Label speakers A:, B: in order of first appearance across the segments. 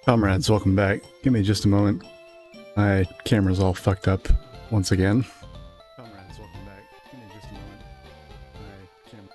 A: Comrades, welcome back. Give me just a moment. My camera's all fucked up once again. Comrades, welcome back. Give me just a moment. My camera.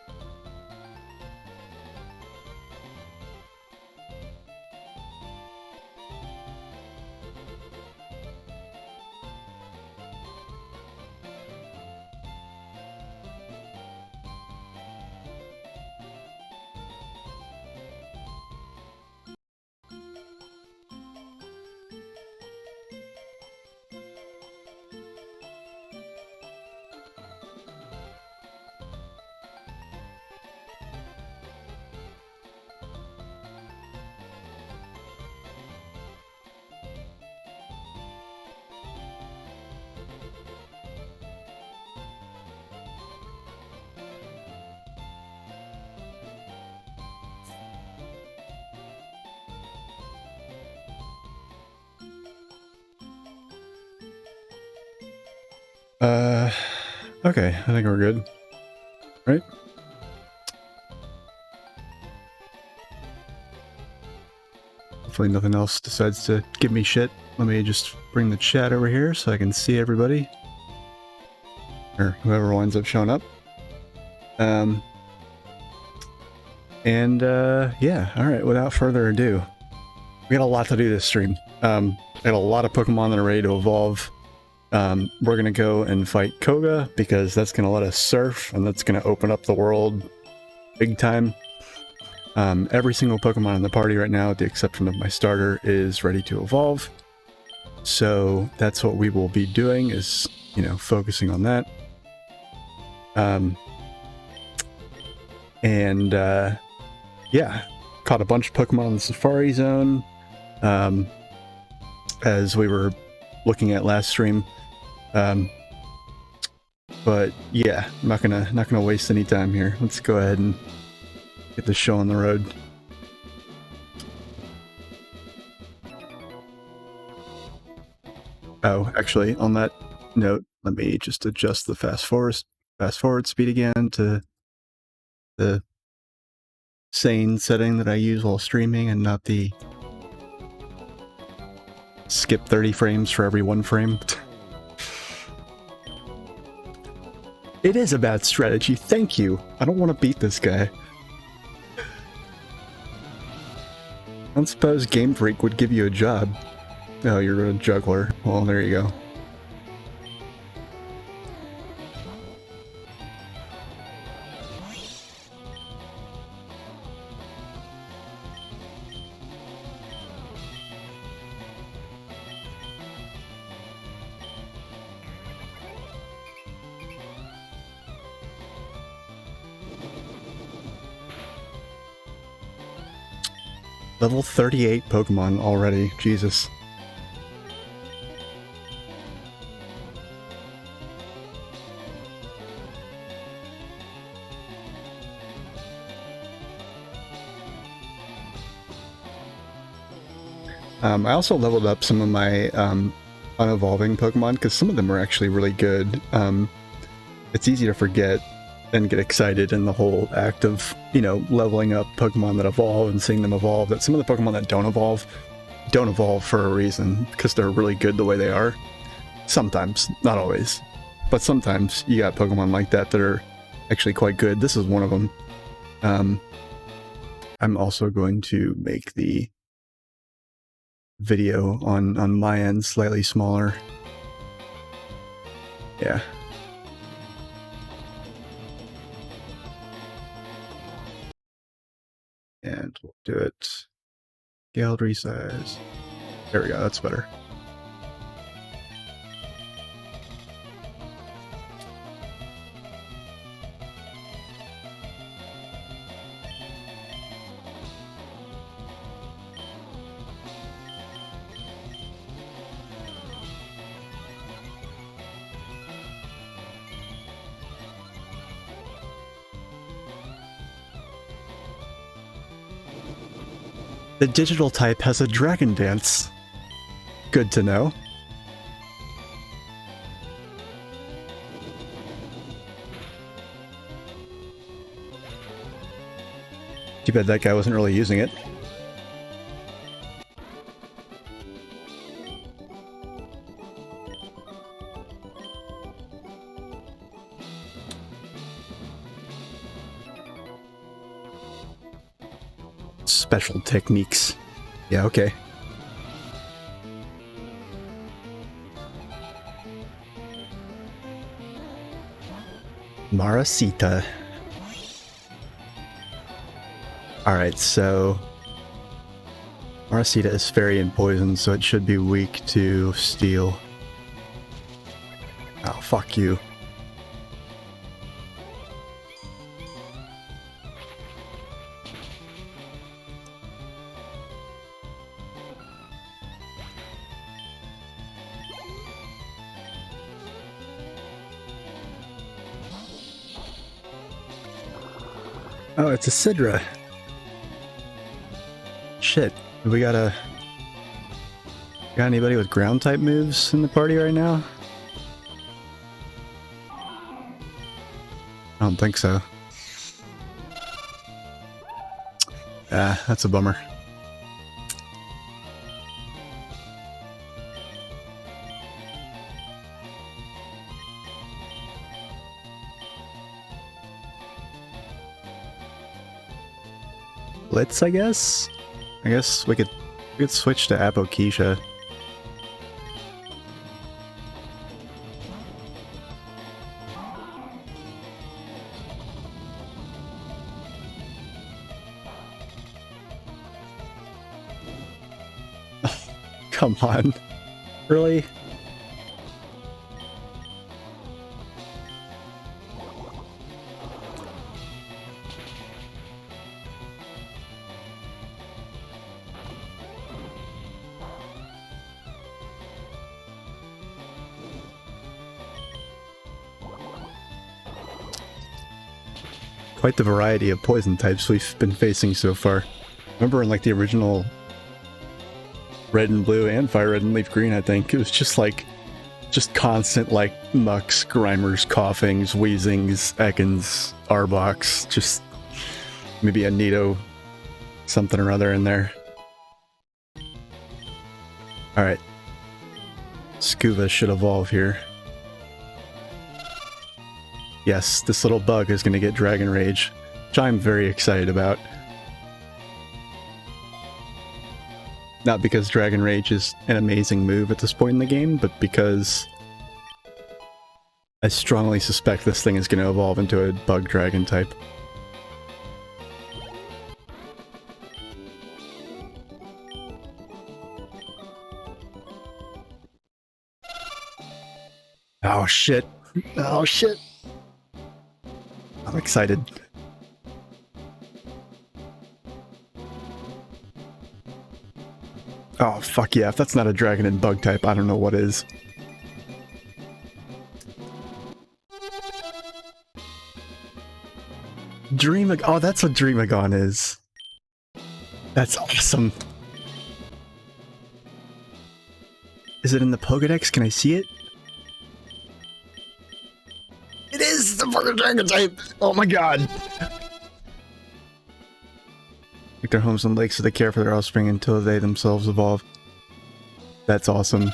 A: Okay, I think we're good. Right? Hopefully nothing else decides to give me shit. Let me just bring the chat over here so I can see everybody. Or whoever winds up showing up. Yeah, alright, without further ado. We got a lot to do this stream. I got a lot of Pokemon that are ready to evolve. We're gonna go and fight Koga because that's gonna let us surf and that's gonna open up the world big time. Every single Pokemon in the party right now, with the exception of my starter, is ready to evolve. So that's what we will be doing, is, you know, focusing on that. Yeah, caught a bunch of Pokemon in the Safari Zone, as we were looking at last stream. But yeah, I'm not gonna waste any time here. Let's go ahead and get the show on the road. Oh, actually, on that note, let me just adjust the fast forward speed again to the sane setting that I use while streaming, and not the skip 30 frames for every 1 frame. It is a bad strategy, thank you. I don't want to beat this guy. I don't suppose Game Freak would give you a job. Oh, you're a juggler. Well, there you go. Level 38 Pokemon already, Jesus. I also leveled up some of my unevolving Pokemon, because some of them are actually really good. It's easy to forget and get excited in the whole act of, you know, leveling up Pokemon that evolve and seeing them evolve, that some of the Pokemon that don't evolve for a reason, because they're really good the way they are. Sometimes, not always, but sometimes you got Pokemon like that that are actually quite good. This is one of them. I'm also going to make the video on my end slightly smaller. Yeah. And we'll do it scaled resize. There we go, that's better. The digital type has a dragon dance. Good to know. Too bad that guy wasn't really using it. Special techniques. Yeah, okay. Maracita. Alright, so Maracita is fairy and poison, so it should be weak to steel. Oh, fuck you. Oh, it's a Sidra. Shit. Got anybody with ground type moves in the party right now? I don't think so. Ah, that's a bummer. Blitz, I guess? I guess we could switch to Apokesha. Come on. Really? Quite the variety of poison types we've been facing so far. Remember in like the original Red and Blue and FireRed and Leaf Green, I think, it was just constant like Mucks, Grimers, Coughings, Wheezings, Ekans, Arboks, just maybe a Nido something or other in there. Alright. Scuba should evolve here. Yes, this little bug is going to get Dragon Rage, which I'm very excited about. Not because Dragon Rage is an amazing move at this point in the game, but because I strongly suspect this thing is going to evolve into a bug dragon type. Oh shit. Oh shit. I'm excited. Oh, fuck yeah. If that's not a dragon and bug type, I don't know what is. Oh, that's what Dreamagon is. That's awesome. Is it in the Pokedex? Can I see it? It is the fucking dragon type! Oh my god! Like their homes and lakes so they care for their offspring until they themselves evolve. That's awesome.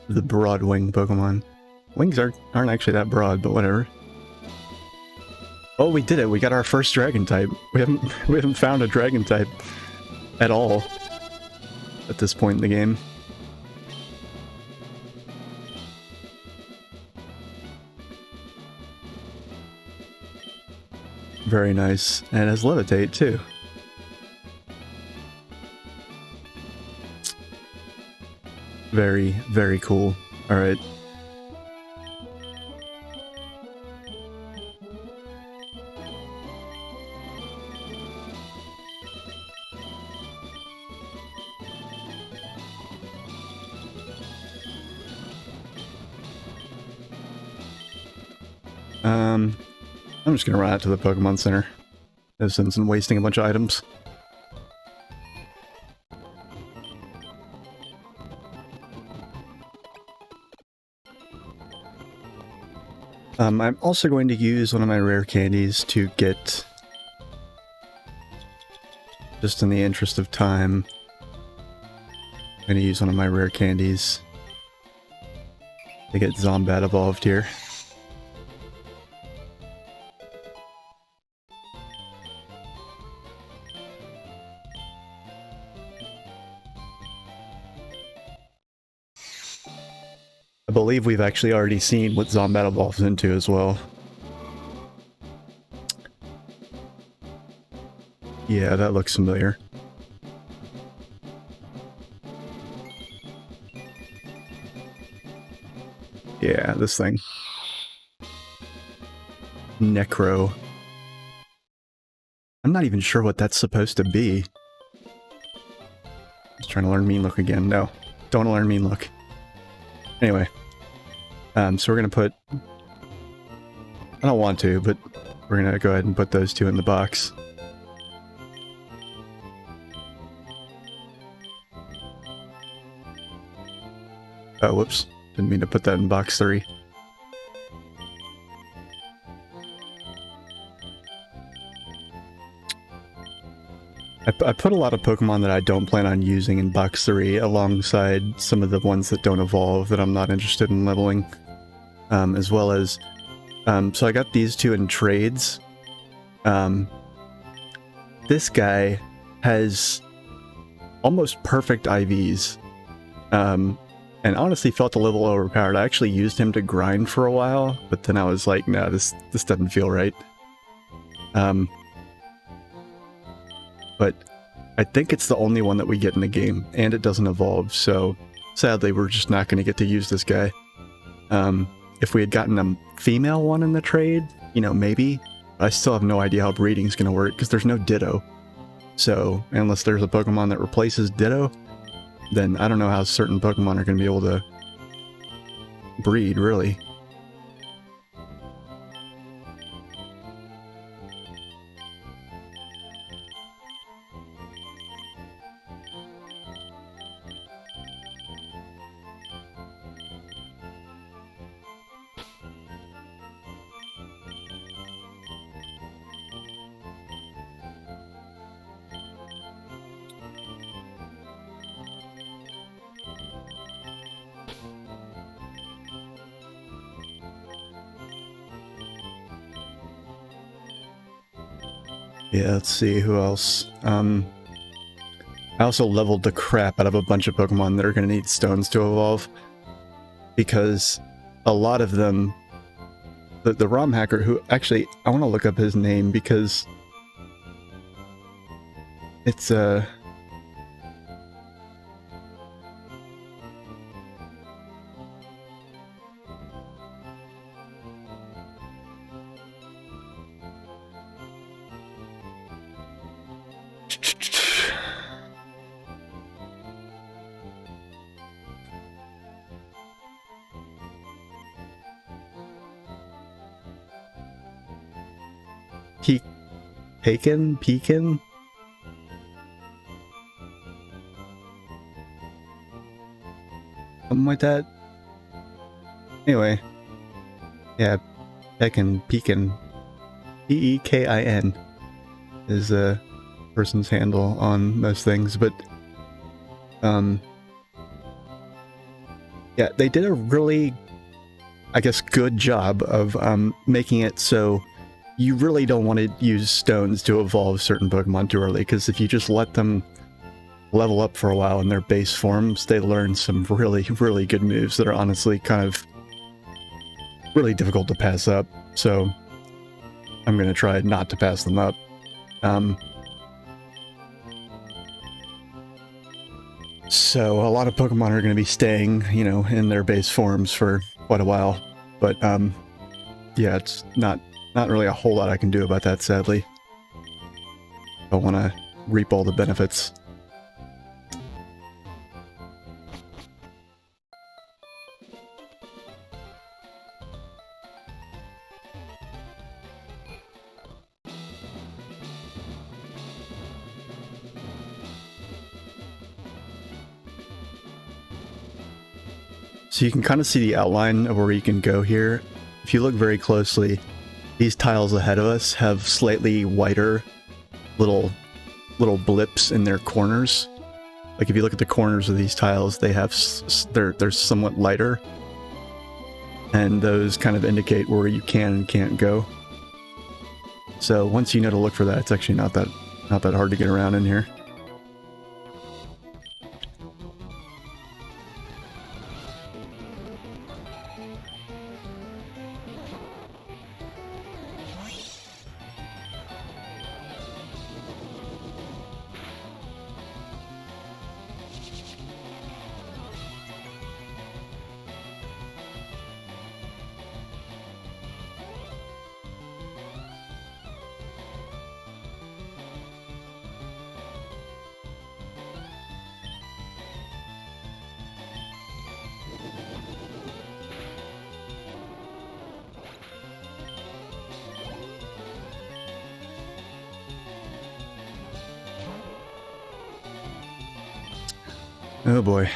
A: The broad wing Pokemon. Wings aren't actually that broad, but whatever. Oh, we did it! We got our first dragon type. We haven't found a dragon type at all at this point in the game. Very nice. And it has Levitate, too. Very, very cool. Alright. I'm just gonna run out to the Pokemon Center. Since I'm wasting a bunch of items. I'm also going to use one of my rare candies to get, just in the interest of time, I'm going to use one of my rare candies to get Zombat evolved here. believe we've actually already seen what Zombat evolves into as well. Yeah, that looks familiar. Yeah, this thing. Necro. I'm not even sure what that's supposed to be. Just trying to learn Mean Look again. No, don't learn Mean Look. Anyway, so we're gonna put... I don't want to, but we're gonna go ahead and put those two in the box. Oh, whoops. Didn't mean to put that in box 3. I put a lot of Pokemon that I don't plan on using in box 3 alongside some of the ones that don't evolve that I'm not interested in leveling. As well as... so I got these two in trades. This guy has almost perfect IVs. And honestly felt a little overpowered. I actually used him to grind for a while, but then I was like, no, this doesn't feel right. But I think it's the only one that we get in the game, and it doesn't evolve, so sadly we're just not going to get to use this guy. If we had gotten a female one in the trade, you know, maybe. I still have no idea how breeding's going to work, because there's no Ditto. So, unless there's a Pokemon that replaces Ditto, then I don't know how certain Pokemon are going to be able to breed, really. Yeah, let's see, who else? I also leveled the crap out of a bunch of Pokemon that are going to need stones to evolve. Because a lot of them... The ROM hacker who... Actually, I want to look up his name because... It's, Pekin? Something like that? Anyway. Yeah, Pekin. P-E-K-I-N is a person's handle on most things, but yeah, they did a really, I guess, good job of making it so you really don't want to use stones to evolve certain Pokemon too early, because if you just let them level up for a while in their base forms, they learn some really, really good moves that are honestly kind of really difficult to pass up. So I'm going to try not to pass them up. So a lot of Pokemon are going to be staying, you know, in their base forms for quite a while. But yeah, it's not really a whole lot I can do about that, sadly. I want to reap all the benefits. So you can kind of see the outline of where you can go here. If you look very closely, these tiles ahead of us have slightly wider little blips in their corners. Like if you look at the corners of these tiles, they have they're somewhat lighter, and those kind of indicate where you can and can't go. So once you know to look for that, it's actually not that hard to get around in here. Oh boy.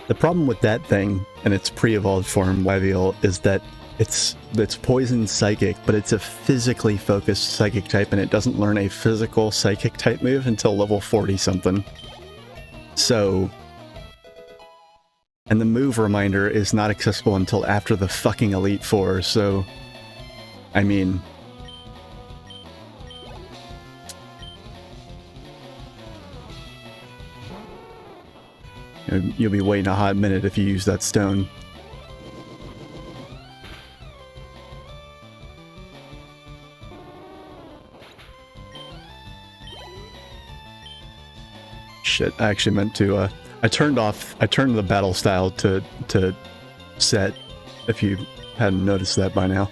A: The problem with that thing and its pre-evolved form, Wavial, is that it's poison psychic, but it's a physically focused psychic type, and it doesn't learn a physical psychic type move until level 40 something. So, and the move reminder is not accessible until after the fucking Elite Four. So, I mean, you'll be waiting a hot minute if you use that stone. Shit, I actually meant to, I turned the battle style to set, if you hadn't noticed that by now.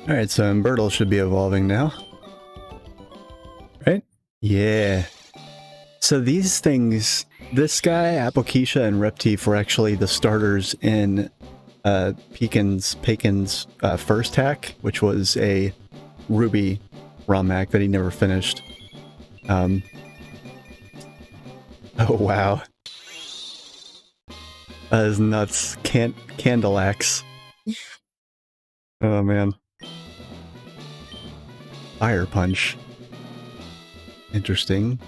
A: Alright, so Umbertle should be evolving now. Right? Yeah. So these things, this guy, Apokesha, and Reptief were actually the starters in Pekin's first hack, which was a Ruby ROM hack that he never finished. Oh wow. That is nuts. Candleaxe. Oh man. Fire Punch. Interesting.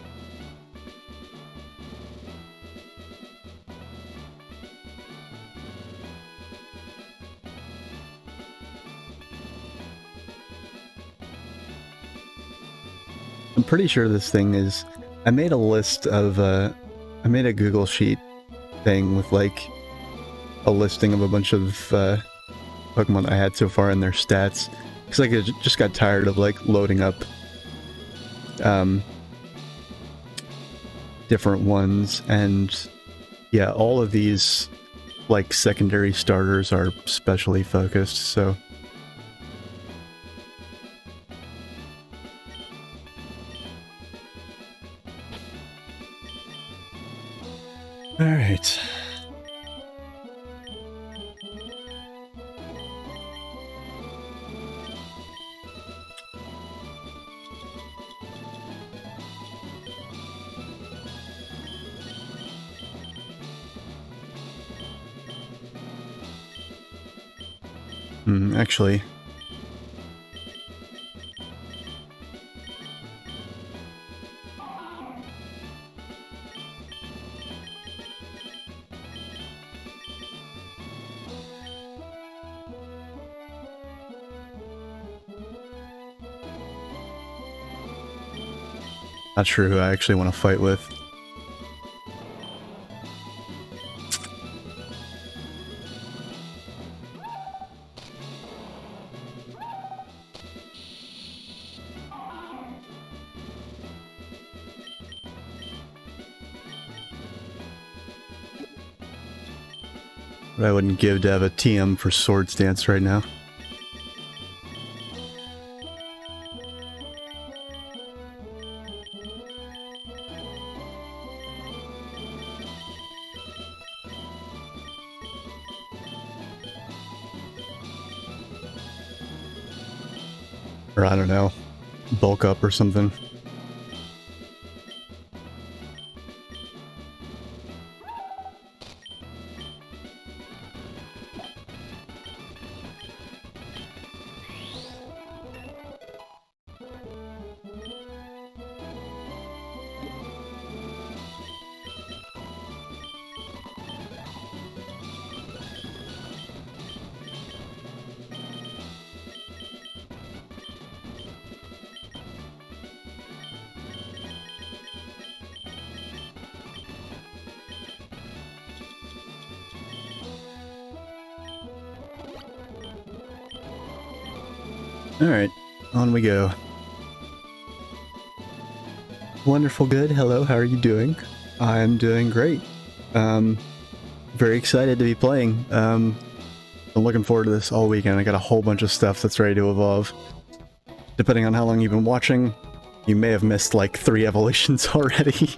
A: I'm pretty sure this thing is... I made a list of... I made a Google Sheet thing with like a listing of a bunch of Pokemon I had so far and their stats. Because like, I just got tired of like loading up different ones, and yeah, all of these like secondary starters are specially focused, so all right. Actually, not sure who I actually want to fight with. But I wouldn't give to have a TM for Swords Dance right now. Or I don't know, bulk up or something. Alright, on we go. Wonderful good, hello, how are you doing? I'm doing great. Very excited to be playing. I'm looking forward to this all weekend. I got a whole bunch of stuff that's ready to evolve. Depending on how long you've been watching, you may have missed like 3 evolutions already.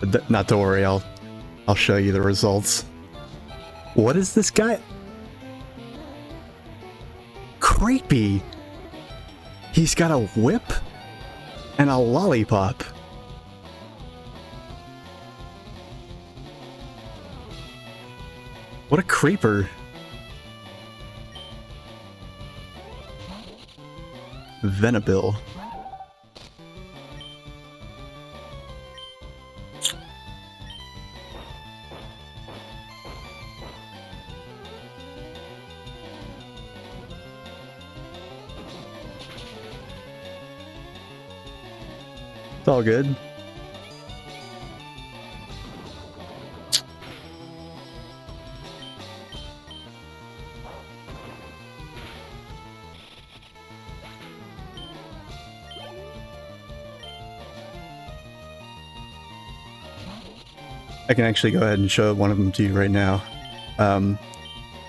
A: But not to worry, I'll show you the results. What is this guy? Creepy! He's got a whip and a lollipop. What a creeper. Venabil. It's all good. I can actually go ahead and show one of them to you right now.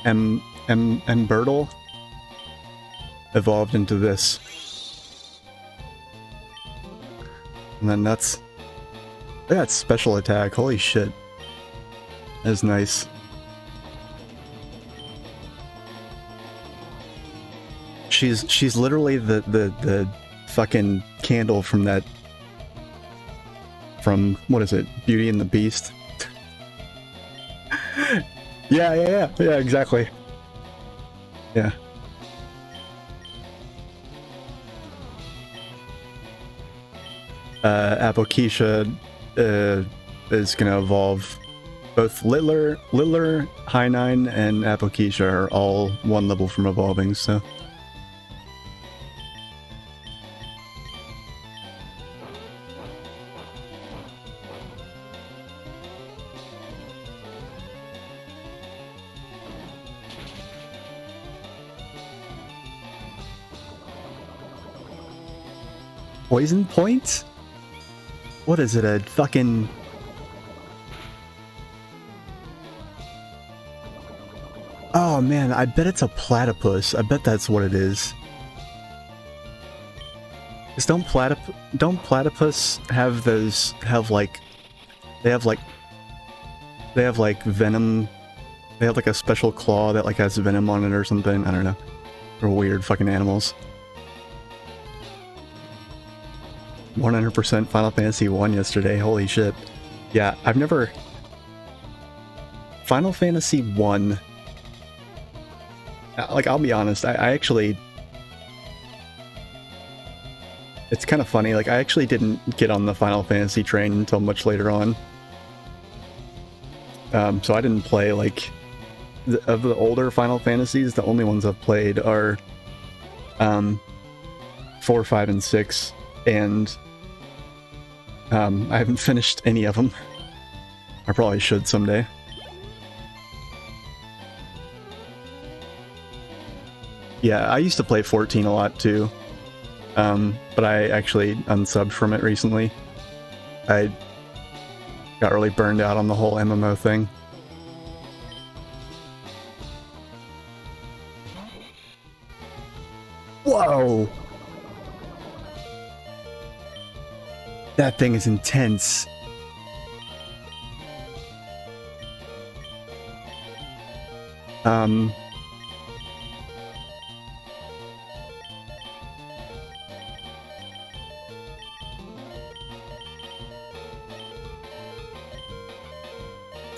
A: Bertle evolved into this. And then that's... Look at that special attack, holy shit. That is nice. She's literally the fucking candle from that... From, what is it? Beauty and the Beast? Yeah, exactly. Yeah. Apokesha is gonna evolve. Both Littler, High9, and Apokesha are all 1 level from evolving, so... Poison point? What is it, a fucking... Oh man, I bet it's a platypus. I bet that's what it is. 'Cause don't platypus have those, they have like venom, they have like a special claw that like has venom on it or something, I don't know. They're weird fucking animals. 100% Final Fantasy 1 yesterday, holy shit. Yeah, I've never... Final Fantasy 1... Like, I'll be honest, I actually... It's kind of funny, like, I actually didn't get on the Final Fantasy train until much later on. So I didn't play, like... Of the older Final Fantasies, the only ones I've played are... 4, 5, and 6, and... I haven't finished any of them. I probably should someday. Yeah, I used to play 14 a lot too. But I actually unsubbed from it recently. I got really burned out on the whole MMO thing. Whoa! That thing is intense.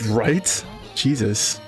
A: Right? Jesus.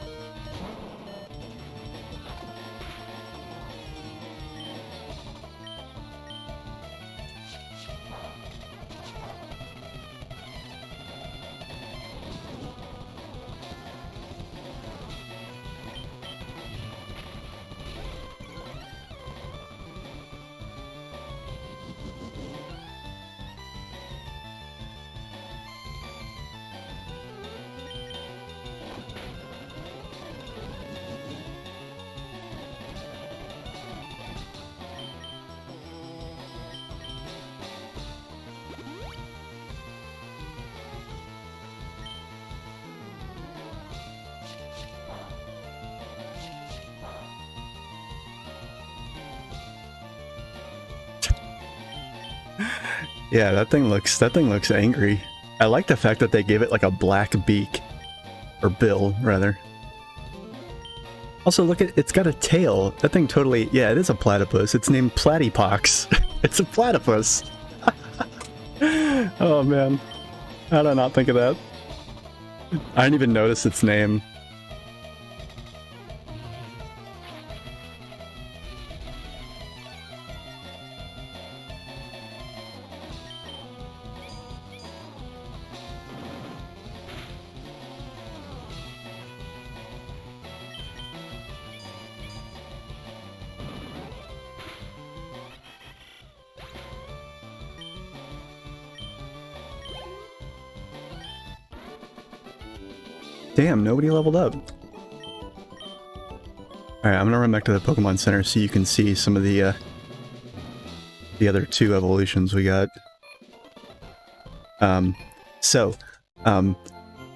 A: Yeah, that thing looks angry. I like the fact that they gave it like a black beak. Or bill, rather. Also, look at it's got a tail. That thing totally... Yeah, it is a platypus. It's named Platypox. It's a platypus. Oh, man. How did I not think of that? I didn't even notice its name. Damn, nobody leveled up. Alright, I'm gonna run back to the Pokemon Center so you can see some of the other two evolutions we got. That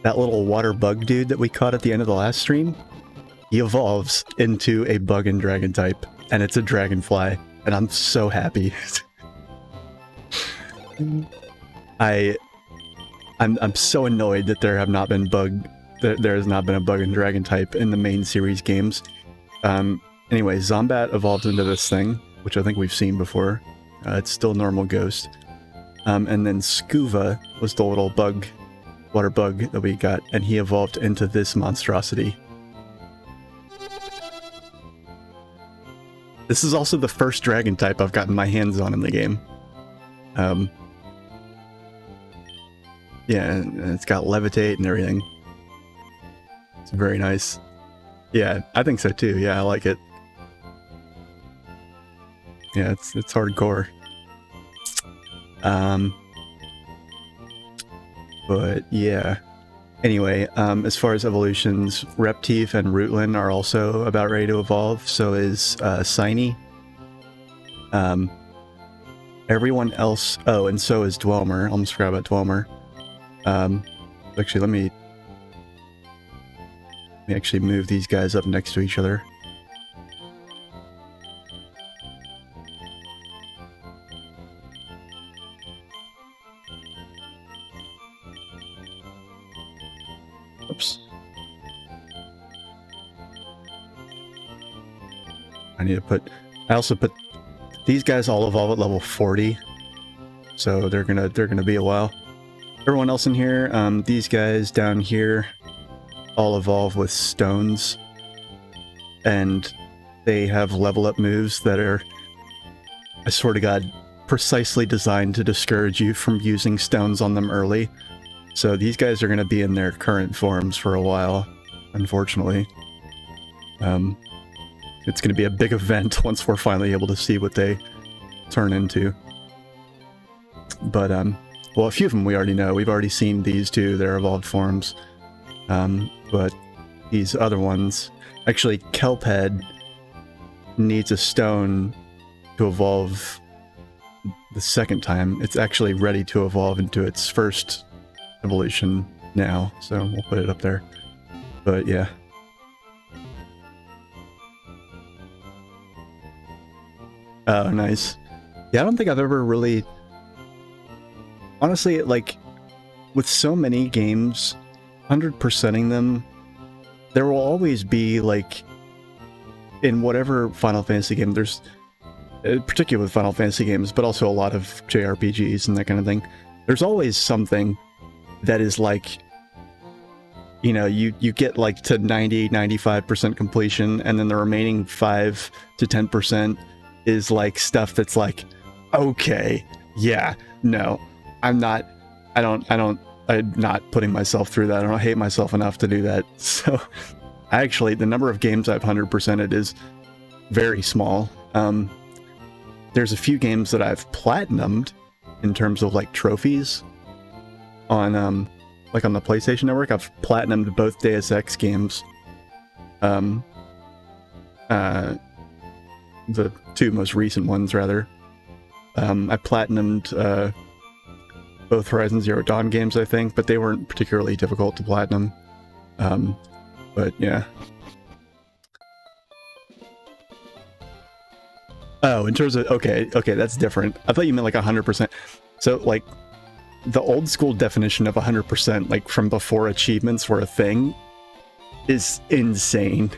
A: little water bug dude that we caught at the end of the last stream, he evolves into a bug and dragon type, and it's a dragonfly, and I'm so happy. I'm so annoyed that there has not been a bug and dragon type in the main series games. Anyway, Zombat evolved into this thing, which I think we've seen before. It's still normal ghost. And then Scuva was the little water bug that we got, and he evolved into this monstrosity. This is also the first dragon type I've gotten my hands on in the game. Yeah, and it's got levitate and everything. It's very nice. Yeah, I think so too. Yeah, I like it. Yeah, it's hardcore. But yeah. Anyway, as far as evolutions, Reptief and Rootlin are also about ready to evolve. So is Shiny. Everyone else... Oh, and so is Dwelmer. Almost forgot about Dwelmer. Actually, let me actually move these guys up next to each other. Oops. I also put these guys all evolve at level 40, so they're gonna be a while. Everyone else in here, these guys down here, all evolve with stones, and they have level up moves that are, I swear to God, precisely designed to discourage you from using stones on them early. So these guys are going to be in their current forms for a while, unfortunately. It's going to be a big event once we're finally able to see what they turn into. But, well, a few of them we already know. We've already seen these two, their evolved forms. But these other ones... Actually, Kelphead needs a stone to evolve the second time. It's actually ready to evolve into its first evolution now, so we'll put it up there. But yeah. Oh, nice. Yeah, I don't think I've ever really... Honestly, like, with so many games, 100%ing them, there will always be, like, in whatever Final Fantasy game, there's, particularly with Final Fantasy games, but also a lot of JRPGs and that kind of thing, there's always something that is like, you know, you get like to 90-95% completion, and then the remaining 5 to 10% is like stuff that's like, okay, yeah, no, I'm not putting myself through that. I don't hate myself enough to do that. So actually, the number of games I've 100%ed is very small. There's a few games that I've platinumed in terms of like trophies on like on the PlayStation Network. I've platinumed both Deus Ex games. The two most recent ones, rather. I platinumed both Horizon Zero Dawn games, I think, but they weren't particularly difficult to platinum. But yeah. Oh, in terms of... Okay, that's different. I thought you meant like 100%. So, like, the old school definition of 100%, like, from before achievements were a thing, is insane.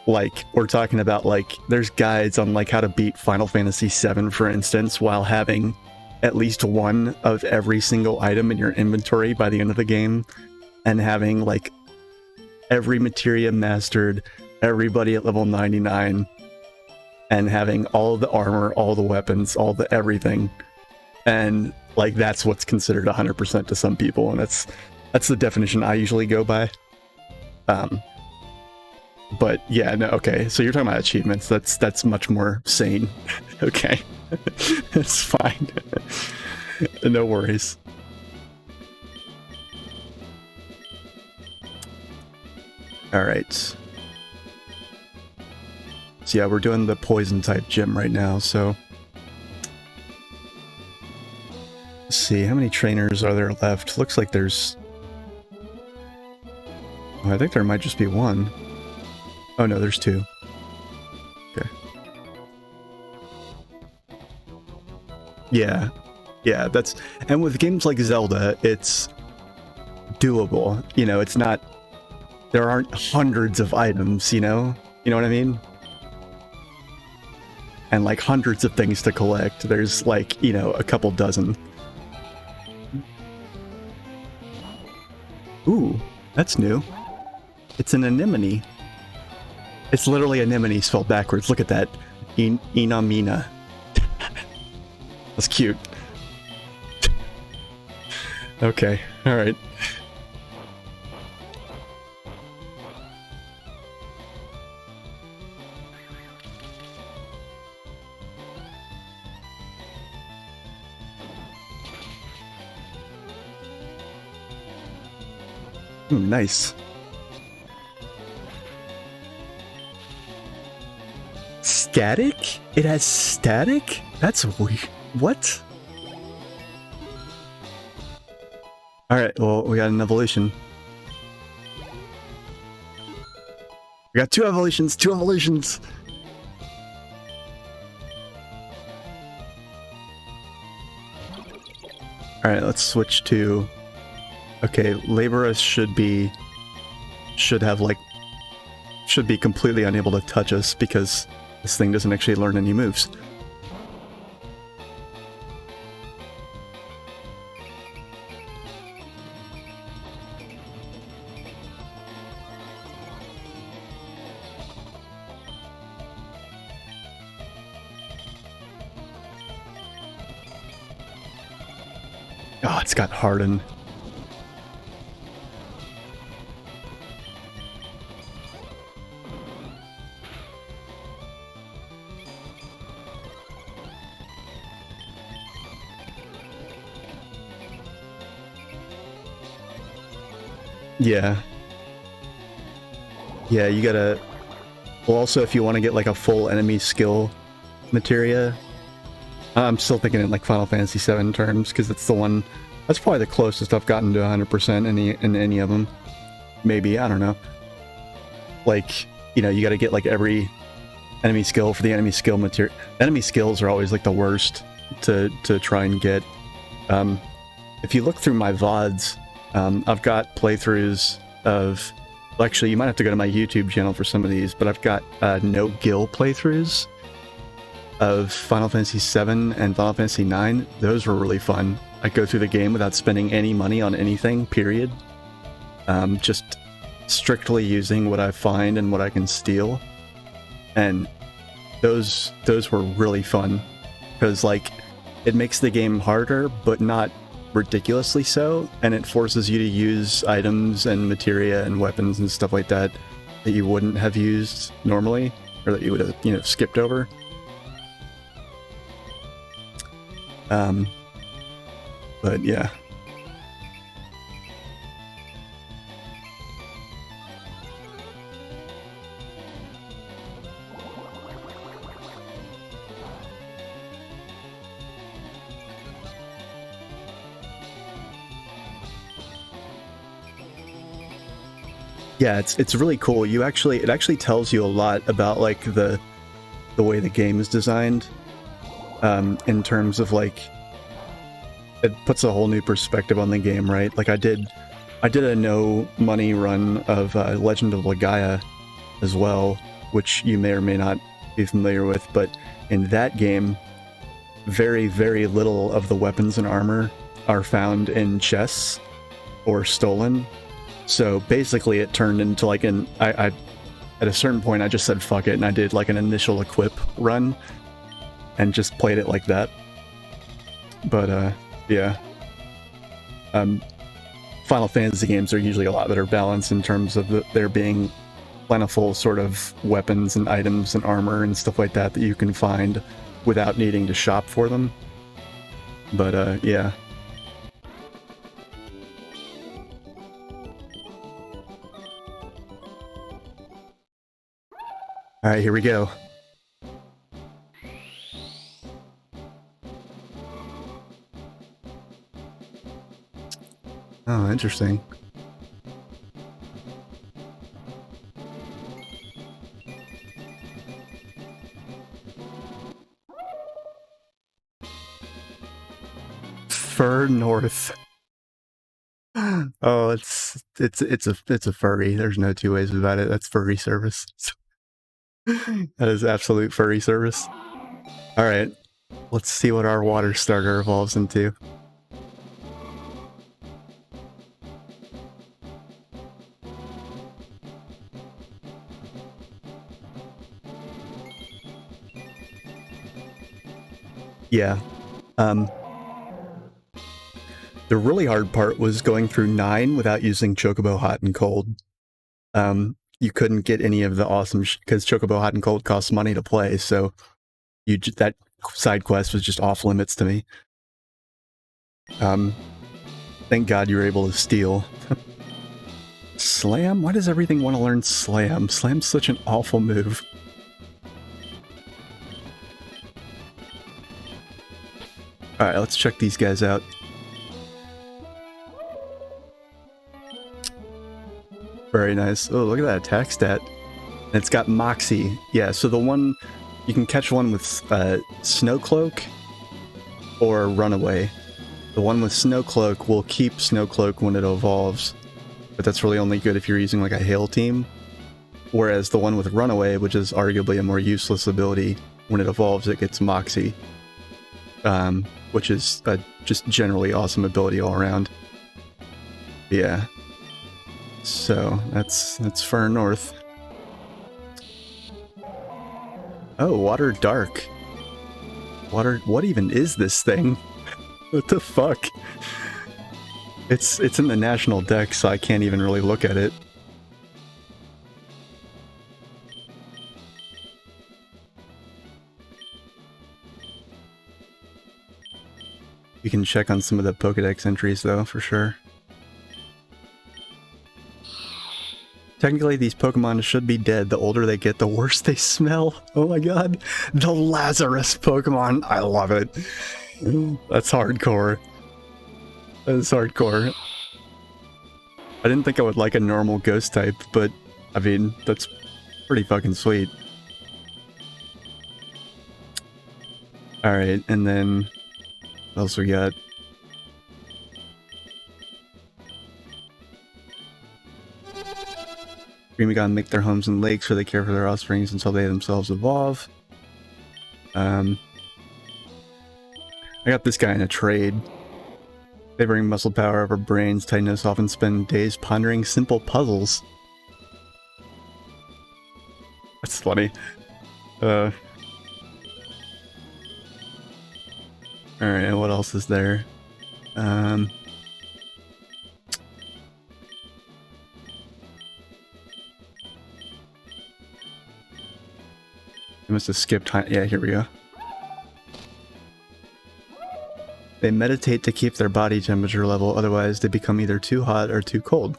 A: Like, we're talking about, like, there's guides on, like, how to beat Final Fantasy VII, for instance, while having at least one of every single item in your inventory by the end of the game, and having, like, every materia mastered, everybody at level 99, and having all the armor, all the weapons, all the everything. And, like, that's what's considered 100% to some people, and that's the definition I usually go by. But yeah, no, okay, so you're talking about achievements. That's much more sane. Okay. It's fine. No worries. Alright. So yeah, we're doing the poison type gym right now, so... Let's see, how many trainers are there left? Looks like there's... Oh, I think there might just be one. Oh no, there's two. Okay. Yeah. Yeah, that's... And with games like Zelda, it's doable. You know, it's not... There aren't hundreds of items, you know? You know what I mean? And, like, hundreds of things to collect. There's, like, you know, a couple dozen. Ooh, that's new. It's an anemone. It's literally anemone spelled backwards. Look at that. Inamina. That's cute. Okay, alright. Ooh, nice. Static? It has static? That's weird. What? Alright, well, we got an evolution. We got two evolutions! Two evolutions! Alright, let's switch to... Okay, Laborus should be completely unable to touch us because this thing doesn't actually learn any moves. Oh, it's got Harden. Yeah. Yeah, you gotta... Well, also, if you want to get, like, a full enemy skill materia, I'm still thinking in, like, Final Fantasy VII terms, because it's the one... That's probably the closest I've gotten to 100% in any of them. Maybe, I don't know. Like, you know, you gotta get, like, every enemy skill for the enemy skill material. Enemy skills are always, like, the worst to try and get. If you look through my VODs... I've got playthroughs of... Well, actually, you might have to go to my YouTube channel for some of these, but I've got no-gill playthroughs of Final Fantasy VII and Final Fantasy IX. Those were really fun. I go through the game without spending any money on anything, period. Just strictly using what I find and what I can steal. And those were really fun. Because, like, it makes the game harder, but not ridiculously so, and it forces you to use items and materia and weapons and stuff like that that you wouldn't have used normally, or that you would have, you know, skipped over. But yeah. Yeah, it's really cool. It actually tells you a lot about, like, the way the game is designed, in terms of, like, it puts a whole new perspective on the game, right? Like I did a no money run of Legend of Legaia as well, which you may or may not be familiar with, but in that game, very, very little of the weapons and armor are found in chests or stolen. So basically it turned into like I at a certain point I just said fuck it and I did like an initial equip run and just played it like that. But yeah. Final Fantasy games are usually a lot better balanced in terms of there being plentiful sort of weapons and items and armor and stuff like that that you can find without needing to shop for them. But yeah. Alright, here we go. Oh, interesting. Fur North. Oh, it's a furry. There's no two ways about it. That's furry service. That is absolute furry service. Alright, let's see what our water starter evolves into. Yeah. The really hard part was going through 9 without using Chocobo Hot and Cold. You couldn't get any of the awesome because Chocobo Hot and Cold costs money to play, so that side quest was just off limits to me. Thank God you were able to steal. Slam? Why does everything want to learn Slam? Slam's such an awful move. Alright, let's check these guys out. Very nice. Oh, look at that attack stat. And it's got Moxie. Yeah, so the one... You can catch one with Snowcloak or Runaway. The one with Snowcloak will keep Snowcloak when it evolves, but that's really only good if you're using like a Hail team. Whereas the one with Runaway, which is arguably a more useless ability, when it evolves it gets Moxie. Which is a just generally awesome ability all around. Yeah. So, that's Far North. Oh, Water Dark. What even is this thing? What the fuck? It's in the national deck, so I can't even really look at it. You can check on some of the Pokedex entries, though, for sure. Technically, these Pokemon should be dead. The older they get, the worse they smell. Oh my god. The Lazarus Pokemon. I love it. That's hardcore. That's hardcore. I didn't think I would like a normal ghost type, but, I mean, that's pretty fucking sweet. Alright, and then... What else we got? Primogon make their homes in lakes where they care for their offsprings until they themselves evolve. I got this guy in a trade. Favoring muscle power over brains, Titans often spend days pondering simple puzzles. That's funny. Alright, what else is there? I must have skipped time. Yeah, here we go. They meditate to keep their body temperature level, otherwise they become either too hot or too cold.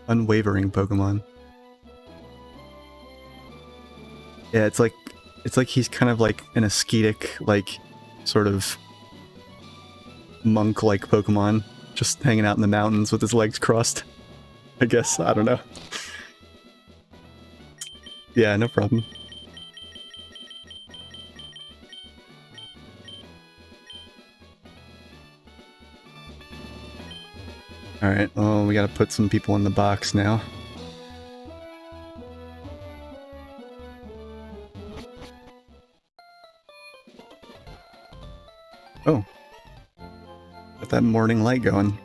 A: Unwavering Pokemon. Yeah, it's like he's kind of like an ascetic, like, sort of monk-like Pokemon, just hanging out in the mountains with his legs crossed. I guess, I don't know. Yeah, no problem. Alright, well, we gotta put some people in the box now. Oh. Got that morning light going.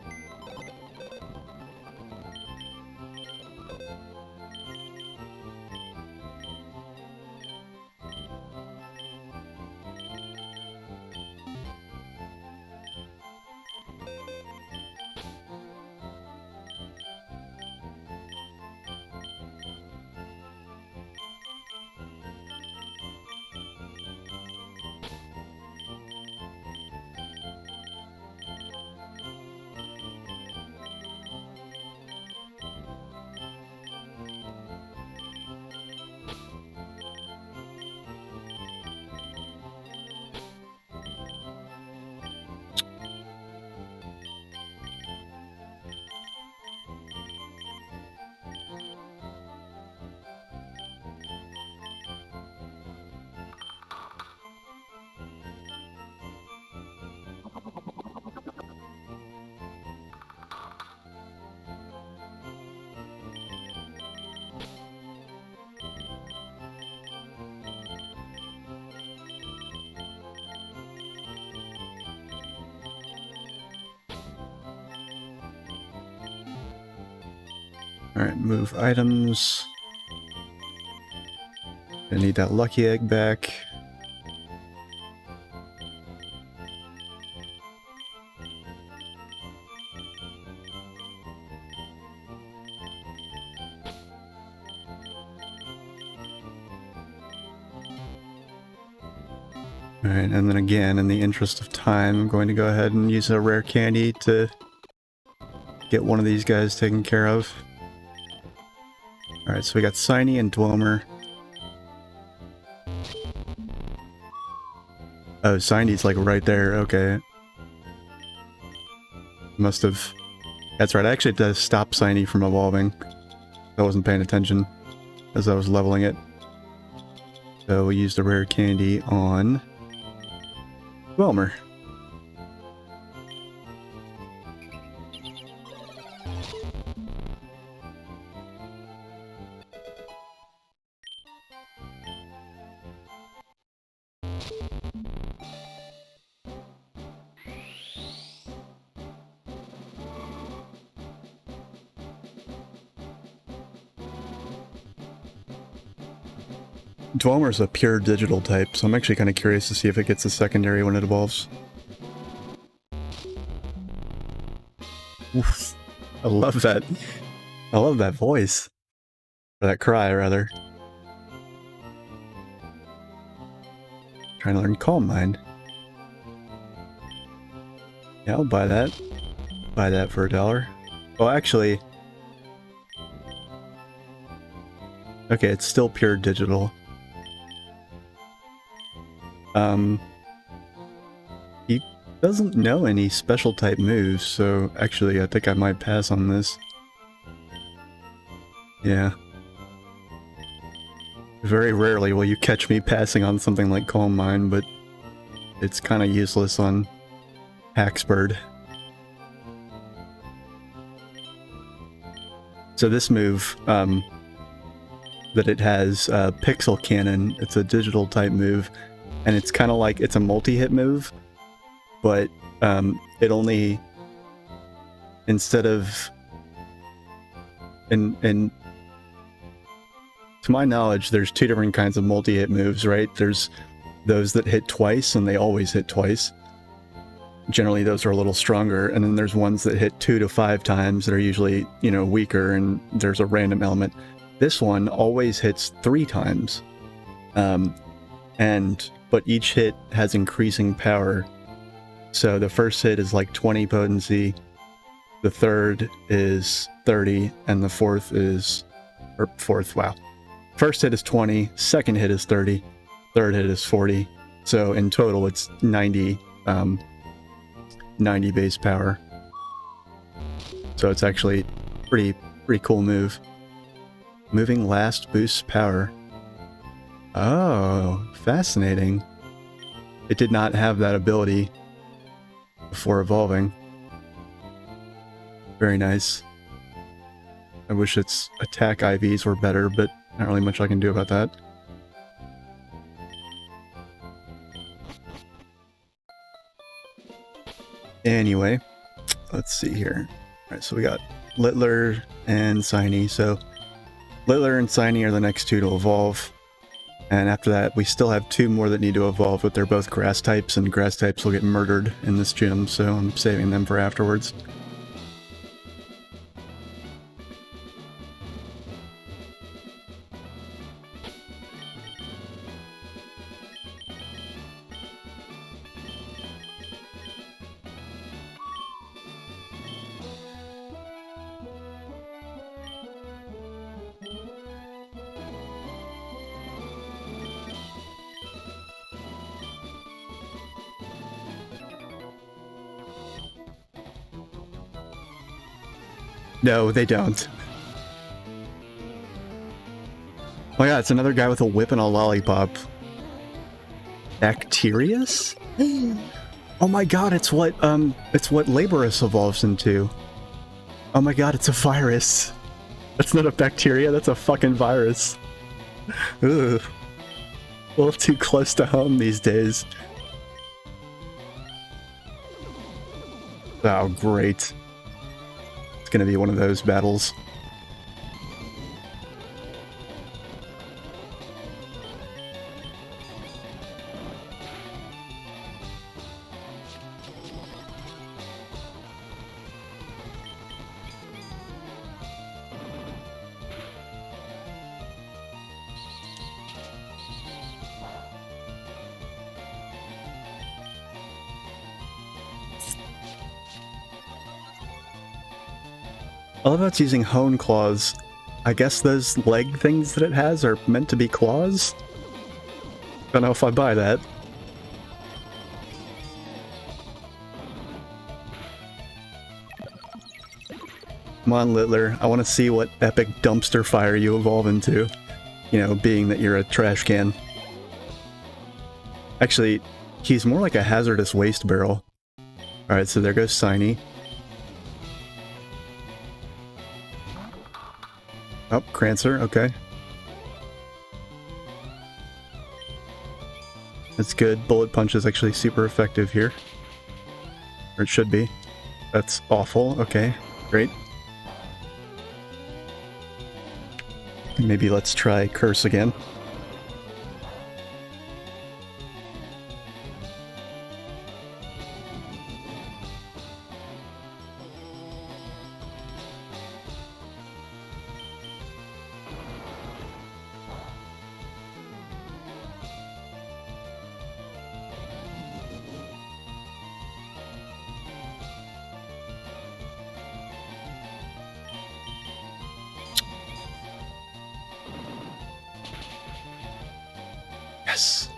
A: Alright, move items. I need that lucky egg back. Alright, and then again, in the interest of time, I'm going to go ahead and use a rare candy to get one of these guys taken care of. Alright, so we got Signy and Dwemer. Oh, Signy's like right there, okay. Must have... That's right, I actually had to stop Signy from evolving. I wasn't paying attention as I was leveling it. So we used a rare candy on... Dwemer. Dwemer's a pure digital type, so I'm actually kind of curious to see if it gets a secondary when it evolves. Oof. I love that. I love that voice. Or that cry, rather. Trying to learn Calm Mind. Yeah, I'll buy that. Buy that for $1. Well, actually... Okay, it's still pure digital. He doesn't know any special type moves, so actually I think I might pass on this. Yeah. Very rarely will you catch me passing on something like Calm Mind, but it's kind of useless on Haxbird. So this move, that it has Pixel Cannon, it's a digital type move, and it's kind of like, it's a multi-hit move, but it only, instead of, and to my knowledge, there's two different kinds of multi-hit moves, right? There's those that hit twice, and they always hit twice. Generally, those are a little stronger, and then there's ones that hit 2 to 5 times that are usually, you know, weaker, and there's a random element. This one always hits 3 times, but each hit has increasing power. So the first hit is like 20 potency, the third is 30, and the fourth is, wow. First hit is 20, second hit is 30, third hit is 40. So in total, it's 90, 90 base power. So it's actually pretty cool move. Moving last boosts power. Oh, fascinating. It did not have that ability before evolving. Very nice. I wish its attack IVs were better, but not really much I can do about that. Anyway, let's see here. Alright, so we got Littler and Shiny. So Littler and Shiny are the next two to evolve. And after that, we still have two more that need to evolve, but they're both grass types, and grass types will get murdered in this gym, so I'm saving them for afterwards. No, they don't. Oh yeah, it's another guy with a whip and a lollipop. Bacterius? Oh my god, it's what Laborus evolves into. Oh my god, it's a virus. That's not a bacteria, that's a fucking virus. Ugh. A little too close to home these days. Oh, great. It's gonna be one of those battles. I love how it's using hone claws. I guess those leg things that it has are meant to be claws? Don't know if I buy that. Come on, Littler. I want to see what epic dumpster fire you evolve into. You know, being that you're a trash can. Actually, he's more like a hazardous waste barrel. Alright, so there goes Shiny. Oh, Crancer, okay. That's good. Bullet Punch is actually super effective here. Or it should be. That's awful. Okay, great. Maybe let's try Curse again. Yes.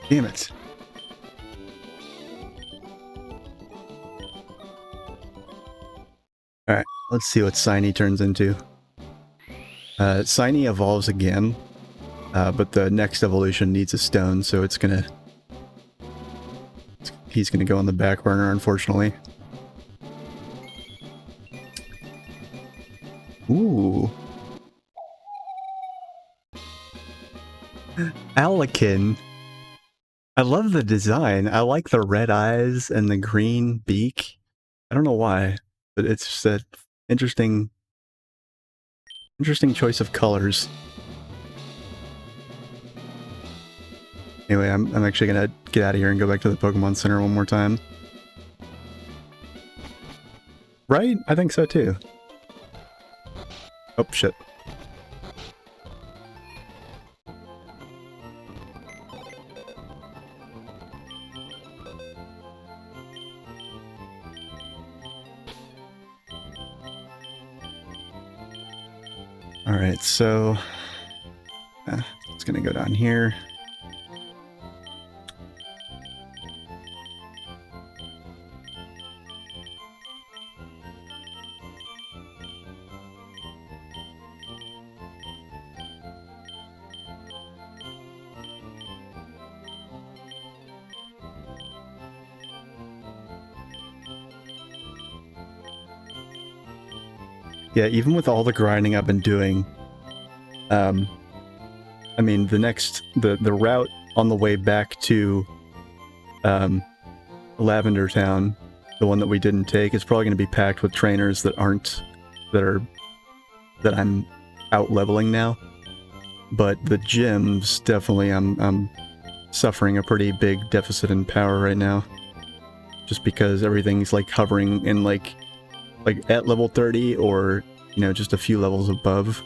A: Damn it. Alright, let's see what Shiny turns into. Shiny evolves again, but the next evolution needs a stone, so it's gonna... He's gonna go on the back burner, unfortunately. Ooh. Alakin. I love the design. I like the red eyes and the green beak. I don't know why, but it's just an interesting choice of colors. Anyway, I'm actually gonna get out of here and go back to the Pokemon Center one more time. Right? I think so too. Oh, shit. Alright, so... it's gonna go down here. Yeah, even with all the grinding I've been doing, I mean, the route on the way back to Lavender Town, the one that we didn't take, is probably going to be packed with trainers that I'm out leveling now. But the gyms, definitely, I'm suffering a pretty big deficit in power right now, just because everything's like hovering in like at level 30 or, you know, just a few levels above,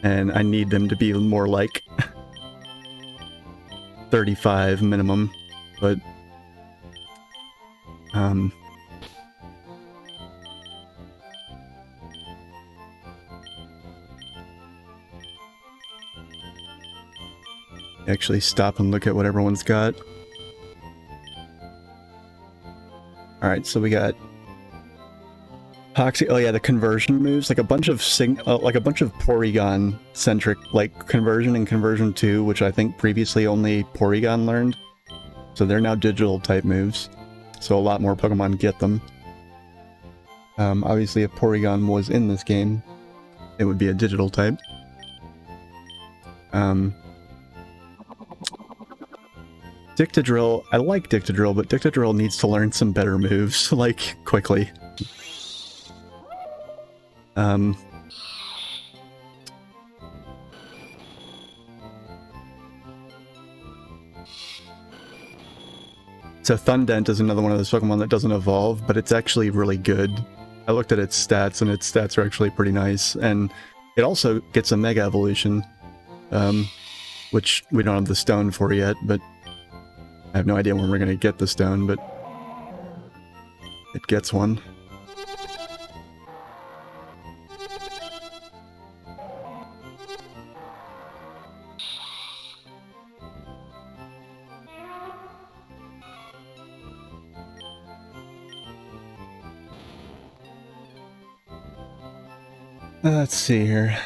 A: and I need them to be more like 35 minimum. But actually stop and look at what everyone's got. Alright, so we got Poxy. Oh yeah, the conversion moves, like a bunch of Porygon centric, like conversion and conversion 2, which I think previously only Porygon learned. So they're now digital type moves. So a lot more Pokemon get them. Obviously if Porygon was in this game, it would be a digital type. Dictadrill, I like Dictadrill, but Dictadrill needs to learn some better moves, like, quickly. So Thundent is another one of those Pokemon that doesn't evolve, but it's actually really good. I looked at its stats, and its stats are actually pretty nice, and it also gets a Mega Evolution, which we don't have the stone for yet, but I have no idea when we're going to get the stone, but it gets one. Let's see here.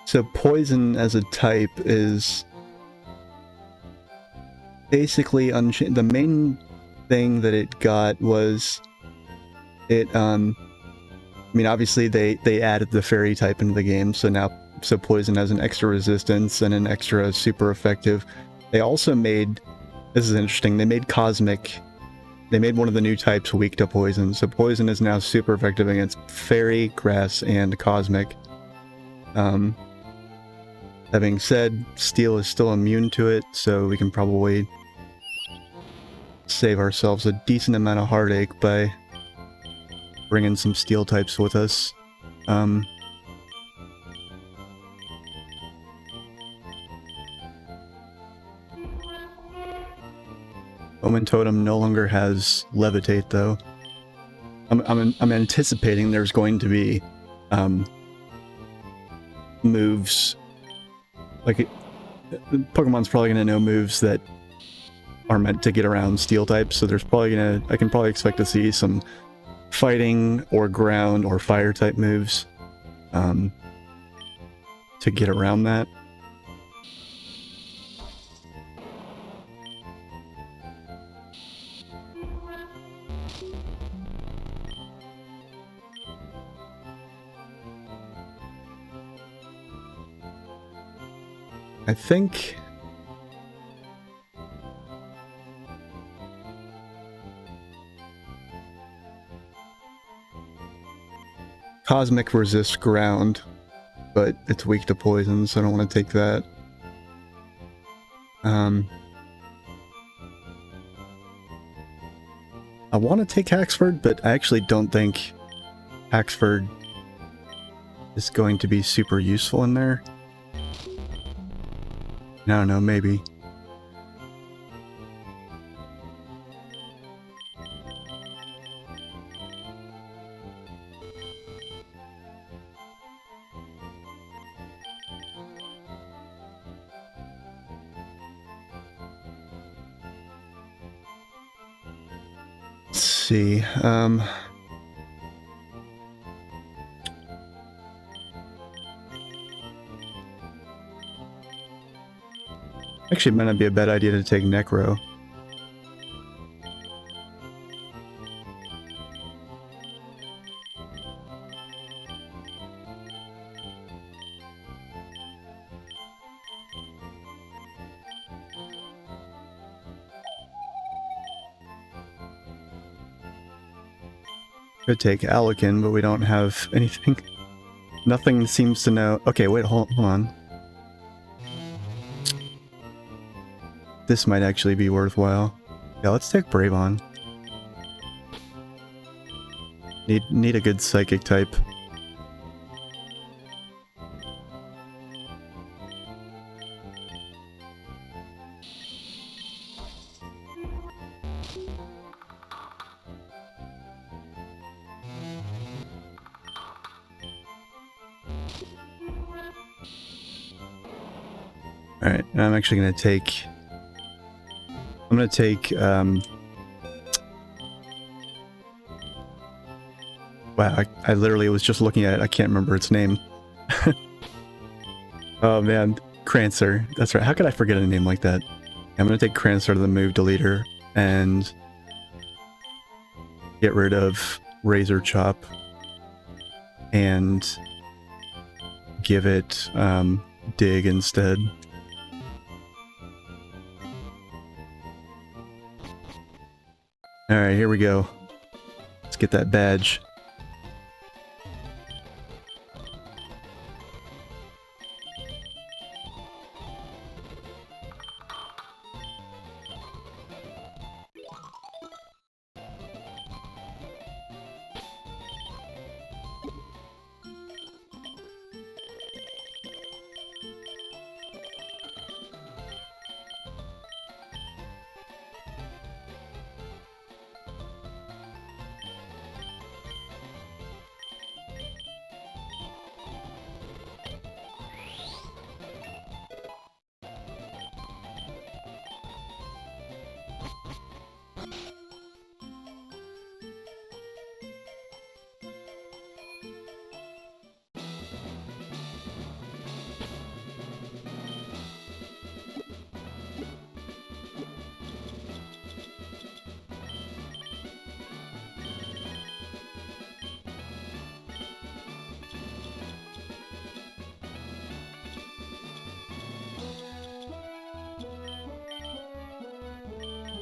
A: So Poison as a type is basically unchanged. The main thing that it got was it, I mean, obviously they added the fairy type into the game, so Poison has an extra resistance and an extra super effective. They also made, this is interesting, they made Cosmic. They made one of the new types weak to Poison, so Poison is now super effective against Fairy, Grass, and Cosmic. Having said, Steel is still immune to it, so we can probably save ourselves a decent amount of heartache by bringing some Steel types with us. Omen Totem no longer has Levitate, though. I'm anticipating there's going to be moves. Like, Pokemon's probably going to know moves that are meant to get around Steel types, so there's probably I can probably expect to see some fighting or ground or fire type moves to get around that. I think Cosmic resists ground, but it's weak to poison, so I don't want to take that. I want to take Haxford, but I actually don't think Haxford is going to be super useful in there. I don't know, maybe. Let's see, actually, it might not be a bad idea to take Necro. Could take Alakin, but we don't have anything. Nothing seems to know. Okay, wait, hold on. This might actually be worthwhile. Yeah, let's take Bravon. Need a good psychic type. Alright, I'm actually gonna take... I'm gonna take, wow, I literally was just looking at it, I can't remember its name. Oh man, Crancer. That's right, how could I forget a name like that? I'm gonna take Crancer to the move deleter, and... get rid of Razor Chop. And... give it, Dig instead. Alright, here we go. Let's get that badge.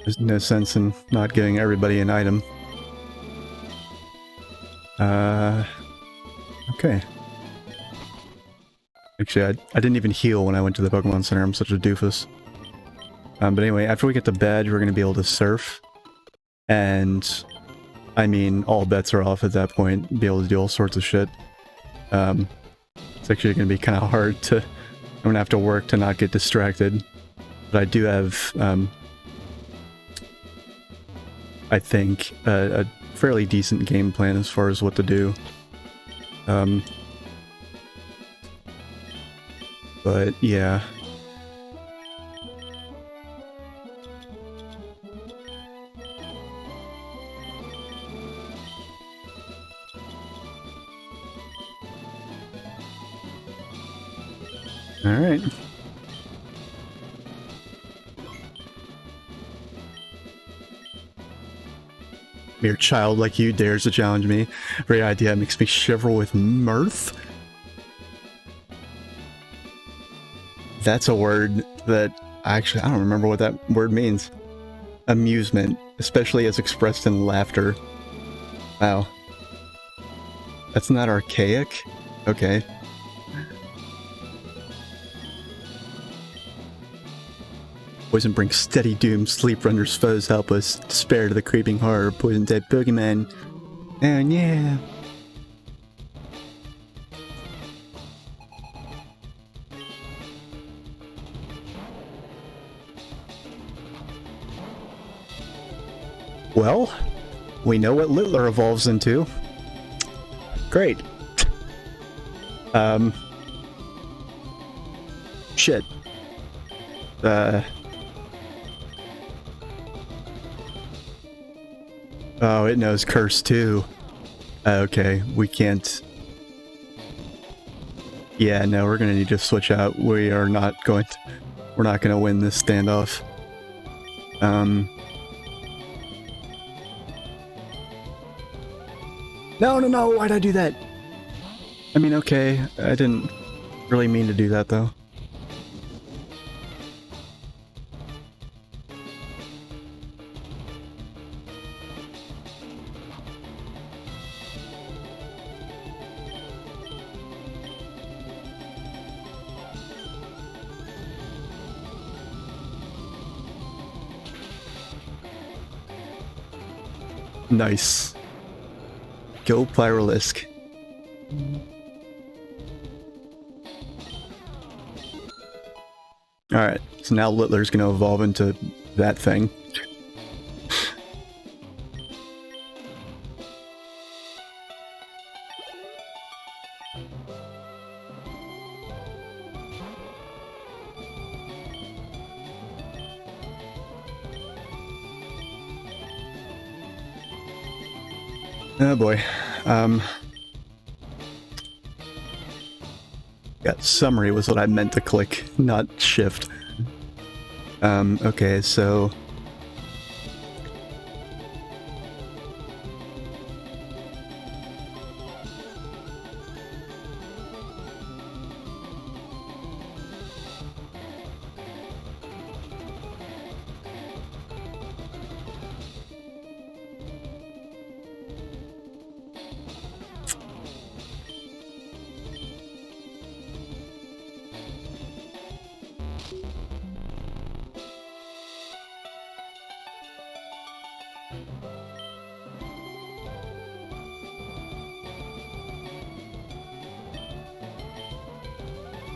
A: There's no sense in not giving everybody an item. Okay. Actually, I didn't even heal when I went to the Pokemon Center. I'm such a doofus. But anyway, after we get the badge, we're going to be able to surf. And, I mean, all bets are off at that point. Be able to do all sorts of shit. It's actually going to be kind of hard to... I'm going to have to work to not get distracted. But I do have... I think, a fairly decent game plan as far as what to do. But, yeah. Alright. Mere child like you dares to challenge me. Very idea makes me shiver with mirth. That's a word that I don't remember what that word means. Amusement, especially as expressed in laughter. Wow. That's not archaic? Okay. Poison brings steady doom, sleep renders foes helpless, despair to the creeping horror, poison dead Pokemon. Oh yeah. Well, we know what Littler evolves into. Great. Shit. Oh, it knows Curse too. Okay, we can't... Yeah, no, we're gonna need to switch out. We are not going to... We're not gonna win this standoff. No, why'd I do that? I mean, okay, I didn't really mean to do that, though. Nice. Go Pyralisk. Alright, so now Littler's gonna evolve into that thing. Oh boy. Yeah, summary was what I meant to click, not shift. Okay, so...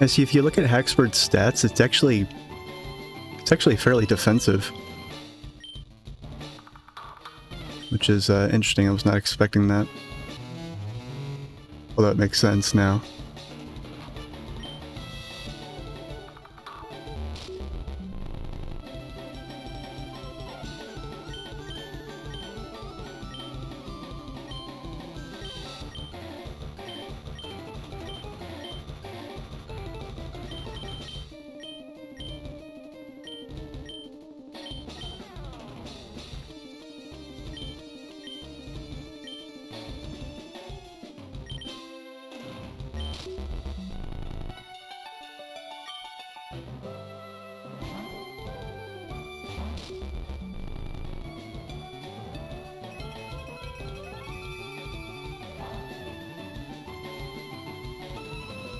A: And see, if you look at Haxford's stats, it's actually fairly defensive, which is interesting. I was not expecting that. Well, that makes sense now.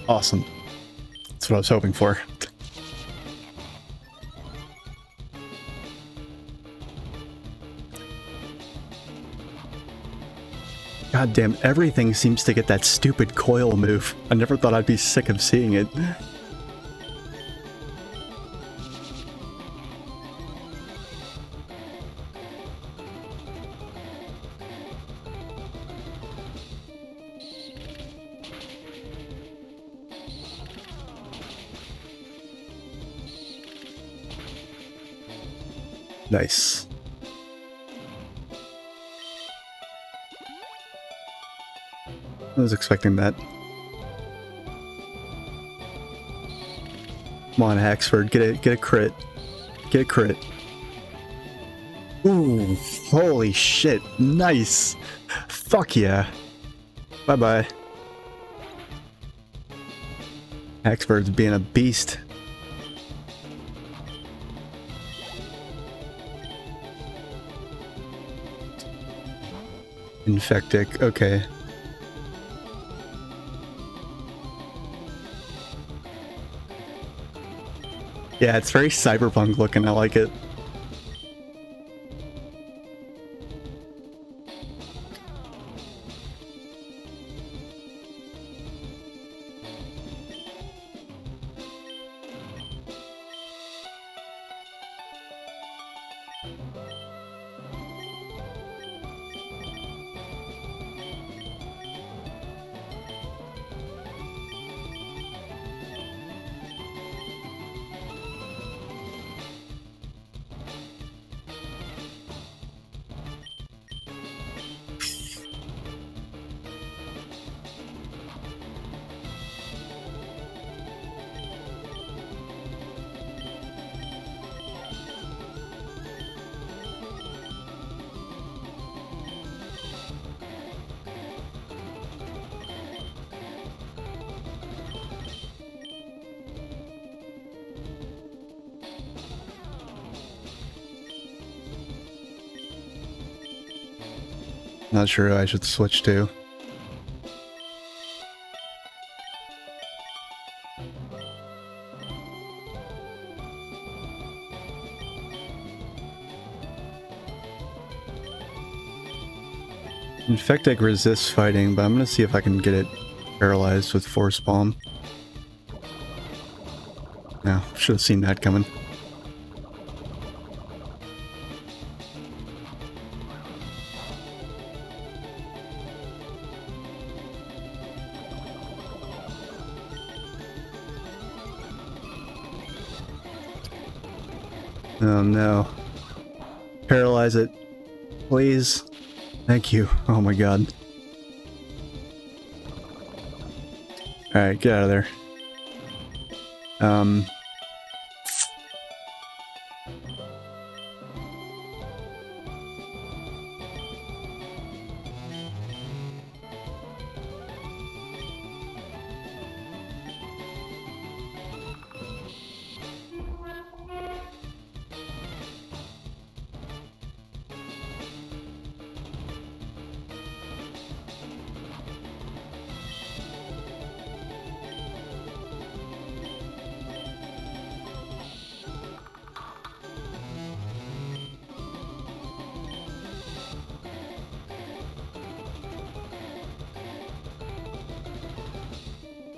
A: Awesome. That's what I was hoping for. God damn, everything seems to get that stupid coil move. I never thought I'd be sick of seeing it. Nice. I was expecting that. Come on, Haxford, get a crit. Get a crit. Ooh, holy shit. Nice. Fuck yeah. Bye-bye. Haxford's being a beast. Infectic, okay. Yeah, it's very cyberpunk looking, I like it. Not sure who I should switch to. Infectic resists fighting, but I'm gonna see if I can get it paralyzed with Force Bomb. No, should have seen that coming. Oh no. Paralyze it. Please. Thank you. Oh my god. Alright, get out of there.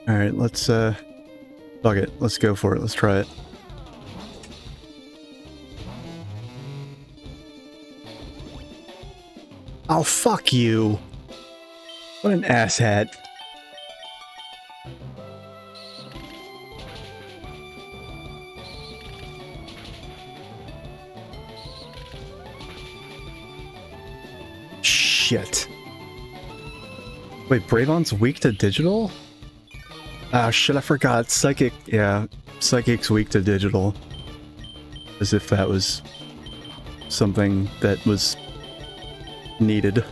A: Alright, let's, fuck it. Let's go for it. Let's try it. Oh, fuck you. What an asshat. Shit. Wait, Bravon's weak to digital? Ah, shit, I forgot. Psychic, yeah. Psychic's weak to digital. As if that was something that was needed.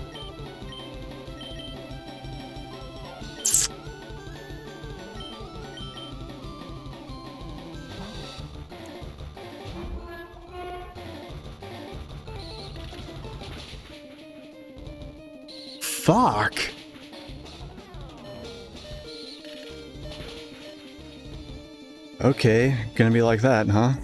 A: Fuck! Okay, gonna be like that, huh?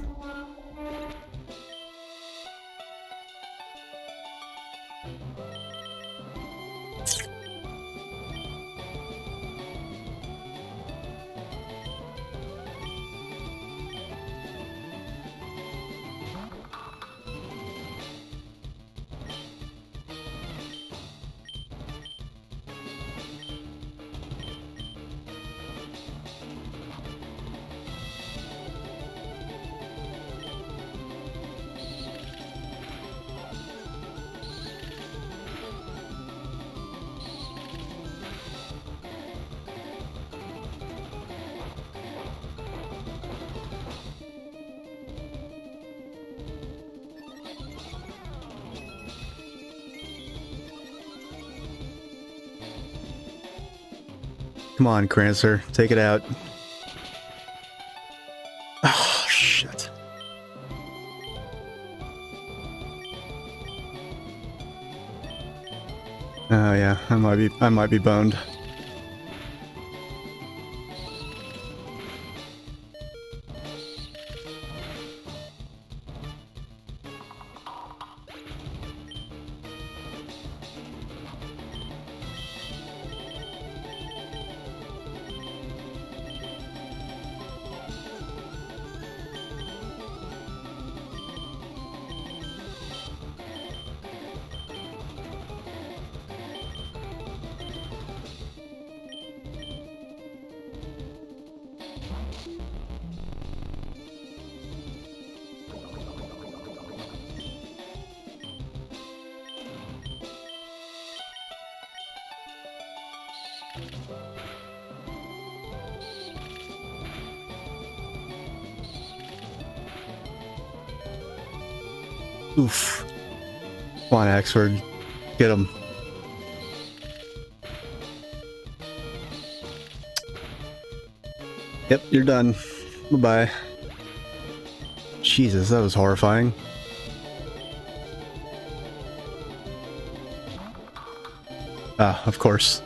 A: Come on, Crancer, take it out. Oh, shit. Oh yeah, I might be boned. Oof. Come on, Axford. Get him. Yep, you're done. Bye-bye. Jesus, that was horrifying. Ah, of course.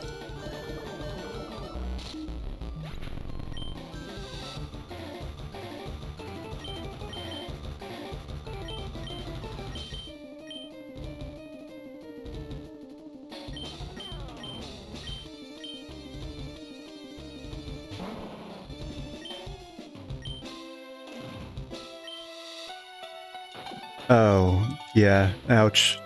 A: Oh, yeah. Ouch.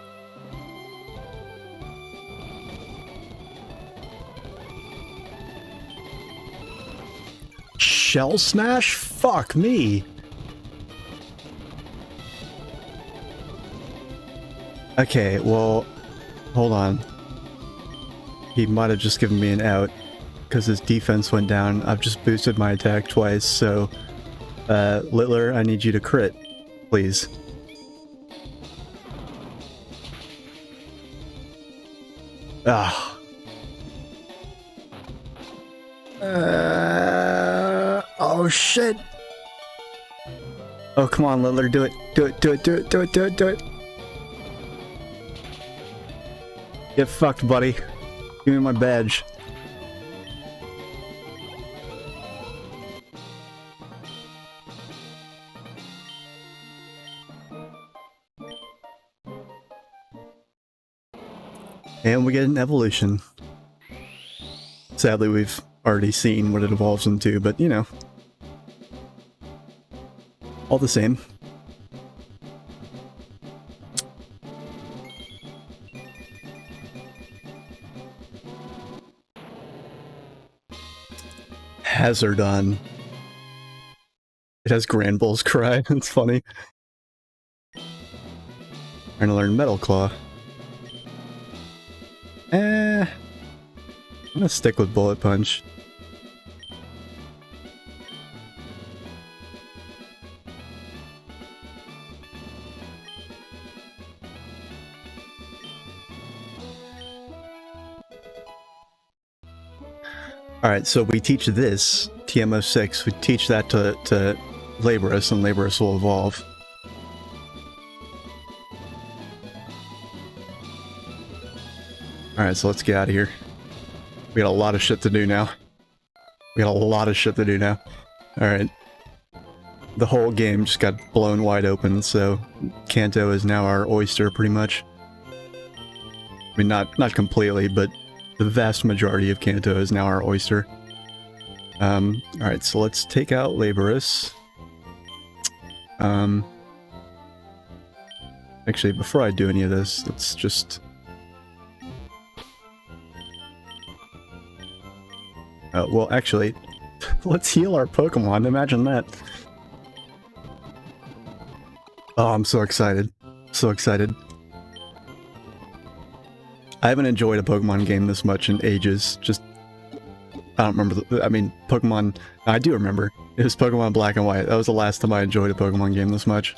A: Shell Smash? Fuck me. Okay, well, hold on. He might have just given me an out because his defense went down. I've just boosted my attack twice, so Littler, I need you to crit, please. Ah. Oh shit. Oh, come on, Littler, do it. Do it, do it, do it, do it, do it, do it. Get fucked, buddy. Give me my badge. And we get an evolution. Sadly, we've already seen what it evolves into, but you know. All the same. Hazardon. It has Grand Bull's cry. It's funny. Trying to learn Metal Claw. I'm gonna stick with Bullet Punch. Alright, so we teach this, TM06, we teach that to Labrus, and Labrus will evolve. Alright, so let's get out of here. We got a lot of shit to do now. Alright. The whole game just got blown wide open, so Kanto is now our oyster, pretty much. I mean, not completely, but the vast majority of Kanto is now our oyster. Alright, so let's take out Labrus. Actually, before I do any of this, let's just... well, actually, let's heal our Pokemon. Imagine that. Oh, I'm so excited. So excited. I haven't enjoyed a Pokemon game this much in ages. Just, I don't remember. I mean, Pokemon... I do remember. It was Pokemon Black and White. That was the last time I enjoyed a Pokemon game this much.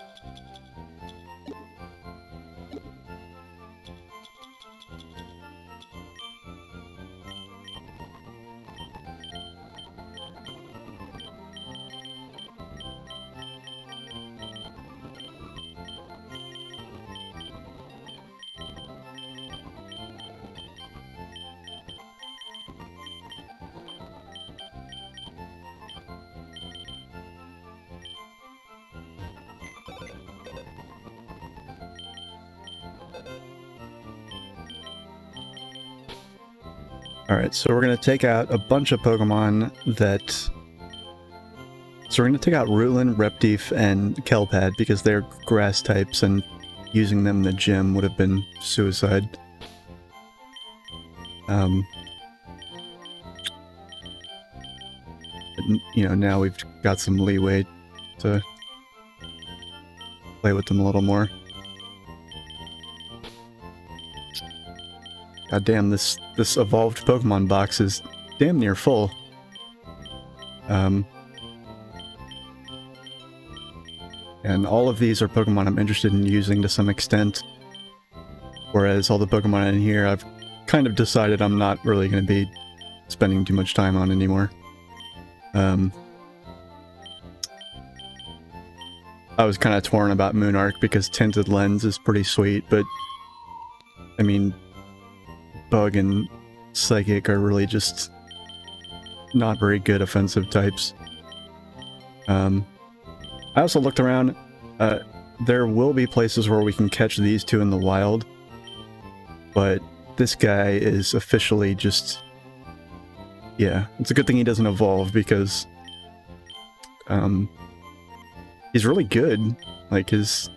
A: Alright, so we're going to take out a bunch of Pokemon that... So we're going to take out Rutland, Reptief, and Kelpad because they're grass types, and using them in the gym would have been suicide. But, you know, now we've got some leeway to play with them a little more. God damn, this evolved Pokemon box is damn near full. And all of these are Pokemon I'm interested in using to some extent. Whereas all the Pokemon in here, I've kind of decided I'm not really going to be spending too much time on anymore. I was kind of torn about Moonarch because Tinted Lens is pretty sweet, but I mean, Bug and Psychic are really just not very good offensive types. I also looked around. There will be places where we can catch these two in the wild, but this guy is officially just... Yeah, it's a good thing he doesn't evolve because he's really good. Like, his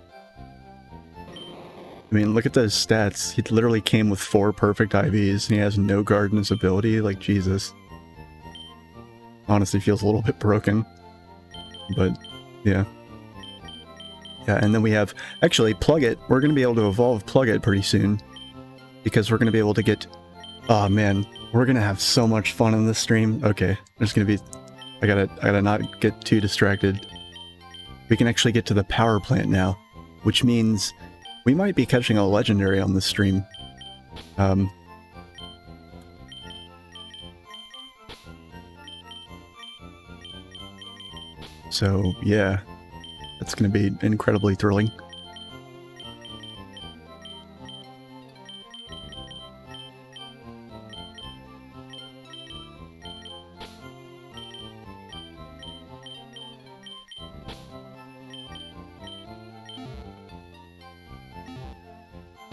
A: I mean, look at those stats. He literally came with 4 perfect IVs, and he has no guard in his ability. Like, Jesus. Honestly feels a little bit broken. But, yeah. Yeah, and then we have... Actually, Plug It. We're going to be able to evolve Plug It pretty soon. Because we're going to be able to get... Oh, man. We're going to have so much fun in this stream. Okay. There's going to be... I gotta not get too distracted. We can actually get to the power plant now. Which means... we might be catching a legendary on this stream. So, yeah. That's going to be incredibly thrilling.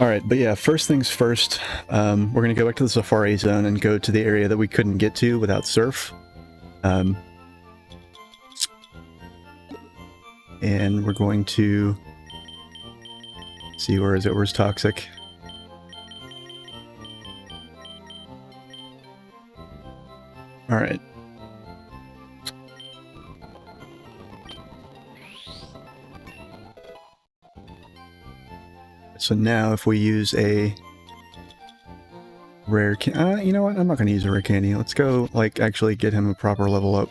A: Alright, but yeah, first things first, we're going to go back to the Safari Zone and go to the area that we couldn't get to without Surf. And we're going to... see, where is it? Where's Toxic? Alright. So now if we use a rare you know what? I'm not going to use a rare candy. Let's go, like, actually get him a proper level up.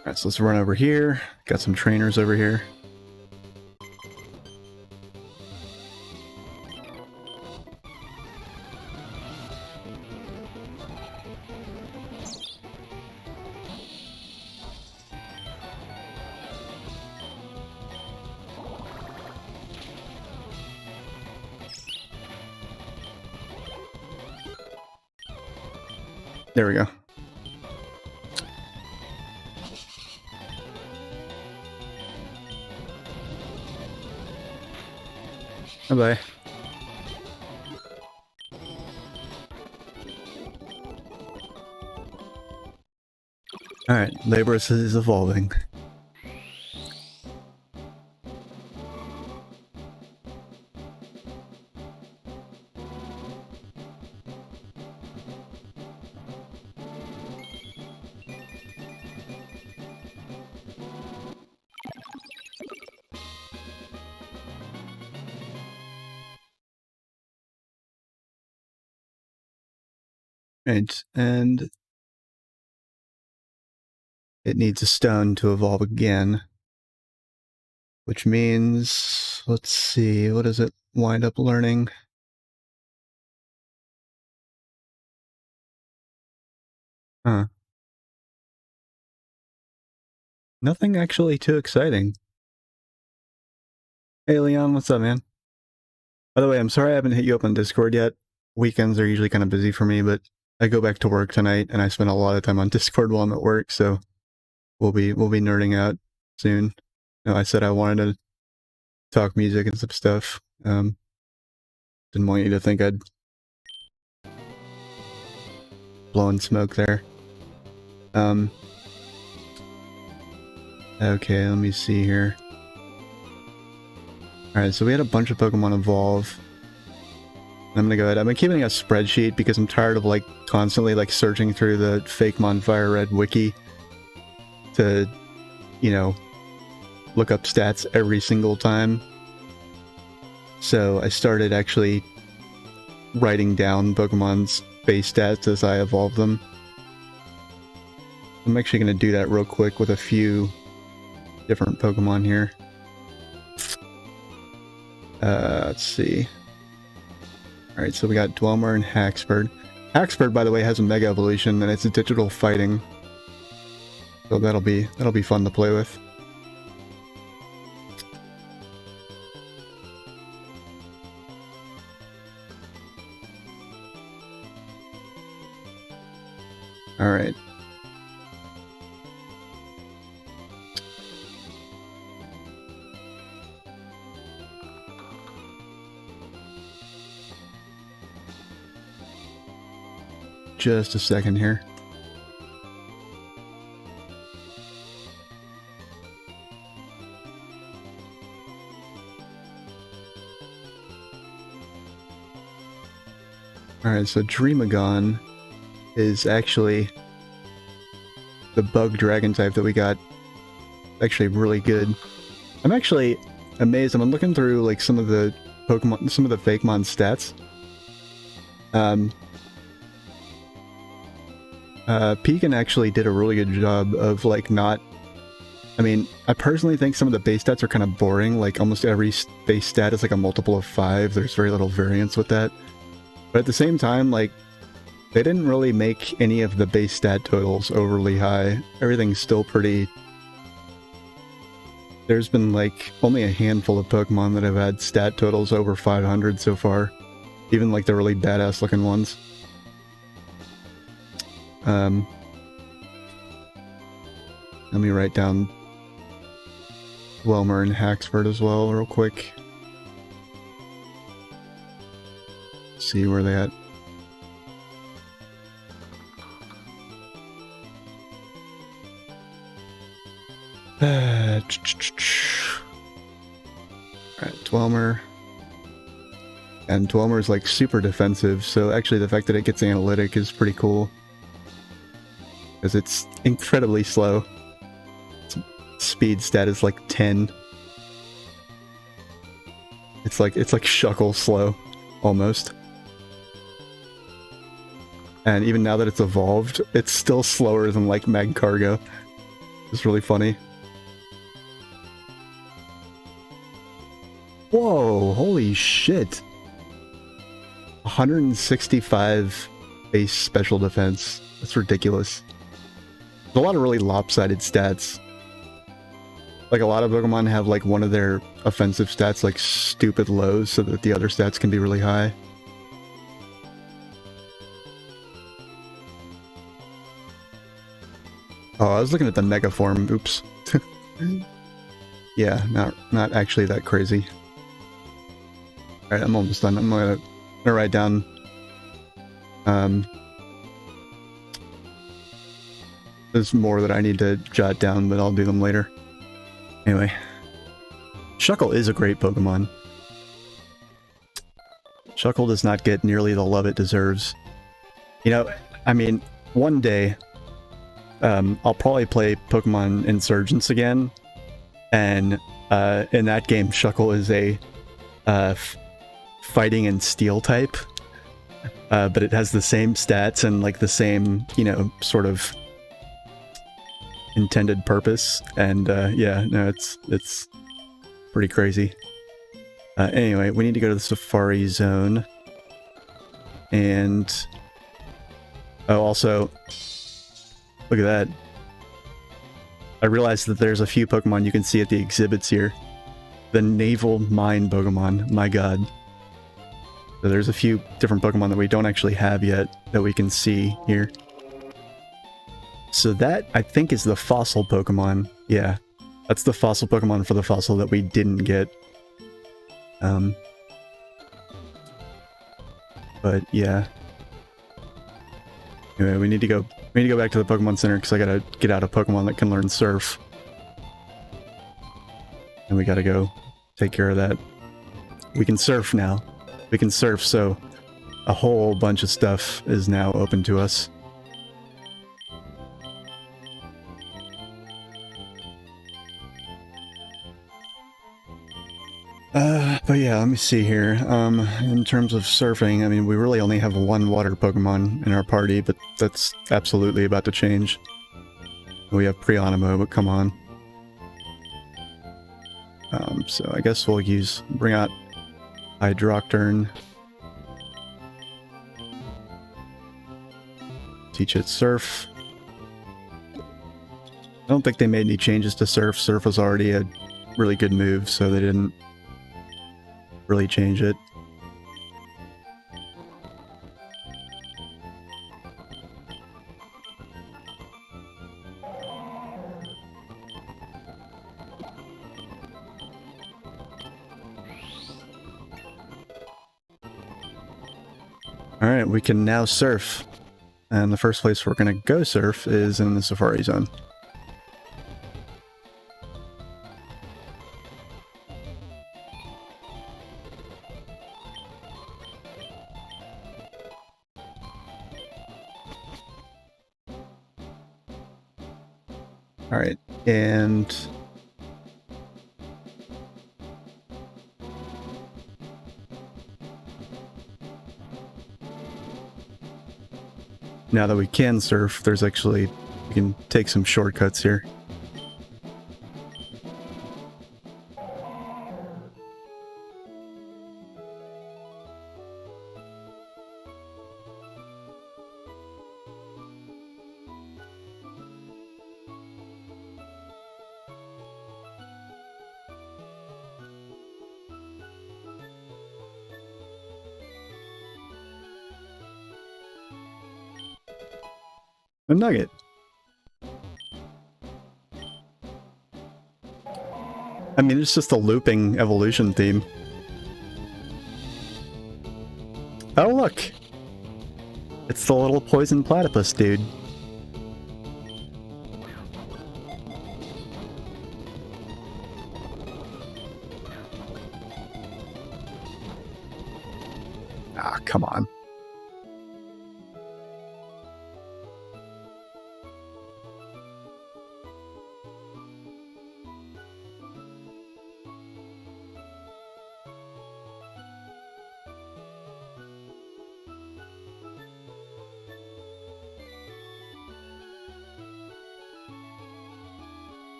A: Alright, so let's run over here. Got some trainers over here. There we go. Bye-bye. Alright, Labrus is evolving. Right, and it needs a stone to evolve again. Which means, let's see, what does it wind up learning? Huh. Nothing actually too exciting. Hey Leon, what's up, man? By the way, I'm sorry I haven't hit you up on Discord yet. Weekends are usually kind of busy for me, but I go back to work tonight and I spend a lot of time on Discord while I'm at work, so we'll be nerding out soon. You know, I said I wanted to talk music and some stuff. Didn't want you to think I'd blowing smoke there. Okay, let me see here. Alright, so we had a bunch of Pokemon evolve. I'm gonna go ahead. I've been keeping a spreadsheet because I'm tired of, like, constantly, like, searching through the Fakemon FireRed wiki to, you know, look up stats every single time. So I started actually writing down Pokemon's base stats as I evolve them. I'm actually going to do that real quick with a few different Pokemon here. Let's see. Alright, so we got Dwelmer and Haxford. Haxford, by the way, has a Mega Evolution, and it's a digital fighting. So that'll be fun to play with. Alright. just a second here. Alright, so Dreamagon is actually the bug dragon type that we got. Actually really good. I'm actually amazed. I'm looking through like some of the Pokemon, some of the Fakemon stats. Pekin actually did a really good job of like not... I mean, I personally think some of the base stats are kind of boring. Like almost every base stat is like a multiple of 5. There's very little variance with that. But at the same time, like, they didn't really make any of the base stat totals overly high. Everything's still pretty... There's been, like, only a handful of Pokemon that have had stat totals over 500 so far. Even, like, the really badass-looking ones. Let me write down Dwelmer and Haxford as well, real quick. See where they at. Alright, Dwelmer. And Dwelmer is like super defensive, so actually the fact that it gets analytic is pretty cool. Because it's incredibly slow. Its speed stat is like 10. It's like Shuckle slow, almost. And even now that it's evolved, it's still slower than like Magcargo. It's really funny. Whoa, holy shit. 165 base special defense. That's ridiculous. There's a lot of really lopsided stats. Like a lot of Pokemon have like one of their offensive stats like stupid lows so that the other stats can be really high. Oh, I was looking at the Mega Form. Oops. Yeah, not actually that crazy. Alright, I'm almost done. I'm gonna write down... there's more that I need to jot down, but I'll do them later. Anyway. Shuckle is a great Pokemon. Shuckle does not get nearly the love it deserves. You know, I mean, one day... I'll probably play Pokemon Insurgence again, and in that game, Shuckle is a fighting and steel type, but it has the same stats and like the same, you know, sort of intended purpose, and yeah, no, it's pretty crazy. Anyway, we need to go to the Safari Zone, and oh, also. Look at that. I realized that there's a few Pokemon you can see at the exhibits here. The Naval Mine Pokemon, my god. So there's a few different Pokemon that we don't actually have yet that we can see here. So that, I think, is the fossil Pokemon. Yeah, that's the fossil Pokemon for the fossil that we didn't get. But yeah. Anyway, we need to go back to the Pokemon Center because I gotta get out a Pokemon that can learn Surf. And we gotta go take care of that. We can surf now. We can surf, so a whole bunch of stuff is now open to us. But yeah, let me see here. In terms of surfing, I mean, we really only have one water Pokemon in our party, but that's absolutely about to change. We have Priyanamo, but come on. So I guess we'll bring out Hydrocturne. Teach it Surf. I don't think they made any changes to Surf. Surf was already a really good move, so they didn't really change it. Alright, we can now surf. And the first place we're going to go surf is in the Safari Zone. Alright, and now that we can surf, there's actually, we can take some shortcuts here. A nugget. I mean, it's just a looping evolution theme. Oh, look! It's the little poison platypus dude. Ah, come on.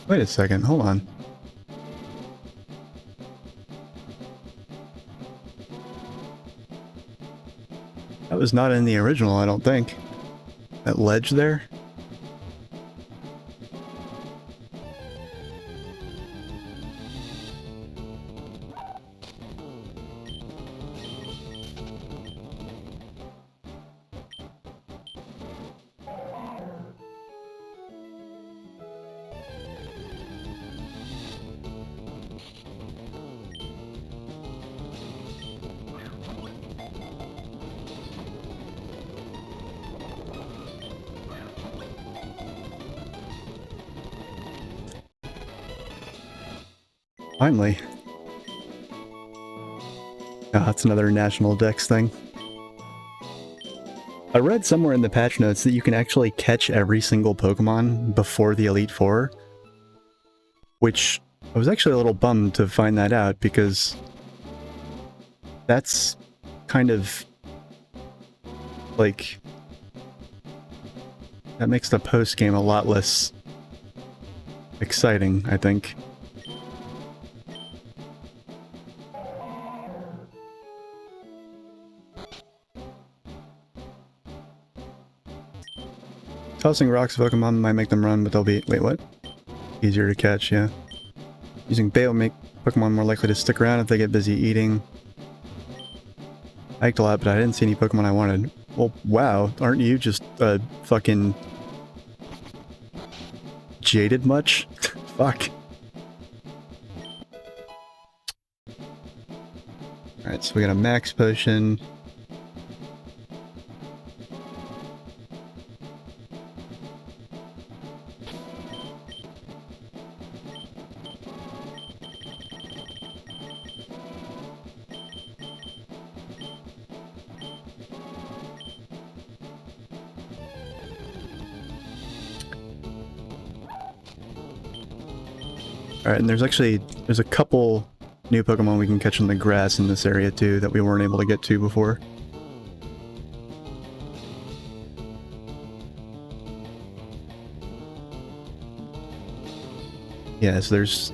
A: Wait a second, hold on. That was not in the original, I don't think. That ledge there? Finally. Ah, that's another National Dex thing. I read somewhere in the patch notes that you can actually catch every single Pokemon before the Elite Four, which I was actually a little bummed to find that out, because that's kind of like, that makes the post-game a lot less exciting, I think. Tossing rocks at Pokemon might make them run, but they'll be... Wait, what? Easier to catch, yeah. Using bait will make Pokemon more likely to stick around if they get busy eating. I hiked a lot, but I didn't see any Pokemon I wanted. Well, wow, aren't you just, fucking... jaded much? Fuck. Alright, so we got a max potion. Alright, and there's a couple new Pokemon we can catch in the grass in this area too that we weren't able to get to before. Yes, there's...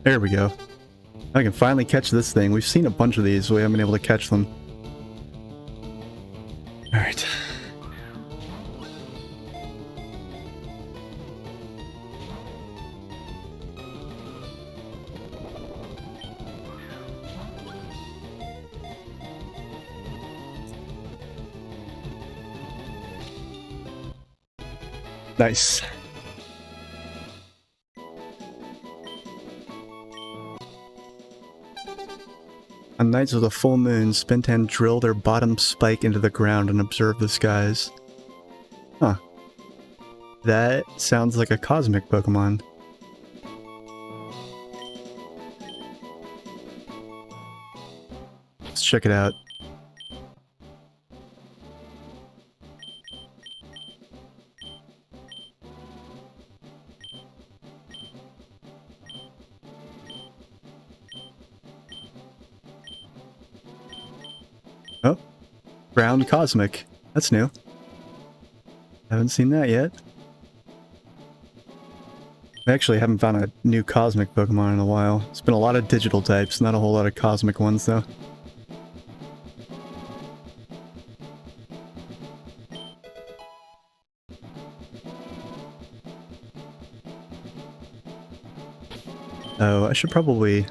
A: There we go. I can finally catch this thing. We've seen a bunch of these, so we haven't been able to catch them. Alright. Nice. On nights with a full moon, Spintan drill their bottom spike into the ground and observe the skies. Huh. That sounds like a cosmic Pokemon. Let's check it out. Oh, ground cosmic. That's new. Haven't seen that yet. I actually haven't found a new cosmic Pokemon in a while. It's been a lot of digital types, not a whole lot of cosmic ones though. Oh, I should probably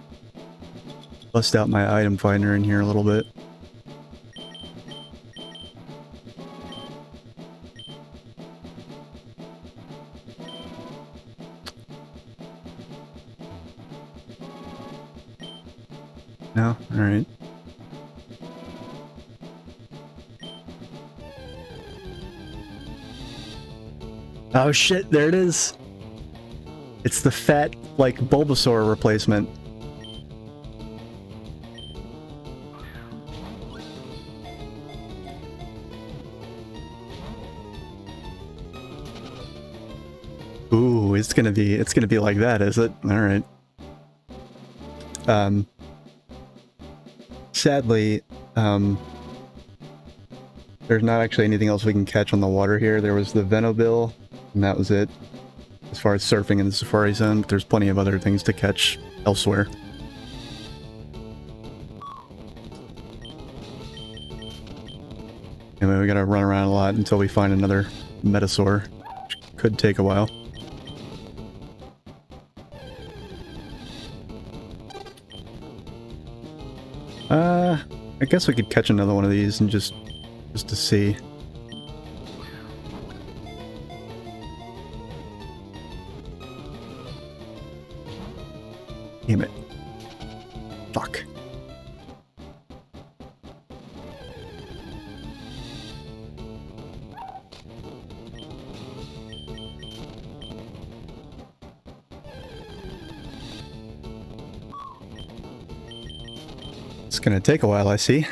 A: bust out my item finder in here a little bit. No? Alright. Oh shit, there it is! It's the fat, like, Bulbasaur replacement. Ooh, it's gonna be like that, is it? Alright. Sadly, there's not actually anything else we can catch on the water here. There was the Venobil, and that was it. As far as surfing in the Safari Zone, but there's plenty of other things to catch elsewhere. Anyway, we gotta run around a lot until we find another Metasaur, which could take a while. I guess we could catch another one of these and just to see. Damn it. Fuck. It's gonna take a while, I see.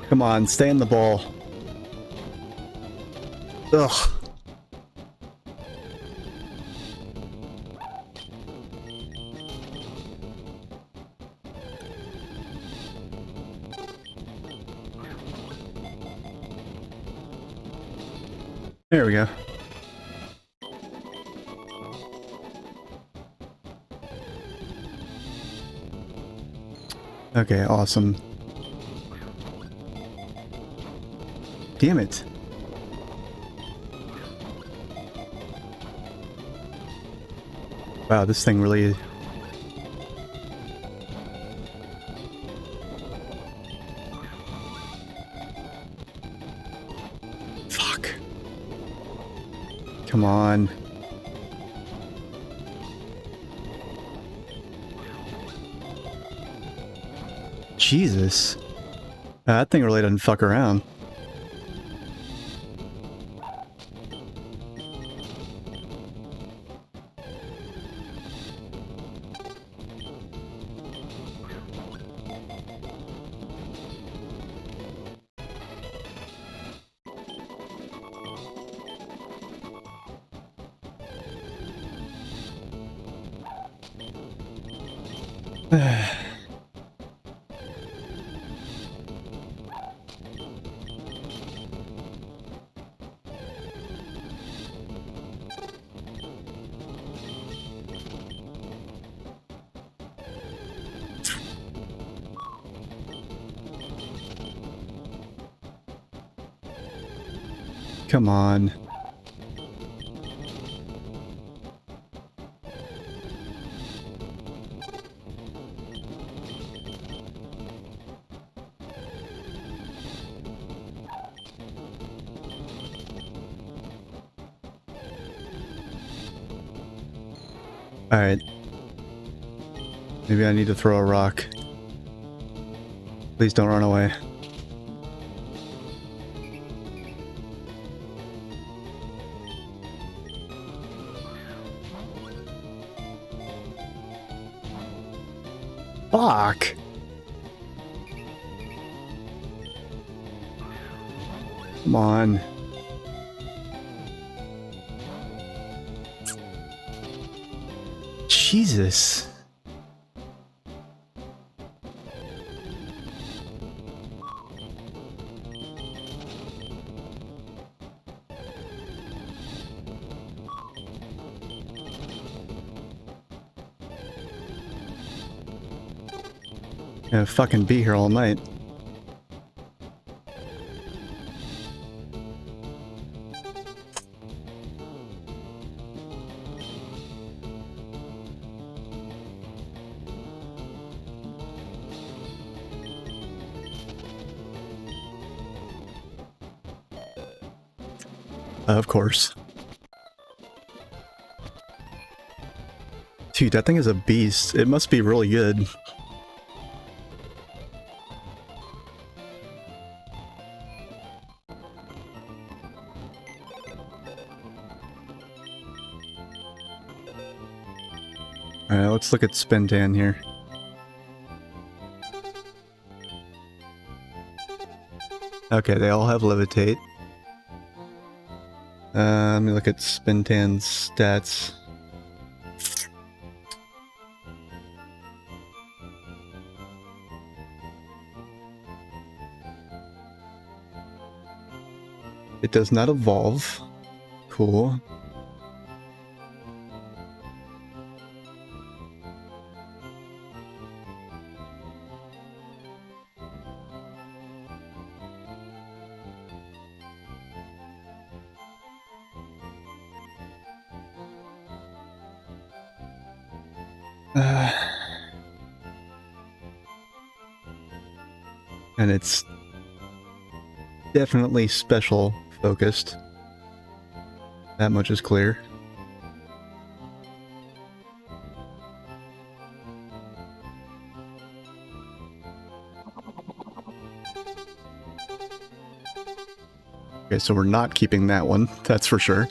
A: Come on, stay in the ball. Ugh. There we go. Okay, awesome. Damn it. Wow, this thing really... Fuck. Come on. Jesus. That thing really doesn't fuck around. Come on. Alright. Maybe I need to throw a rock. Please don't run away. Fuck! Come on. Jesus. Gonna fucking be here all night. Of course. Dude, that thing is a beast. It must be really good. Alright, let's look at Spentan here. Okay, they all have Levitate. Let me look at Spentan's stats. It does not evolve. Cool. And it's definitely special focused. That much is clear. Okay, so we're not keeping that one, that's for sure.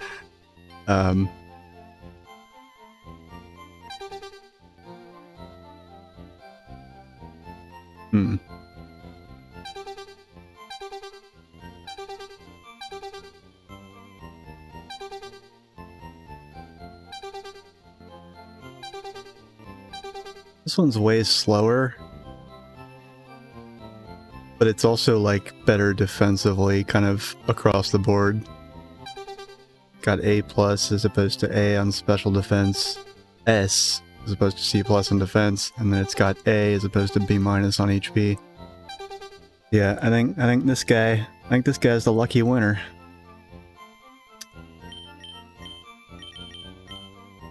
A: This one's way slower, but it's also like better defensively kind of across the board. Got A+ as opposed to A on special defense, S as opposed to C+ on defense, and then it's got A as opposed to B- on HP. Yeah, I think this guy's the lucky winner.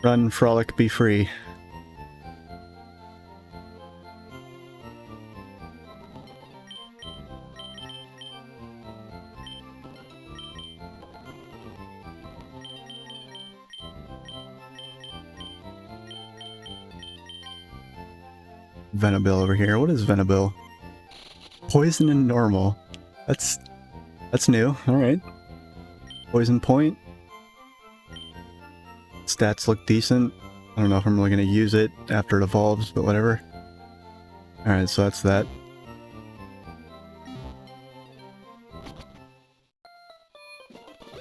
A: Run, frolic, be free. Venabil over here. What is Venabil? Poison and normal. That's new. Alright. Poison point. Stats look decent. I don't know if I'm really going to use it after it evolves, but whatever. Alright, so that's that.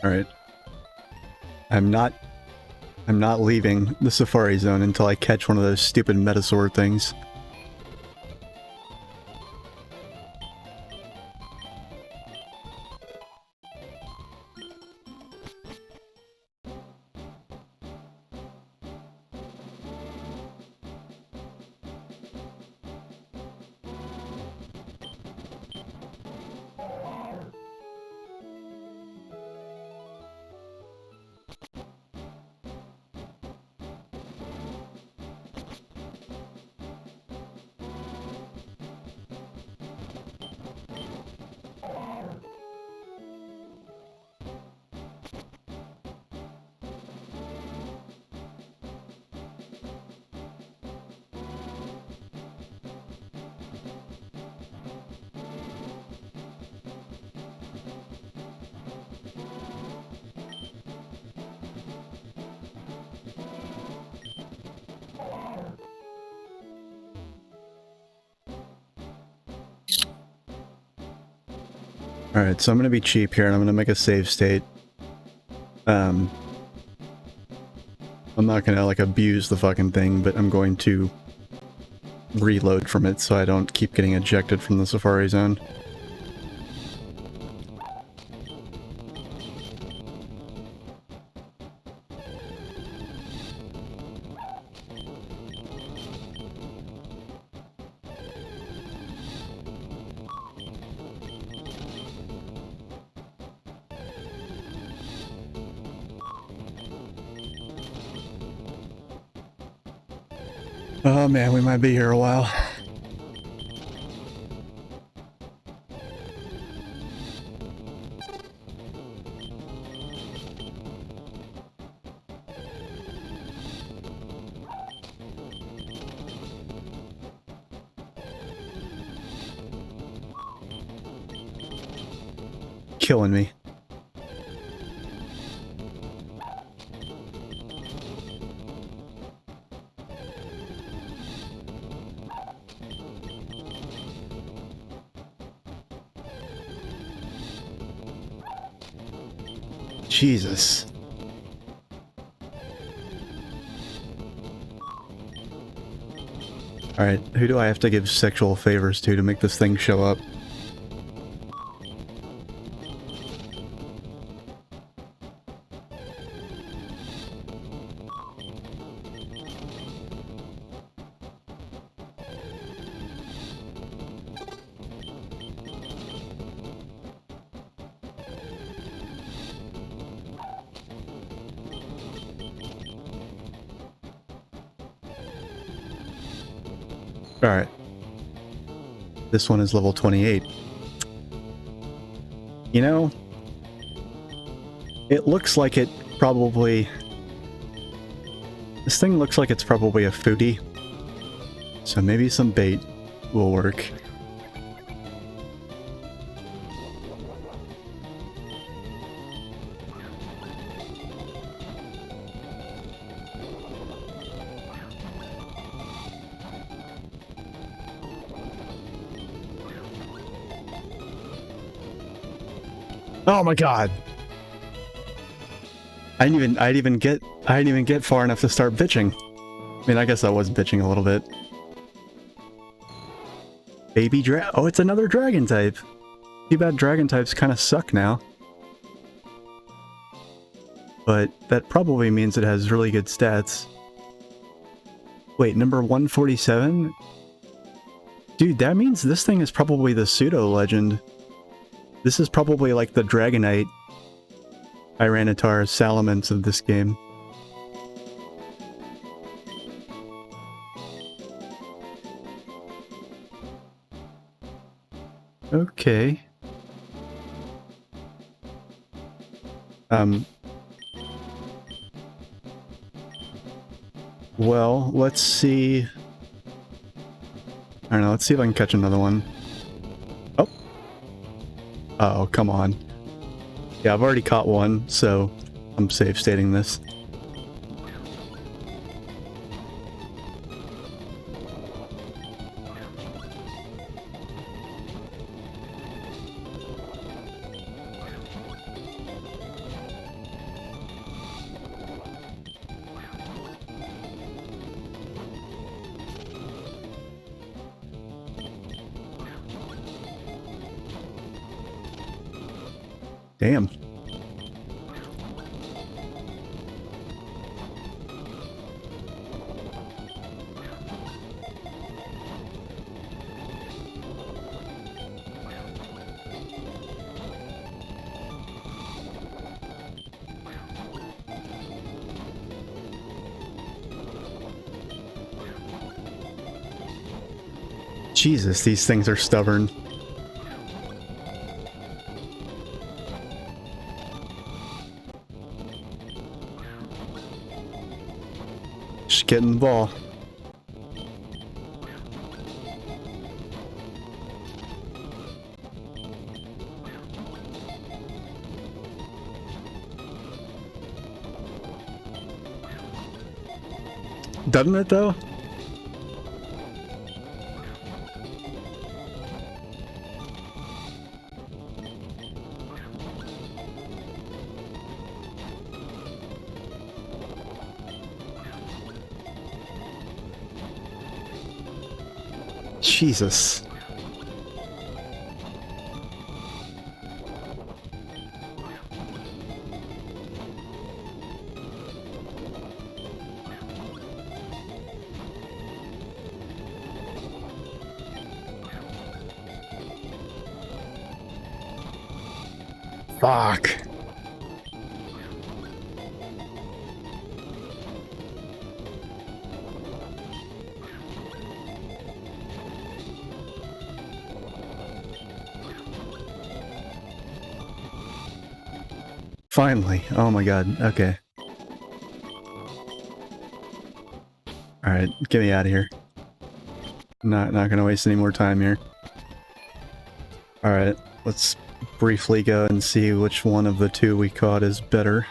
A: Alright. I'm not leaving the Safari Zone until I catch one of those stupid Metasaur things. Alright, so I'm gonna be cheap here and I'm gonna make a save state. I'm not gonna like abuse the fucking thing, but I'm going to reload from it so I don't keep getting ejected from the Safari Zone. Oh man, we might be here a while. Killing me. Jesus. Alright, who do I have to give sexual favors to make this thing show up? Alright. This one is level 28. You know, it looks like it probably... This thing looks like it's probably a foodie. So maybe some bait will work. Oh my god! I didn't even get far enough to start bitching. I mean, I guess I was bitching a little bit. Baby oh, it's another dragon type. Too bad dragon types kind of suck now. But that probably means it has really good stats. Wait, number 147? Dude, that means this thing is probably the pseudo-legend. This is probably like the Dragonite Tyranitar Salamence of this game. Okay. Well, let's see. I don't know, let's see if I can catch another one. Oh, Oh, come on. Yeah, I've already caught one, so I'm safe stating this. Damn. Jesus, these things are stubborn. Just getting the ball. Doesn't it though? Jesus. Fuck. Finally. Oh my god. Okay. Alright, get me out of here. Not gonna waste any more time here. Alright, let's briefly go and see which one of the two we caught is better.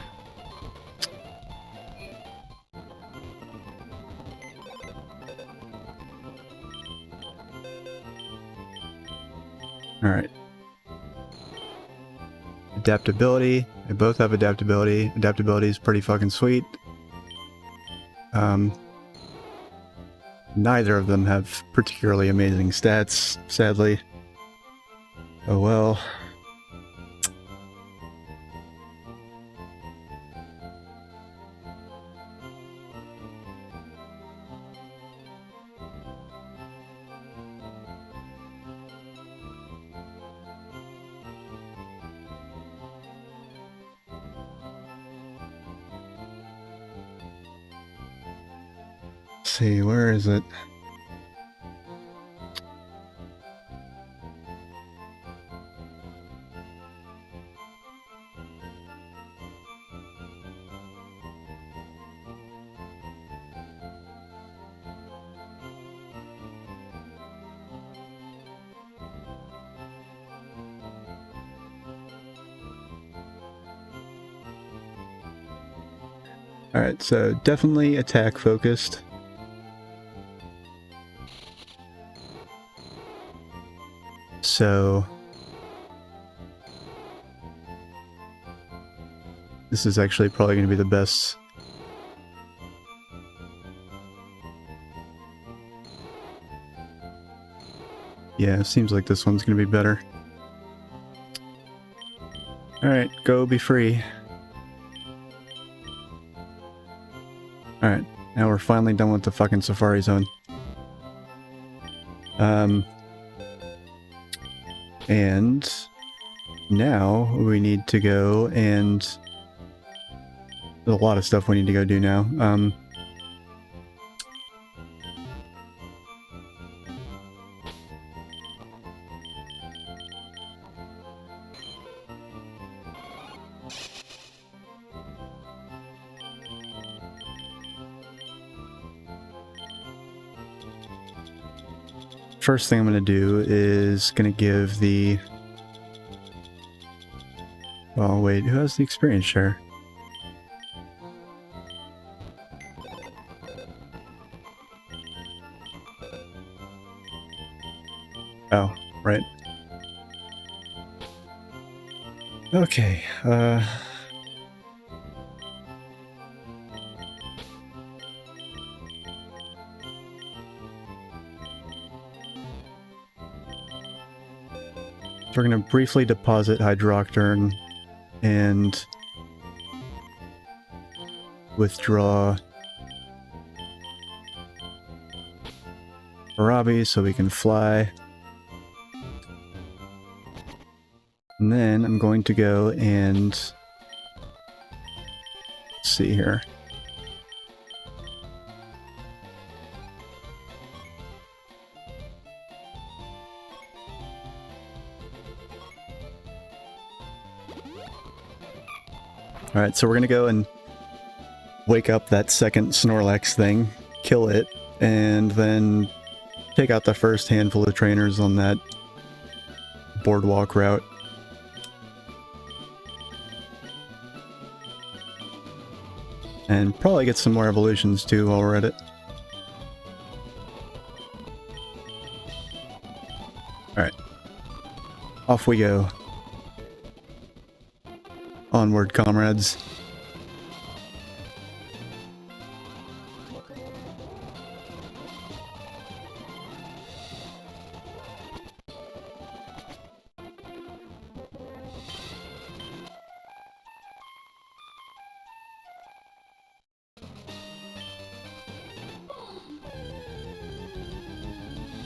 A: Alright. Adaptability. They both have adaptability. Adaptability is pretty fucking sweet. Neither of them have particularly amazing stats, sadly. Oh well. Let's see, where is it? Alright, so definitely attack focused. So this is actually probably going to be the best. Yeah, seems like this one's going to be better. Alright, go be free. Alright, now we're finally done with the fucking Safari Zone. And now we need to go and... There's a lot of stuff we need to go do now. First thing I'm going to do is going to give the Oh, wait, who has the experience share? Oh, right. Okay, we're going to briefly deposit Hydrocturne and withdraw Arabi so we can fly. And then I'm going to go and let's see here. Alright, so we're going to go and wake up that second Snorlax thing, kill it, and then take out the first handful of trainers on that boardwalk route. And probably get some more evolutions too while we're at it. Alright. Off we go. Onward, comrades.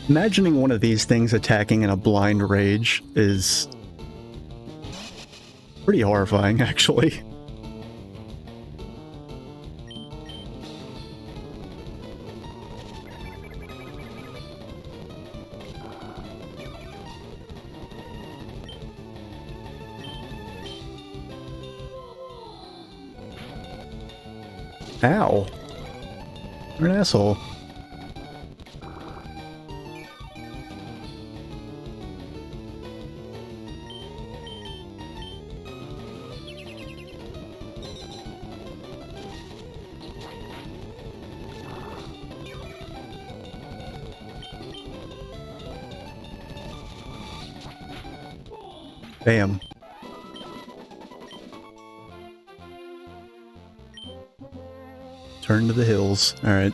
A: Imagining one of these things attacking in a blind rage is pretty horrifying, actually. Ow. You're an asshole. Bam. Turn to the hills. Alright.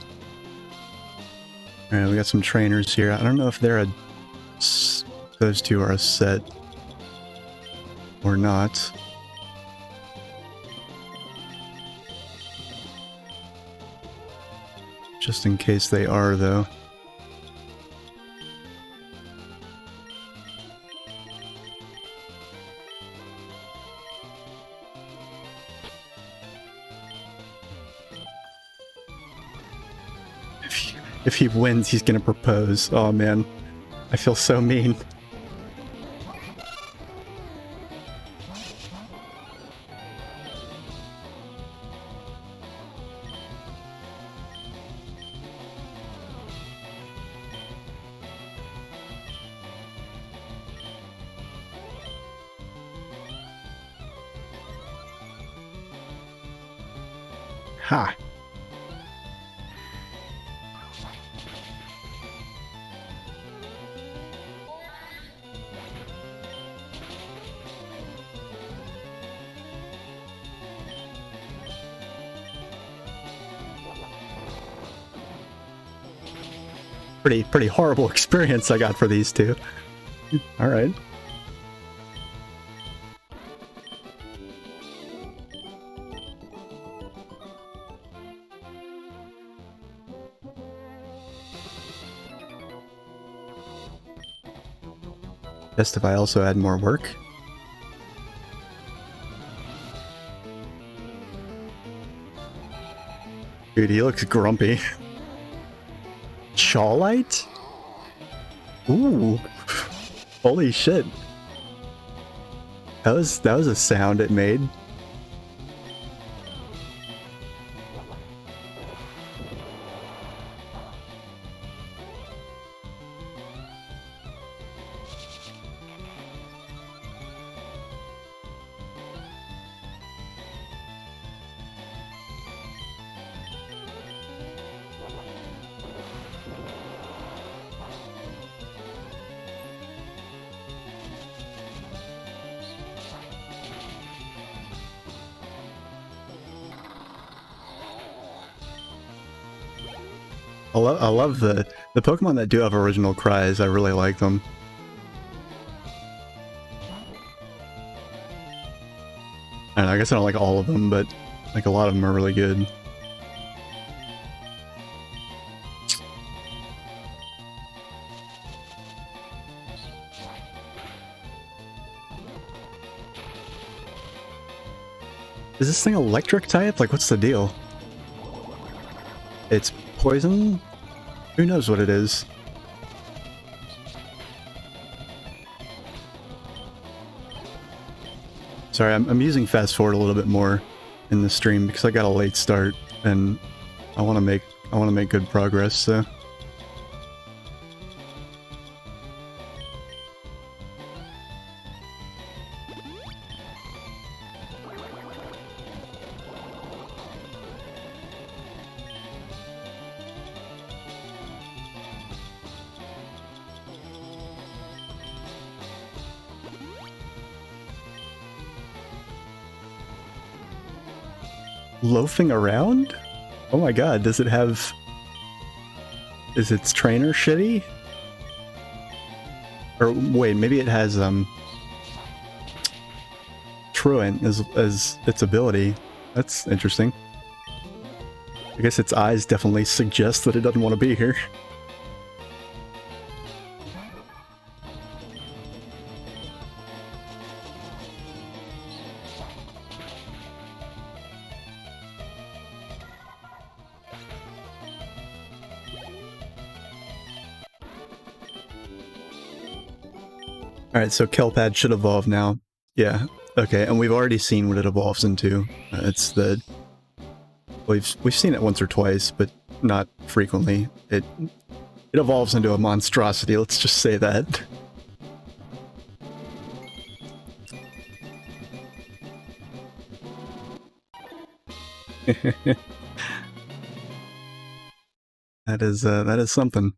A: Alright, we got some trainers here. I don't know if they're a... those two are a set. Or not. Just in case they are, though. If he wins, he's gonna propose. Oh man, I feel so mean. Ha! Pretty horrible experience I got for these two. Alright. Best if I also add more work. Dude, he looks grumpy. Chawlite? Ooh. Holy shit. That was a sound it made. I love the Pokemon that do have original cries. I really like them. I don't know, I guess I don't like all of them, but like a lot of them are really good. Is this thing electric type? Like, what's the deal? It's poison? Who knows what it is? Sorry, I'm using fast forward a little bit more in the stream because I got a late start and I want to make good progress. So. Loafing around? Oh my god, does it have... Is its trainer shitty? Or wait, maybe it has Truant as its ability. That's interesting. I guess its eyes definitely suggest that it doesn't want to be here. Alright, so Kelpad should evolve now. Yeah, okay, and we've already seen what it evolves into. It's the... We've seen it once or twice, but not frequently. It evolves into a monstrosity, let's just say that. That is something.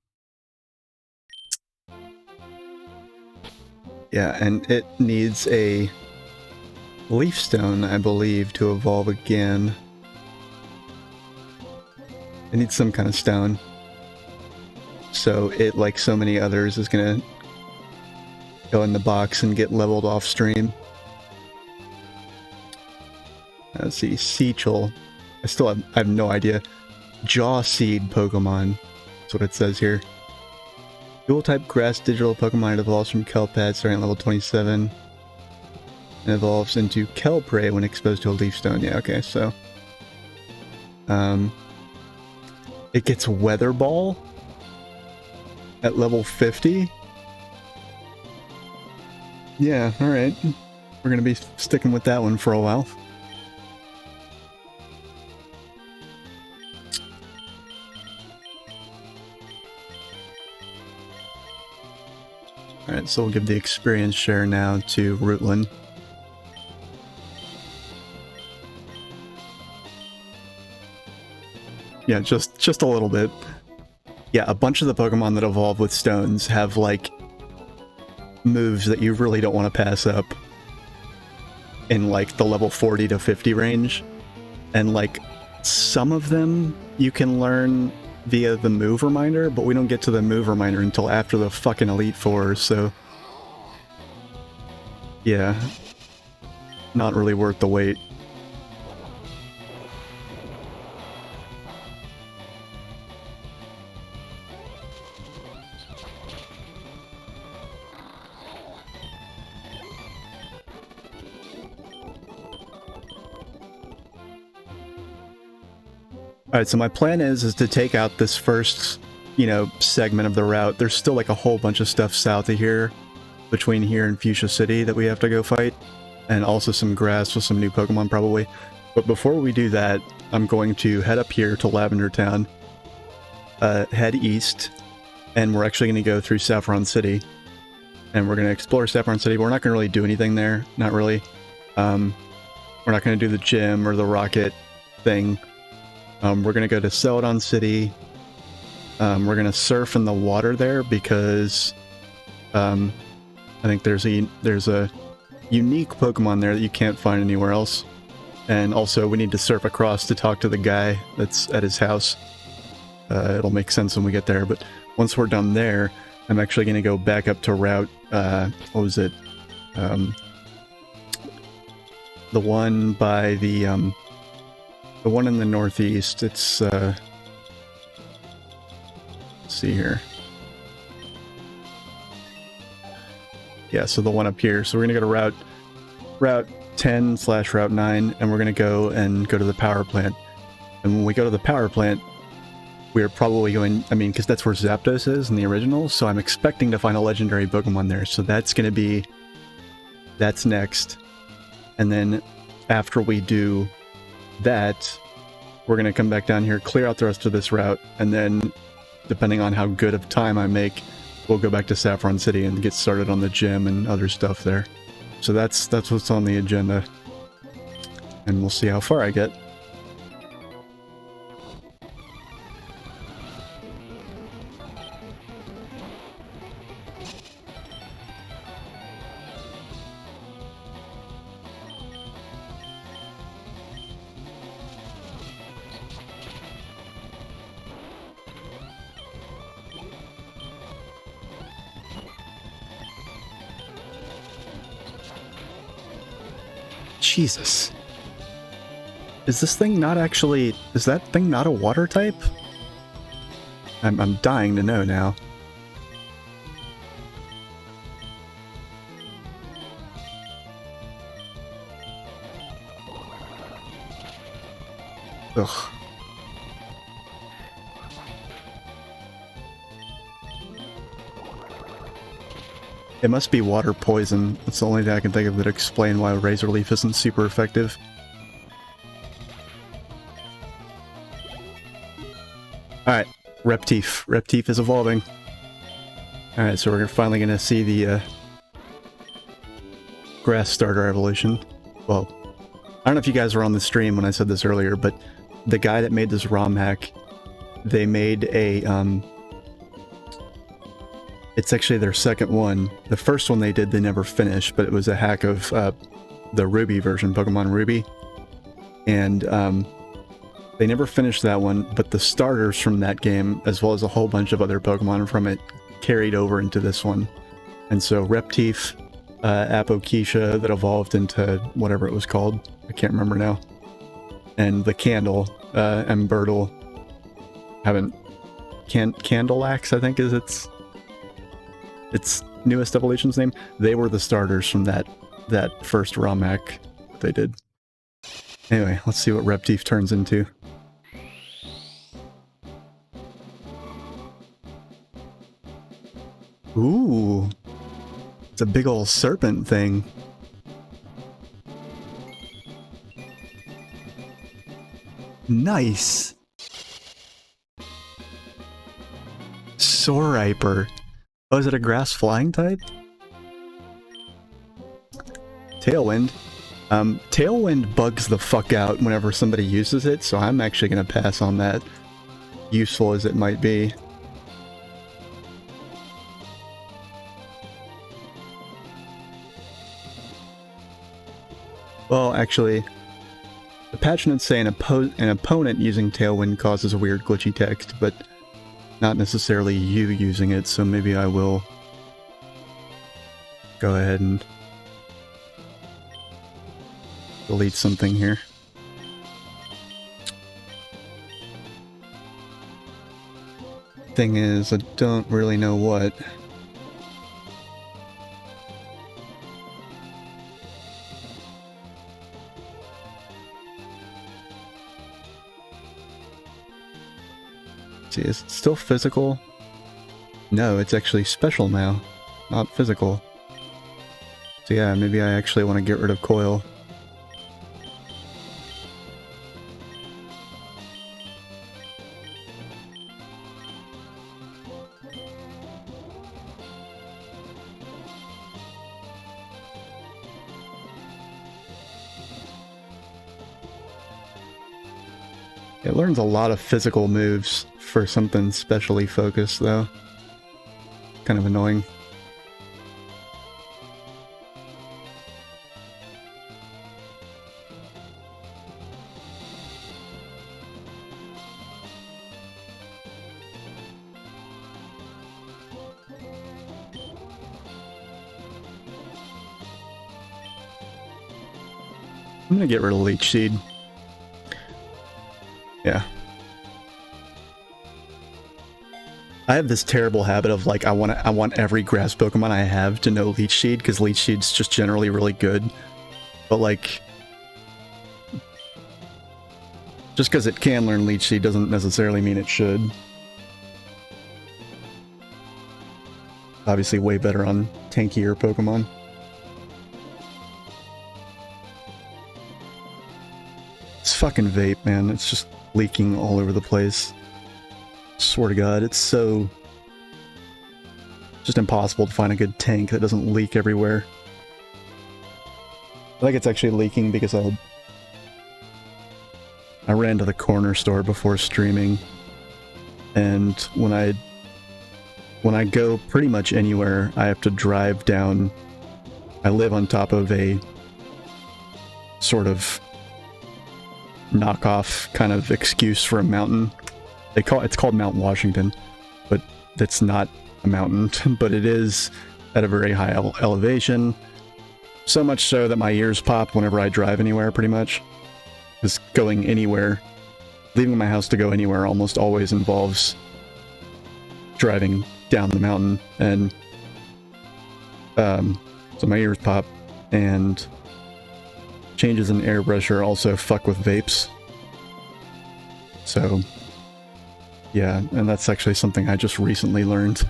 A: Yeah, and it needs a leaf stone, I believe, to evolve again. It needs some kind of stone. So it, like so many others, is gonna go in the box and get leveled off stream. Let's see, Seachel. I have no idea. Jaw Seed Pokemon. That's what it says here. Dual-type grass digital Pokemon. It evolves from Kelpad starting at level 27. And evolves into Kelpray when exposed to a leaf stone. Yeah, okay, so... it gets Weather Ball at level 50? Yeah, alright. We're gonna be sticking with that one for a while. Alright, so we'll give the experience share now to Rootland. Yeah, just a little bit. Yeah, a bunch of the Pokemon that evolve with stones have, like, moves that you really don't want to pass up in, like, the level 40 to 50 range. And, like, some of them you can learn via the move reminder, but we don't get to the move reminder until after the fucking Elite Four, so... yeah. Not really worth the wait. Alright, so my plan is to take out this first, you know, segment of the route. There's still like a whole bunch of stuff south of here, between here and Fuchsia City that we have to go fight, and also some grass with some new Pokemon probably. But before we do that, I'm going to head up here to Lavender Town, head east, and we're actually going to go through Saffron City, and we're going to explore Saffron City. But we're not going to really do anything there, not really. We're not going to do the gym or the rocket thing. We're going to go to Celadon City. We're going to surf in the water there because I think there's a unique Pokemon there that you can't find anywhere else. And also we need to surf across to talk to the guy that's at his house. It'll make sense when we get there. But once we're done there, I'm actually going to go back up to route, what was it? The one by the one in the northeast. It's, let's see here. Yeah, so the one up here. So we're going to go to route 10 / route 9, and we're going to go to the power plant. And when we go to the power plant, we're probably going, I mean, because that's where Zapdos is in the original, so I'm expecting to find a legendary Pokemon there. So that's going to be, that's next. And then after we do that, we're going to come back down here, clear out the rest of this route, and then, depending on how good of time I make, we'll go back to Saffron City and get started on the gym and other stuff there. So that's what's on the agenda. And we'll see how far I get. Jesus. Is this thing not actually... Is that thing not a water type? I'm dying to know now. Ugh. It must be water poison. That's the only thing I can think of that explain why Razor Leaf isn't super effective. Alright, Reptief. Reptief is evolving. Alright, so we're finally gonna see the grass starter evolution. Well, I don't know if you guys were on the stream when I said this earlier, but the guy that made this ROM hack, they made a, it's actually their second one. The first one they did, they never finished, but it was a hack of the Ruby version, Pokemon Ruby. And they never finished that one, but the starters from that game, as well as a whole bunch of other Pokemon from it, carried over into this one. And so Reptief, Apokesha that evolved into whatever it was called, I can't remember now. And the Candle, Embertle, Candleax, I think is its newest evolution's name. They were the starters from that first ROM hack that they did. Anyway, let's see what Reptief turns into. Ooh, it's a big old serpent thing. Nice. Soriper. Oh, is it a grass flying type? Tailwind. Tailwind bugs the fuck out whenever somebody uses it, so I'm actually gonna pass on that, useful as it might be. Well, actually, the patch notes say an opponent using Tailwind causes a weird glitchy text, but not necessarily you using it, so maybe I will go ahead and delete something here. Thing is, I don't really know what. See, is it still physical? No, it's actually special now, not physical. So yeah, maybe I actually want to get rid of Coil. It learns a lot of physical moves for something specially focused, though. Kind of annoying. I'm gonna get rid of Leech Seed. Yeah. I have this terrible habit of like I want every grass Pokemon I have to know Leech Seed, because Leech Seed's just generally really good. But like, just because it can learn Leech Seed doesn't necessarily mean it should. Obviously way better on tankier Pokemon. This fucking vape, man, it's just leaking all over the place. Swear to God, it's so just impossible to find a good tank that doesn't leak everywhere. I think it's actually leaking because I ran to the corner store before streaming, and when I go pretty much anywhere, I have to drive down. I live on top of a sort of knockoff kind of excuse for a mountain. It's called Mount Washington, but it's not a mountain, but it is at a very high elevation. So much so that my ears pop whenever I drive anywhere, pretty much. Because going anywhere, leaving my house to go anywhere almost always involves driving down the mountain, and so my ears pop, and changes in air pressure also fuck with vapes. So yeah, and that's actually something I just recently learned.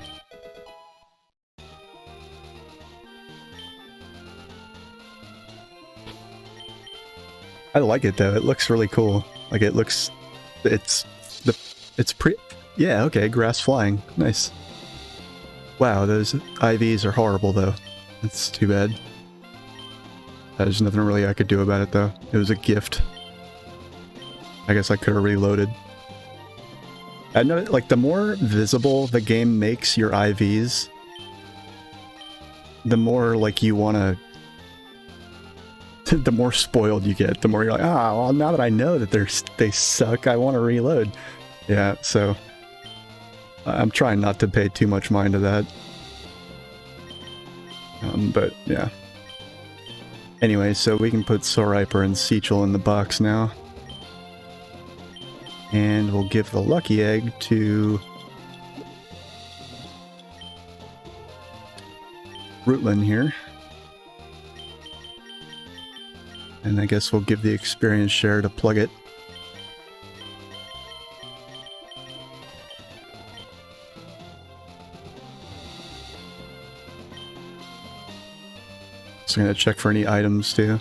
A: I like it though, it looks really cool. Like it looks, it's pretty, yeah, okay, grass flying, nice. Wow, those IVs are horrible though. That's too bad. There's nothing really I could do about it though. It was a gift. I guess I could have reloaded. I know, like, the more visible the game makes your IVs, the more, like, you want to... the more spoiled you get. The more you're like, ah, well, now that I know that they suck, I want to reload. Yeah, so... I'm trying not to pay too much mind to that. But, yeah. Anyway, so we can put Soriper and Seachel in the box now. And we'll give the lucky egg to Rootlin here. And I guess we'll give the experience share to Plug It. So I'm gonna check for any items too.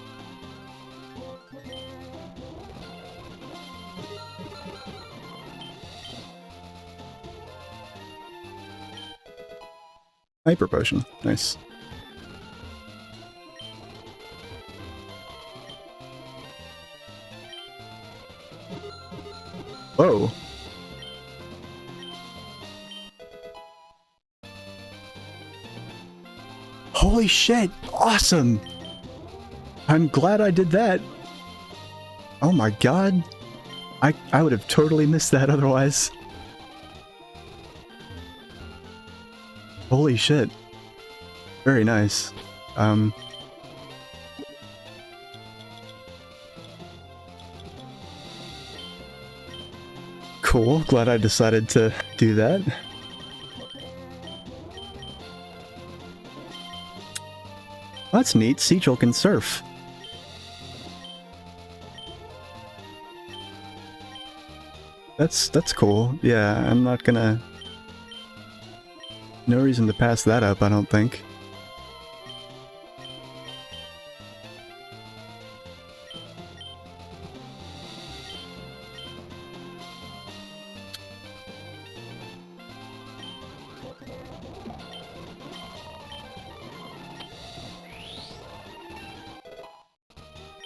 A: Hyper Potion, nice. Whoa. Holy shit, awesome! I'm glad I did that. Oh my god. I would have totally missed that otherwise. Holy shit. Very nice. Cool, glad I decided to do that. That's neat, Seachel can surf. That's cool. Yeah, I'm not gonna... No reason to pass that up, I don't think.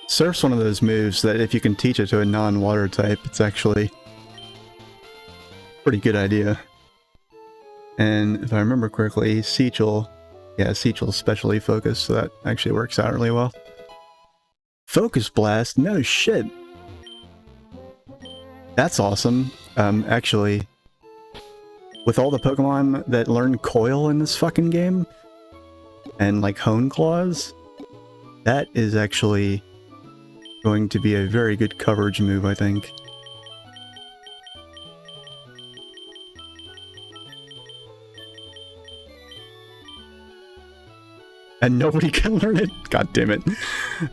A: Surf's one of those moves that if you can teach it to a non-water type, it's actually a pretty good idea. And if I remember correctly, Seachel, yeah, Seachel's specially focused, so that actually works out really well. Focus Blast? No shit! That's awesome. Actually, with all the Pokemon that learn Coil in this fucking game, and like Hone Claws, that is actually going to be a very good coverage move, I think. And nobody can learn it? God damn it.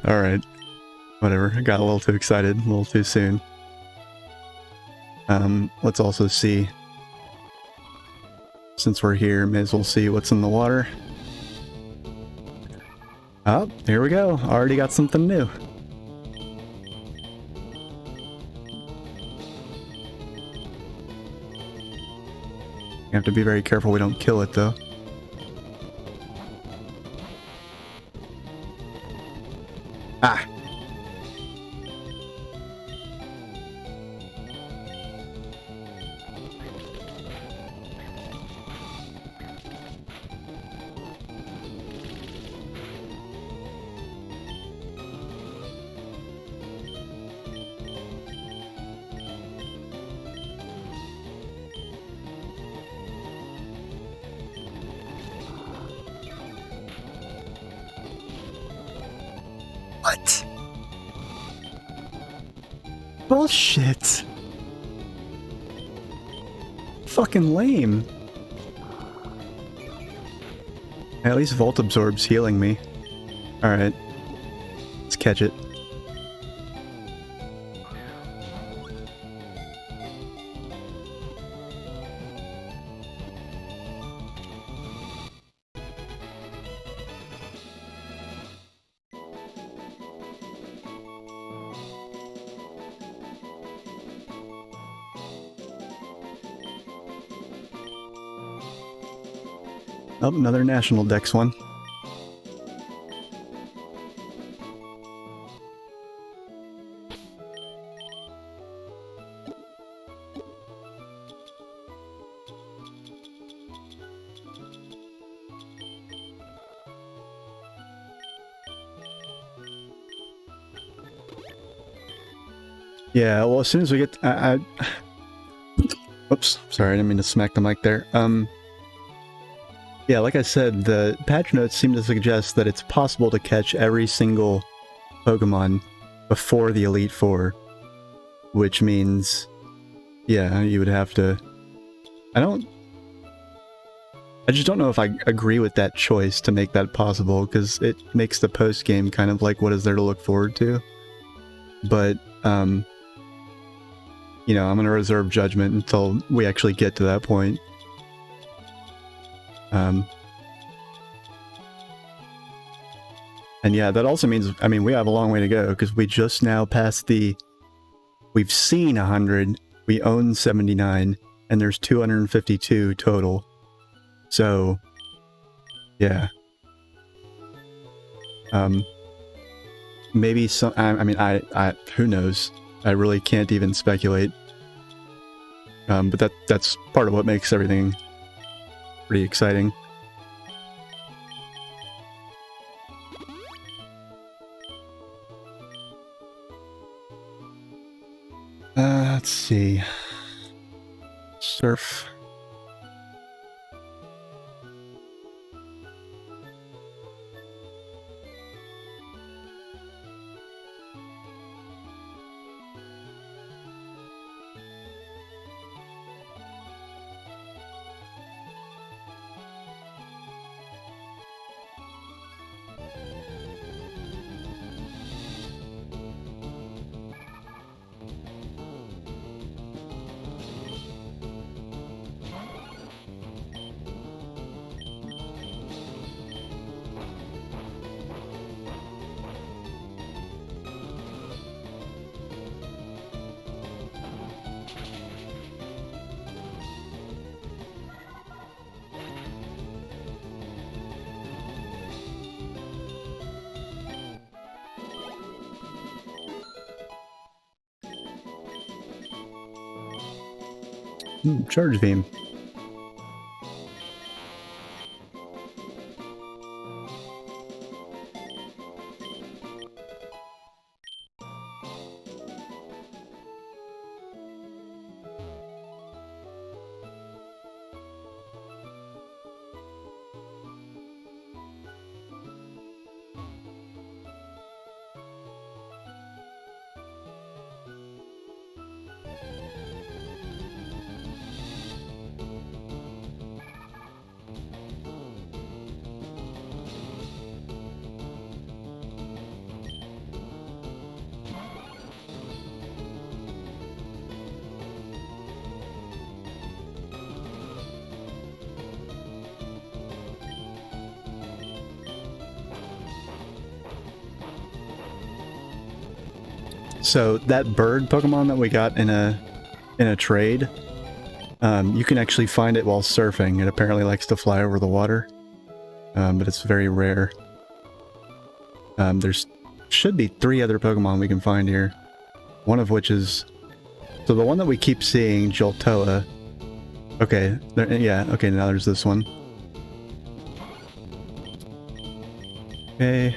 A: Alright. Whatever. I got a little too excited, a little too soon. Let's also see. Since we're here, may as well see what's in the water. Oh, here we go. Already got something new. You have to be very careful we don't kill it, though. Ah! What? Bullshit. Fucking lame. At least Volt Absorb's healing me. Alright. Let's catch it. Oh, another National Dex one. Yeah, well, as soon as we get... Oops, sorry, I didn't mean to smack the mic there. Yeah, like I said, the patch notes seem to suggest that it's possible to catch every single Pokemon before the Elite Four, which means, yeah, you would have to... I just don't know if I agree with that choice to make that possible, because it makes the post-game kind of like what is there to look forward to. But, you know, I'm going to reserve judgment until we actually get to that point. And yeah, that also means, I mean, we have a long way to go, because we just now passed the... We've seen 100, we own 79, and there's 252 total. So, yeah. Maybe some... I mean, who knows? I really can't even speculate. But that's part of what makes everything pretty exciting. Let's see. Surf. Charge beam. So that bird Pokemon that we got in a trade, you can actually find it while surfing. It apparently likes to fly over the water, but it's very rare. There's should be 3 other Pokemon we can find here. One of which is... So the one that we keep seeing, Joltoa. Okay, yeah, okay, now there's this one. Okay.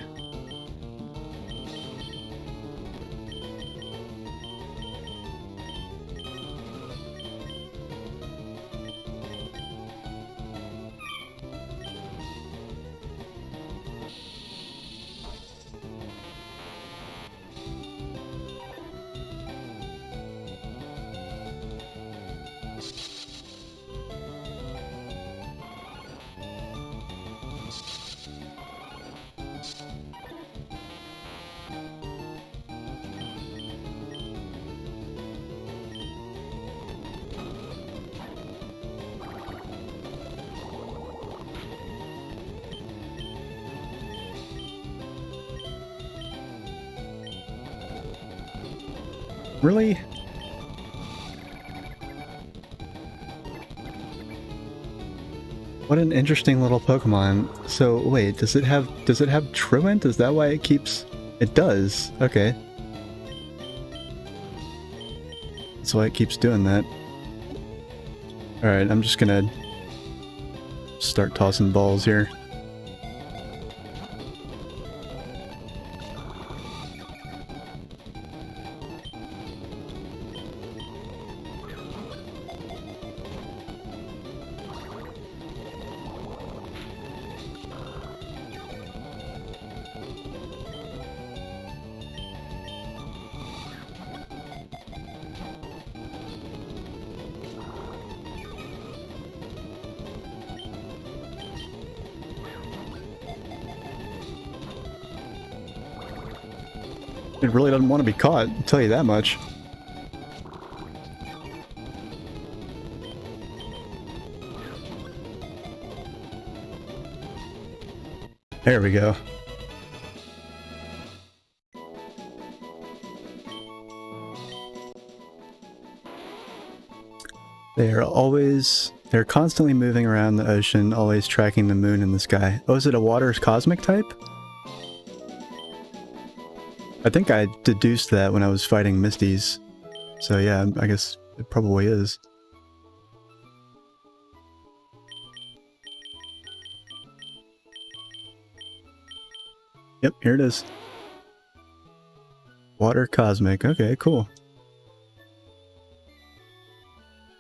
A: Really? What an interesting little Pokemon. So wait, does it have Truant? Is that why it keeps... It does. Okay. That's why it keeps doing that. Alright, I'm just gonna start tossing balls here. It really doesn't want to be caught, I'll tell you that much. There we go. They're constantly moving around the ocean, always tracking the moon in the sky. Oh, is it a water cosmic type? I think I deduced that when I was fighting Misties. So yeah, I guess it probably is. Yep, here it is. Water cosmic. Okay, cool.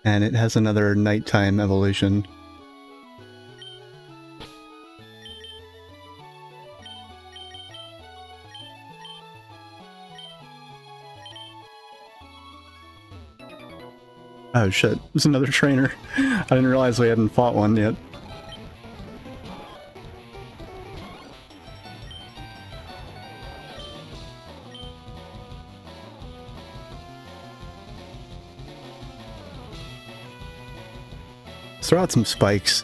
A: And it has another nighttime evolution. Oh shit, there's another trainer. I didn't realize we hadn't fought one yet. Let's throw out some spikes.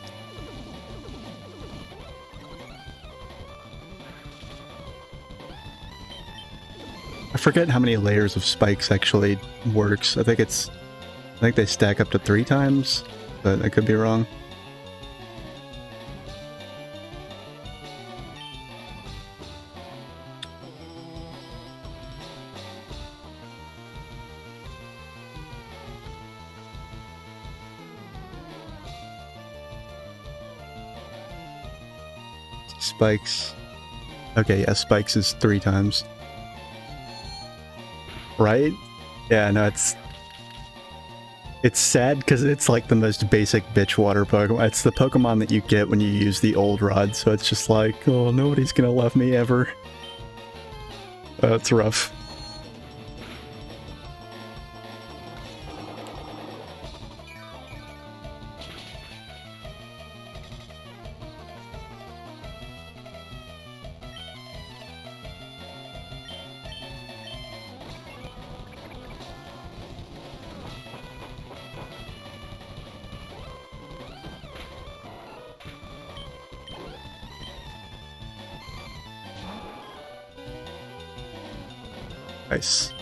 A: I forget how many layers of spikes actually works. I think they stack up to 3 times, but I could be wrong. Spikes. Okay, yeah, spikes is 3 times. Right? Yeah, no, it's sad because it's like the most basic bitch water Pokemon. It's the Pokemon that you get when you use the old rod, so it's just like, oh, nobody's gonna love me ever. It's rough. Nice.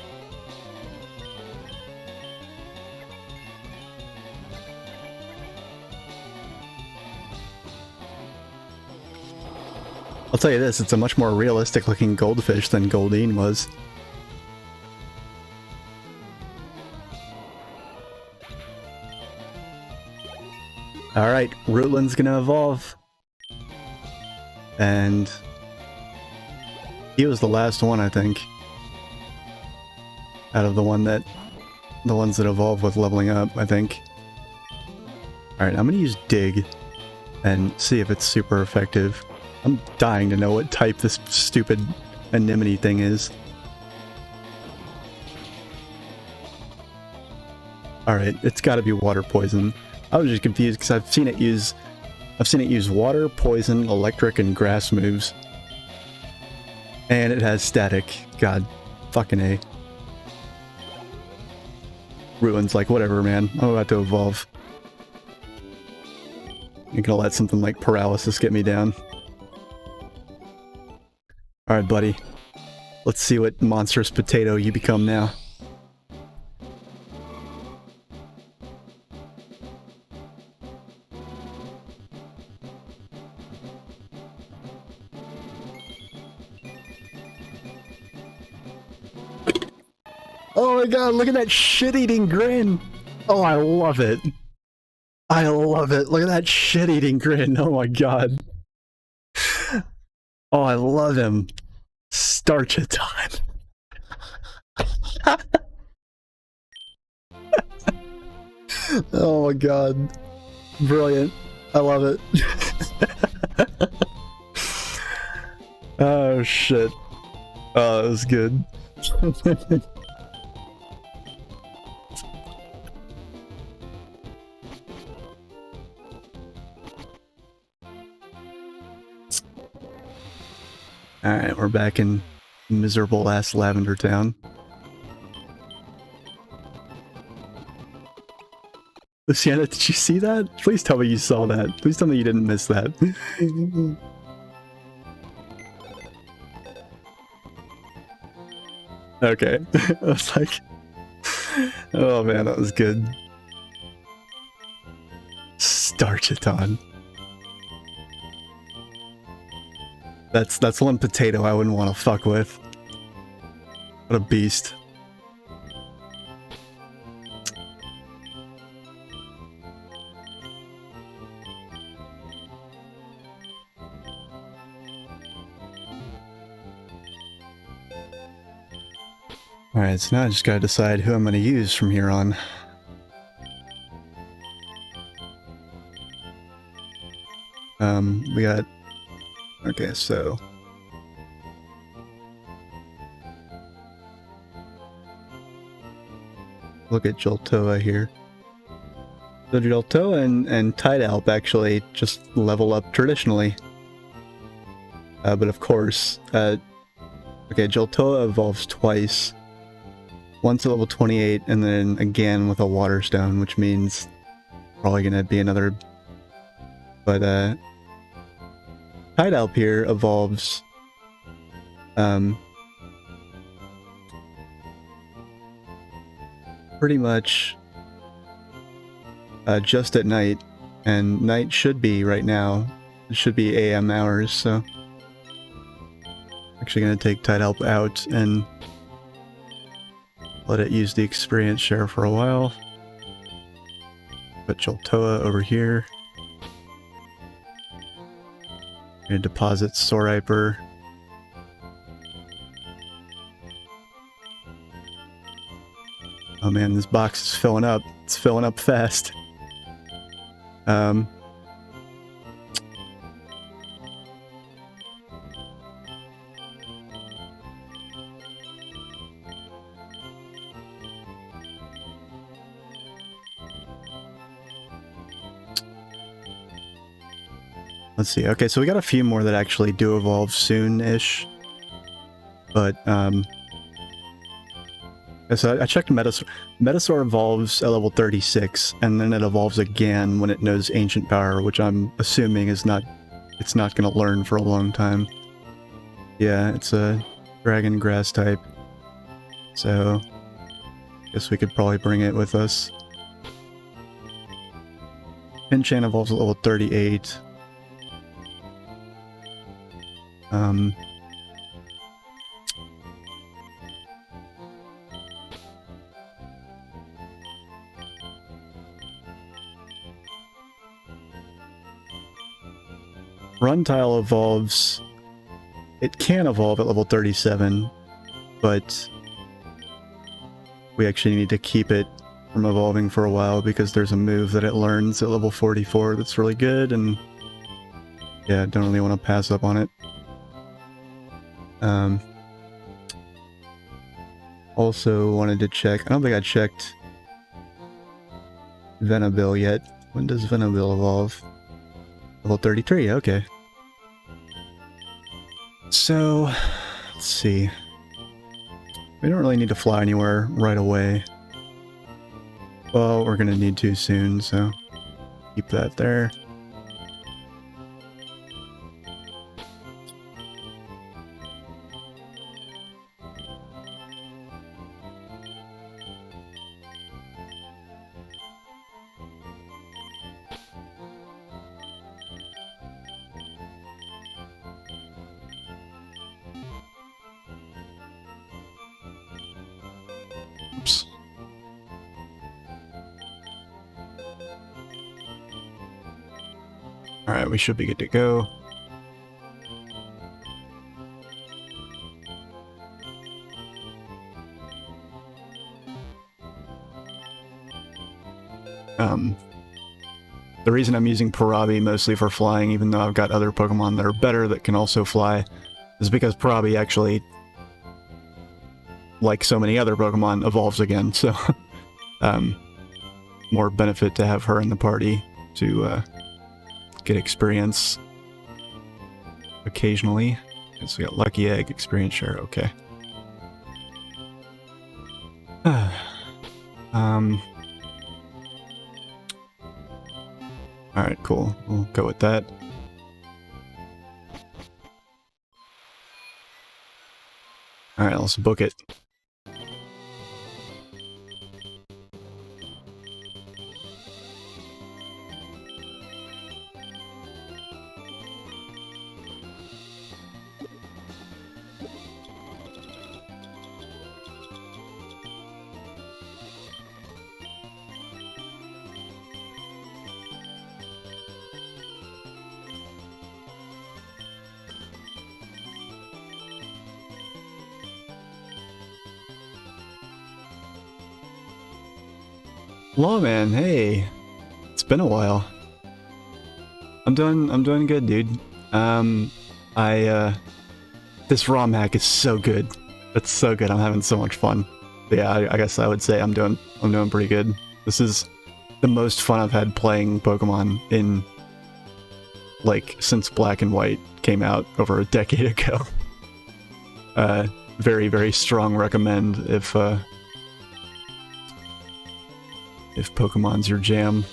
A: I'll tell you this, it's a much more realistic looking goldfish than Goldeen was. Alright, Rutland's gonna evolve. And he was the last one, I think. Out of the ones that evolve with leveling up, I think. Alright, I'm gonna use Dig and see if it's super effective. I'm dying to know what type this stupid anemone thing is. Alright, it's gotta be water poison. I was just confused because I've seen it use water, poison, electric, and grass moves. And it has static. God fucking A. Ruin's like, whatever, man. I'm about to evolve. You're gonna let something like paralysis get me down. Alright, buddy. Let's see what monstrous potato you become now. Oh my god, look at that shit-eating grin! Oh, I love it. I love it. Look at that shit-eating grin. Oh my god. Oh, I love him. Starch it time. Oh my god. Brilliant. I love it. Oh shit. Oh, that was good. Alright, we're back in miserable ass Lavender Town. Luciana, did you see that? Please tell me you saw that. Please tell me you didn't miss that. Okay. I was like... Oh man, that was good. Starch it on. That's one potato I wouldn't want to fuck with. What a beast. Alright, so now I just gotta decide who I'm gonna use from here on. We got... Okay, so... Look at Joltoa here. So Joltoa and Tidalp actually just level up traditionally. But of course, okay, Joltoa evolves twice. Once at level 28, and then again with a Water Stone, which means probably gonna be another... But, Tidalp here evolves... pretty much... just at night, and night should be right now. It should be AM hours, so... Actually gonna take Tidalp out and... let it use the experience share for a while. Put Joltoa over here. Gonna deposit Soriper. Oh man, this box is filling up. It's filling up fast. Let's see. Okay, so we got a few more that actually do evolve soon-ish. But, so I checked Metasaur. Metasaur evolves at level 36, and then it evolves again when it knows Ancient Power, which I'm assuming is not... It's not going to learn for a long time. Yeah, it's a Dragon Grass type. So, guess we could probably bring it with us. Pinchan evolves at level 38. Um, Run tile evolves. It can evolve at level 37, but we actually need to keep it from evolving for a while because there's a move that it learns at level 44 that's really good, and yeah, don't really want to pass up on it. Also wanted to check, I don't think I checked Venabil yet. When does Venabil evolve? Level 33, okay. So, let's see. We don't really need to fly anywhere right away. Well, we're gonna need to soon, so keep that there. Oops. Alright, we should be good to go. The reason I'm using Parabi mostly for flying, even though I've got other Pokemon that are better that can also fly, is because Parabi actually, like so many other Pokemon, evolves again, so more benefit to have her in the party to get experience occasionally. So we got Lucky Egg, experience share, okay. Alright, cool. We'll go with that. Alright, let's book it. Lawman, hey, it's been a while. I'm doing good, dude. This ROM hack is so good. It's so good. I'm having so much fun. But yeah, I guess I would say I'm doing pretty good. This is the most fun I've had playing Pokemon in, like, since Black and White came out over a decade ago. Very, very strong recommend if Pokemon's your jam.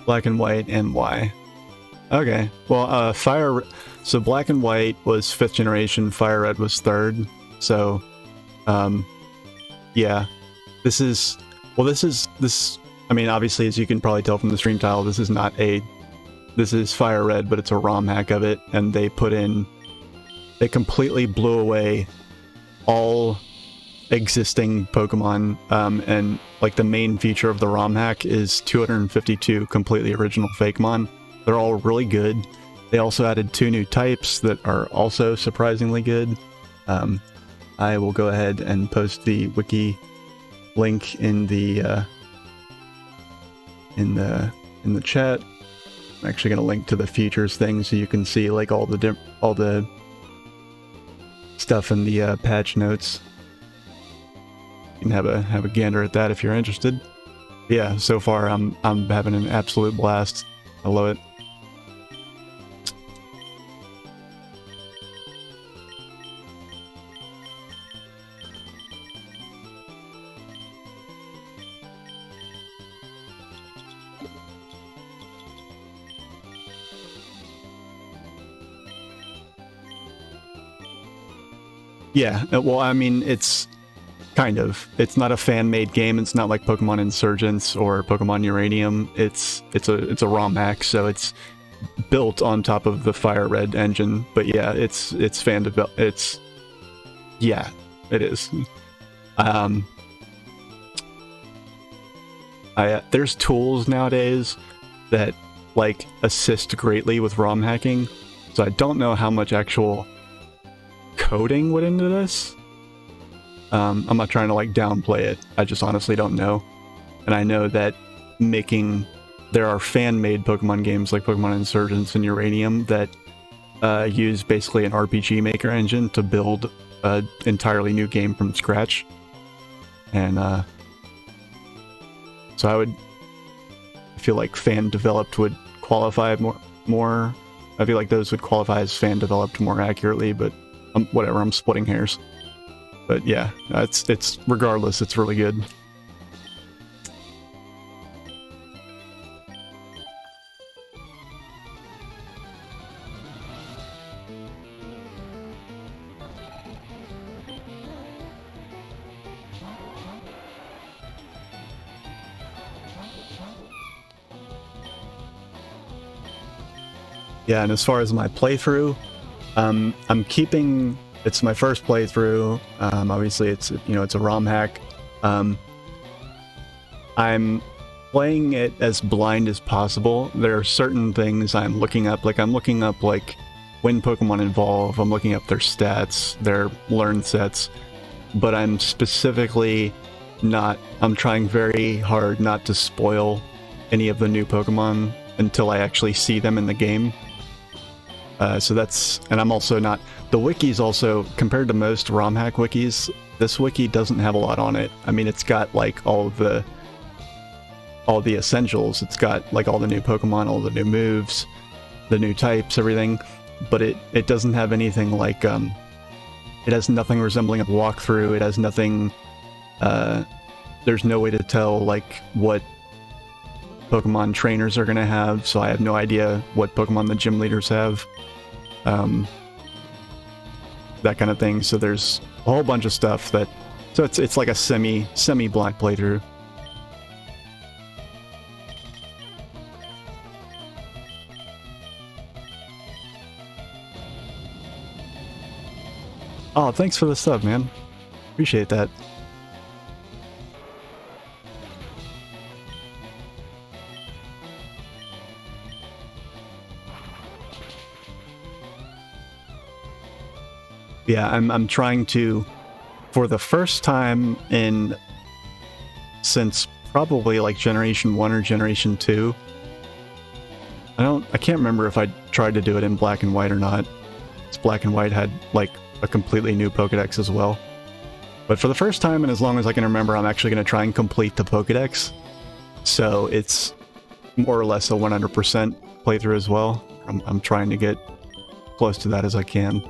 A: Black and White and why? Okay, well, so Black and White was 5th generation, FireRed was 3rd, so, yeah, this, I mean, obviously, as you can probably tell from the stream title, this is FireRed, but it's a ROM hack of it, and they completely blew away all existing Pokemon, and like the main feature of the ROM hack is 252 completely original Fakemon. They're all really good. They also added 2 new types that are also surprisingly good. I will go ahead and post the wiki link in the chat. I'm actually going to link to the features thing so you can see like all the stuff in the patch notes. You can have a gander at that if you're interested. Yeah, so far I'm having an absolute blast. I love it. Yeah, well, I mean, it's kind of. It's not a fan-made game. It's not like Pokemon Insurgence or Pokemon Uranium. It's a ROM hack, so it's built on top of the FireRed engine. But yeah, it's fan developed. Yeah, it is. There's tools nowadays that like assist greatly with ROM hacking, so I don't know how much actual coding went into this. I'm not trying to like downplay it. I just honestly don't know. And I know that there are fan-made Pokemon games like Pokemon Insurgence and Uranium that use basically an RPG Maker engine to build an entirely new game from scratch. And so I feel like fan-developed would qualify more. I feel like those would qualify as fan-developed more accurately, but whatever, I'm splitting hairs. But yeah, it's regardless, it's really good. Yeah, and as far as my playthrough, I'm keeping. It's my first playthrough. Obviously, it's a ROM hack. I'm playing it as blind as possible. There are certain things I'm looking up. Like I'm looking up like when Pokemon evolve. I'm looking up their stats, their learn sets. But I'm specifically not. I'm trying very hard not to spoil any of the new Pokemon until I actually see them in the game. So that's, and I'm also not, the wiki's also, compared to most ROM hack wikis, this wiki doesn't have a lot on it. I mean, it's got like all the essentials. It's got like all the new Pokemon, all the new moves, the new types, everything, but it doesn't have anything like, it has nothing resembling a walkthrough. It has nothing, there's no way to tell like what Pokemon trainers are going to have, so I have no idea what Pokemon the gym leaders have. That kind of thing. So there's a whole bunch of stuff that, so it's like a semi-blind playthrough. Oh, thanks for the sub, man. Appreciate that. Yeah, I'm trying to, for the first time since probably like Generation 1 or Generation 2. I can't remember if I tried to do it in black and white or not. It's Black and White had like a completely new Pokedex as well. But for the first time, and as long as I can remember, I'm actually going to try and complete the Pokedex. So it's more or less a 100% playthrough as well. I'm trying to get close to that as I can.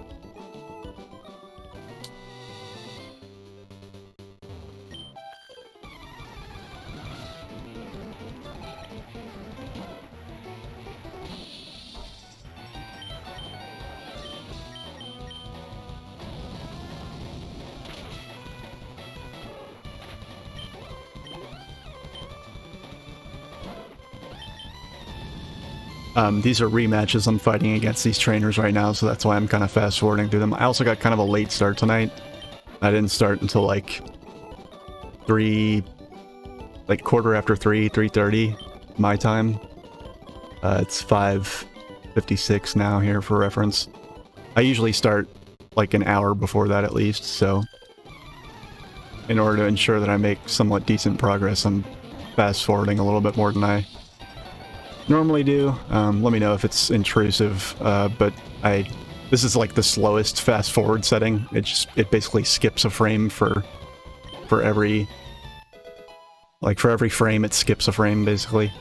A: These are rematches I'm fighting against these trainers right now, so that's why I'm kind of fast-forwarding through them. I also got kind of a late start tonight. I didn't start until like 3, like quarter after 3, 3:30 my time. It's 5:56 now here for reference. I usually start like an hour before that at least, so in order to ensure that I make somewhat decent progress, I'm fast-forwarding a little bit more than I normally do. Let me know if it's intrusive, but this is like the slowest fast forward setting. It basically skips a frame for every frame. It skips a frame basically.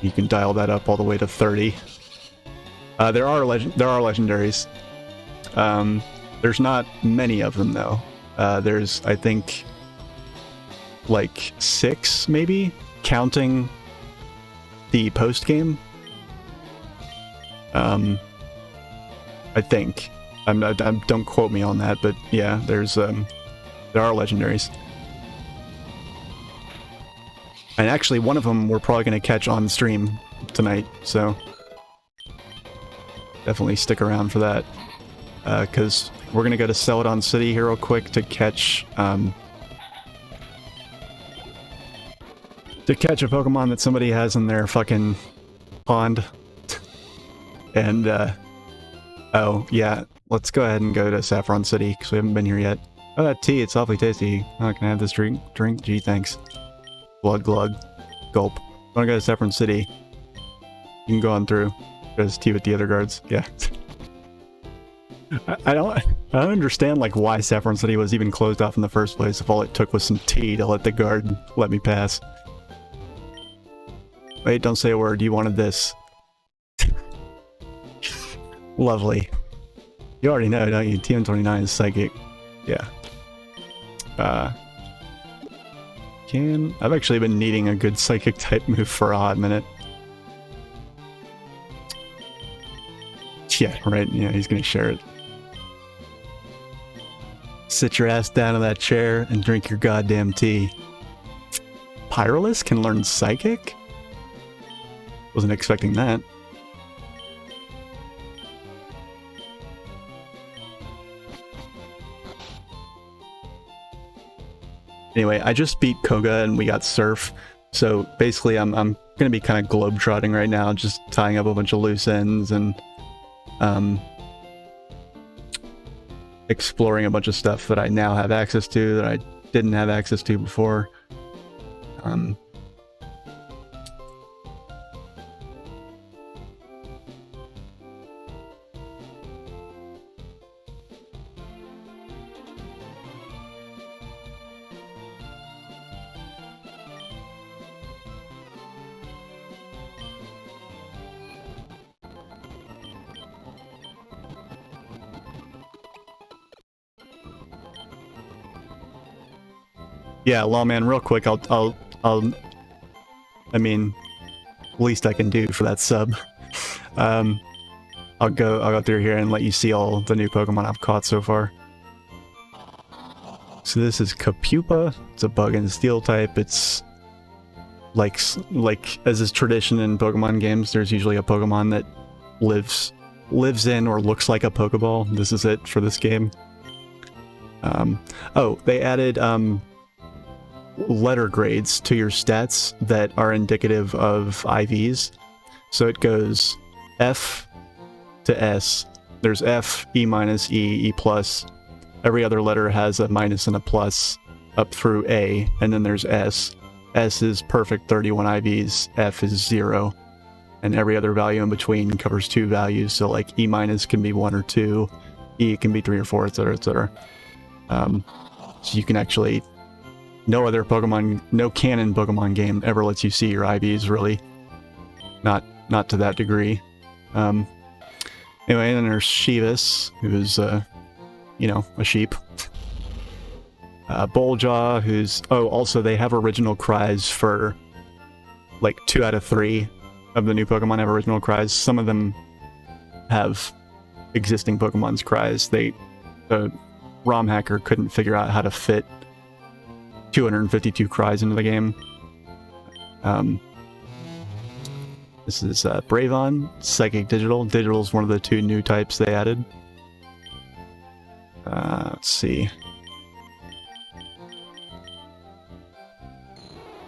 A: You can dial that up all the way to 30. There are legendaries. There's not many of them though. There's, I think, like 6 maybe, counting the post game. I think. Don't quote me on that, but yeah, there are legendaries. And actually, one of them we're probably going to catch on stream tonight, so definitely stick around for that. Because we're going to go to Celadon City here real quick to catch a Pokemon that somebody has in their fucking pond. And, oh, yeah, let's go ahead and go to Saffron City, because we haven't been here yet. Oh, that tea, it's awfully tasty. Oh, can I have this drink? Gee, thanks. Glug glug. Gulp. Wanna go to Saffron City? You can go on through. There's tea with the other guards. Yeah. I don't understand, like, why Saffron City was even closed off in the first place if all it took was some tea to let the guard let me pass. Wait, don't say a word. You wanted this. Lovely. You already know, don't you? TM29 is psychic. Yeah. I've actually been needing a good psychic type move for a hot minute. Yeah, right. Yeah, he's gonna share it. Sit your ass down in that chair and drink your goddamn tea. Pyrolus can learn psychic? Wasn't expecting that. Anyway, I just beat Koga and we got Surf, so basically I'm gonna be kind of globetrotting right now, just tying up a bunch of loose ends and exploring a bunch of stuff that I now have access to that I didn't have access to before. Yeah, Lawman, real quick, I mean, least I can do for that sub. I'll go through here and let you see all the new Pokemon I've caught so far. So this is Capupa. It's a bug and steel type. It's like as is tradition in Pokemon games, there's usually a Pokemon that lives in or looks like a Pokeball. This is it for this game. Oh, they added letter grades to your stats that are indicative of IVs. So it goes F to S. There's F, E minus, E, E plus. Every other letter has a minus and a plus up through A, and then there's S. S is perfect 31 IVs, F is 0, and every other value in between covers 2 values. So like E minus can be 1 or 2, E can be 3 or 4, etc., etc. So you can actually, no canon Pokemon game ever lets you see your IVs, really. Not to that degree. Anyway, and then there's Shivas, who's, you know, a sheep. Bulljaw, who's... Oh, also, they have original cries for, like, 2 out of 3 of the new Pokemon have original cries. Some of them have existing Pokemon's cries. The ROM hacker couldn't figure out how to fit 252 cries into the game. This is Bravon, Psychic Digital. Digital is one of the 2 new types they added. Let's see.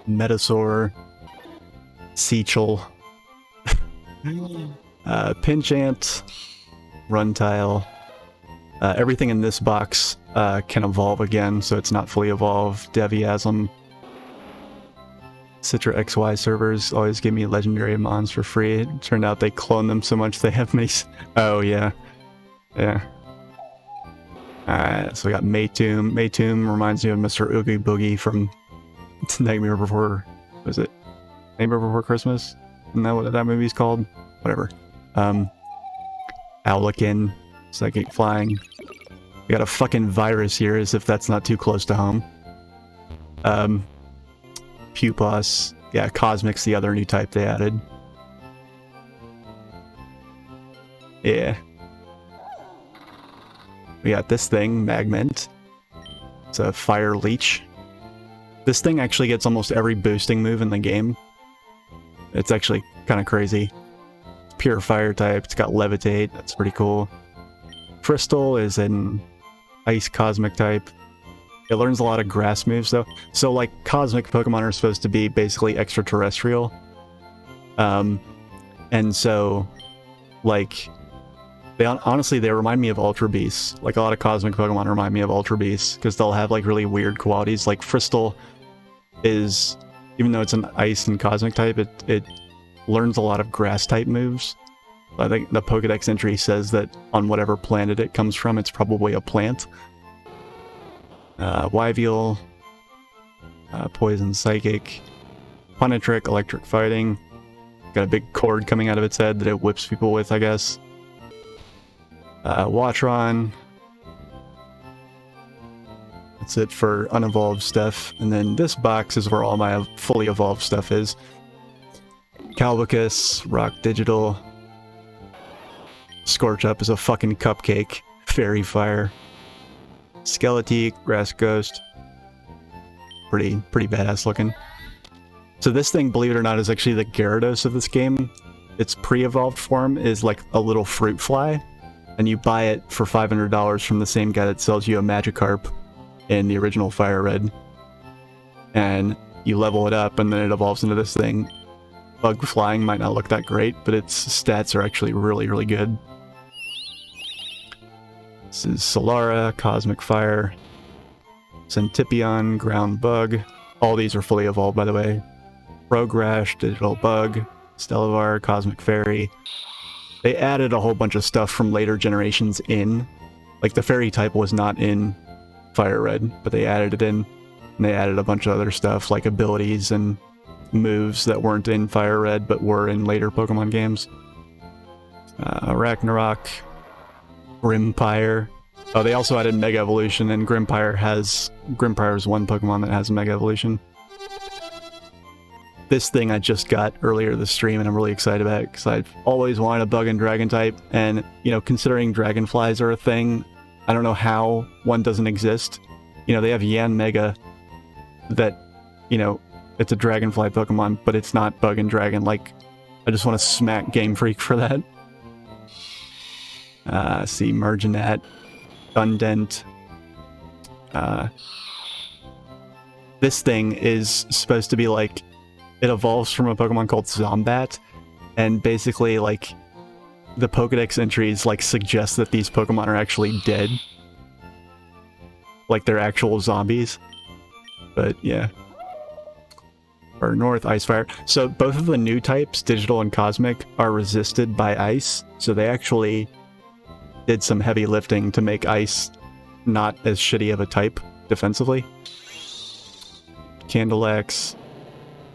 A: Metasaur, Seachel, Pinchant, Runtile. Everything in this box can evolve again, so it's not fully evolved. Deviasm. Citra XY servers always give me legendary mons for free. It turned out they clone them so much they have many... Oh, yeah. Yeah. Alright, so we got Maytoon. Maytoon reminds me of Mr. Oogie Boogie from Nightmare Before... Was it? Nightmare Before Christmas? Isn't that what that movie's called? Whatever. Owlikin. Psychic Flying. We got a fucking virus here, as if that's not too close to home. Pupas. Yeah, Cosmic's the other new type they added. Yeah. We got this thing, Magment. It's a fire leech. This thing actually gets almost every boosting move in the game. It's actually kind of crazy. It's pure fire type. It's got levitate. That's pretty cool. Crystal is an ice cosmic type. It learns a lot of grass moves though. So like cosmic Pokemon are supposed to be basically extraterrestrial. And so like honestly they remind me of Ultra Beasts. Like a lot of cosmic Pokemon remind me of Ultra Beasts because they'll have like really weird qualities. Like Crystal is, even though it's an ice and cosmic type, it learns a lot of grass type moves. I think the Pokedex entry says that on whatever planet it comes from, it's probably a plant. Wyviel, Poison Psychic, Punetrick, Electric Fighting. Got a big cord coming out of its head that it whips people with, I guess. Watron. That's it for unevolved stuff. And then this box is where all my fully evolved stuff is. Calvicus, Rock Digital. Scorch Up is a fucking cupcake. Fairy Fire. Skeletique, Grass Ghost. Pretty badass looking. So this thing, believe it or not, is actually the Gyarados of this game. Its pre-evolved form is like a little fruit fly, and you buy it for $500 from the same guy that sells you a Magikarp in the original FireRed. And you level it up, and then it evolves into this thing. Bug flying might not look that great, but its stats are actually really good. This is Solara, Cosmic Fire, Centipion, Ground Bug. All these are fully evolved, by the way. Rogrash, Digital Bug, Stellavar, Cosmic Fairy. They added a whole bunch of stuff from later generations in. Like the Fairy type was not in FireRed, but they added it in. And they added a bunch of other stuff like abilities and moves that weren't in FireRed but were in later Pokemon games. Ragnarok, Grimpire. Oh, they also added Mega Evolution, and Grimpire's one Pokemon that has Mega Evolution. This thing I just got earlier this stream, and I'm really excited about it because I've always wanted a bug and dragon type, and you know, considering dragonflies are a thing, I don't know how one doesn't exist. You know, they have Yanmega that, you know, it's a dragonfly Pokemon, but it's not bug and dragon. Like, I just want to smack Game Freak for that. See, Mergenat, Dundent. This thing is supposed to be like, it evolves from a Pokemon called Zombat, and basically, like, the Pokedex entries, like, suggest that these Pokemon are actually dead. Like, they're actual zombies. But, yeah. Or North, Ice Fire. So, both of the new types, Digital and Cosmic, are resisted by Ice, so they actually did some heavy lifting to make Ice not as shitty of a type defensively. Candlex,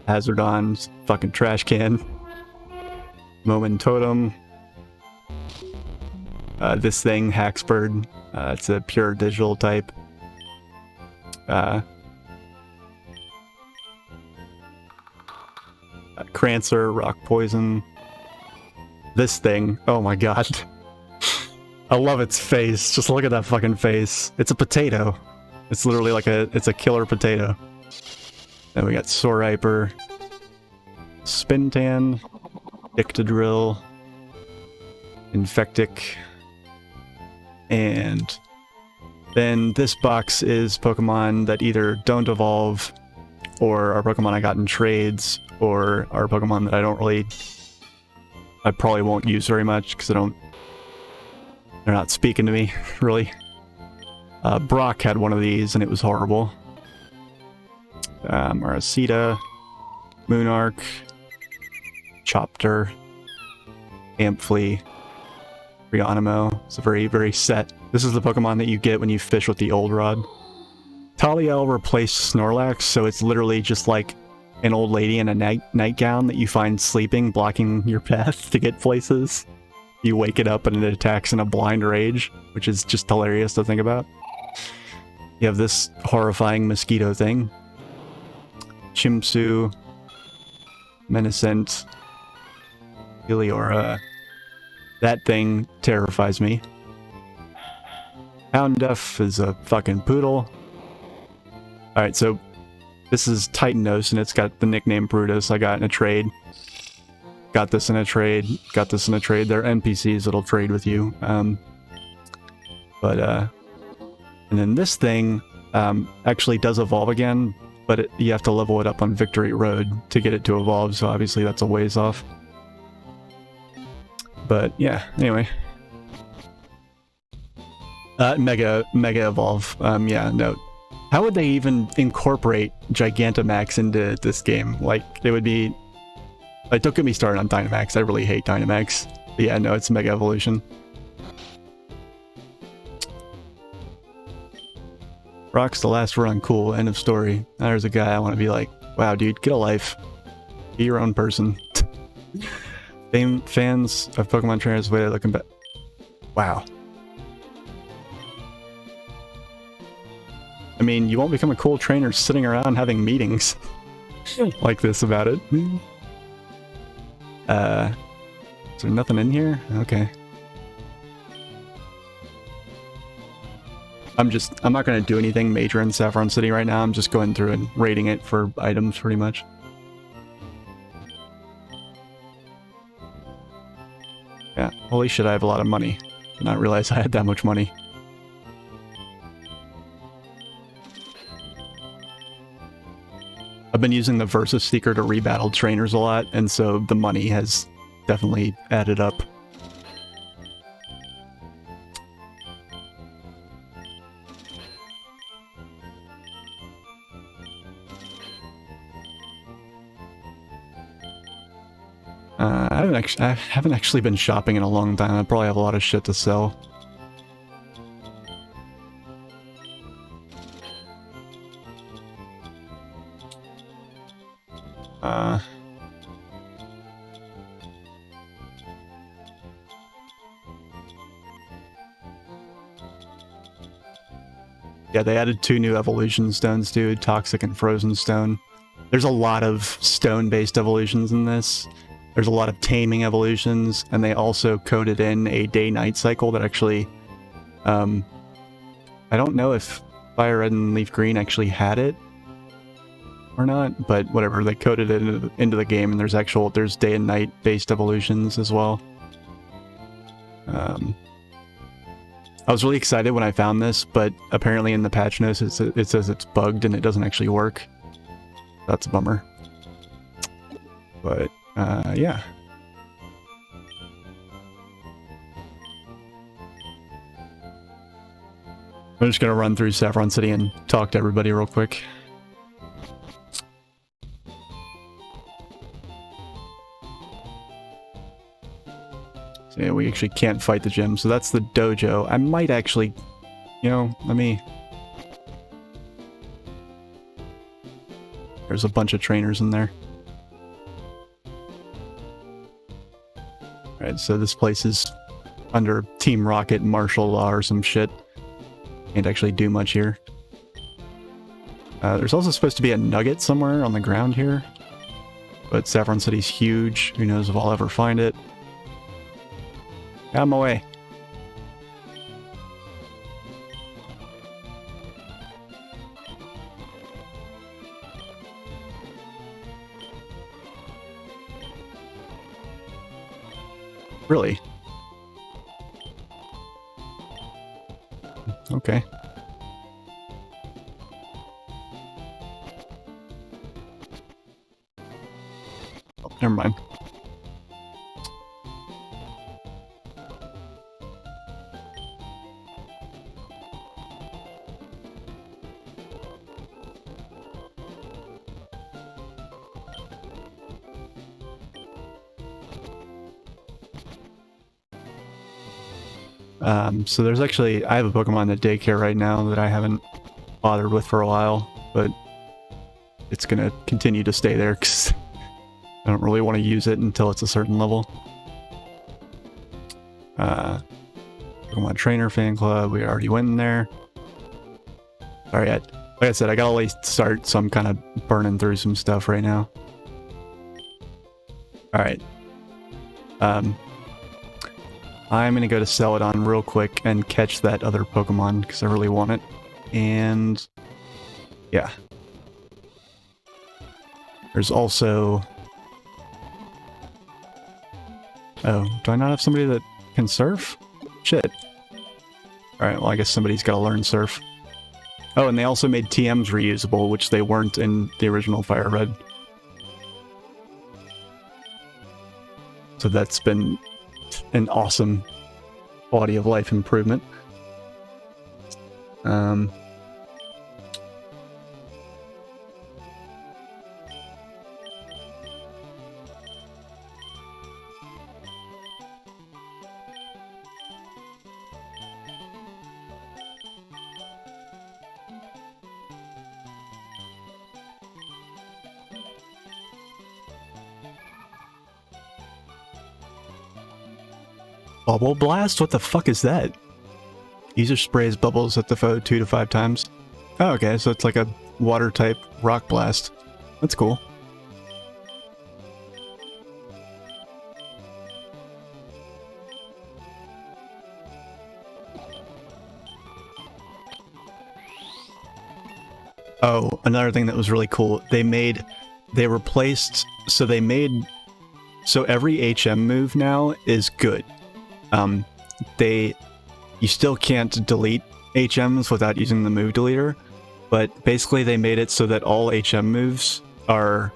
A: Hazardon, fucking trash can. Moment Totem. This thing, Haxbird. It's a pure digital type. Crancer, Rock Poison. This thing, oh my god. I love its face. Just look at that fucking face. It's a potato. It's literally like it's a killer potato. Then we got Soriper, Spintan, Dictadrill, Infectic, and then this box is Pokemon that either don't evolve, or are Pokemon I got in trades, or are Pokemon that I probably won't use very much because they're not speaking to me, really. Brock had one of these and it was horrible. Maracita, Moonarch, Chopter, Ampflea, Reanimo. It's a very set. This is the Pokemon that you get when you fish with the old rod. Taliel replaced Snorlax, so it's literally just like an old lady in a nightgown that you find sleeping, blocking your path to get places. You wake it up and it attacks in a blind rage, which is just hilarious to think about. You have this horrifying mosquito thing. Chimsu, Menacent, Heliora. That thing terrifies me. Hounduff is a fucking poodle. Alright, so this is Titanos, and it's got the nickname Brutus. I got in a trade. Got this in a trade. Got this in a trade. They're NPCs that'll trade with you. And then this thing actually does evolve again, but you have to level it up on Victory Road to get it to evolve, so obviously that's a ways off. But yeah, anyway. Mega Evolve. Yeah, no. How would they even incorporate Gigantamax into this game? Like, it would be... Like, don't get me started on Dynamax. I really hate Dynamax. But yeah, no, it's Mega Evolution. Rock's the last run, cool, end of story. There's a guy I want to be like, wow, dude, get a life. Be your own person. Fans of Pokemon trainers waited looking back. Wow. I mean, you won't become a cool trainer sitting around having meetings like this about it. Is there nothing in here? Okay. I'm not going to do anything major in Saffron City right now. I'm just going through and rating it for items, pretty much. Yeah, holy shit, I have a lot of money. Did not realize I had that much money. I've been using the Versus Seeker to rebattle trainers a lot, and so the money has definitely added up. I haven't actually been shopping in a long time. I probably have a lot of shit to sell. Yeah, they added 2 new evolution stones, dude. Toxic and Frozen Stone. There's a lot of stone-based evolutions in this. There's a lot of taming evolutions, and they also coded in a day-night cycle that actually... I don't know if FireRed and Leaf Green actually had it or not, but whatever, they coded it into the game, and there's day and night based evolutions as well. I was really excited when I found this, but apparently in the patch notes it says it's bugged and it doesn't actually work. That's a bummer. But, yeah. I'm just gonna run through Saffron City and talk to everybody real quick. So yeah, we actually can't fight the gym, so that's the dojo. I might actually, you know, let me... There's a bunch of trainers in there. Alright, so this place is under Team Rocket martial law or some shit. Can't actually do much here. There's also supposed to be a nugget somewhere on the ground here. But Saffron City's huge. Who knows if I'll ever find it. Out of my way. Really? Okay. Oh, never mind. So there's actually, I have a Pokemon at daycare right now that I haven't bothered with for a while, but it's gonna continue to stay there because I don't really want to use it until it's a certain level. Pokemon Trainer Fan Club, we already went in there. Sorry, like I said, I gotta at least start, so I'm kind of burning through some stuff right now. Alright. I'm gonna go to Celadon real quick and catch that other Pokemon because I really want it. And yeah. There's also... Oh, do I not have somebody that can surf? Shit. Alright, well I guess somebody's gotta learn surf. Oh, and they also made TMs reusable, which they weren't in the original FireRed. So that's been an awesome quality of life improvement. Bubble Blast? What the fuck is that? User sprays bubbles at the foe 2 to 5 times. Oh, okay, so it's like a water type rock blast. That's cool. Oh, another thing that was really cool. They replaced, so every HM move now is good. You still can't delete HMs without using the move deleter, but basically they made it so that all HM moves are,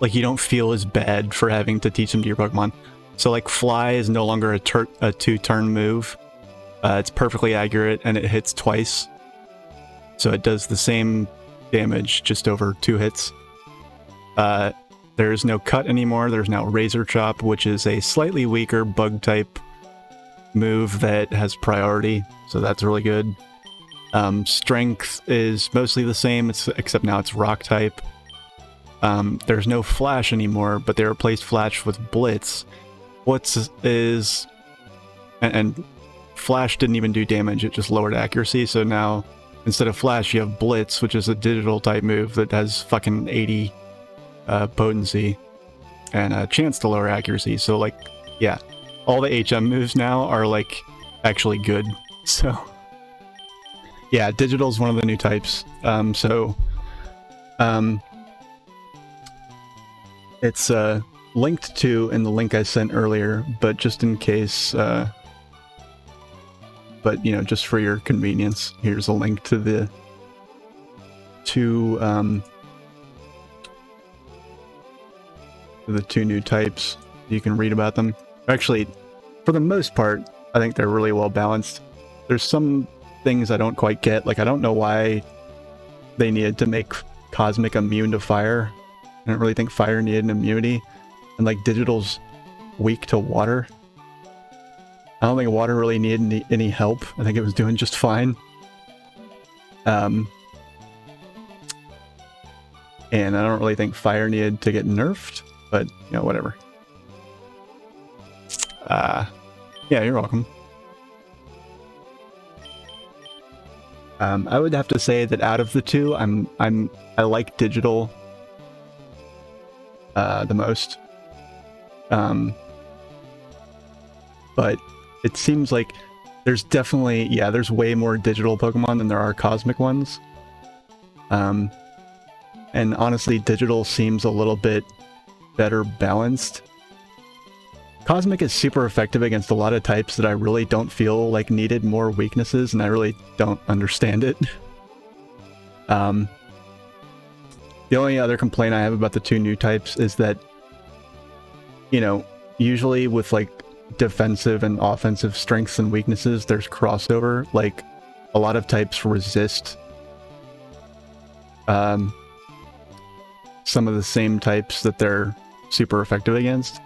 A: like, you don't feel as bad for having to teach them to your Pokemon. So like Fly is no longer a 2-turn move. It's perfectly accurate and it hits twice. So it does the same damage just over 2 hits. There's no Cut anymore. There's now Razor Chop, which is a slightly weaker bug type move that has priority, so that's really good. Strength is mostly the same, except now it's rock type. There's no Flash anymore, but they replaced Flash with Blitz. Blitz is... And Flash didn't even do damage, it just lowered accuracy, so now instead of Flash you have Blitz, which is a digital type move that has fucking 80 potency and a chance to lower accuracy, so like, yeah. All the HM moves now are, like, actually good. So, yeah, digital is one of the new types. It's linked to in the link I sent earlier, but just in case, but, you know, just for your convenience, here's a link to the two new types. You can read about them. Actually, for the most part, I think they're really well balanced. There's some things I don't quite get, like I don't know why they needed to make Cosmic immune to fire. I don't really think fire needed an immunity. And like Digital's weak to water. I don't think water really needed any help. I think it was doing just fine. And I don't really think fire needed to get nerfed, but you know, whatever. Yeah, you're welcome. I would have to say that out of the two, I like Digital the most. But it seems like there's definitely, yeah, there's way more Digital Pokemon than there are Cosmic ones. And honestly, Digital seems a little bit better balanced. Cosmic is super effective against a lot of types that I really don't feel like needed more weaknesses, and I really don't understand it. The only other complaint I have about the two new types is that, you know, usually with like defensive and offensive strengths and weaknesses, there's crossover. Like, a lot of types resist some of the same types that they're super effective against.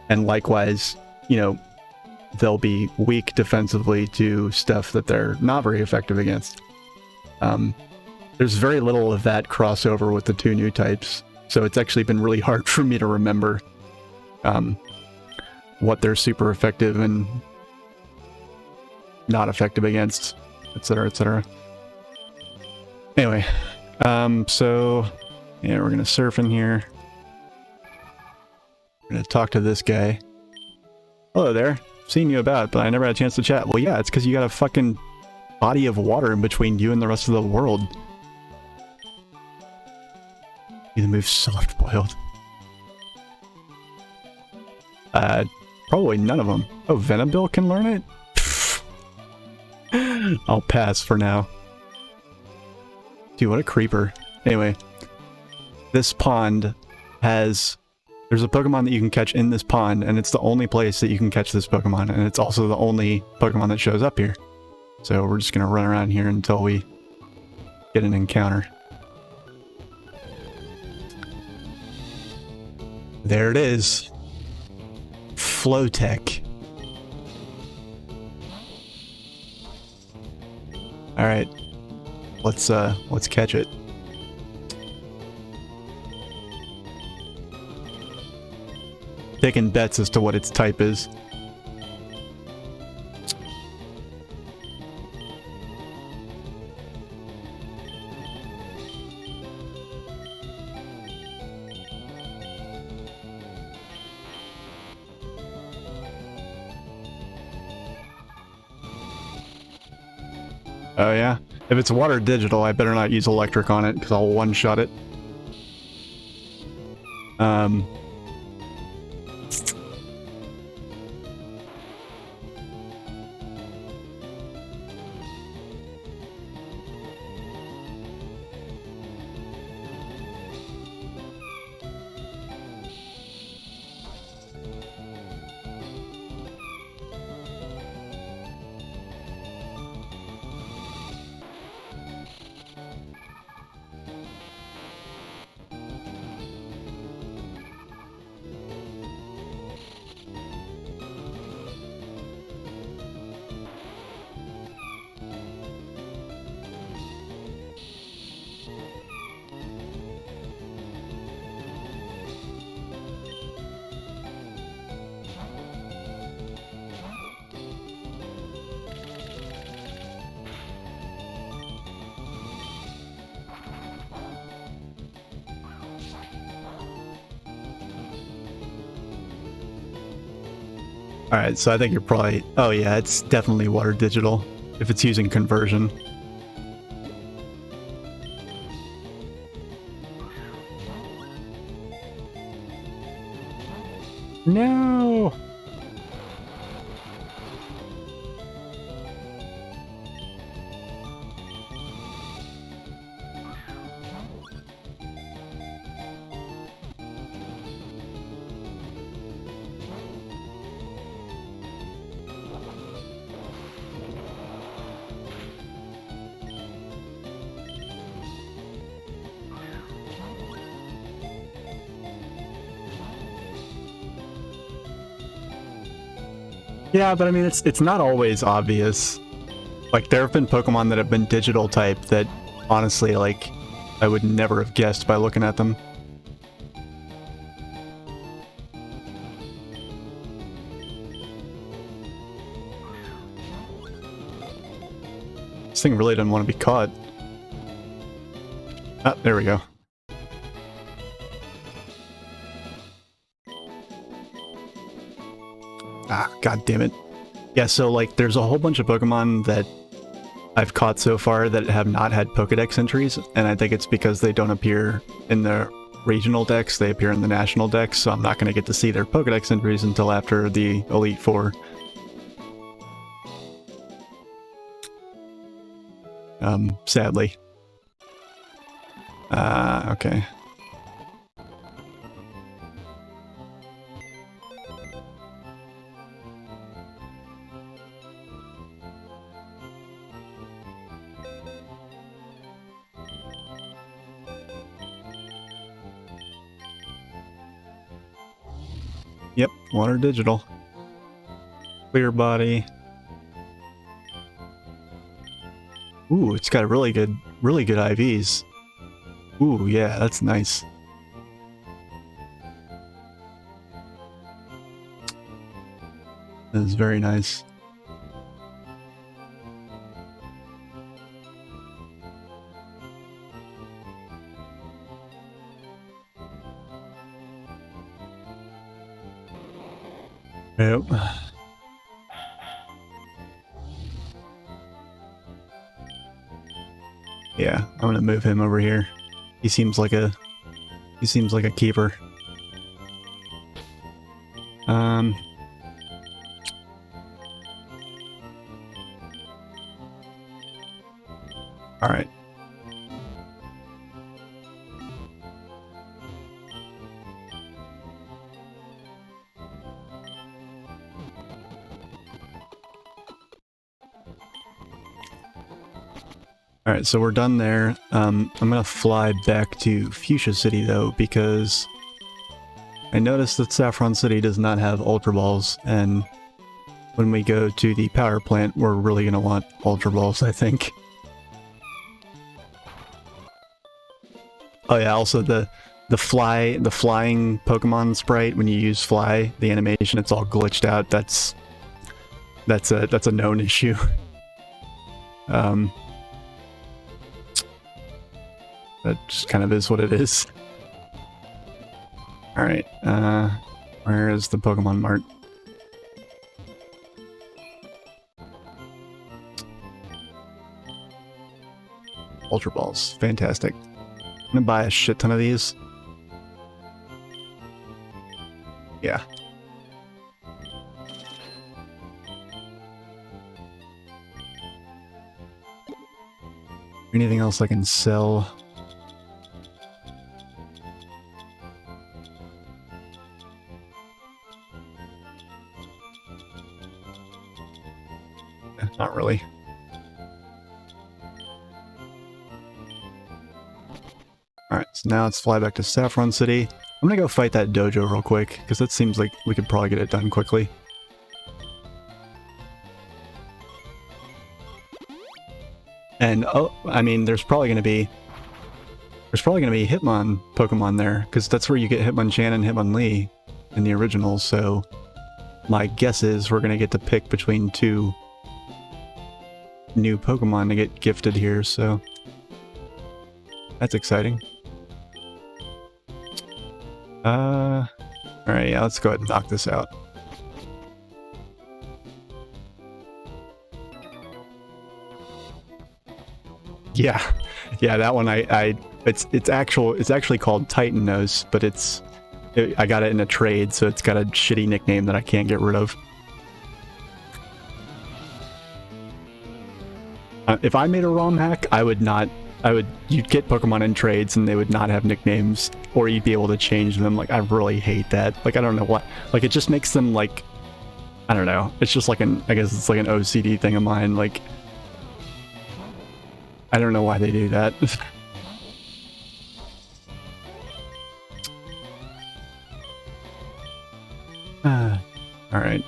A: And likewise, you know, they'll be weak defensively to stuff that they're not very effective against. There's very little of that crossover with the two new types, so it's actually been really hard for me to remember what they're super effective and not effective against, etc., etc. Anyway, so yeah, we're gonna surf in here. I'm gonna talk to this guy. Hello there. seen you about, but I never had a chance to chat. Well, yeah, it's because you got a fucking body of water in between you and the rest of the world. You move soft boiled. Probably none of them. Oh, Venombill can learn it? I'll pass for now. Dude, what a creeper. Anyway, this pond has... There's a Pokemon that you can catch in this pond, and it's the only place that you can catch this Pokemon, and it's also the only Pokemon that shows up here. So we're just gonna run around here until we get an encounter. There it is. Flowtech. Alright. Let's catch it. Taking bets as to what its type is. Oh yeah? If it's water digital, I better not use electric on it, because I'll one-shot it. Alright, so I think you're probably... Oh yeah, it's definitely water digital, if it's using conversion. No! Yeah, but I mean, it's not always obvious. Like, there have been Pokemon that have been digital type that, honestly, like, I would never have guessed by looking at them. This thing really doesn't want to be caught. Ah, there we go. Ah, god damn it. Yeah, so like there's a whole bunch of Pokemon that I've caught so far that have not had Pokedex entries, and I think it's because they don't appear in the regional decks, they appear in the national decks, so I'm not going to get to see their Pokedex entries until after the Elite Four. Sadly. Okay. Yep, water digital. Clear body. Ooh, it's got really good IVs. Ooh, yeah, that's nice. That is very nice. Yep. Yeah, I'm gonna move him over here. He seems like a keeper. All right. Alright, so we're done there. I'm gonna fly back to Fuchsia City though, because I noticed that Saffron City does not have Ultra Balls, and when we go to the power plant, we're really gonna want Ultra Balls, I think. Oh yeah, also the flying Pokemon sprite, when you use Fly, the animation, it's all glitched out. That's a known issue. That just kind of is what it is. Alright, where is the Pokemon Mart? Ultra Balls, fantastic. I'm gonna buy a shit ton of these. Yeah. Anything else I can sell? Not really. Alright, so now let's fly back to Saffron City. I'm gonna go fight that dojo real quick, because that seems like we could probably get it done quickly. And, oh, I mean, there's probably gonna be Hitmon Pokemon there, because that's where you get Hitmonchan and Hitmonlee in the original, so my guess is we're gonna get to pick between two new Pokemon to get gifted here, so that's exciting. Alright, yeah, let's go ahead and knock this out. Yeah, yeah, that one it's actually called Titan Nose, but I got it in a trade, so it's got a shitty nickname that I can't get rid of. If I made a ROM hack, you'd get Pokemon in trades and they would not have nicknames, or you'd be able to change them. Like, I really hate that. Like, I don't know what, like, it just makes them, like, I don't know. It's just like I guess it's like an OCD thing of mine. Like, I don't know why they do that. Alright.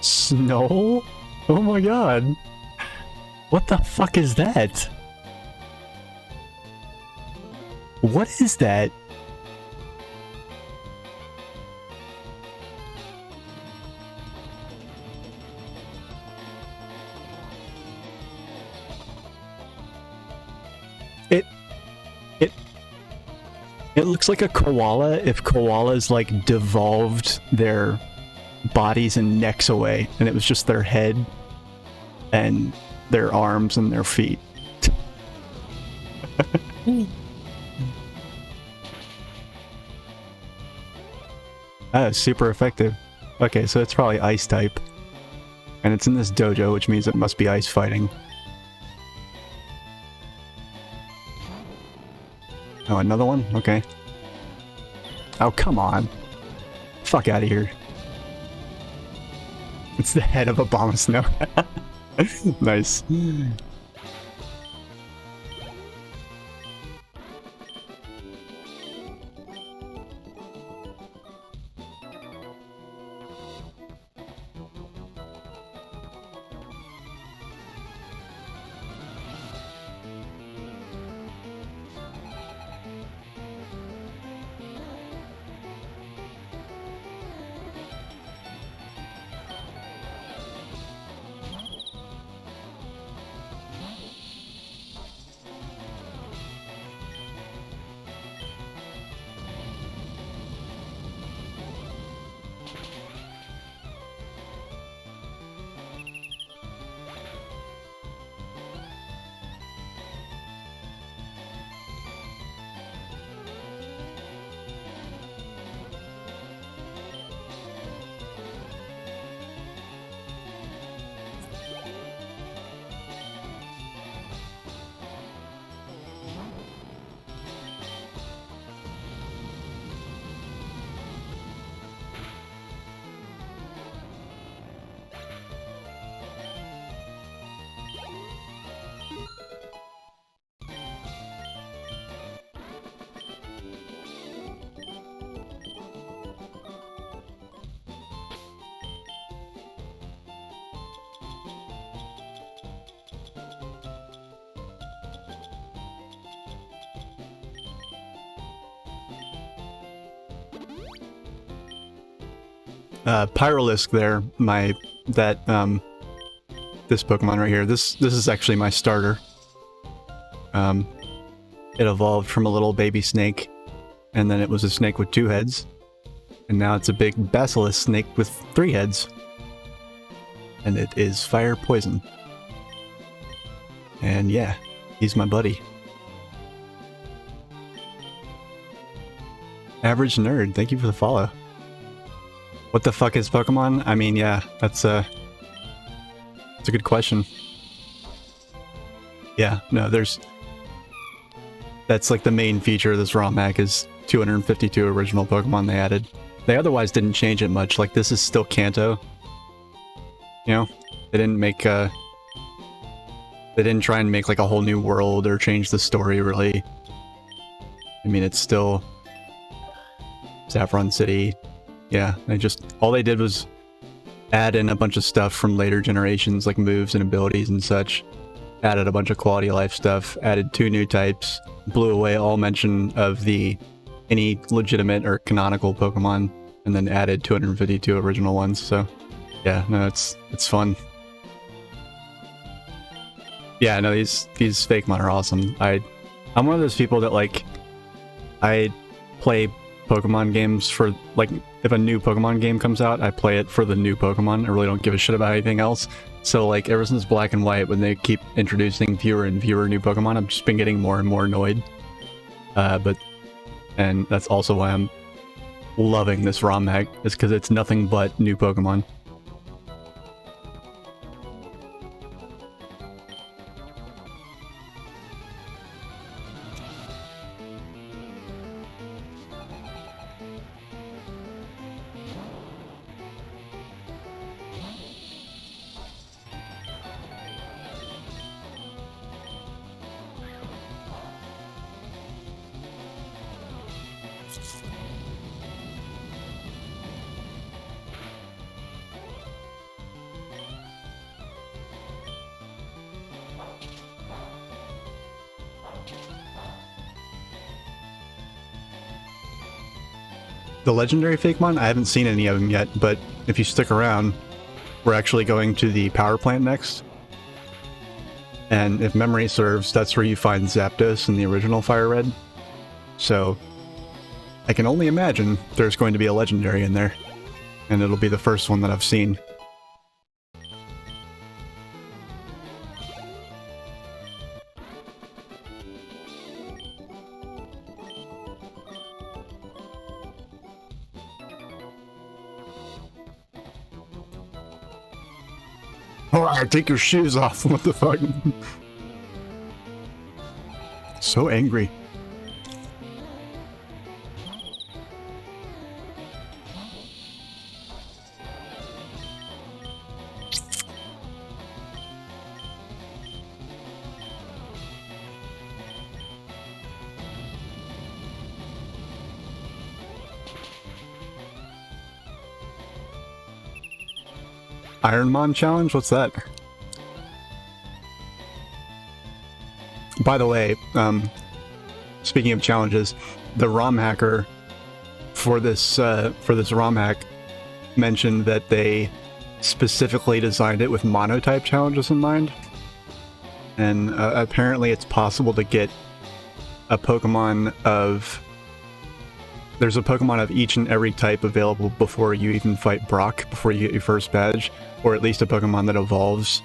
A: Snow? Oh my god. What the fuck is that? What is that? It looks like a koala if koalas like devolved their bodies and necks away, and it was just their head and their arms and their feet. That is super effective. Okay, so it's probably ice type. And it's in this dojo, which means it must be ice fighting. Oh, another one? Okay. Oh, come on. Fuck out of here. It's the head of Abomasnow. Nice. Pyrolisk there, this Pokemon right here, this is actually my starter. It evolved from a little baby snake, and then it was a snake with 2 heads, and now it's a big basilisk snake with 3 heads. And it is fire poison. And yeah, he's my buddy. Average Nerd, thank you for the follow. What the fuck is Pokemon? I mean, yeah, that's a good question. Yeah, no, that's like the main feature of this ROM hack is 252 original Pokemon they added. They otherwise didn't change it much. Like, this is still Kanto. You know, they didn't try and make like a whole new world or change the story really. I mean, it's still Saffron City. Yeah, all they did was add in a bunch of stuff from later generations, like moves and abilities and such. Added a bunch of quality of life stuff, added 2 new types, blew away all mention of any legitimate or canonical Pokemon, and then added 252 original ones, so yeah, no, it's fun. Yeah, no, these Fakemon are awesome. I'm one of those people that, like, I play Pokemon games for, like, if a new Pokemon game comes out, I play it for the new Pokemon. I really don't give a shit about anything else. So, like, ever since Black and White, when they keep introducing fewer and fewer new Pokemon, I've just been getting more and more annoyed. And that's also why I'm loving this ROM hack, is because it's nothing but new Pokemon. The legendary Fakemon, I haven't seen any of them yet, but if you stick around, we're actually going to the power plant next. And if memory serves, that's where you find Zapdos in the original FireRed. So I can only imagine there's going to be a legendary in there, and it'll be the first one that I've seen. Alright, take your shoes off. What the fuck? So angry. Ironmon challenge? What's that? By the way, speaking of challenges, the ROM hacker for this ROM hack mentioned that they specifically designed it with monotype challenges in mind, and apparently it's possible to get a Pokemon of... There's a Pokemon of each and every type available before you even fight Brock, before you get your first badge, or at least a Pokemon that evolves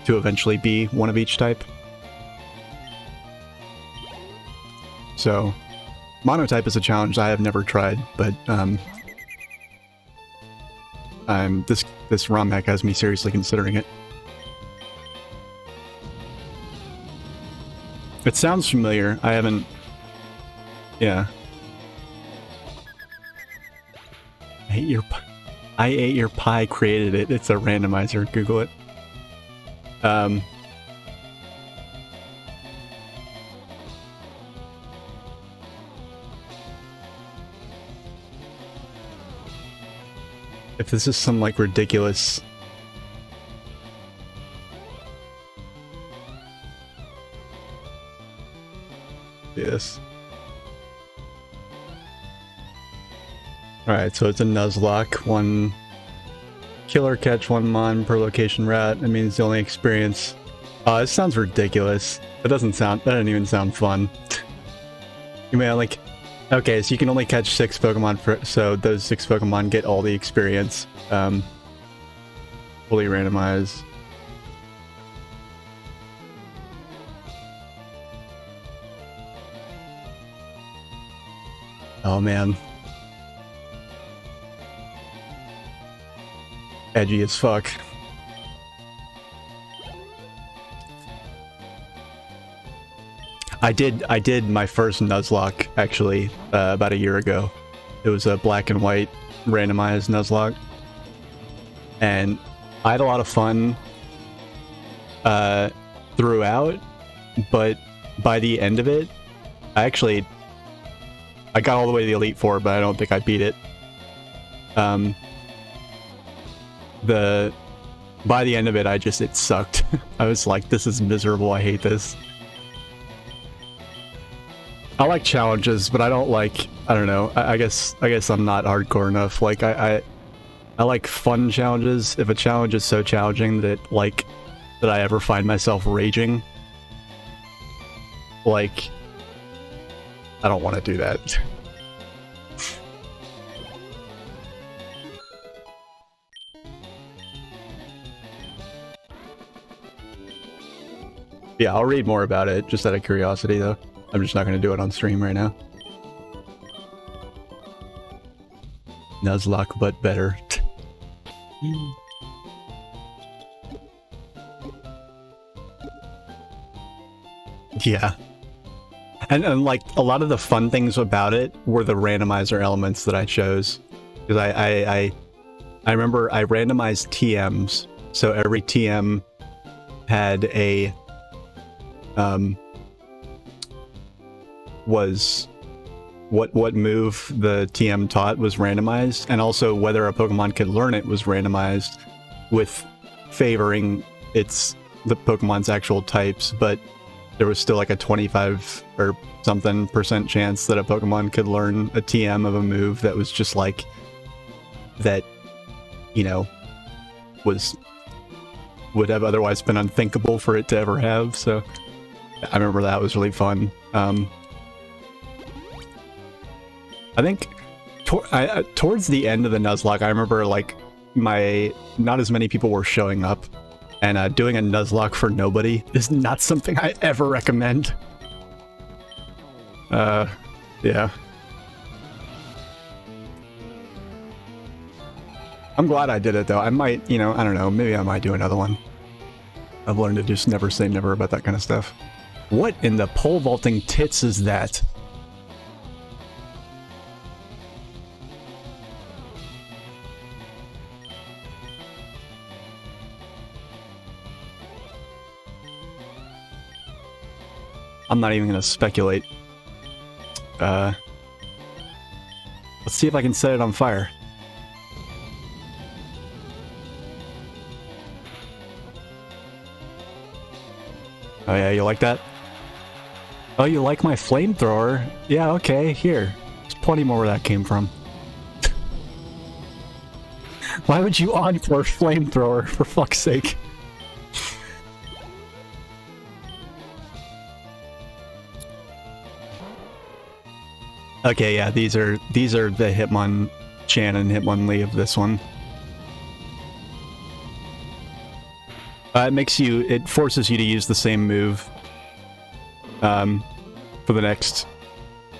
A: to eventually be one of each type. So, monotype is a challenge I have never tried, but this ROM hack has me seriously considering it. It sounds familiar. I haven't... Yeah. I ate your pie, created it. It's a randomizer. Google it. If this is some, like, ridiculous... Yes. Alright, so it's a Nuzlocke, 1 killer catch, 1 mon per location rat. That means the only experience... it sounds ridiculous. That doesn't even sound fun. You may only... Okay, so you can only catch 6 Pokemon so those 6 Pokemon get all the experience. Fully randomized. Oh man. Edgy as fuck. I did my first Nuzlocke actually about a year ago. It was a black and white randomized Nuzlocke, and I had a lot of fun throughout. But by the end of it, I got all the way to the Elite Four, but I don't think I beat it. By the end of it, it sucked. I was like, this is miserable. I hate this. I like challenges, but I don't know. I guess I'm not hardcore enough. Like I like fun challenges. If a challenge is so challenging that I ever find myself raging, like I don't want to do that. Yeah, I'll read more about it just out of curiosity though. I'm just not going to do it on stream right now. Nuzlocke, but better. Yeah. And like, a lot of the fun things about it were the randomizer elements that I chose. Because I remember I randomized TMs, so every TM had a... was what move the TM taught was randomized, and also whether a Pokemon could learn it was randomized, with favoring the Pokemon's actual types, but there was still like a 25 or something % chance that a Pokemon could learn a TM of a move that was just like that, you know, would have otherwise been unthinkable for it to ever have. So I remember that was really fun. I think towards the end of the Nuzlocke, I remember like not as many people were showing up, and doing a Nuzlocke for nobody is not something I ever recommend. Yeah. I'm glad I did it though. I might, I don't know, maybe I might do another one. I've learned to just never say never about that kind of stuff. What in the pole vaulting tits is that? I'm not even gonna speculate. Let's see if I can set it on fire. Oh yeah, you like that? Oh, you like my flamethrower? Yeah, okay, here. There's plenty more where that came from. Why would you encore flamethrower, for fuck's sake? Okay, yeah, these are the Hitmonchan and Hitmonlee of this one. It forces you to use the same move for the next...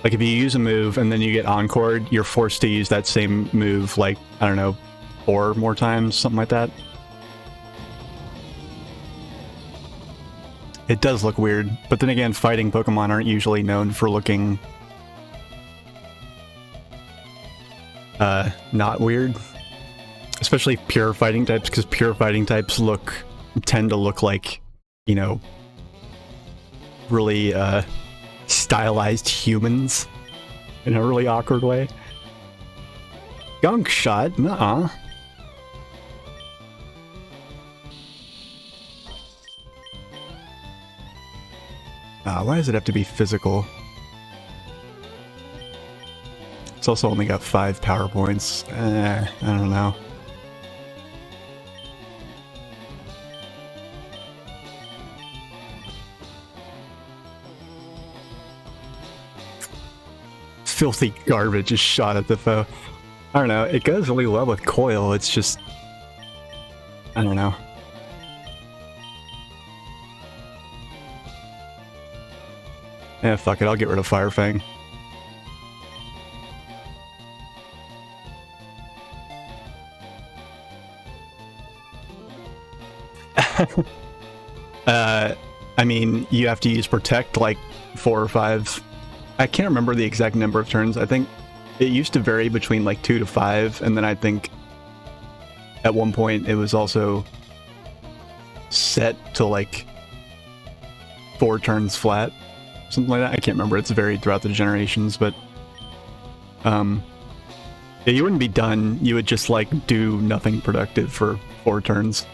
A: Like, if you use a move and then you get encored, you're forced to use that same move, like, I don't know, 4 more times, something like that. It does look weird, but then again, fighting Pokemon aren't usually known for looking... not weird. Especially pure fighting types, because pure fighting types tend to look like, you know, really stylized humans in a really awkward way. Gunk shot? Nuh-uh. Why does it have to be physical? It's also only got 5 power points. I don't know. Filthy garbage is shot at the foe. I don't know. It goes really well with coil. It's just... I don't know. Eh, fuck it. I'll get rid of Fire Fang. I mean, you have to use Protect like 4 or 5. I can't remember the exact number of turns. I think it used to vary between like 2 to 5, and then I think at one point it was also set to like 4 turns flat. Something like that. I can't remember. It's varied throughout the generations, but yeah, you wouldn't be done. You would just like do nothing productive for 4 turns.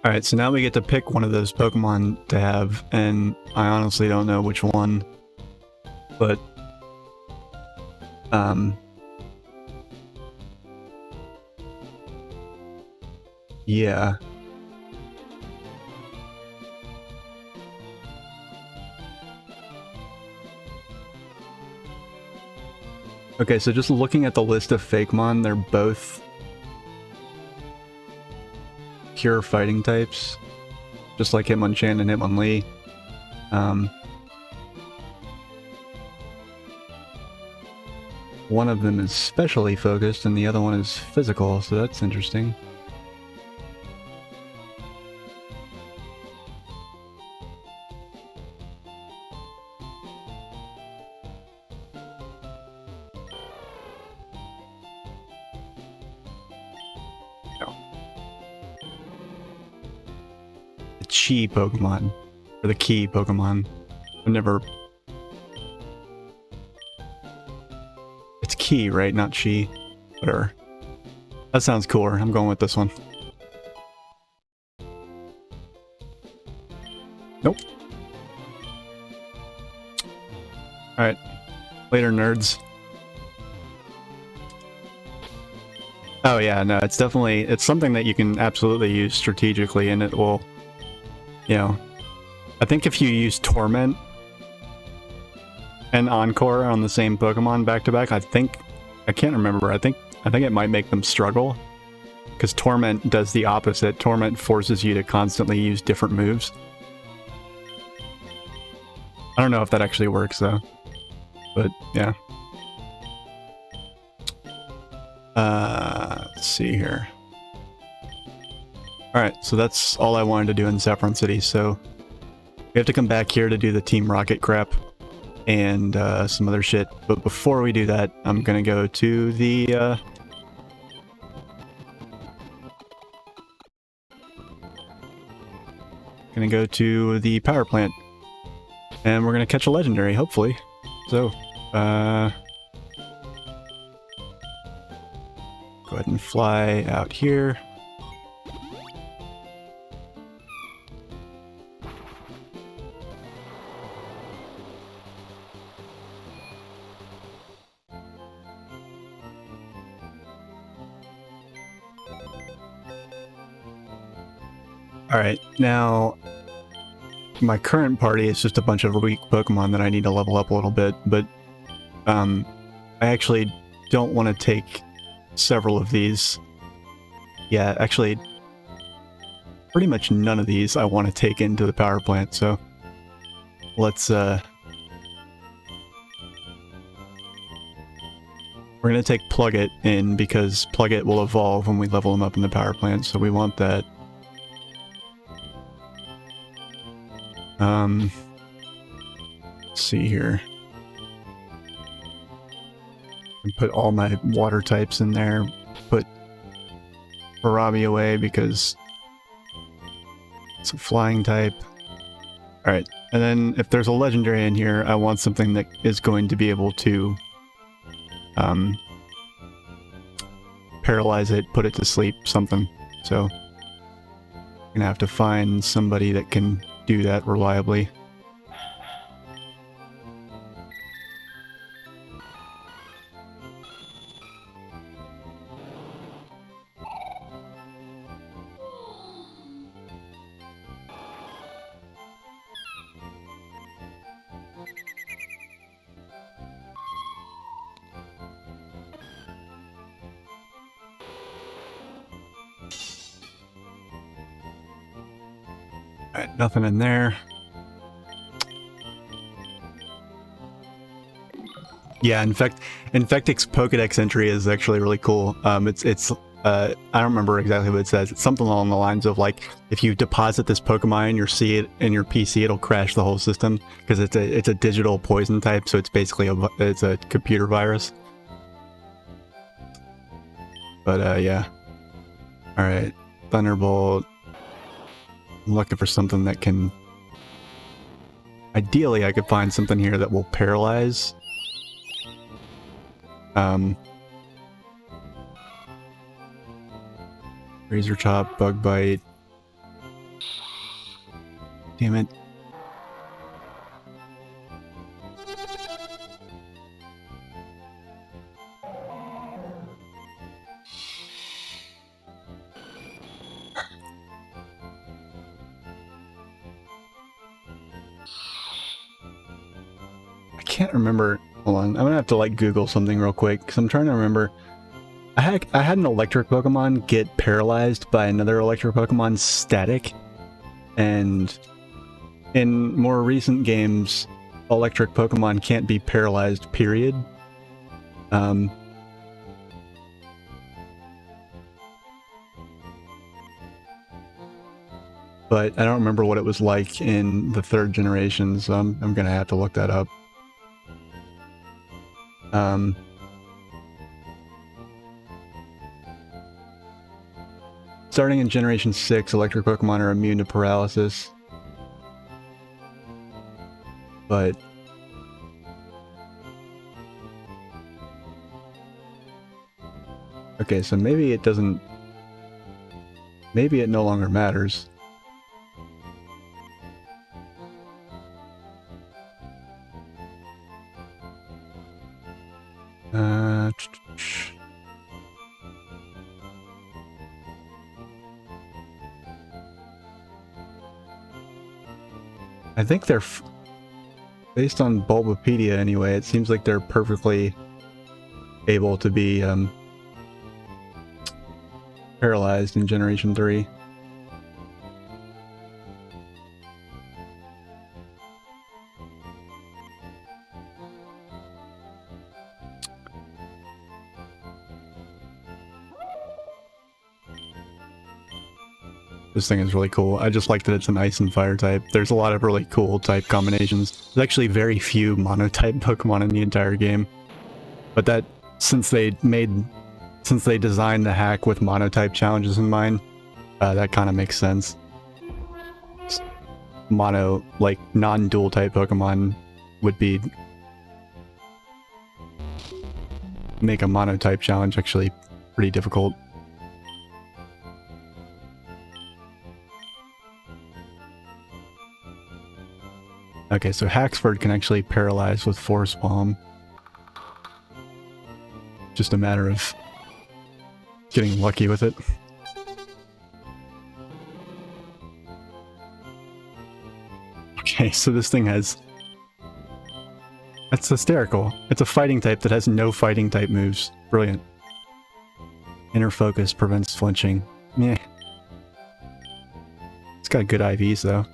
A: Alright, so now we get to pick one of those Pokemon to have, and I honestly don't know which one. But, yeah. Okay, so just looking at the list of Fakemon, they're both pure fighting types, just like Hitmonchan and Hitmonlee. One of them is specially focused and the other one is physical, so that's interesting. Chi Pokemon, or the Key Pokemon. I've never... It's Key, right? Not Chi. Whatever. That sounds cooler. I'm going with this one. Nope. Alright. Later, nerds. Oh yeah, no, it's definitely... It's something that you can absolutely use strategically, and it will... You know, I think if you use Torment and Encore on the same Pokemon back to back, I can't remember, I think it might make them struggle. Because Torment does the opposite. Torment forces you to constantly use different moves. I don't know if that actually works though. But yeah. Let's see here. Alright, so that's all I wanted to do in Saffron City, so we have to come back here to do the Team Rocket crap and some other shit. But before we do that, I'm gonna go to the power plant. And we're gonna catch a legendary, hopefully. So, go ahead and fly out here. Alright, now my current party is just a bunch of weak Pokemon that I need to level up a little bit, but I actually don't want to take several of these. Yeah, actually, pretty much none of these I want to take into the power plant, so let's we're gonna take Plugit in because Plugit will evolve when we level him up in the power plant, so we want that. Let's see here. And put all my water types in there. Put Harabi away because So flying type. Alright, and then if there's a legendary in here, I want something that is going to be able to paralyze it, put it to sleep, something. So I'm gonna have to find somebody that can do that reliably. Alright, nothing in there. Yeah, Infectix Pokedex entry is actually really cool. I don't remember exactly what it says. It's something along the lines of like, if you deposit this Pokemon in your PC, it'll crash the whole system because it's a digital poison type, so it's basically it's a computer virus. But yeah. All right, Thunderbolt. I'm looking for something that can. Ideally, I could find something here that will paralyze. Razor Chop, Bug Bite. Damn it. I can't remember. Hold on, I'm gonna have to like Google something real quick because I'm trying to remember. I had an electric Pokemon get paralyzed by another electric Pokemon static, and in more recent games, electric Pokemon can't be paralyzed, period. But I don't remember what it was like in the third generation, so I'm gonna have to look that up. Starting in Generation 6, electric Pokemon are immune to paralysis. But okay, so maybe it doesn't. Maybe it no longer matters. I think they're based on Bulbapedia anyway. It seems like they're perfectly able to be paralyzed in Generation 3. This thing is really cool. I just like that it's an ice and fire type. There's a lot of really cool type combinations. There's actually very few mono-type Pokemon in the entire game. But that, since they designed the hack with mono-type challenges in mind, that kind of makes sense. Mono, like, non-dual type Pokemon would make a mono-type challenge actually pretty difficult. Okay, so Haxford can actually paralyze with Force Palm. Just a matter of getting lucky with it. Okay, so this thing has... That's hysterical. It's a fighting type that has no fighting type moves. Brilliant. Inner Focus prevents flinching. Meh. It's got good IVs though.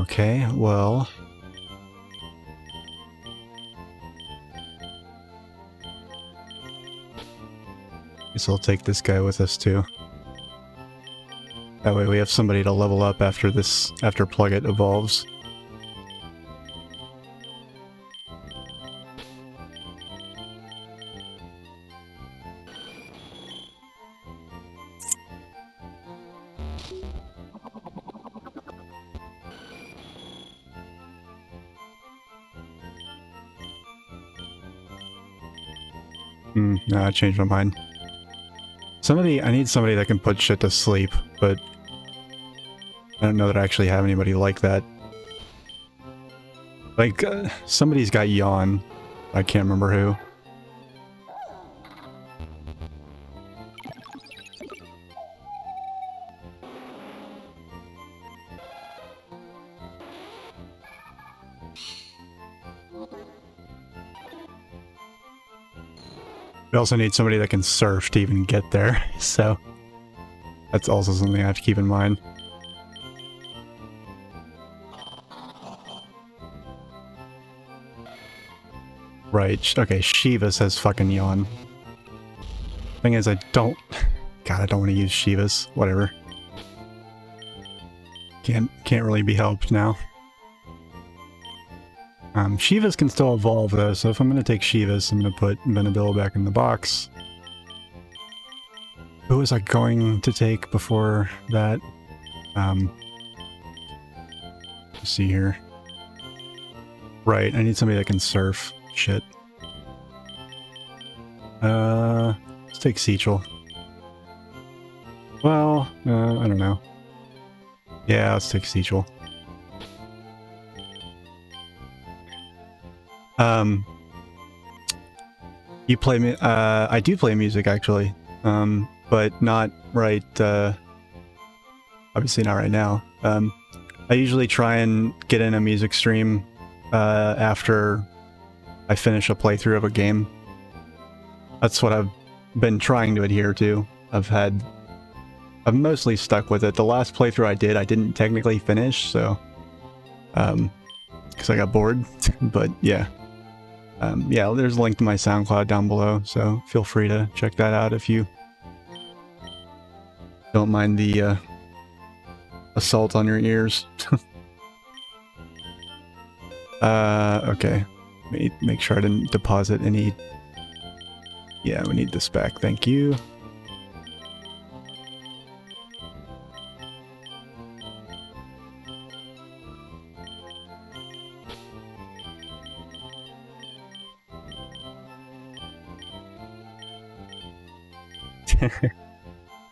A: Okay, well... guess I'll take this guy with us too. That way we have somebody to level up after Plug It evolves. No, I changed my mind. I need somebody that can put shit to sleep, but I don't know that I actually have anybody like that. Like, somebody's got Yawn. I can't remember who. We also need somebody that can surf to even get there, so that's also something I have to keep in mind. Right, okay, Shivas has fucking Yawn. Thing is, I don't... God, I don't want to use Shivas. Whatever. Can't really be helped now. Shivas can still evolve though, so if I'm going to take Shivas, I'm going to put Venabilla back in the box. Who was I going to take before that? Let's see here. Right, I need somebody that can surf. Shit. Let's take Seichel. Well, I don't know. Yeah, let's take Seichel. You play me? I do play music actually, but not right. Obviously not right now. I usually try and get in a music stream after I finish a playthrough of a game. That's what I've been trying to adhere to. I've mostly stuck with it. The last playthrough I didn't technically finish, so because I got bored. But yeah. Yeah, there's a link to my SoundCloud down below, so feel free to check that out if you don't mind the assault on your ears. Okay. Let me make sure I didn't deposit any... Yeah, we need this back, thank you.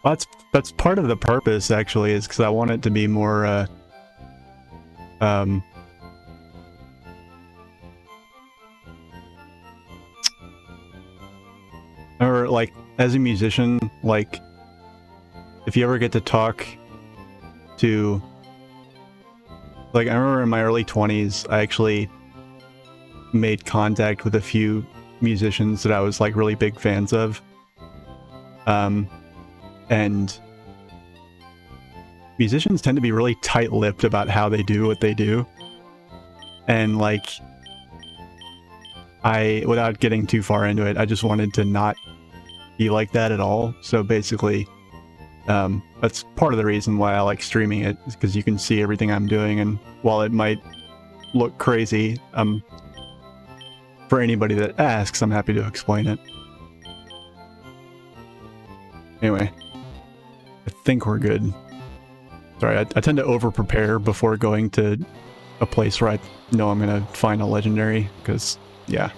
A: Well, that's part of the purpose, actually, is because I want it to be more, or, like, as a musician, like, if you ever get to talk to... Like, I remember in my early 20s, I actually made contact with a few musicians that I was, like, really big fans of. And musicians tend to be really tight-lipped about how they do what they do. And, like, without getting too far into it, I just wanted to not be like that at all. So basically, that's part of the reason why I like streaming it, is because you can see everything I'm doing, and while it might look crazy, for anybody that asks, I'm happy to explain it. Anyway, I think we're good. Sorry, I tend to over-prepare before going to a place where I know I'm gonna find a legendary, because, yeah.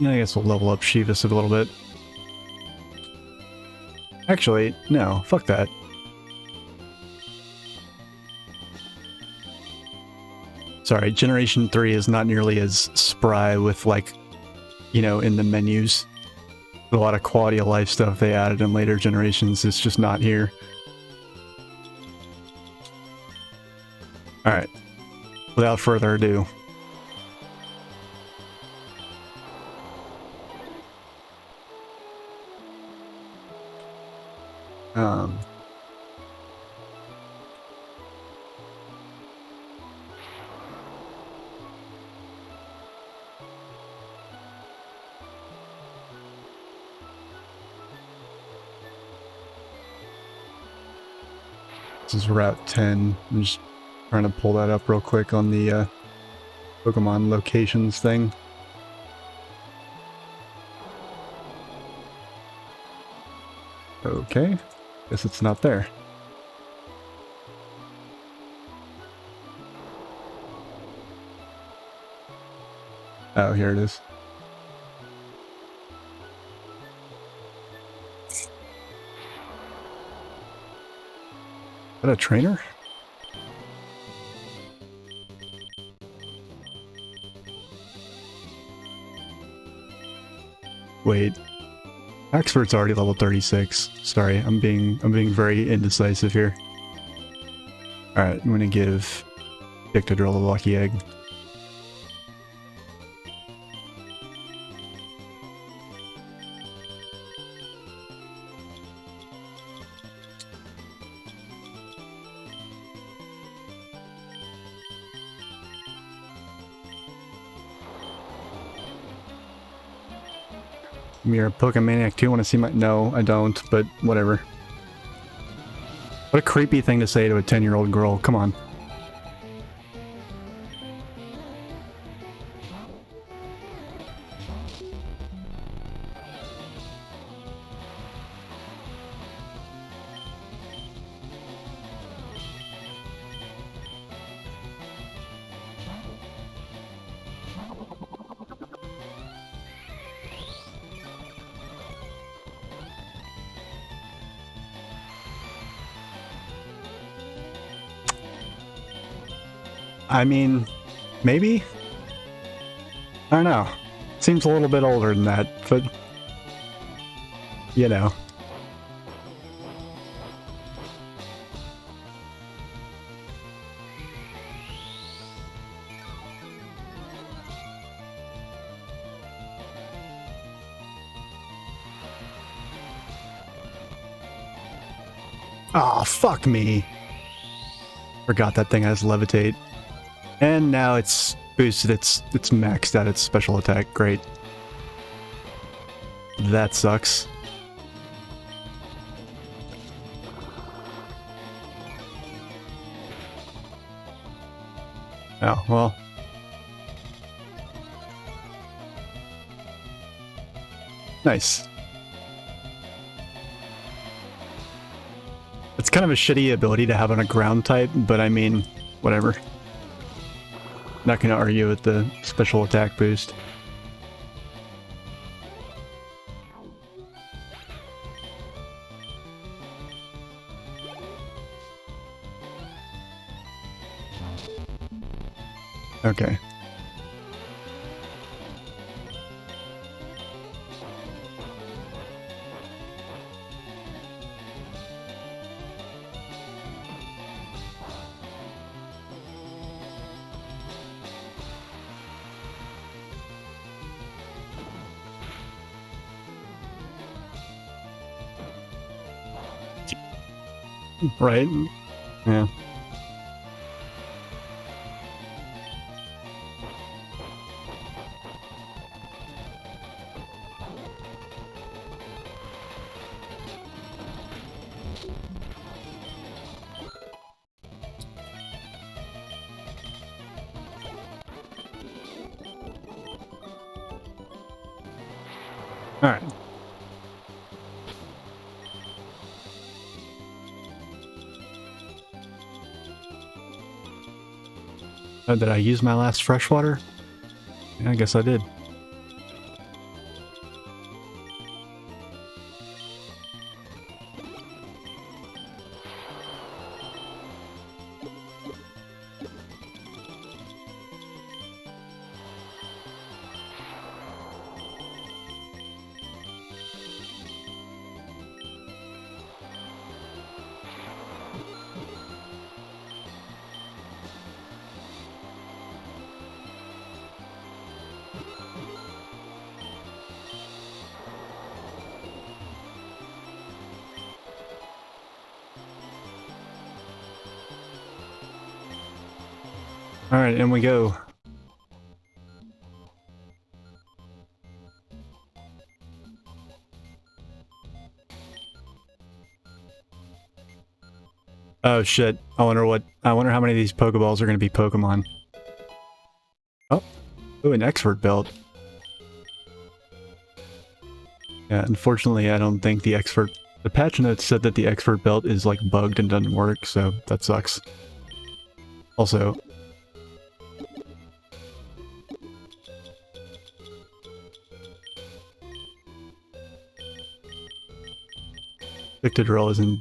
A: I guess we'll level up Shivas a little bit. Actually, no, fuck that. Sorry, Generation 3 is not nearly as spry with, like, you know, in the menus. A lot of quality of life stuff they added in later generations is just not here. Alright. Without further ado. This is Route 10. I'm just trying to pull that up real quick on the Pokemon locations thing. Okay, guess it's not there. Oh, here it is. Is that a trainer? Wait. Oxford's already level 36. Sorry, I'm being very indecisive here. Alright, I'm gonna give Dictadrill a lucky egg. You're a Pokemaniac too? Want to see my... No, I don't, but whatever. What a creepy thing to say to a 10-year-old girl. Come on. I mean, maybe? I don't know. Seems a little bit older than that, but... you know. Aw, fuck me. Forgot that thing has levitate. And now it's boosted, it's maxed out its special attack. Great. That sucks. Oh, well. Nice. It's kind of a shitty ability to have on a ground type, but I mean, whatever. Not gonna argue with the special attack boost. Okay. Right? Yeah. All right. Did I use my last freshwater? Yeah, I guess I did. Alright, and we go. Oh shit. I wonder how many of these Pokeballs are gonna be Pokemon. Oh. Ooh, an expert belt. Yeah, unfortunately I don't think the patch notes said that the expert belt is like bugged and doesn't work, so that sucks. Also, Victodril is in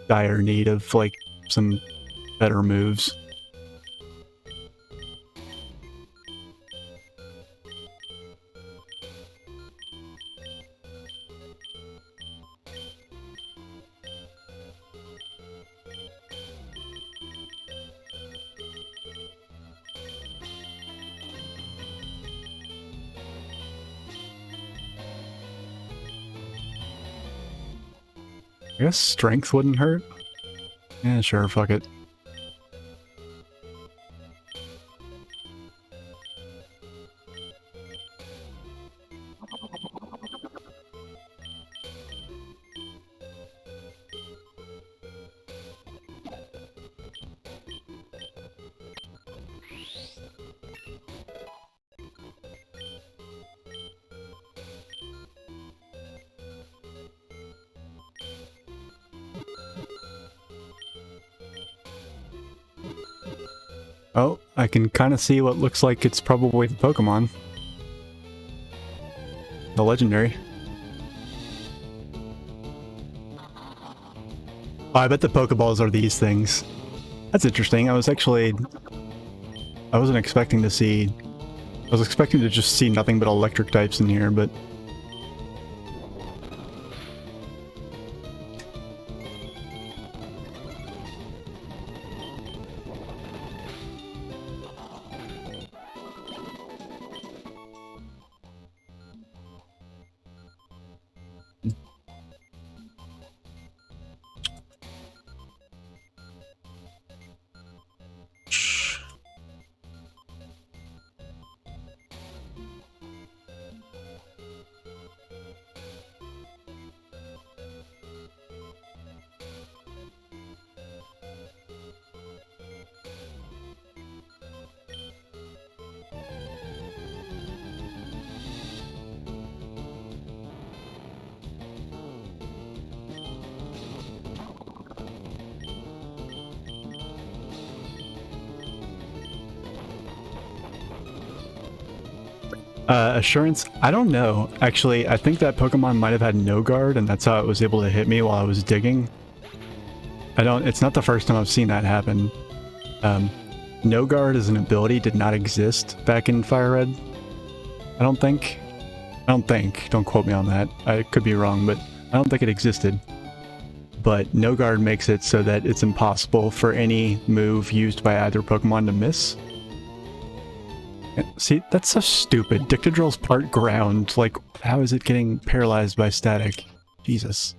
A: dire need of like some better moves. I guess strength wouldn't hurt. Yeah, sure, fuck it. Oh, I can kind of see what looks like it's probably the Pokemon. The legendary. Oh, I bet the Pokeballs are these things. That's interesting. I wasn't expecting to see... I was expecting to just see nothing but electric types in here, but... Assurance? I don't know. Actually, I think that Pokemon might have had no guard, and that's how it was able to hit me while I was digging. It's not the first time I've seen that happen. No guard as an ability did not exist back in FireRed. I don't think. Don't quote me on that. I could be wrong, but I don't think it existed. But no guard makes it so that it's impossible for any move used by either Pokemon to miss. See, that's so stupid. Dictadril's part ground. Like, how is it getting paralyzed by static? Jesus.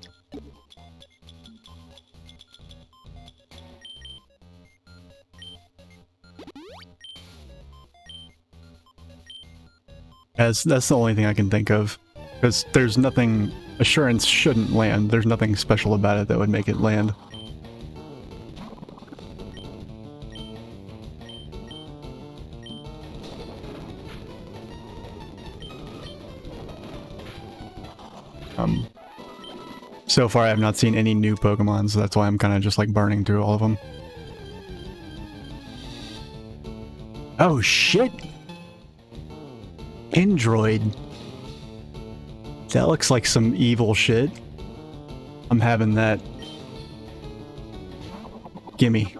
A: That's the only thing I can think of. Because there's nothing... Assurance shouldn't land. There's nothing special about it that would make it land. So far I have not seen any new Pokemon, so that's why I'm kind of just like burning through all of them. Oh shit! Android. That looks like some evil shit. I'm having that. Gimme.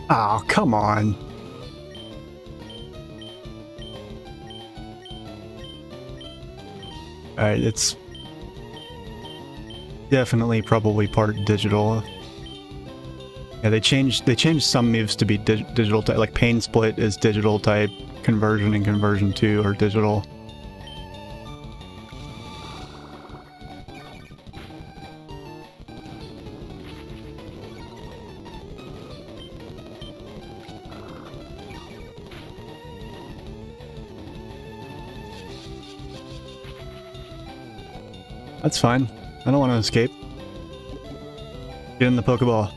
A: Oh, come on. Alright, it's definitely probably part digital. Yeah, they changed some moves to be digital type, like Pain Split is digital type, Conversion and Conversion 2 are digital. That's fine. I don't want to escape. Get in the Pokeball.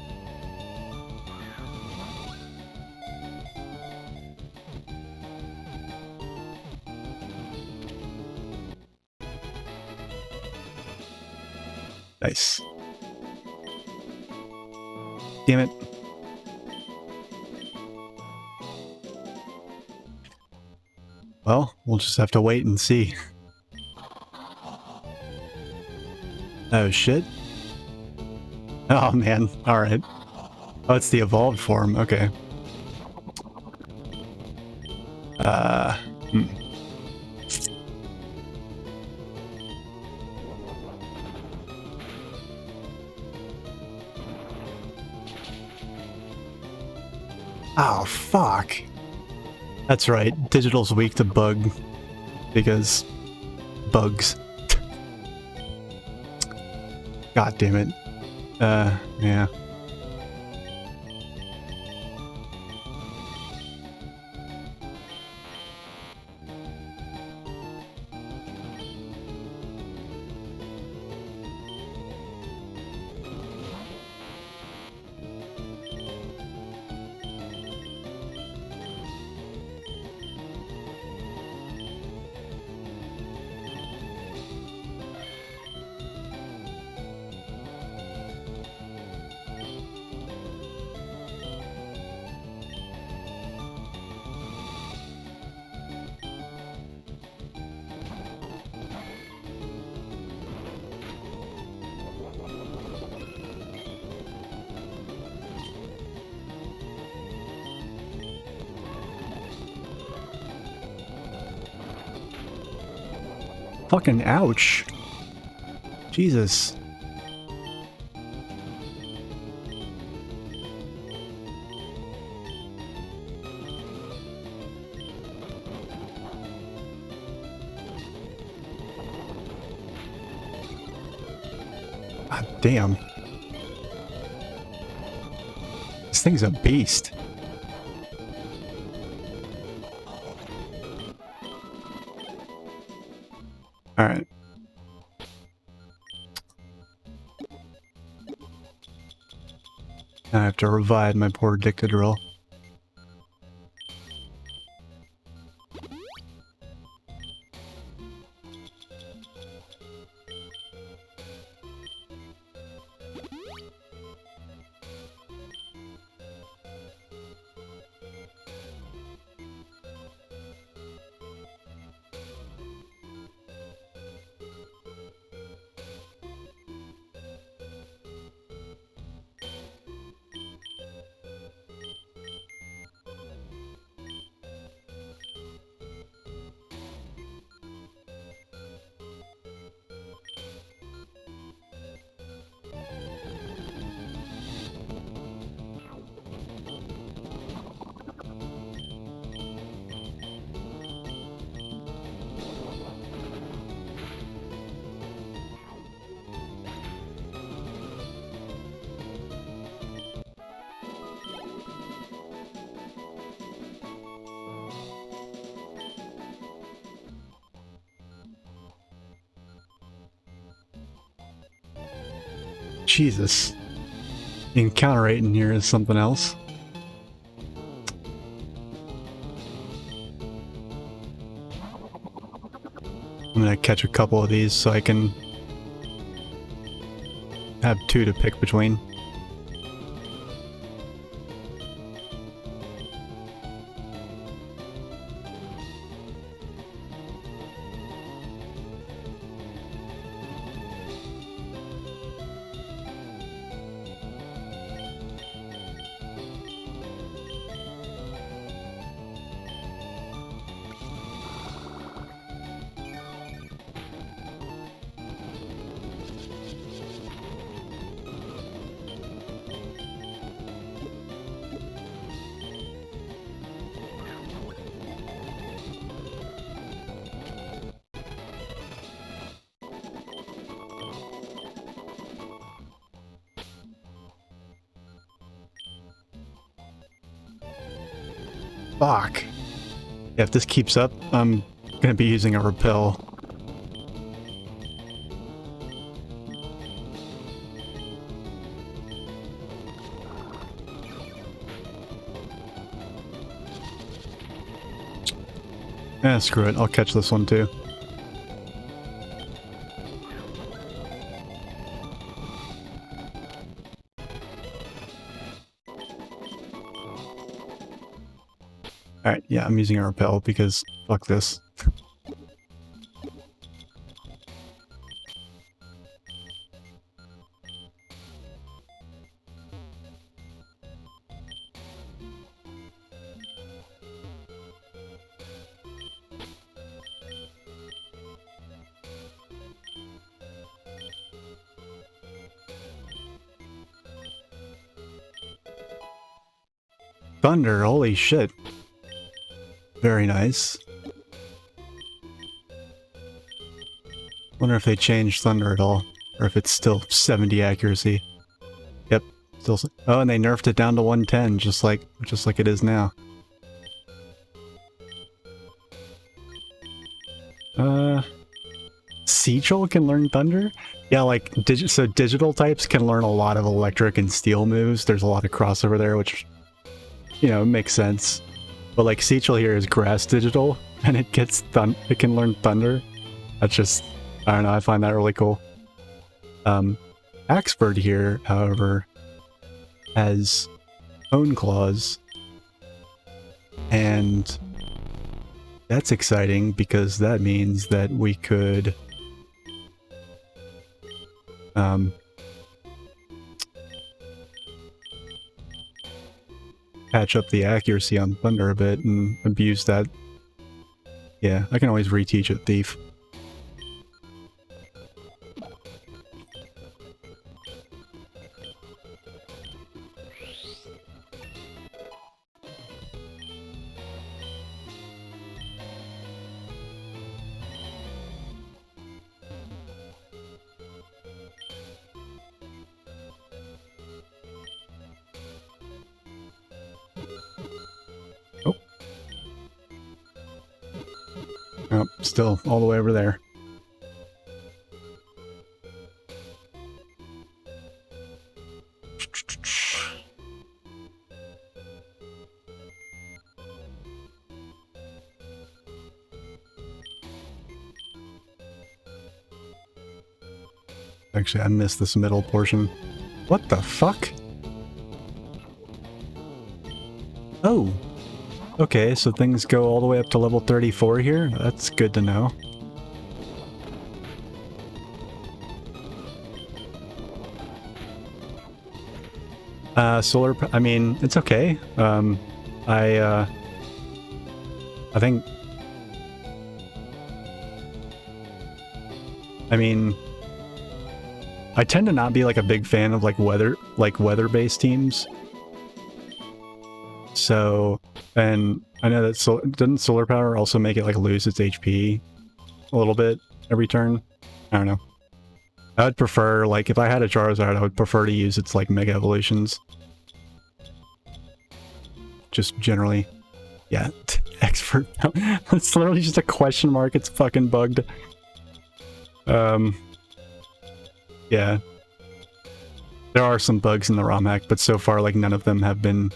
A: Nice. Damn it. Well, we'll just have to wait and see. Oh, shit. Oh, man. Alright. Oh, it's the evolved form. Okay. Hmm. Oh, fuck. That's right. Digital's weak to bug. Because bugs. God damn it. Yeah. Fucking ouch. Jesus. God damn. This thing's a beast. Alright. Now I have to revive my poor Dictadrill. Jesus. The encounter rate in here is something else. I'm gonna catch a couple of these so I can have two to pick between. Fuck. Yeah, if this keeps up, I'm gonna be using a repel. Eh, screw it. I'll catch this one too. Alright, yeah, I'm using a repel because fuck this. Thunder, holy shit. Very nice. Wonder if they changed Thunder at all, or if it's still 70 accuracy. Yep, still. Oh, and they nerfed it down to 110, just like it is now. Seachel can learn Thunder? Yeah, like so digital types can learn a lot of electric and steel moves. There's a lot of crossover there, which, you know, makes sense. But like Seachel here is grass digital, and it can learn Thunder. That's just, I don't know, I find that really cool. Axford here, however, has Bone Claws, and that's exciting because that means that we could patch up the accuracy on Thunder a bit and abuse that. Yeah, I can always reteach it, Thief. Oh, still all the way over there. Actually, I missed this middle portion. What the fuck? Oh. Okay, so things go all the way up to level 34 here? That's good to know. I mean, it's okay. I think... I mean... I tend to not be like a big fan of like weather-based teams. So, and I know that doesn't solar power also make it like lose its HP a little bit every turn? I don't know. I would prefer, like, if I had a Charizard, I would prefer to use its like Mega Evolutions. Just generally. Yeah, expert. It's literally just a question mark, it's fucking bugged. Yeah. There are some bugs in the ROM hack, but so far, like, none of them have been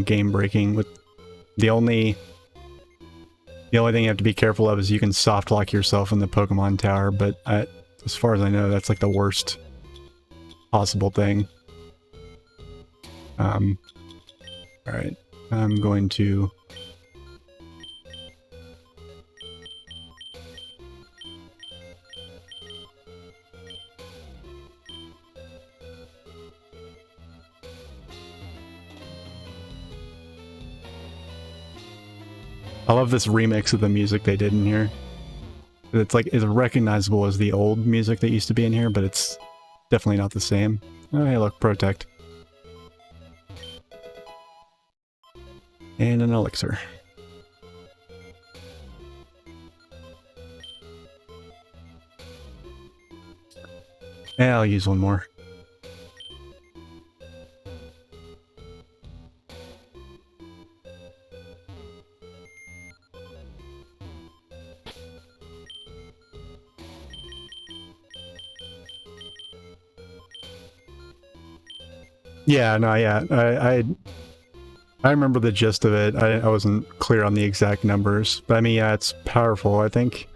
A: game breaking. With the only thing you have to be careful of is you can soft lock yourself in the Pokemon Tower, but as far as I know, that's like the worst possible thing. Alright, I'm going to... I love this remix of the music they did in here. It's like, it's recognizable as the old music that used to be in here, but it's definitely not the same. Oh, hey, look, Protect. And an elixir. Yeah, I'll use one more. Yeah, no, yeah, I remember the gist of it. I wasn't clear on the exact numbers, but I mean, yeah, it's powerful. I think.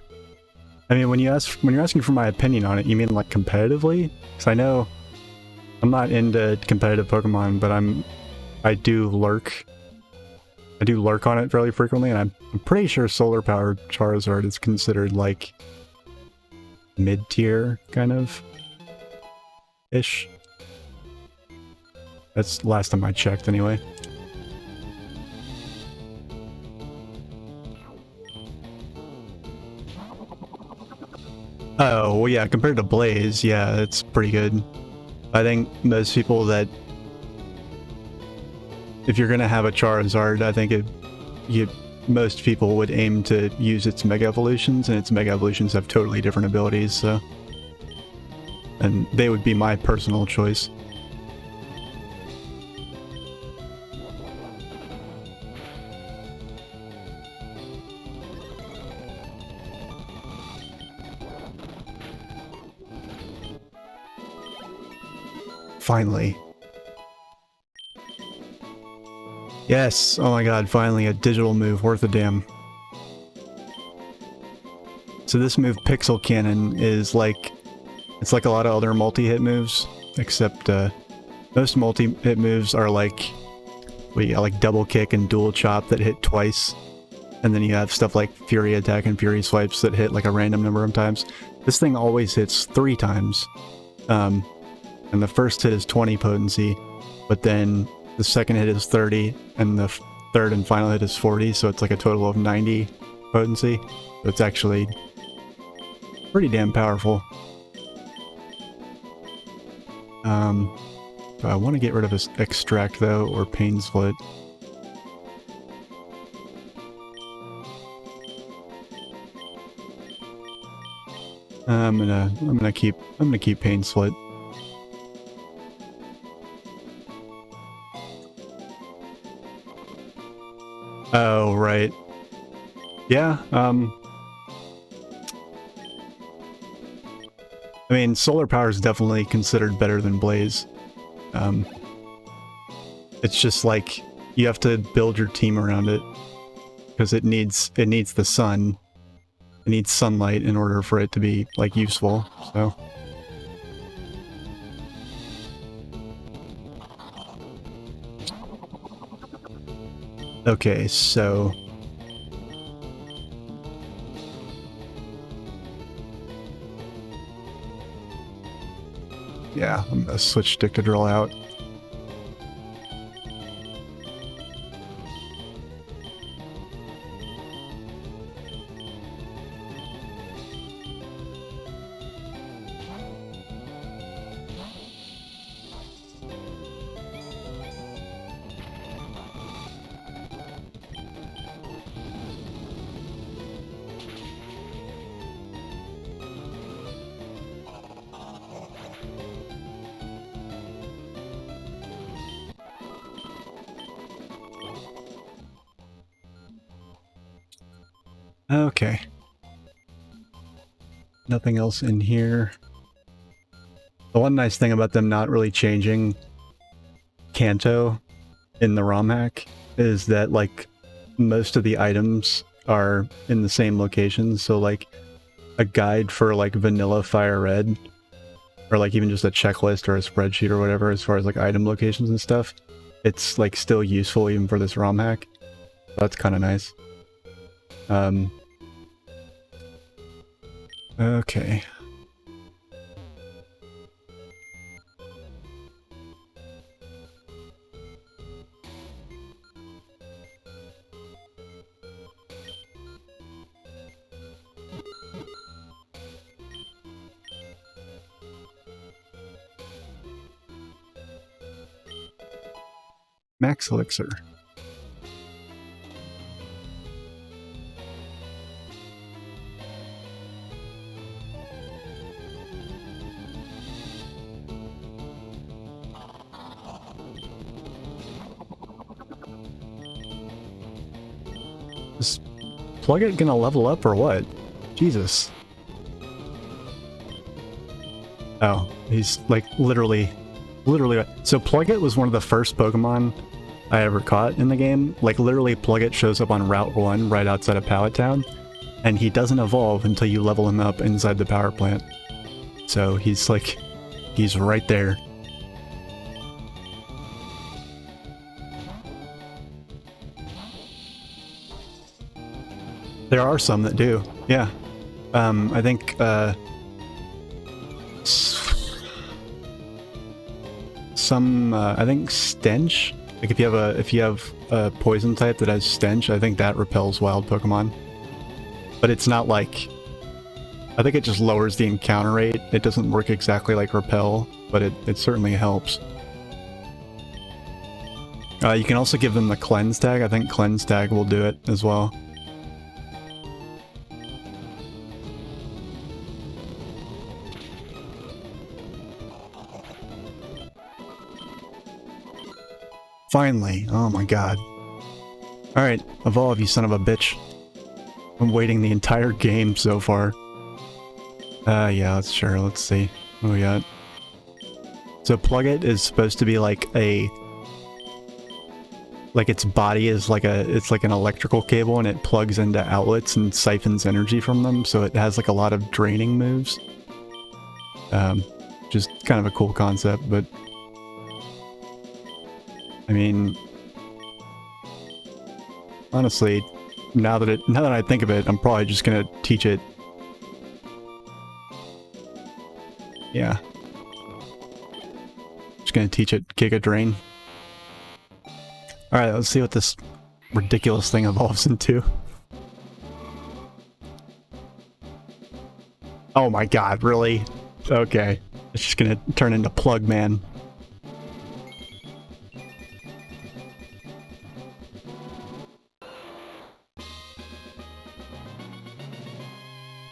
A: I mean, when you're asking for my opinion on it, you mean like competitively? Because I know I'm not into competitive Pokemon, but I do lurk. I do lurk on it fairly frequently, and I'm pretty sure Solar Powered Charizard is considered like mid-tier kind of ish. That's last time I checked, anyway. Oh, well, yeah, compared to Blaze, yeah, it's pretty good. I think most people that... If you're gonna have a Charizard, I think most people would aim to use its Mega Evolutions, and its Mega Evolutions have totally different abilities, so... And they would be my personal choice. Finally. Yes! Oh my god, finally a digital move worth a damn. So this move, Pixel Cannon, is like... It's like a lot of other multi-hit moves, except most multi-hit moves are like... like double kick and dual chop that hit twice. And then you have stuff like Fury Attack and Fury Swipes that hit like a random number of times. This thing always hits 3 times. And the first hit is 20 potency, but then the second hit is 30, and the third and final hit is 40, so it's like a total of 90 potency. So it's actually pretty damn powerful. I want to get rid of this Extract, though, or Pain Split. I'm gonna keep Pain Split. Oh, right. Yeah, I mean, Solar Power is definitely considered better than Blaze. It's just like, you have to build your team around it. Because it needs the sun. It needs sunlight in order for it to be, like, useful, so... Okay, so... Yeah, I'm gonna switch Stick to Drill out. Okay. Nothing else in here. The one nice thing about them not really changing Kanto in the ROM hack is that, like, most of the items are in the same locations, so, like, a guide for, like, vanilla FireRed, or, like, even just a checklist or a spreadsheet or whatever as far as, like, item locations and stuff, it's, like, still useful even for this ROM hack. That's kind of nice. Okay. Max Elixir. Is Plugit gonna level up or what? Jesus. Oh, he's like literally Literally. So Plugit was one of the first Pokemon I ever caught in the game. Like, literally, Plugit shows up on Route 1 right outside of Pallet Town, and he doesn't evolve until you level him up inside the power plant. So he's like, he's right there. There are some that do, yeah. I think, I think Stench. Like if you have a poison type that has Stench, I think that repels wild Pokemon. But it's not like, I think it just lowers the encounter rate. It doesn't work exactly like Repel, but it certainly helps. You can also give them the Cleanse tag. I think Cleanse tag will do it as well. Finally. Oh my god. Alright, evolve, you son of a bitch. I'm waiting the entire game so far. Yeah, let's see. What we got? So Plugit is supposed to be like a... Like its body is like it's like an electrical cable and it plugs into outlets and siphons energy from them, so it has like a lot of draining moves. Just kind of a cool concept, but... I mean, honestly, now that I think of it, I'm probably just gonna teach it. Yeah. Just gonna teach it Giga Drain. Alright, let's see what this ridiculous thing evolves into. Oh my god, really? Okay. It's just gonna turn into Plug Man.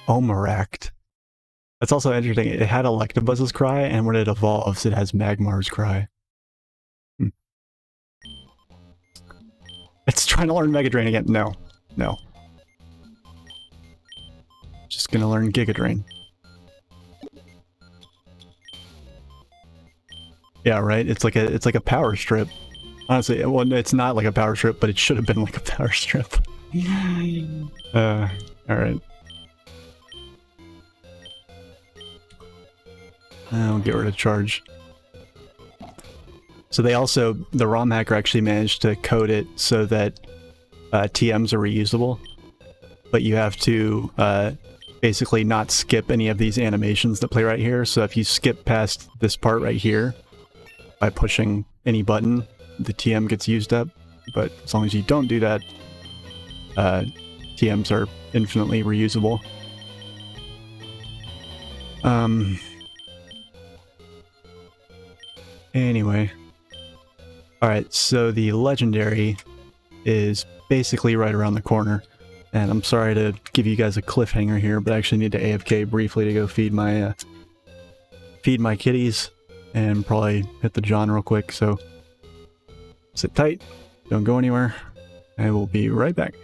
A: Omaract. That's also interesting. It had Electabuzz's cry, and when it evolves, it has Magmar's cry. It's trying to learn Mega Drain again. No. No. Just gonna learn Giga Drain. Yeah, right? It's like a power strip. Honestly, well, it's not like a power strip, but it should have been like a power strip. Alright. I'll get rid of charge. So they also, the ROM hacker actually managed to code it so that TMs are reusable, but you have to basically not skip any of these animations that play right here. So if you skip past this part right here by pushing any button, the TM gets used up, but as long as you don't do that, TMs are infinitely reusable. Anyway. Alright, so the legendary is basically right around the corner. And I'm sorry to give you guys a cliffhanger here, but I actually need to AFK briefly to go feed my kitties and probably hit the John real quick, so sit tight, don't go anywhere. I will be right back.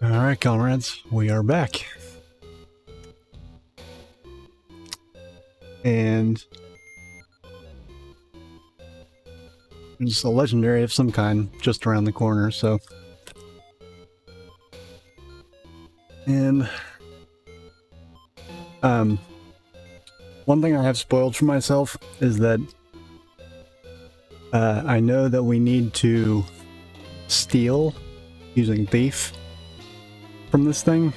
A: All right, comrades, we are back. And there's a legendary of some kind just around the corner, so. And one thing I have spoiled for myself is that I know that we need to steal using thief from this thing.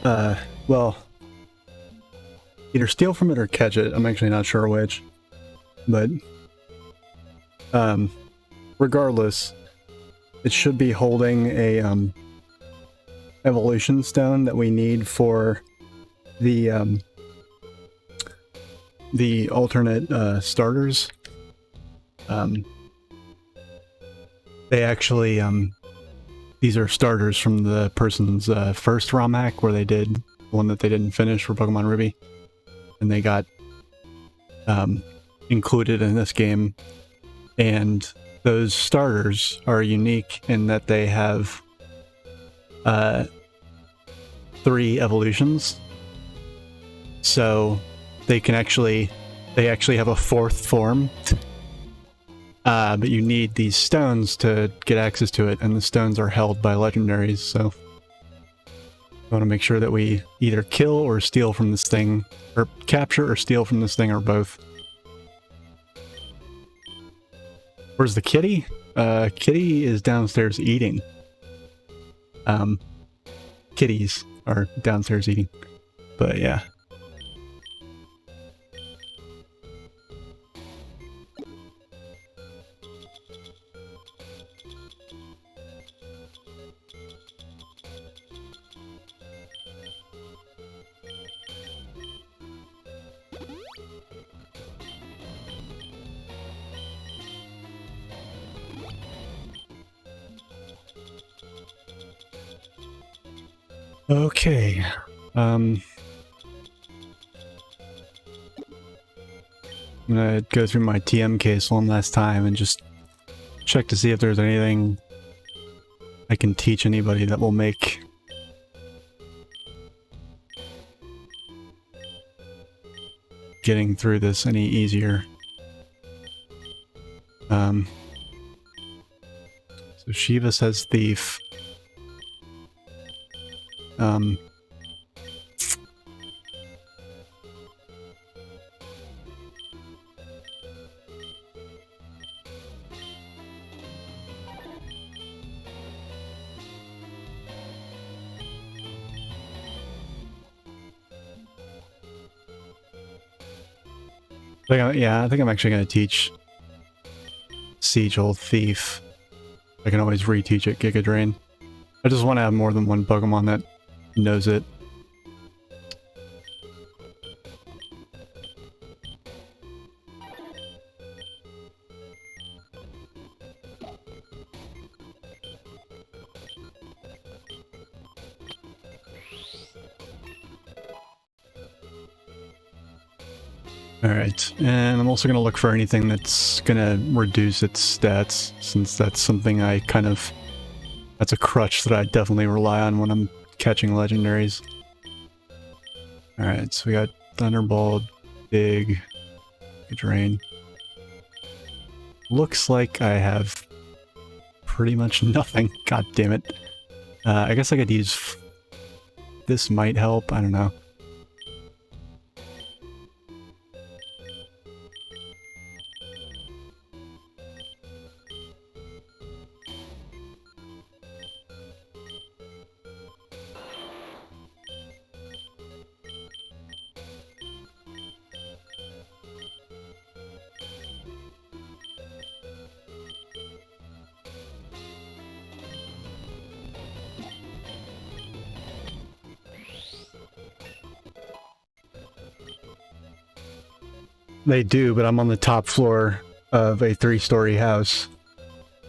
A: Well, either steal from it or catch it. I'm actually not sure which. But regardless, it should be holding a evolution stone that we need for the alternate starters. They actually these are starters from the person's first ROM hack where they did the one that they didn't finish for Pokemon Ruby, and they got included in this game. And those starters are unique in that they have 3 evolutions. So they actually have a fourth form. But you need these stones to get access to it, and the stones are held by legendaries, so I want to make sure that we either kill or steal from this thing, or capture or steal from this thing, or both. Where's the kitty? Kitty is downstairs eating. Kitties are downstairs eating. But yeah. Okay. I'm gonna go through my TM case one last time and just check to see if there's anything I can teach anybody that will make getting through this any easier. So Shiva says thief. Yeah, I think I'm actually going to teach Sigil Thief. I can always reteach it Giga Drain. I just want to have more than one Pokemon that knows it. Alright, and I'm also going to look for anything that's going to reduce its stats, since that's something that's a crutch that I definitely rely on when I'm catching legendaries. Alright, so we got Thunderbolt, Dig, Drain. Looks like I have pretty much nothing. God damn it. I guess I could use... This might help, I don't know. They do, but I'm on the top floor of a 3-story house.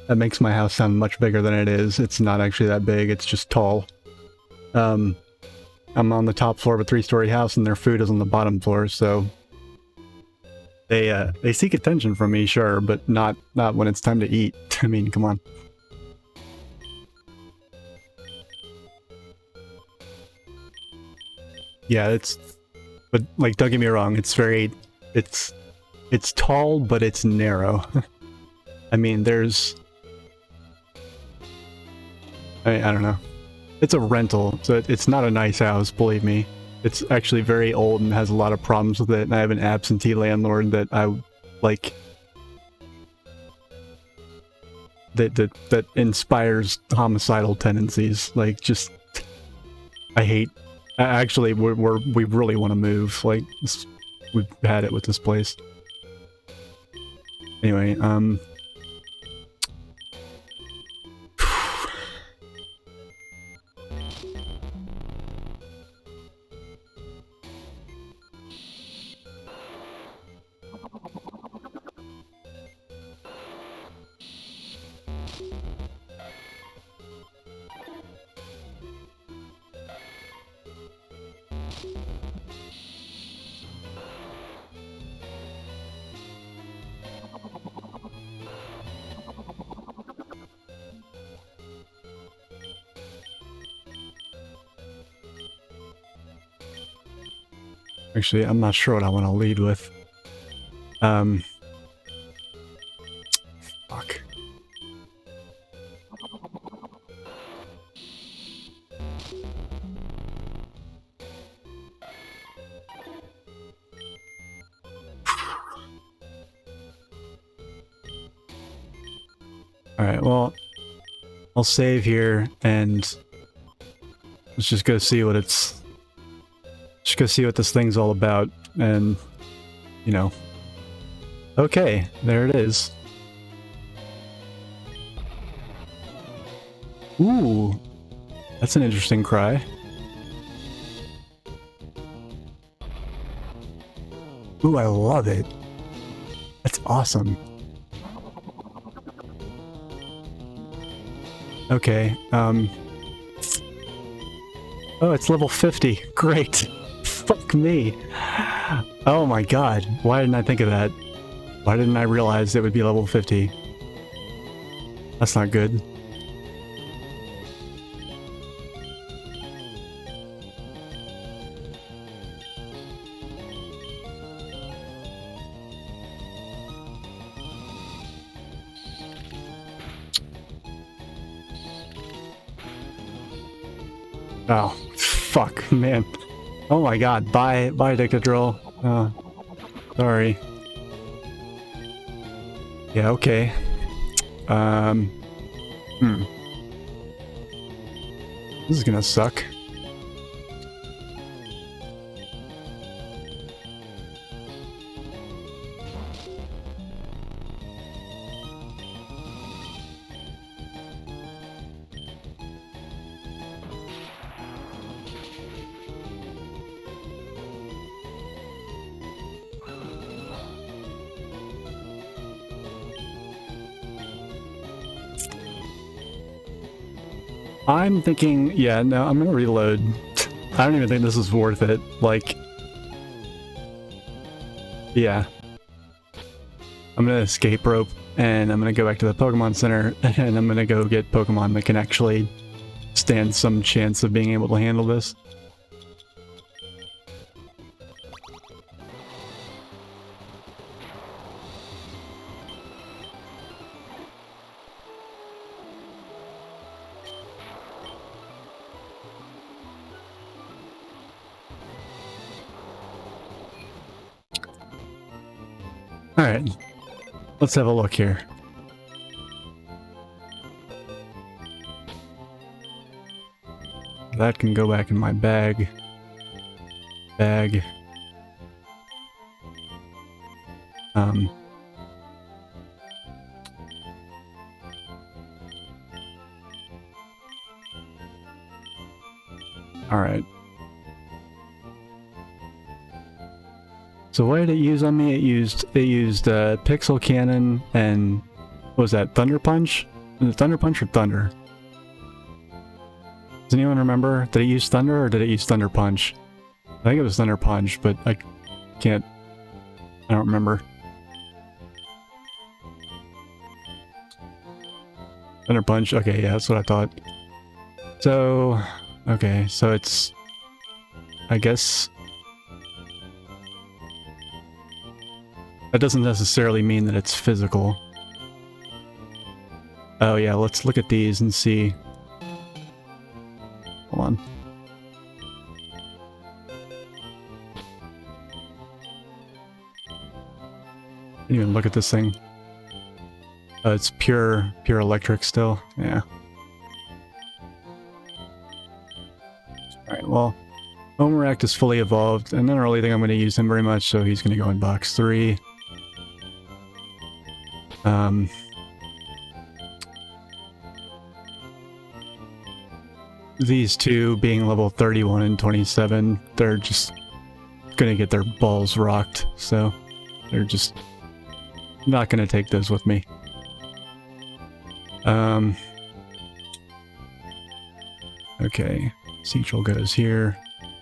A: That makes my house sound much bigger than it is. It's not actually that big, it's just tall. I'm on the top floor of a 3-story house and their food is on the bottom floor, so... They seek attention from me, sure, but not when it's time to eat. I mean, come on. Yeah, it's... But, like, don't get me wrong, it's very... It's tall, but it's narrow. I mean, there's... I don't know. It's a rental, so it's not a nice house, believe me. It's actually very old and has a lot of problems with it, and I have an absentee landlord that I, like... That inspires homicidal tendencies. Like, just... I hate... Actually, we really want to move. Like, we've had it with this place. Anyway, Actually, I'm not sure what I want to lead with. Fuck. Alright, well, I'll save here and let's just go see what it's... Just go see what this thing's all about and, you know... Okay, there it is. Ooh, that's an interesting cry. Ooh, I love it. That's awesome. Okay, oh, it's level 50. Great. Fuck me. Oh my god, why didn't I think of that? Why didn't I realize it would be level 50? That's not good. Oh, fuck, man. Oh my god, bye, Dictadrill. Sorry. Yeah, okay. This is gonna suck. I'm thinking, yeah, no, I'm gonna reload. I don't even think this is worth it. Like, yeah. I'm gonna escape rope, and I'm gonna go back to the Pokemon Center, and I'm gonna go get Pokemon that can actually stand some chance of being able to handle this. Alright, let's have a look here. That can go back in my bag. Alright. So what did it use on me? It used Pixel Cannon and what was that, Thunder Punch? Was it Thunder Punch or Thunder? Does anyone remember? Did it use Thunder or did it use Thunder Punch? I think it was Thunder Punch, but I don't remember. Thunder Punch, okay, yeah, that's what I thought. So, okay, so it's, I guess, that doesn't necessarily mean that it's physical. Oh yeah, let's look at these and see. Hold on. Didn't even look at this thing. Oh, it's pure electric still. Yeah. Alright, well, Omeract is fully evolved, and I don't really think I'm going to use him very much, so he's going to go in box 3. These two being level 31 and 27, they're just gonna get their balls rocked, so they're just not gonna take those with me. Okay, Central goes here.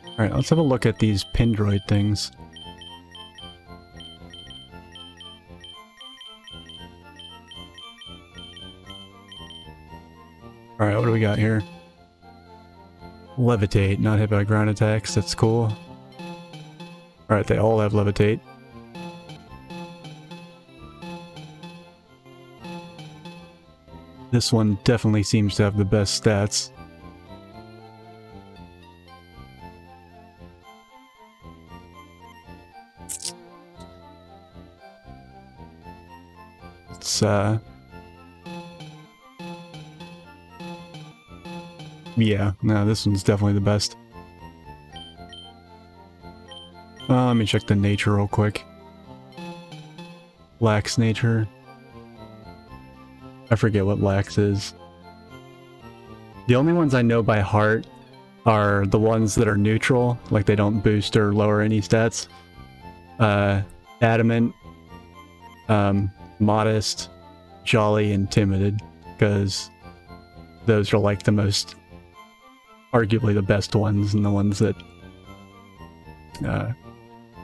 A: Alright, let's have a look at these Pindroid things. Alright, what do we got here? Levitate, not hit by ground attacks, that's cool. Alright, they all have levitate. This one definitely seems to have the best stats. It's, yeah, no, this one's definitely the best. Let me check the nature real quick. Lax nature. I forget what lax is. The only ones I know by heart are the ones that are neutral, like they don't boost or lower any stats. Adamant, modest, jolly, and timid, because those are like the most, arguably the best ones, and the ones that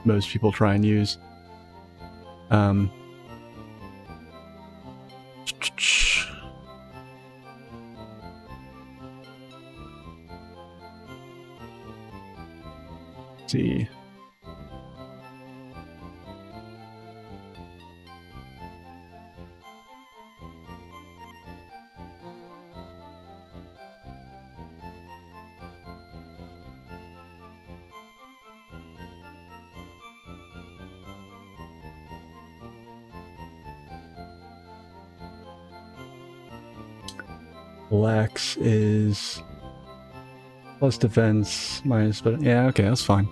A: most people try and use. Let's see. Lax is plus defense, minus, but yeah, okay, that's fine.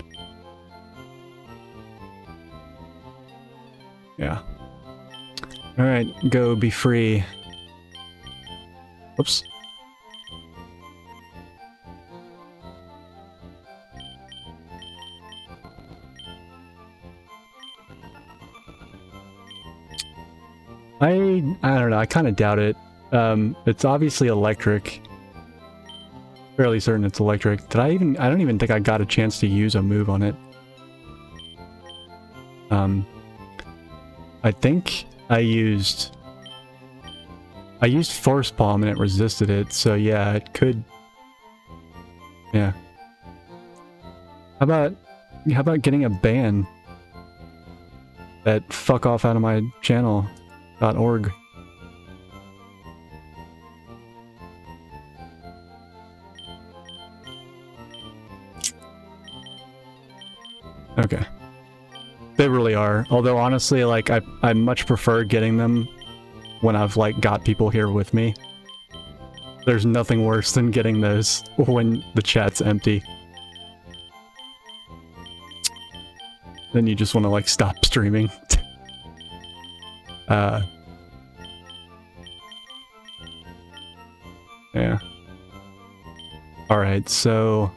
A: Yeah. Alright, go be free. Whoops. I don't know, I kind of doubt it. It's obviously electric. Fairly certain it's electric. I don't even think I got a chance to use a move on it. I think I used Force Palm and it resisted it, so yeah, it could. Yeah. How about getting a ban? That fuck off out of my channel.org. Okay. They really are. Although honestly, like I much prefer getting them when I've like got people here with me. There's nothing worse than getting those when the chat's empty. Then you just want to like stop streaming. Yeah. Alright, so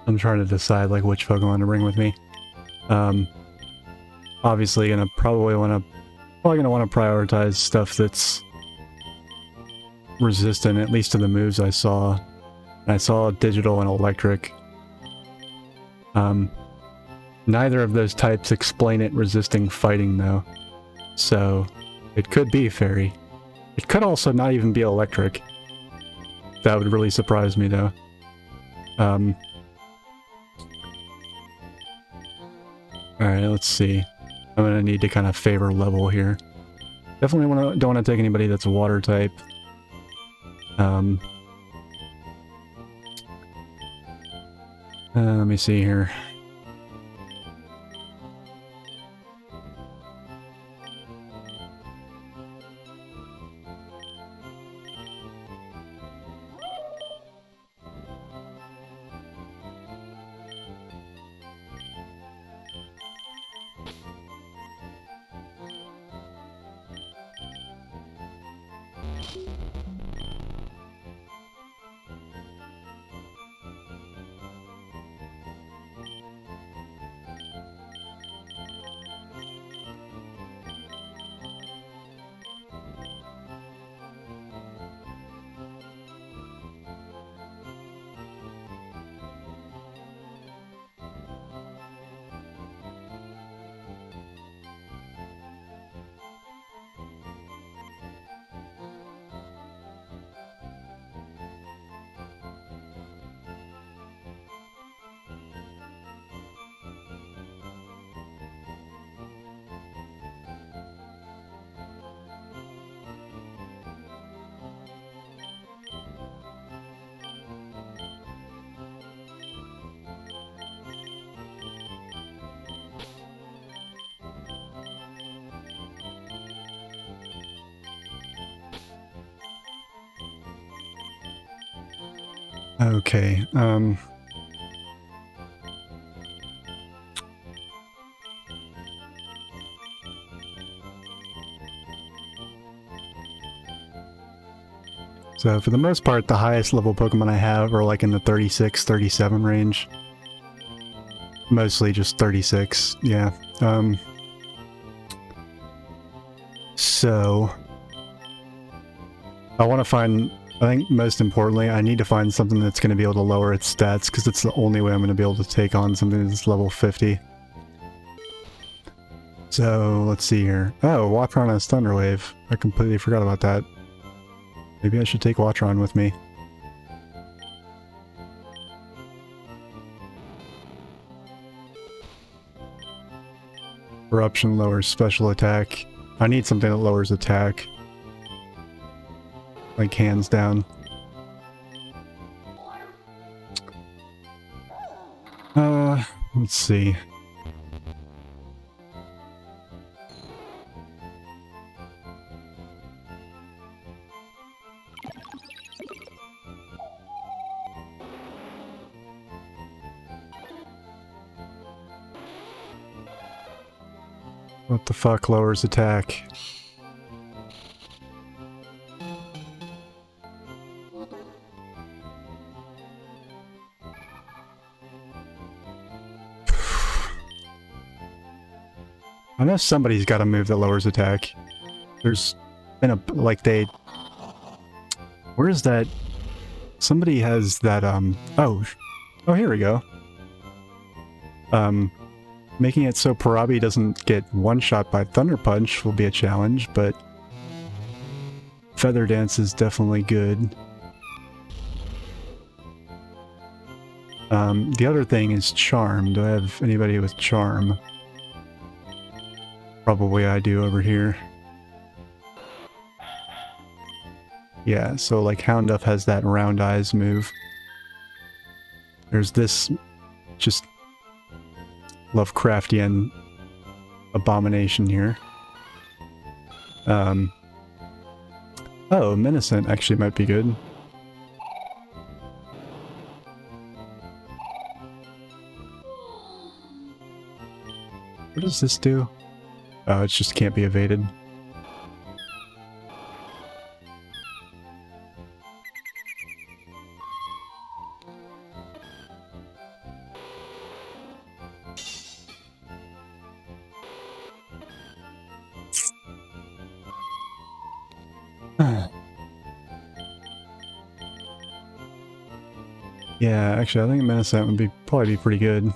A: I'm trying to decide like which Pokemon to bring with me. Obviously probably gonna want to prioritize stuff that's resistant, at least to the moves I saw. I saw digital and electric. Neither of those types explain it resisting fighting, though. So, it could be fairy. It could also not even be electric. That would really surprise me, though. Alright, let's see. I'm gonna need to kind of favor level here. Definitely don't want to take anybody that's a water type. Let me see here. Okay, so for the most part, the highest level Pokemon I have are like in the 36, 37 range. Mostly just 36, yeah. So I want to find, I think most importantly, I need to find something that's going to be able to lower its stats, because it's the only way I'm going to be able to take on something that's level 50. So, let's see here. Oh, Watron has Thunder Wave. I completely forgot about that. Maybe I should take Watron with me. Eruption lowers special attack. I need something that lowers attack. Like, hands down. Let's see. What the fuck lowers attack? I know somebody's got a move that lowers attack. There's been a, like they... Where is that? Somebody has that, oh, here we go. Making it so Parabi doesn't get one-shot by Thunder Punch will be a challenge, but Feather Dance is definitely good. The other thing is Charm. Do I have anybody with Charm? Probably I do over here. Yeah, so like Houndour has that Round Eyes move. There's this just Lovecraftian abomination here. Oh, Menacent actually might be good. What does this do? Oh, it just can't be evaded. Yeah, actually, I think Menacent would probably be pretty good.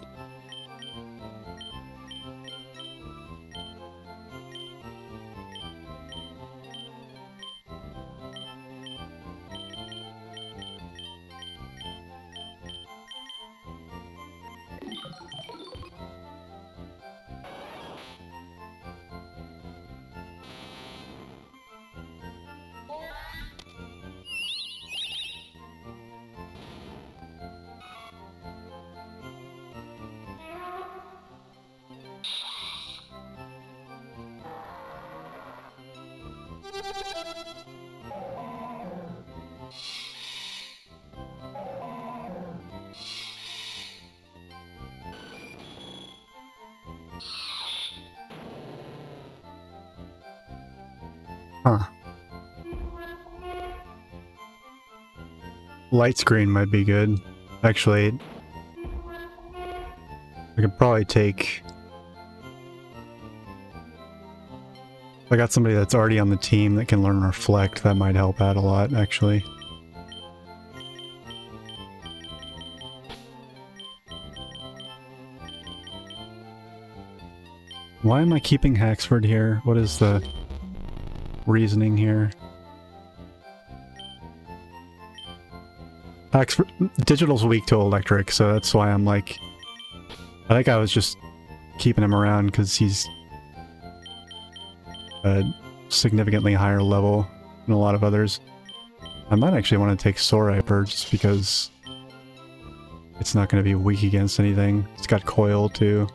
A: Huh. Light screen might be good. Actually, I could probably take... If I got somebody that's already on the team that can learn Reflect, that might help out a lot, actually. Why am I keeping Haxford here? What is the reasoning here? Haxford... Digital's weak to electric, so that's why I'm like... I think I was just keeping him around because he's a significantly higher level than a lot of others. I might actually want to take Soreiper just because it's not going to be weak against anything. It's got Coil too.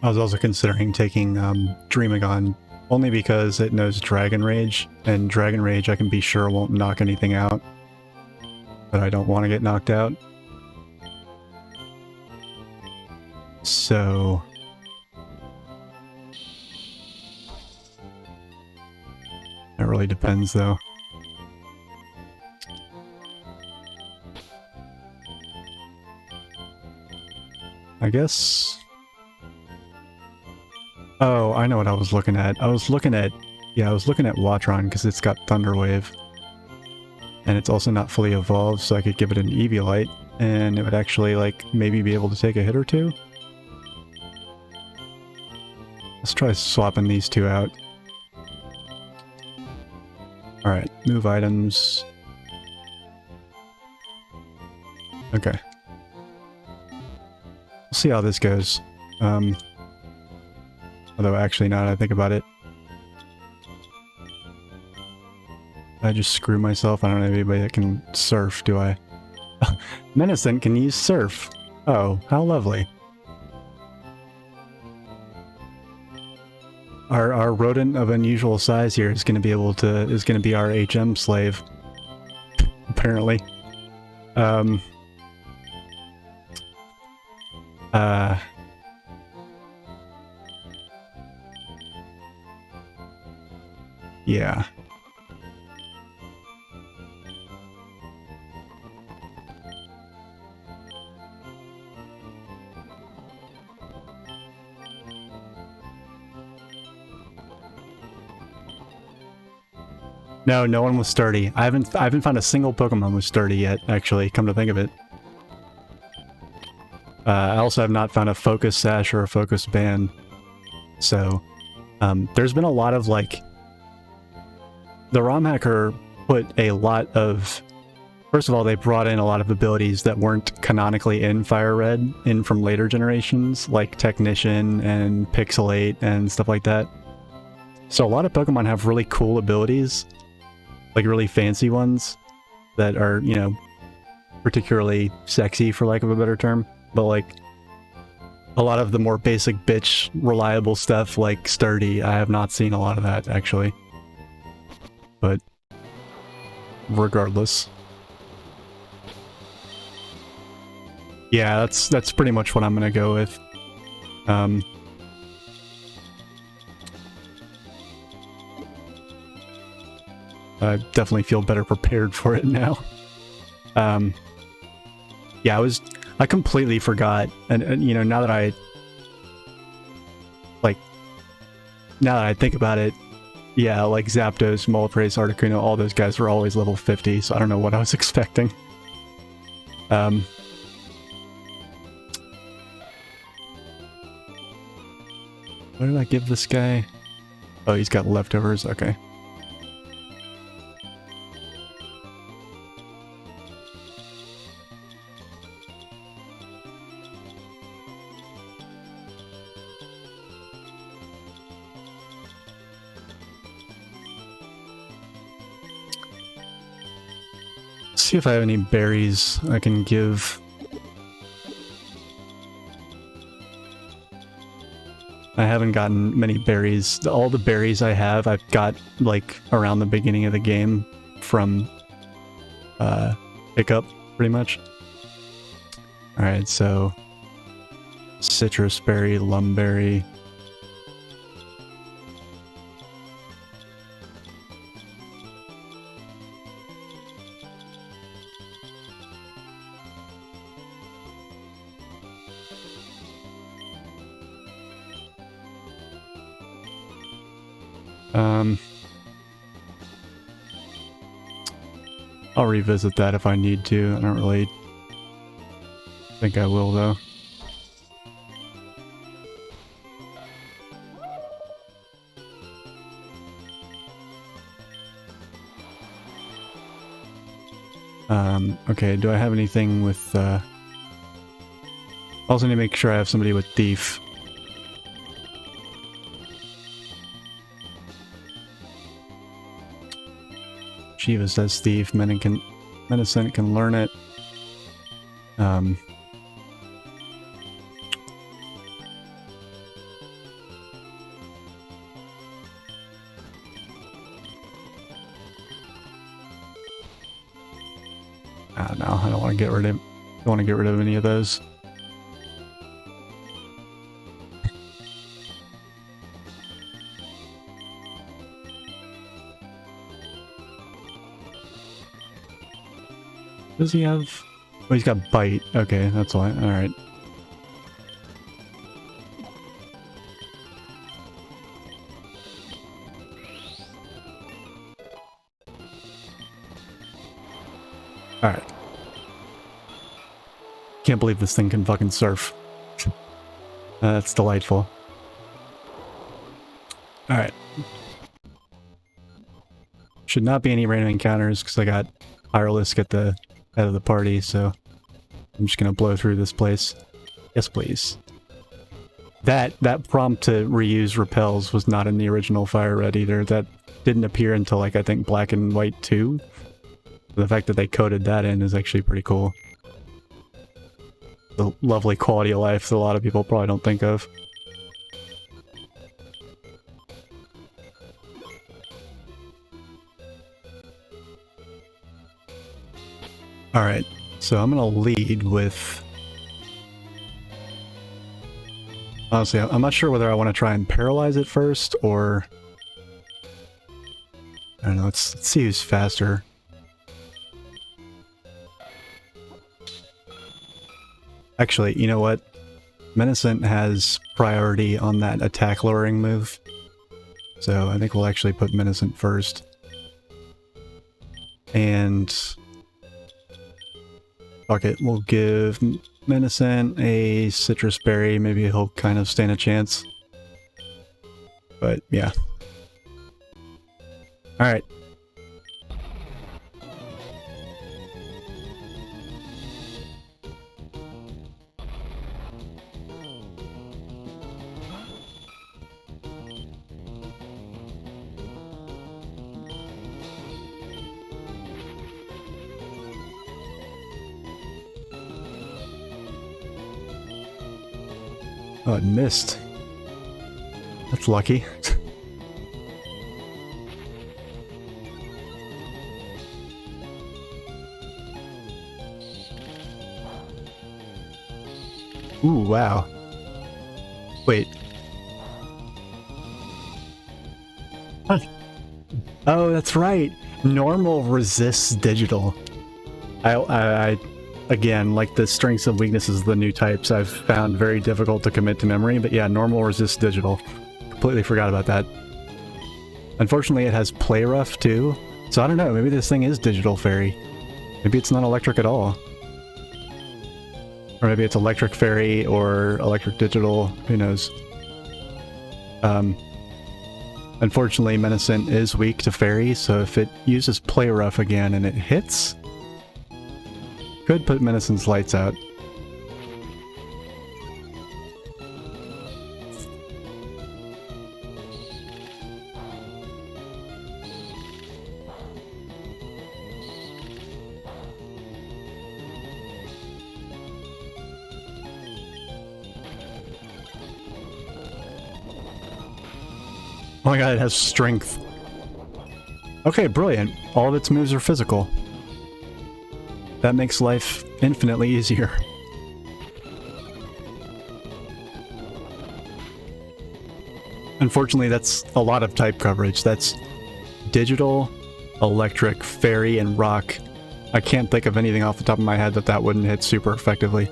A: I was also considering taking Dreamagon, only because it knows Dragon Rage, and Dragon Rage I can be sure won't knock anything out, but I don't want to get knocked out. So... It really depends, though. I guess... Oh, I know what I was looking at. I was looking at Watron because it's got Thunder Wave. And it's also not fully evolved, so I could give it an Eviolite, and it would actually, like, maybe be able to take a hit or two. Let's try swapping these two out. Alright, move items. Okay. We'll see how this goes. Although, actually, now that I think about it, I just screw myself. I don't have anybody that can surf, do I? Menacent can use surf. Oh, how lovely. Our rodent of unusual size here is going to be able to, is going to be our HM slave. Apparently. Yeah. No, no one was sturdy. I haven't found a single Pokemon with sturdy yet, actually, come to think of it. I also have not found a Focus Sash or a Focus Band. So, there's been a lot of, like... The ROM hacker put a lot of... First of all, they brought in a lot of abilities that weren't canonically in FireRed, in from later generations, like Technician and Pixelate and stuff like that. So a lot of Pokemon have really cool abilities, like really fancy ones, that are, you know, particularly sexy, for lack of a better term. But, like, a lot of the more basic bitch reliable stuff, like Sturdy, I have not seen a lot of that, actually. But regardless. Yeah, that's pretty much what I'm gonna go with. I definitely feel better prepared for it now. Yeah, I completely forgot, and you know, now that I think about it, yeah, like Zapdos, Moltres, Articuno, all those guys were always level 50, so I don't know what I was expecting. What did I give this guy? Oh, he's got leftovers. Okay. See if I have any berries I can give. I haven't gotten many berries. All the berries I have, I've got like around the beginning of the game from pickup, pretty much. Alright, so citrus berry, lumberry. I'll revisit that if I need to. I don't really think I will, though. Okay, do I have anything with, I also need to make sure I have somebody with Thief. Shiva says Thief, Menacent can learn it. No, I don't want to get rid of. Don't want to get rid of any of those. Does he have? Oh, he's got bite. Okay, that's why. All right. All right. Can't believe this thing can fucking surf. That's delightful. All right. Should not be any random encounters because I got Hyrelisk at the head of the party, so I'm just gonna blow through this place. Yes, please. That prompt to reuse repels was not in the original FireRed either. That didn't appear until, like, I think Black and White 2. The fact that they coded that in is actually pretty cool. The lovely quality of life that a lot of people probably don't think of. Alright, so I'm gonna lead with... Honestly, I'm not sure whether I want to try and paralyze it first, or... I don't know, let's see who's faster. Actually, you know what? Menacent has priority on that attack lowering move. So I think we'll actually put Menacent first. And... fuck it, we'll give Menacent a citrus berry. Maybe he'll kind of stand a chance. But yeah. Alright. Oh, it missed. That's lucky. Ooh, wow. Wait. Huh. Oh, that's right. Normal resists digital. I again, like the strengths and weaknesses of the new types, I've found very difficult to commit to memory, but yeah, normal resists digital. Completely forgot about that. Unfortunately, it has play rough too, so I don't know, maybe this thing is digital fairy. Maybe it's not electric at all. Or maybe it's electric fairy or electric digital, who knows. Unfortunately, Menacent is weak to Fairy, so if it uses Play Rough again and it hits, could put Menacent's lights out. Oh my god, it has strength. Okay, brilliant. All of its moves are physical. That makes life infinitely easier. Unfortunately, that's a lot of type coverage. That's digital, electric, fairy, and rock. I can't think of anything off the top of my head that wouldn't hit super effectively.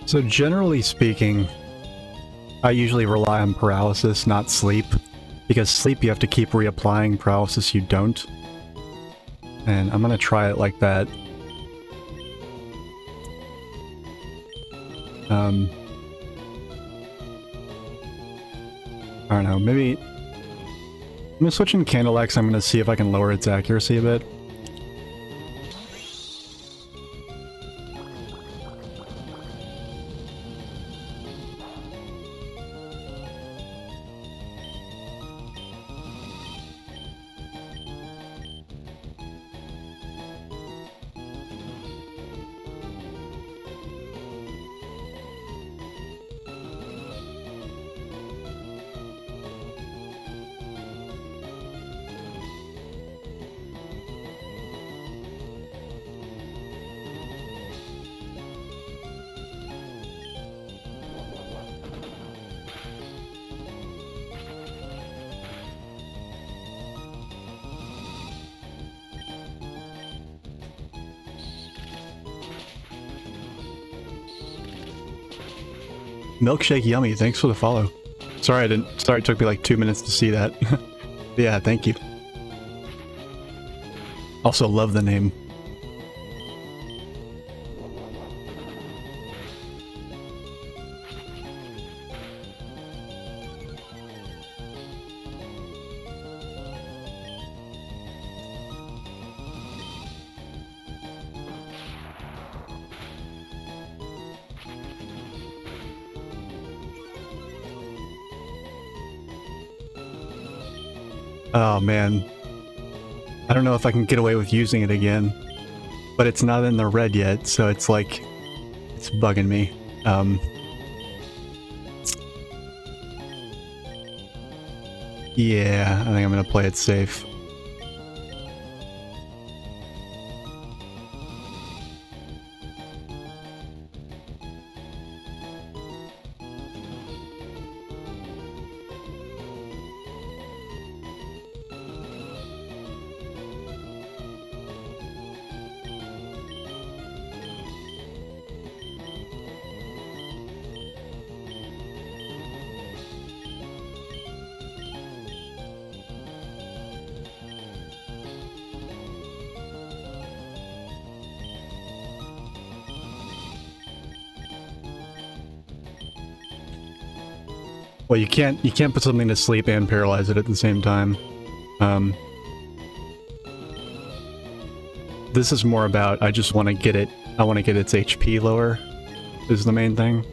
A: So generally speaking, I usually rely on paralysis, not sleep. Because sleep you have to keep reapplying, paralysis you don't. And I'm gonna try it like that. I don't know, maybe... I'm gonna switch in Candle Axe, I'm gonna see if I can lower its accuracy a bit. Milkshake Yummy, thanks for the follow. Sorry it took me like 2 minutes to see that. Yeah, thank you. Also love the name. Oh man, I don't know if I can get away with using it again, but it's not in the red yet, so it's like, it's bugging me. Yeah, I think I'm gonna play it safe. Well, you can't put something to sleep and paralyze it at the same time. This is more about, I just want to get it, I want to get its HP lower, is the main thing.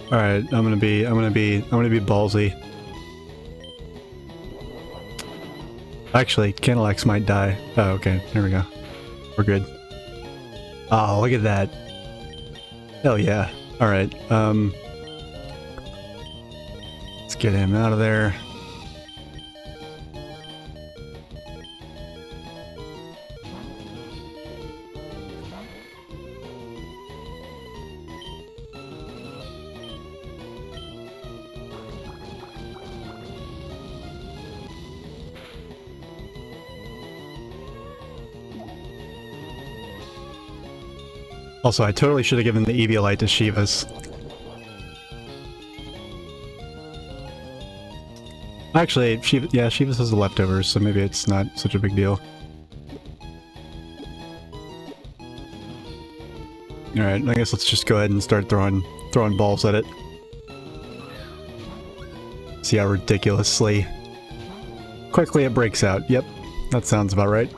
A: Alright, alright, I'm gonna be ballsy. Actually, Candleaxe might die. Oh, okay, there we go. We're good. Oh, look at that. Hell yeah. Alright, let's get him out of there. Also, I totally should have given the Eviolite to Shivas. Actually, yeah, Shivas has the leftovers, so maybe it's not such a big deal. Alright, I guess let's just go ahead and start throwing balls at it. See how ridiculously quickly it breaks out. Yep, that sounds about right.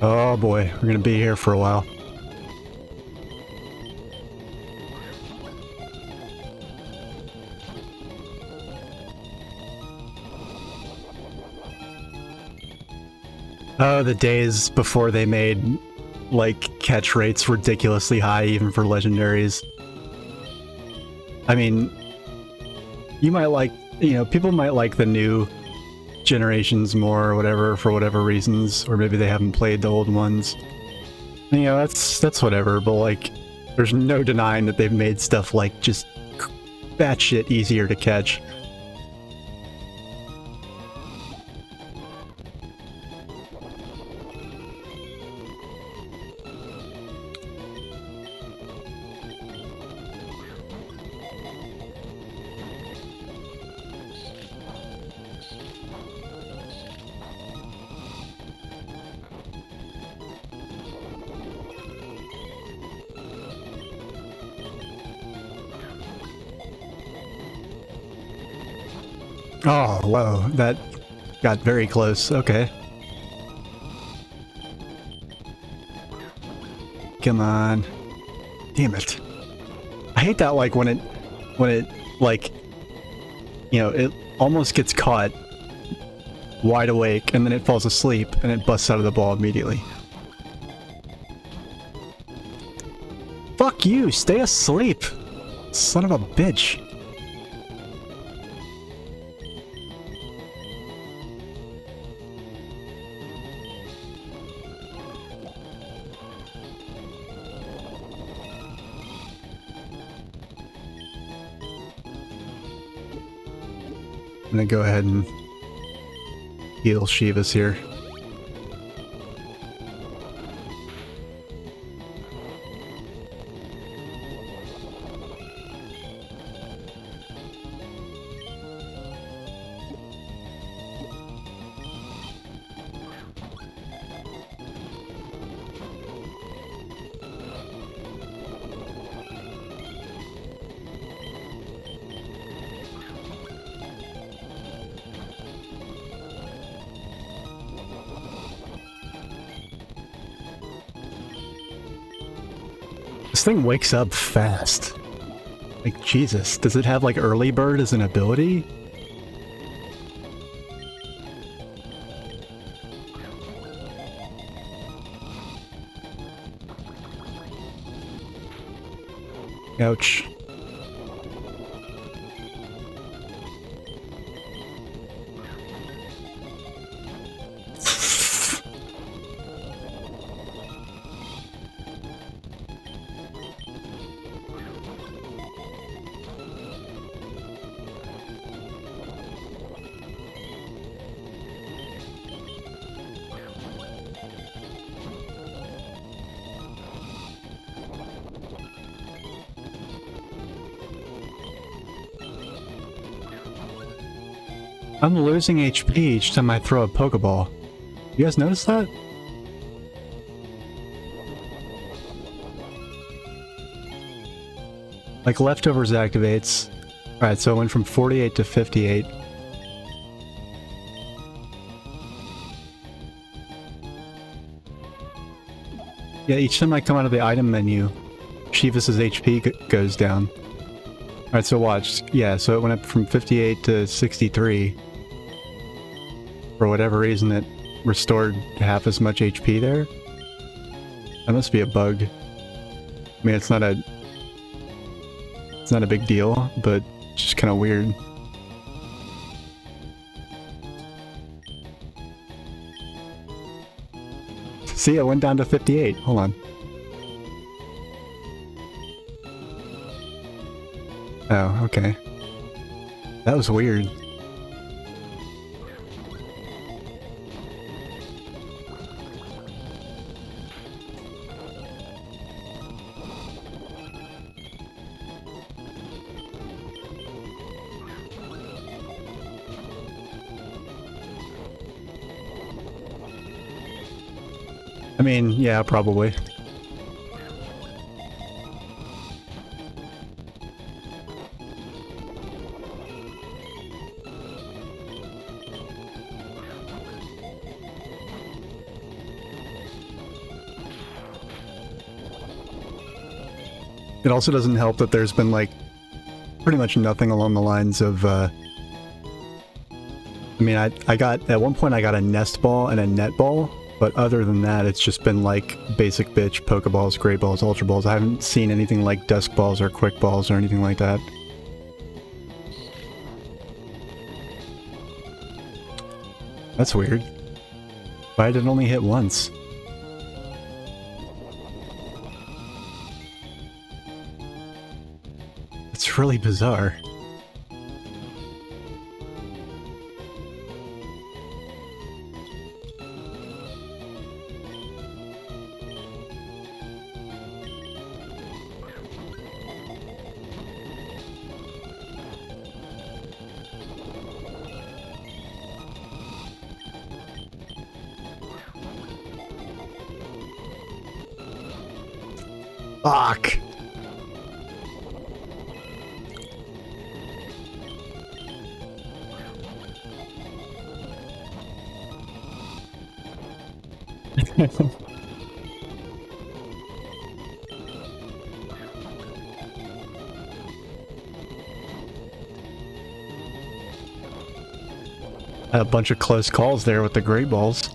A: Oh boy, we're gonna be here for a while. Oh, the days before they made, like, catch rates ridiculously high even for legendaries. I mean, you might like, you know, people might like the new generations more or whatever for whatever reasons, or maybe they haven't played the old ones. You know, that's whatever, but like, there's no denying that they've made stuff like just batshit easier to catch. Oh, whoa, that got very close. Okay. Come on. Damn it. I hate that, like, when it, like, you know, it almost gets caught wide awake, and then it falls asleep, and it busts out of the ball immediately. Fuck you! Stay asleep! Son of a bitch. I'm gonna go ahead and heal Shivas here. This thing wakes up fast. Like, Jesus. Does it have, like, early bird as an ability? Ouch. I'm losing HP each time I throw a Pokeball. You guys notice that? Like leftovers activates. Alright, so it went from 48 to 58. Yeah, each time I come out of the item menu, Shivas' HP goes down. Alright, so watch. Yeah, so it went up from 58 to 63. For whatever reason, it restored half as much HP there. That must be a bug. I mean, it's not a big deal, but it's just kind of weird. See, it went down to 58. Hold on. Oh, okay. That was weird. I mean, yeah, probably. It also doesn't help that there's been, like, pretty much nothing along the lines of, I mean, I got, at one point I got a nest ball and a net ball, but other than that, it's just been, like, basic bitch, Pokeballs, Great Balls, Ultra Balls. I haven't seen anything like Dusk Balls or Quick Balls or anything like that. That's weird. Why did it only hit once? It's really bizarre. Fuck! Had a bunch of close calls there with the Great Balls.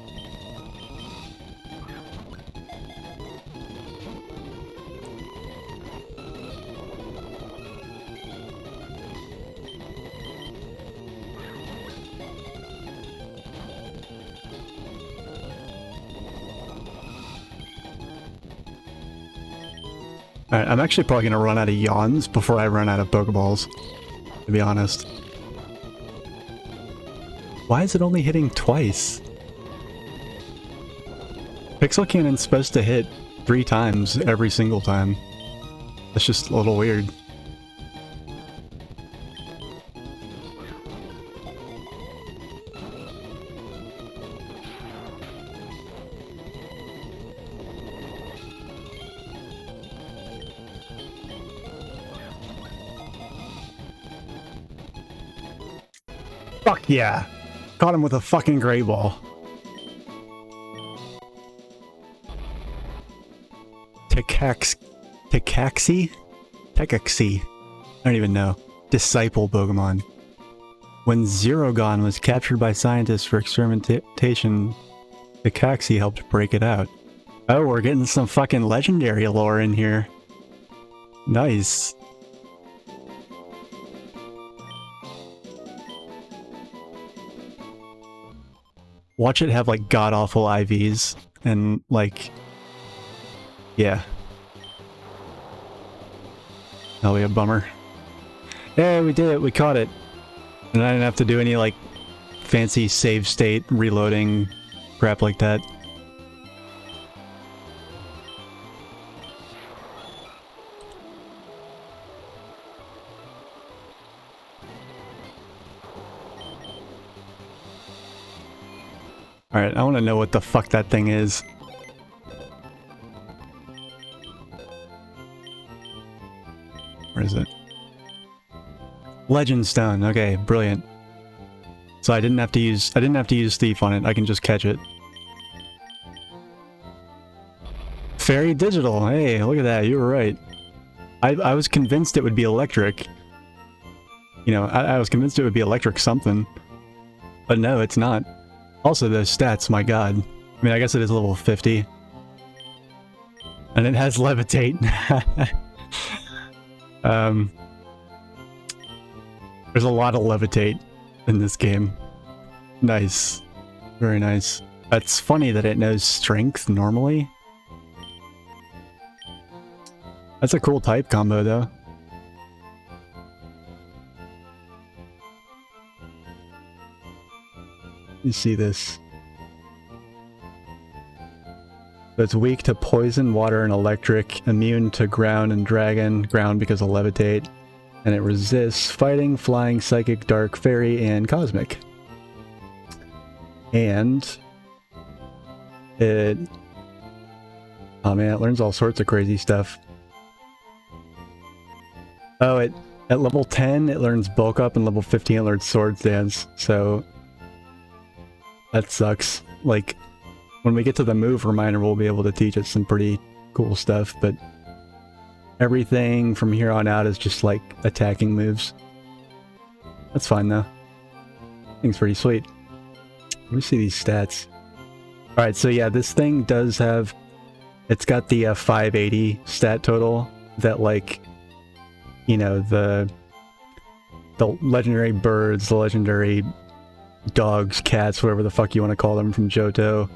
A: Alright, I'm actually probably gonna run out of yawns before I run out of Pokeballs, to be honest. Why is it only hitting twice? Pixel Cannon's supposed to hit 3 times every single time. That's just a little weird. Fuck yeah! Caught him with a fucking Great Ball. Tekaxi? I don't even know. Disciple Pokemon. When Zerogon was captured by scientists for experimentation, Tekaxi helped break it out. Oh, we're getting some fucking legendary lore in here. Nice. Watch it have, like, god-awful IVs, and, like... yeah. That'll be a bummer. Yeah, we did it, we caught it. And I didn't have to do any, like, fancy save state, reloading, crap like that. Alright, I want to know what the fuck that thing is. Where is it? Legend Stone. Okay, brilliant. So I didn't have to use Thief on it. I can just catch it. Fairy Digital. Hey, look at that. You were right. I was convinced it would be electric. You know, I was convinced it would be electric something. But no, it's not. Also, those stats, my god. I mean, I guess it is level 50. And it has Levitate. There's a lot of Levitate in this game. Nice. Very nice. It's funny that it knows Strength normally. That's a cool type combo, though. You see this. So it's weak to poison, water, and electric, immune to ground and dragon, ground because of levitate, and it resists fighting, flying, psychic, dark, fairy, and cosmic. And it... oh man, it learns all sorts of crazy stuff. Oh, at level 10 it learns bulk up, and level 15 it learns sword dance, so... that sucks. Like, when we get to the move reminder, we'll be able to teach it some pretty cool stuff, but everything from here on out is just like attacking moves. That's fine though. I think it's pretty sweet. Let me see these stats. Alright, so yeah, this thing does have... it's got the 580 stat total that, like, you know, the legendary birds, the legendary dogs, cats, whatever the fuck you want to call them from Johto,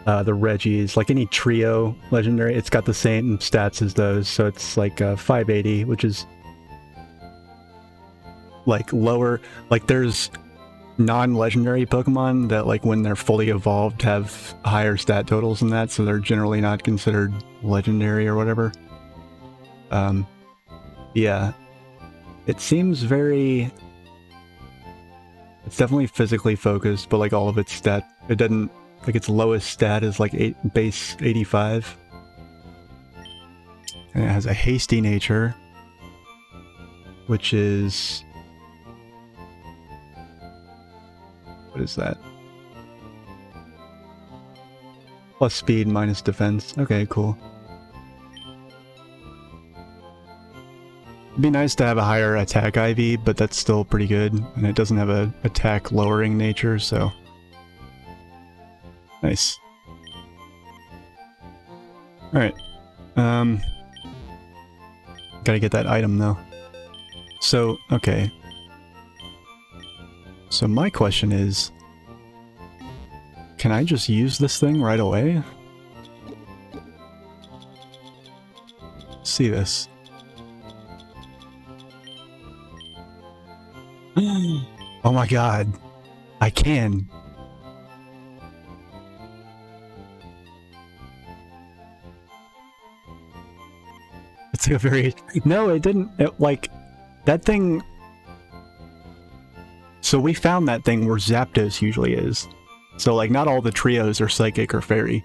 A: the Reggies, like any trio legendary, it's got the same stats as those, so it's like 580, which is like lower. Like there's non-legendary Pokemon that, like, when they're fully evolved have higher stat totals than that, so they're generally not considered legendary or whatever. Yeah, it seems very... it's definitely physically focused, but like all of its stat, it doesn't, like its lowest stat is like base 85. And it has a hasty nature, which is... what is that? Plus speed minus defense. Okay, cool. It'd be nice to have a higher attack IV, but that's still pretty good, and it doesn't have a attack lowering nature, so... nice. Alright. Gotta get that item, though. So, okay. So my question is... can I just use this thing right away? Let's see this. Oh my god. I can. It's a very... no, it didn't... it, like, that thing... so we found that thing where Zapdos usually is. So, like, not all the trios are Psychic or Fairy.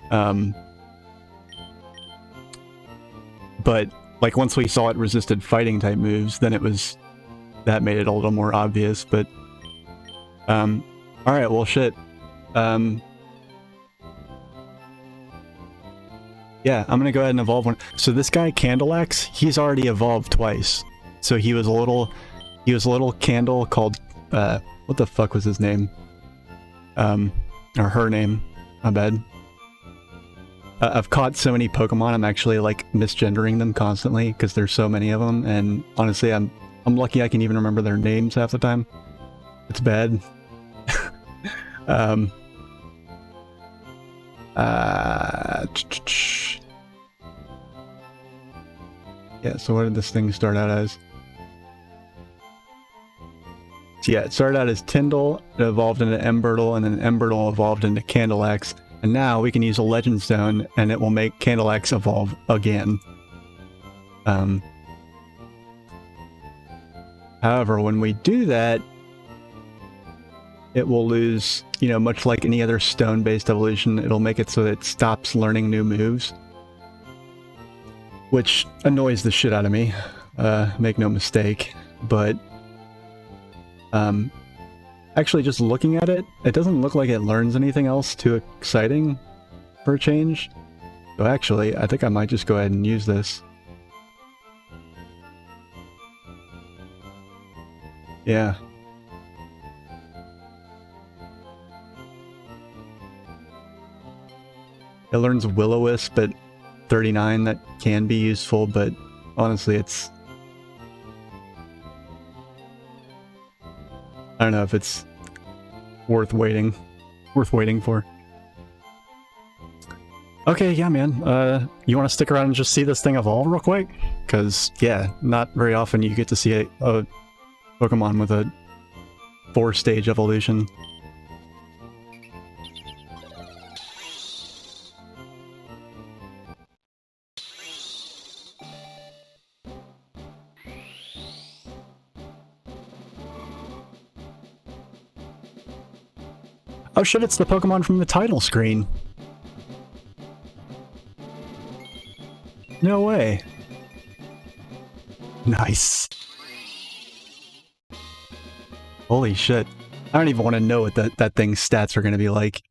A: But, like, once we saw it resisted fighting type moves, then it was... that made it a little more obvious, but... alright, well, shit. Yeah, I'm gonna go ahead and evolve one. So this guy, Candleaxe, he's already evolved twice. So he was a little candle called, what the fuck was his name? Or her name, my bad. I've caught so many Pokemon, I'm actually, like, misgendering them constantly, because there's so many of them, and honestly, I'm lucky I can even remember their names half the time. It's bad. Yeah, so what did this thing start out as? So yeah, it started out as Tyndall, it evolved into Embertle, and then Embertle evolved into Candleaxe, and now we can use a Legend Stone, and it will make Candleaxe evolve again. However, when we do that, it will lose, you know, much like any other stone-based evolution, it'll make it so that it stops learning new moves. Which annoys the shit out of me, make no mistake, but actually just looking at it, it doesn't look like it learns anything else too exciting for a change. So actually, I think I might just go ahead and use this. Yeah. It learns Will-O-Wisp at 39, that can be useful, but honestly it's... I don't know if it's worth waiting for. Okay, yeah, man. You want to stick around and just see this thing evolve real quick? Because, yeah, not very often you get to see a Pokemon with a 4-stage evolution. Oh shit, it's the Pokemon from the title screen. No way. Nice. Holy shit. I don't even want to know what that thing's stats are going to be like.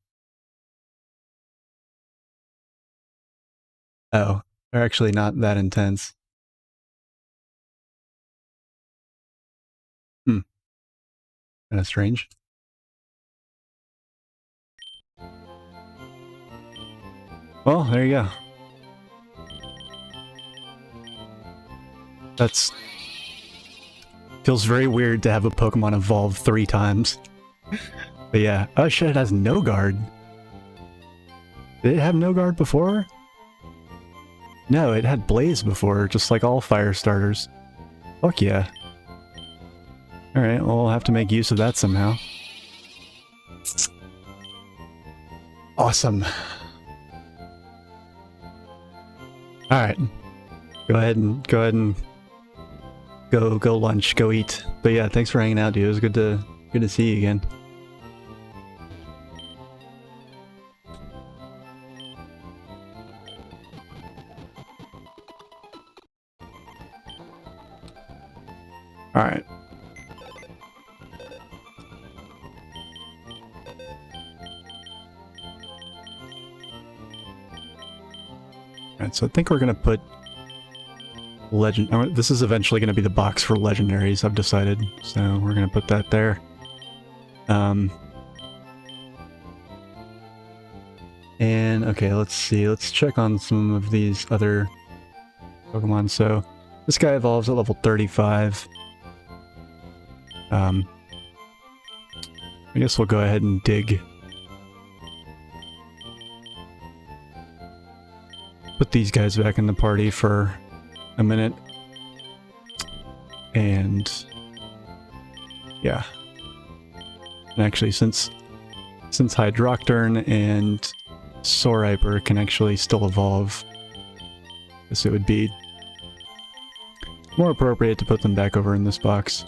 A: Oh, they're actually not that intense. Kind of strange. Well, there you go. That's... feels very weird to have a Pokemon evolve 3 times. But yeah. Oh shit, it has no guard. Did it have no guard before? No, it had Blaze before, just like all fire starters. Fuck yeah. Alright, well, we'll have to make use of that somehow. Awesome. Alright. Go ahead and go lunch, go eat. But yeah, thanks for hanging out, dude. It was good to see you again. Alright. Alright, so I think we're gonna put Legend... this is eventually gonna be the box for legendaries, I've decided. So we're gonna put that there. And okay, let's see. Let's check on some of these other Pokemon. So this guy evolves at level 35. I guess we'll go ahead and dig. Put these guys back in the party for a minute. And yeah. And actually, since Hydrocturne and Soriper can actually still evolve, I guess it would be more appropriate to put them back over in this box.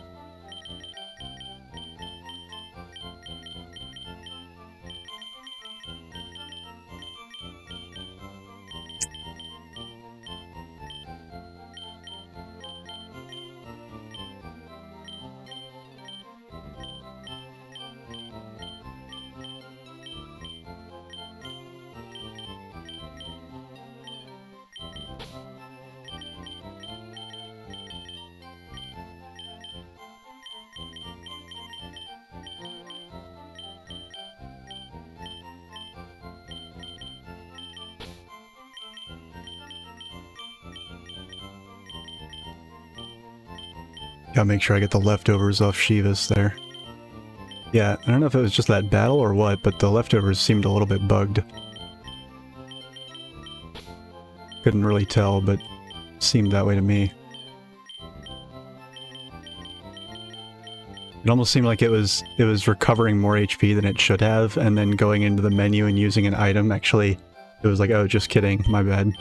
A: Gotta make sure I get the leftovers off Shivas there. Yeah, I don't know if it was just that battle or what, but the leftovers seemed a little bit bugged. Couldn't really tell, but seemed that way to me. It almost seemed like it was recovering more HP than it should have, and then going into the menu and using an item, actually, it was like, oh, just kidding, my bad.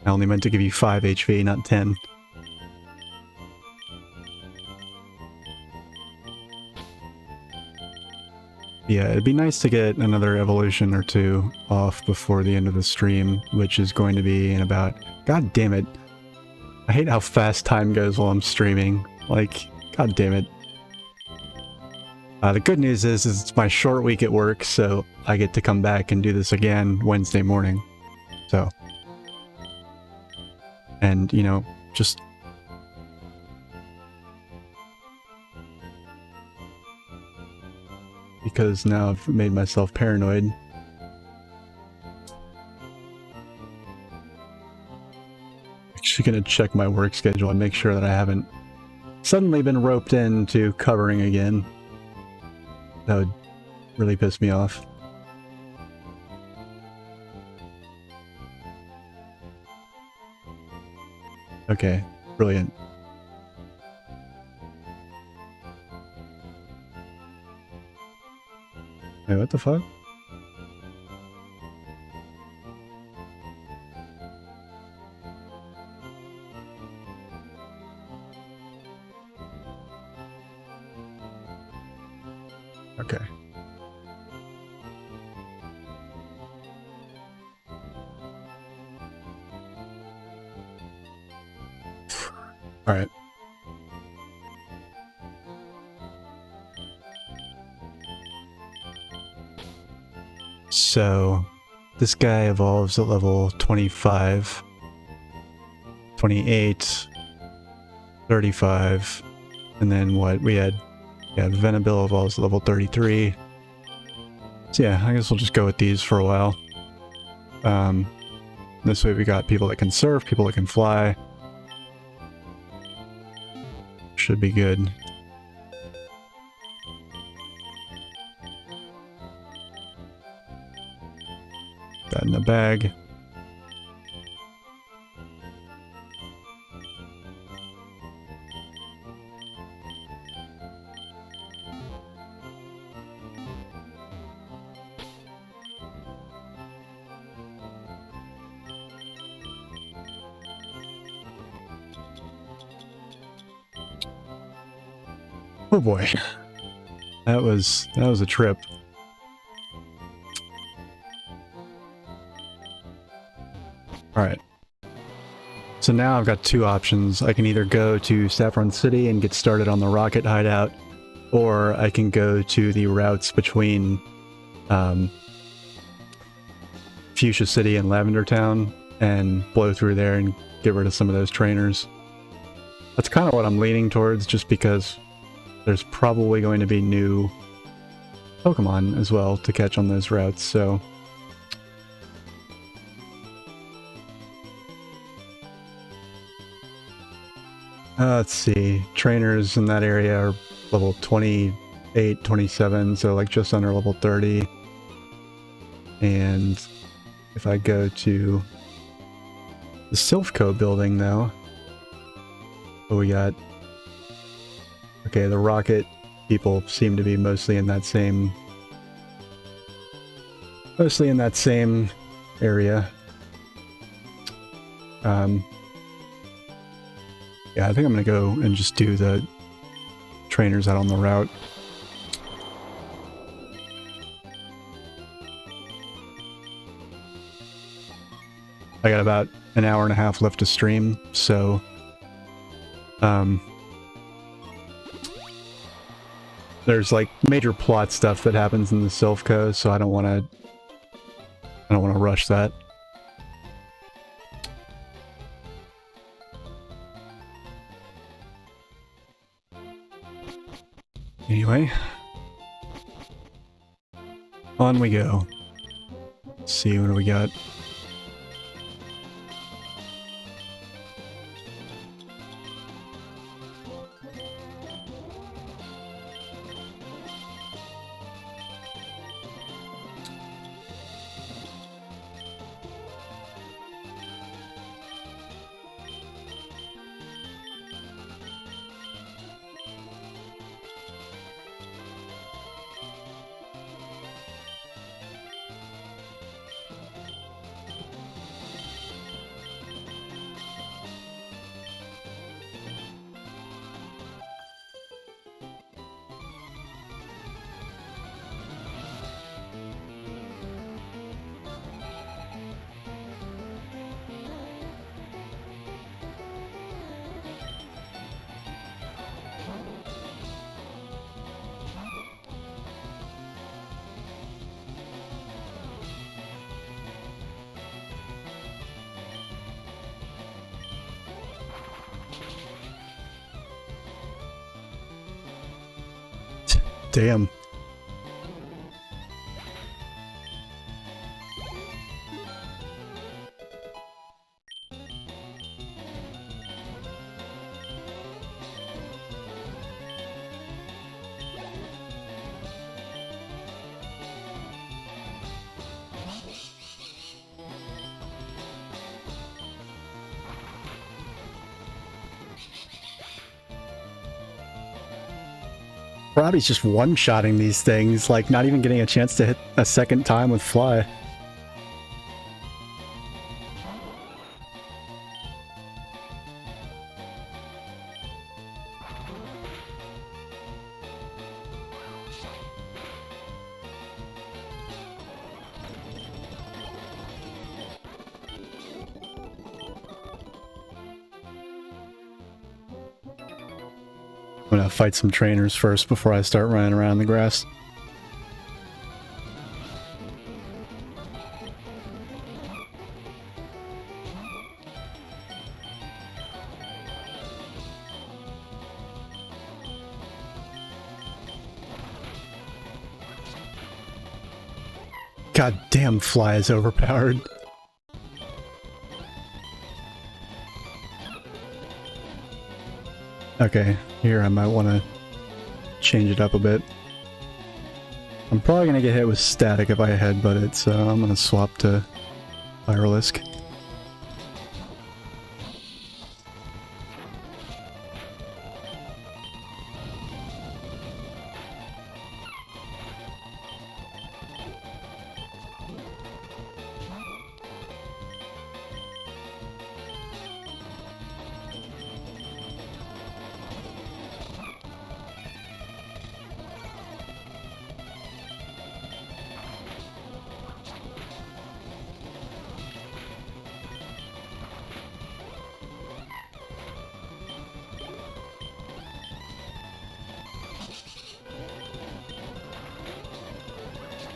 A: I only meant to give you 5 HP, not 10. Yeah, it'd be nice to get another evolution or two off before the end of the stream, which is going to be in about... God damn it. I hate how fast time goes while I'm streaming. Like, god damn it. The good news is it's my short week at work, so I get to come back and do this again Wednesday morning. So... And, you know, just... Because now I've made myself paranoid. Actually gonna check my work schedule and make sure that I haven't suddenly been roped into covering again. That would really piss me off. Okay, brilliant. Hey, what the fuck? Okay. All right. So, this guy evolves at level 25, 28, 35, and then what we had, yeah, Venabil evolves at level 33. So yeah, I guess we'll just go with these for a while. This way we got people that can surf, people that can fly. Should be good. That in the bag. Oh boy. That was a trip. Alright. So now I've got two options. I can either go to Saffron City and get started on the rocket hideout, or I can go to the routes between Fuchsia City and Lavender Town and blow through there and get rid of some of those trainers. That's kind of what I'm leaning towards, just because there's probably going to be new Pokemon as well to catch on those routes, so... let's see. Trainers in that area are level 28, 27, so like just under level 30. And if I go to the Silphco building, though, what we got? Okay, the rocket people seem to be mostly in that same area. Yeah, I think I'm gonna go and just do the trainers out on the route. I got about an hour and a half left to stream, so there's like major plot stuff that happens in the Silphco, so I don't want to rush that. Anyway, on we go. Let's see, what do we got? Damn. Robbie's just one-shotting these things, like not even getting a chance to hit a second time with Fly. I'm gonna fight some trainers first before I start running around in the grass. God damn, Fly is overpowered. Okay, here I might want to change it up a bit. I'm probably going to get hit with static if I headbutt it, so I'm going to swap to Firelisk.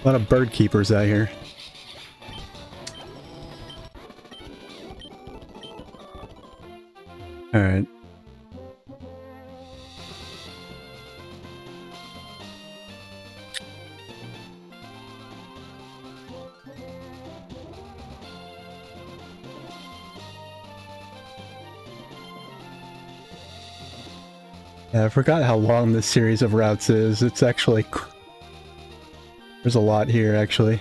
A: A lot of bird keepers out here. Alright. Yeah, I forgot how long this series of routes is. It's actually... There's a lot here, actually.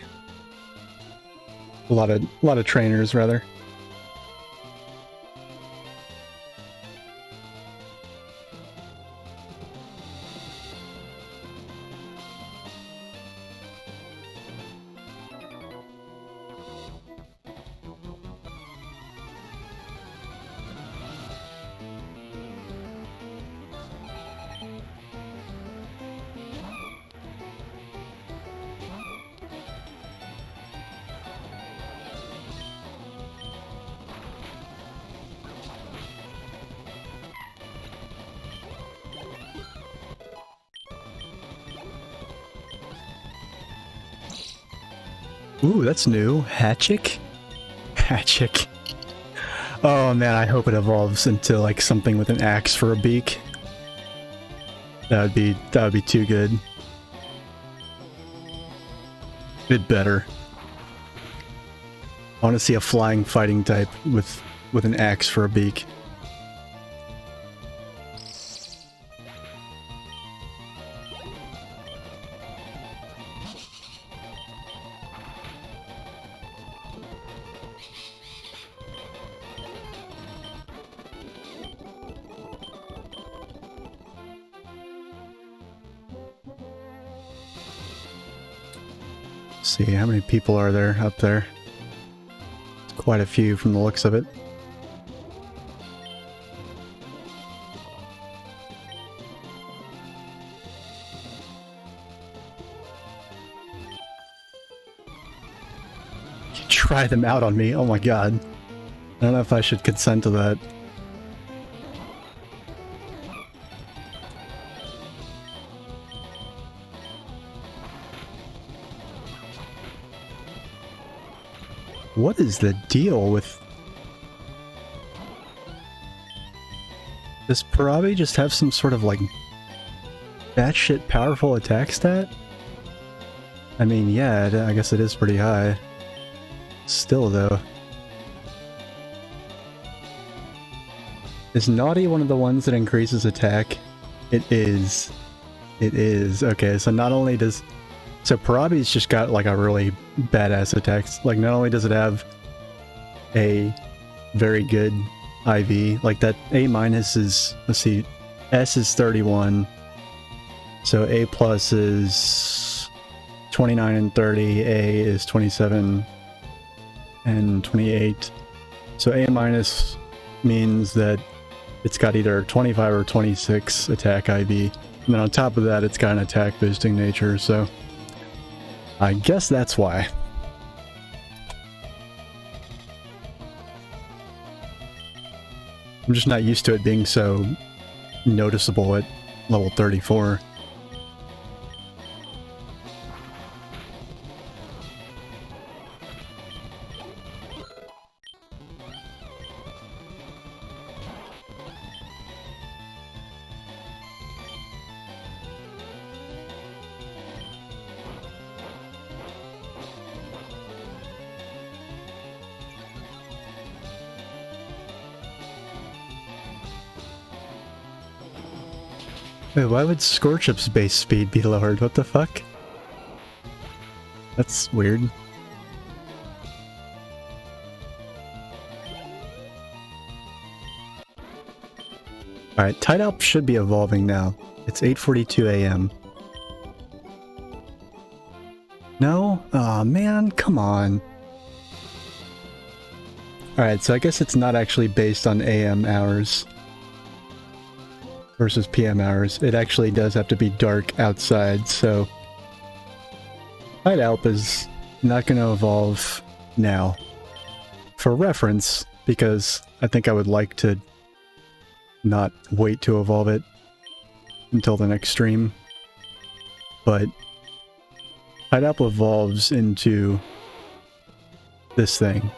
A: A lot of trainers, rather. Ooh, that's new. Hatchick? Hatchick. Oh man, I hope it evolves into like something with an axe for a beak. That would be too good. It better. I want to see a flying fighting type with an axe for a beak. See, how many people are there up there? It's quite a few from the looks of it. You try them out on me? Oh my god. I don't know if I should consent to that. What is the deal with... Does Parabi just have some sort of like That shit powerful attack stat? I mean, yeah, I guess it is pretty high. Still, though. Is Naughty one of the ones that increases attack? It is. It is. Okay, so not only does... So Parabi's just got like a really badass attack. Like, not only does it have a very good IV, like that A minus is... Let's see. S is 31. So A plus is 29 and 30. A is 27 and 28. So A minus means that it's got either 25 or 26 attack IV. And then on top of that, it's got an attack boosting nature, so I guess that's why. I'm just not used to it being so noticeable at level 34. Wait, why would Scorchup's base speed be lowered? What the fuck? That's weird. Alright, Tide Alp should be evolving now. It's 8:42 a.m. No? Aw, man, come on. Alright, so I guess it's not actually based on AM hours versus PM hours. It actually does have to be dark outside, so Tide Alp is not going to evolve now. For reference, because I think I would like to not wait to evolve it until the next stream. But Tide Alp evolves into this thing.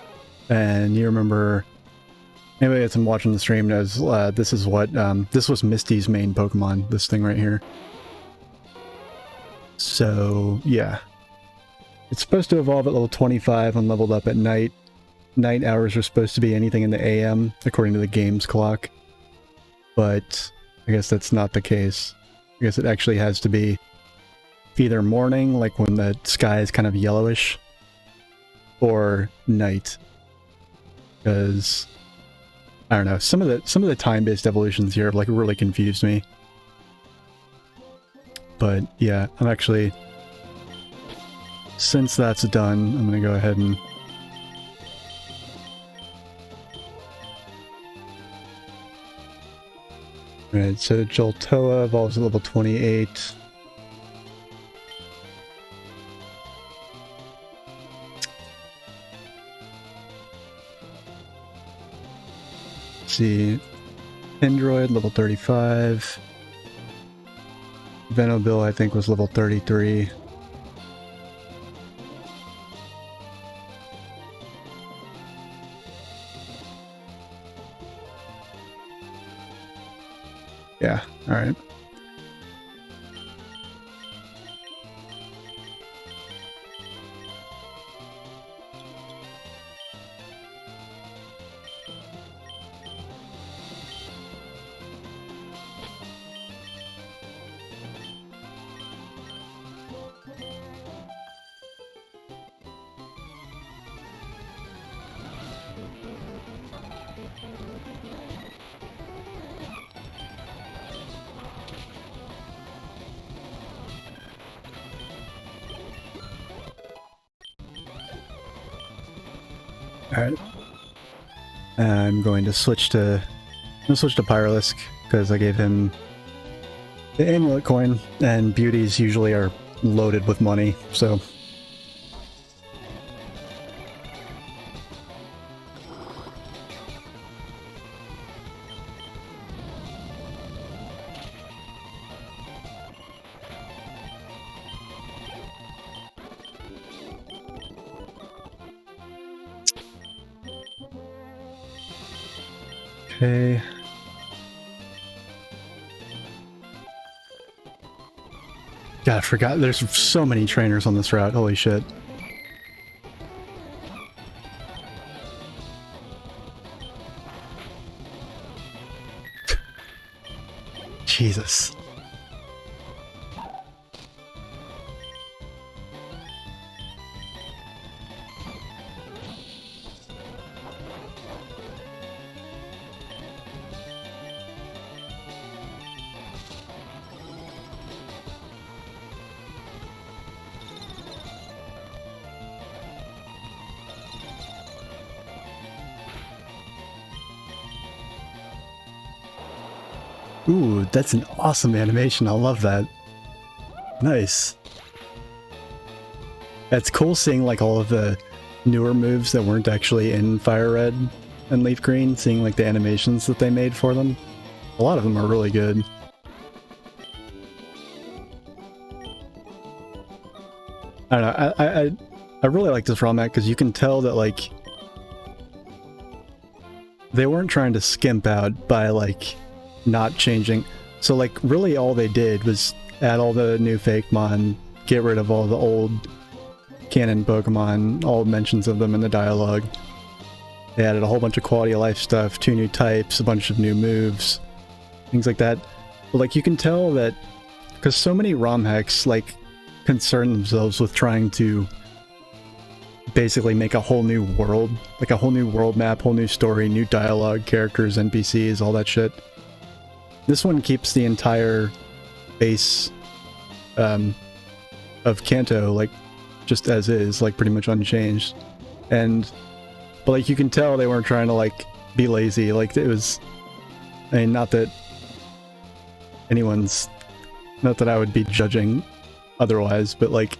A: And you remember... Anybody that's been watching the stream knows this is what, this was Misty's main Pokemon, this thing right here. So, yeah. It's supposed to evolve at level 25 when leveled up at night. Night hours are supposed to be anything in the AM, according to the game's clock. But I guess that's not the case. I guess it actually has to be either morning, like when the sky is kind of yellowish, or night. Because... I don't know, some of the time-based evolutions here have like really confused me. But yeah, I'm actually, since that's done, I'm gonna go ahead and Alright, so Joltoa evolves at level 28. See, Android level 35. Venobil I think was level 33. Yeah, all right. Alright. I'm going to switch to Pyralisk, because I gave him the amulet coin, and beauties usually are loaded with money, so... Okay. God, I forgot. There's so many trainers on this route. Holy shit. Jesus. Ooh, that's an awesome animation. I love that. Nice. It's cool seeing like all of the newer moves that weren't actually in FireRed and Leaf Green, seeing like the animations that they made for them. A lot of them are really good. I don't know, I really like this ROM because you can tell that like they weren't trying to skimp out by like not changing. So like really all they did was add all the new Fakemon, get rid of all the old canon Pokemon, all mentions of them in the dialogue. They added a whole bunch of quality of life stuff, 2 new types, a bunch of new moves, things like that. But like you can tell that because so many ROM hacks like concern themselves with trying to basically make a whole new world, like a whole new world map, whole new story, new dialogue, characters, NPCs, all that shit. This one keeps the entire base of Kanto like just as is, like pretty much unchanged. But like you can tell they weren't trying to like be lazy. Like it was, I mean, not that I would be judging otherwise, but like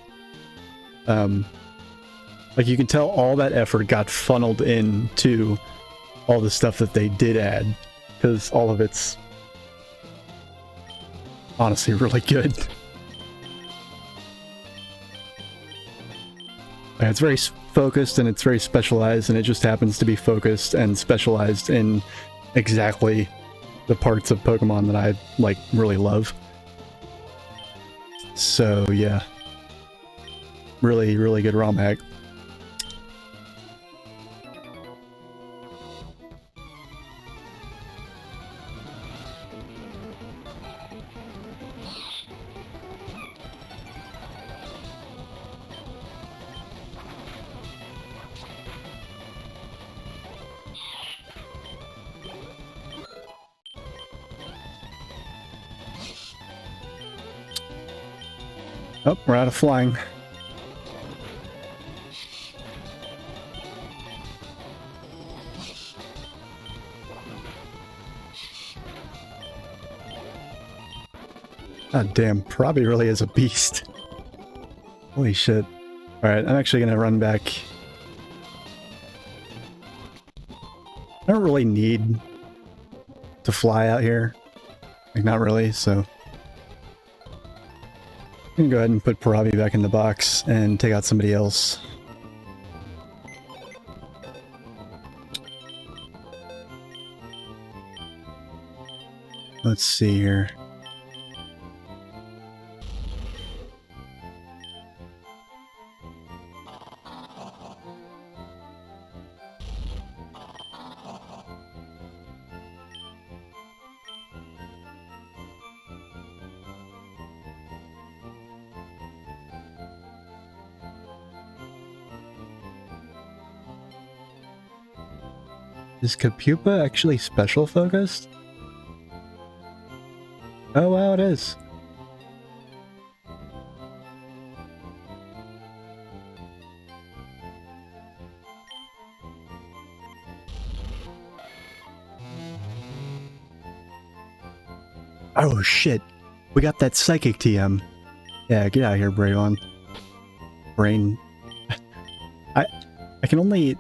A: you can tell all that effort got funneled into all the stuff that they did add, because all of it's honestly really good. It's very focused and it's very specialized, and it just happens to be focused and specialized in exactly the parts of Pokemon that I like really love. So yeah, really, really good ROM hack. Oh, we're out of flying. God damn, Proby really is a beast. Holy shit. Alright, I'm actually gonna run back. I don't really need to fly out here. Like, not really, so I'm gonna go ahead and put Parabi back in the box and take out somebody else. Let's see here. Is Capupa actually special focused? Oh wow, it is. Oh shit, we got that psychic TM. Yeah, get out of here, Bravon. Brain. I can only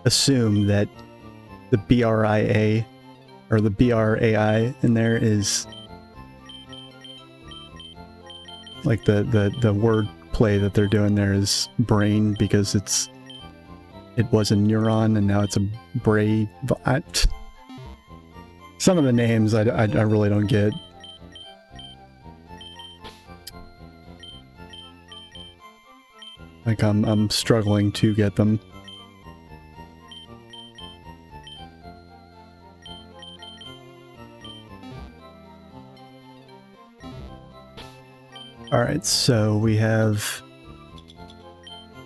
A: assume that the BRIA or the BRAI in there is like the word play that they're doing there is brain, because it was a neuron and now it's a brave. Some of the names I really don't get. like I'm struggling to get them. Alright, so we have...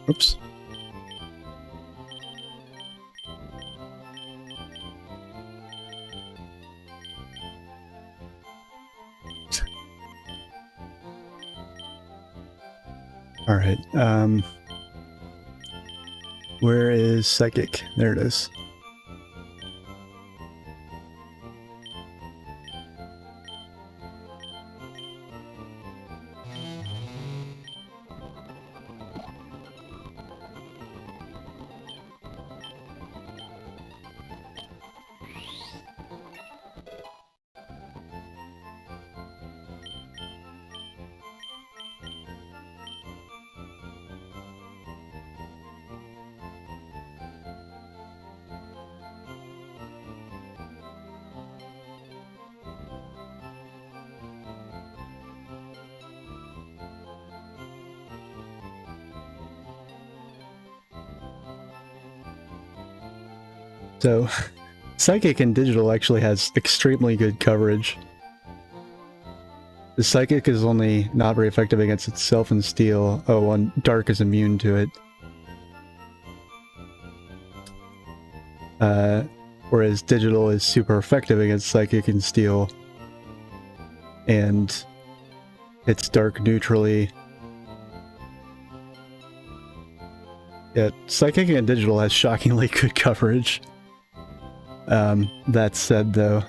A: Oops. Alright, where is Psychic? There it is. So, Psychic and Digital actually has extremely good coverage. The Psychic is only not very effective against itself and Steel. Oh, and Dark is immune to it. Whereas Digital is super effective against Psychic and Steel. And it's Dark neutrally. Yeah, Psychic and Digital has shockingly good coverage. That said, though,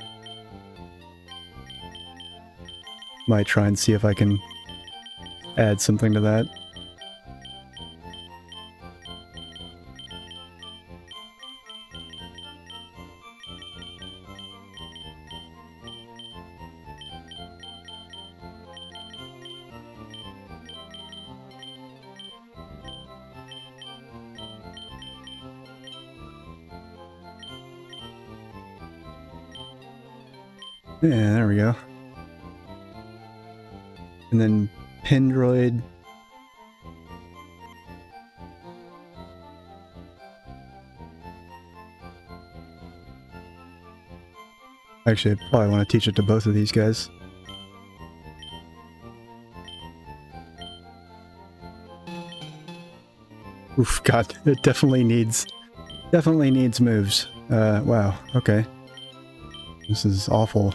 A: might try and see if I can add something to that. Yeah, there we go. And then Pendroid. Actually, I probably want to teach it to both of these guys. Oof, God, it definitely needs moves. Wow, okay. This is awful.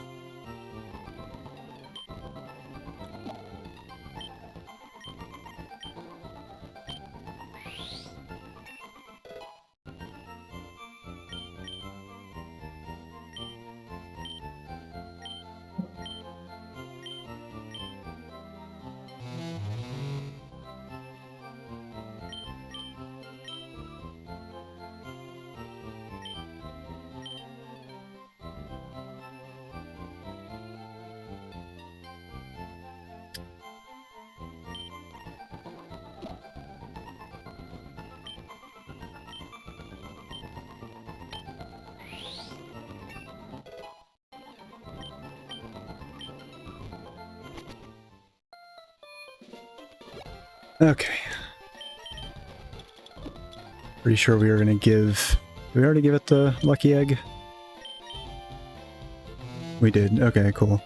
A: Okay. Pretty sure we were gonna give... Did we already give it the lucky egg? We did. Okay, cool.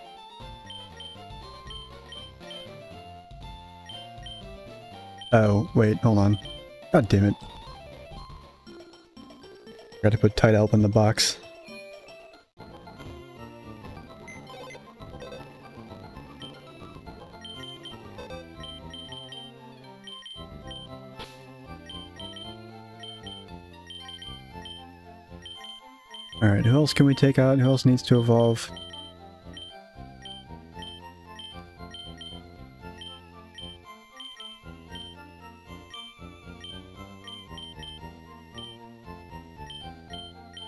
A: Oh, wait, hold on. God damn it. Got to put tight help in the box. Alright, who else can we take out? Who else needs to evolve?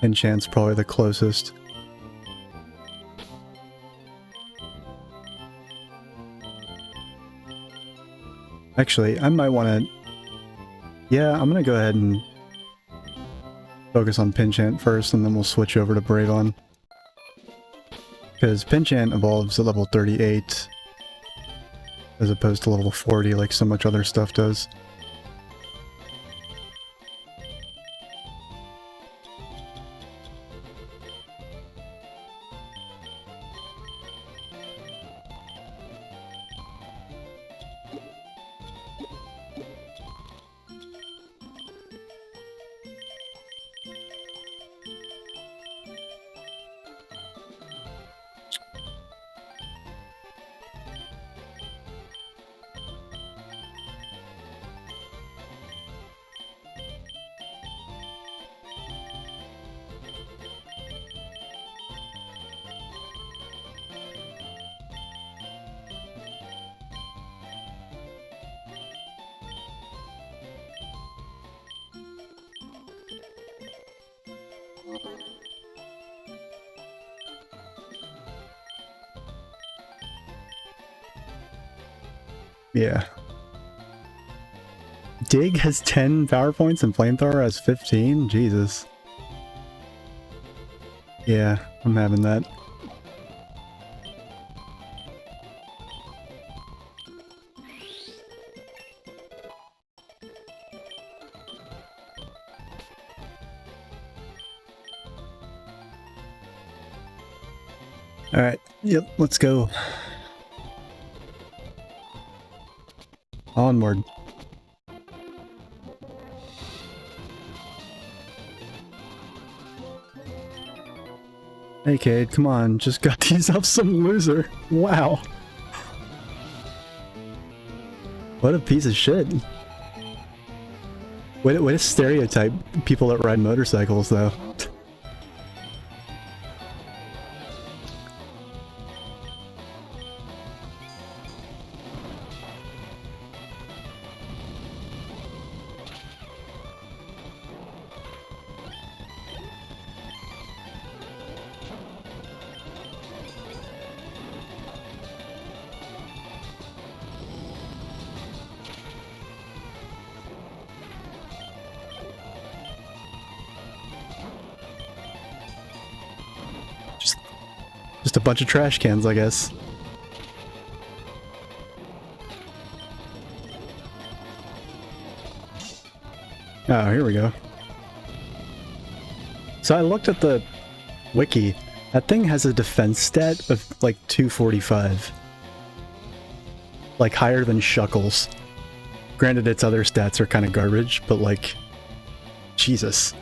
A: Enchant's probably the closest. Actually, I might want to... Yeah, I'm going to go ahead and focus on Pinchant first, and then we'll switch over to Bravon. Because Pinchant evolves at level 38, as opposed to level 40 like so much other stuff does. Yeah. Dig has 10 power points and Flamethrower has 15? Jesus. Yeah, I'm having that. Alright, yep, let's go. Onward. Hey Cade, come on, just got yourself some loser. Wow. What a piece of shit. Way to stereotype people that ride motorcycles, though. Just a bunch of trash cans, I guess. Oh, here we go. So I looked at the wiki. That thing has a defense stat of like 245. Like higher than Shuckles. Granted, its other stats are kind of garbage, but like, Jesus.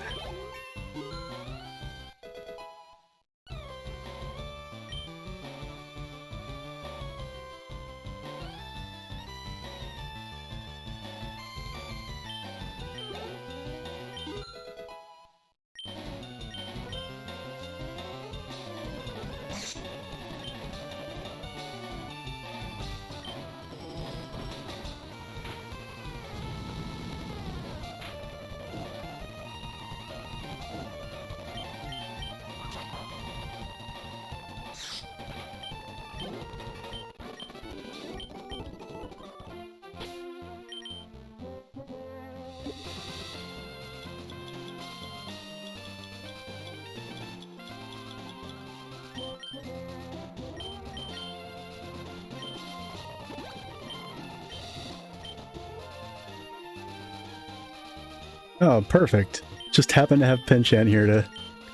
A: Oh, perfect. Just happened to have Pinchan here to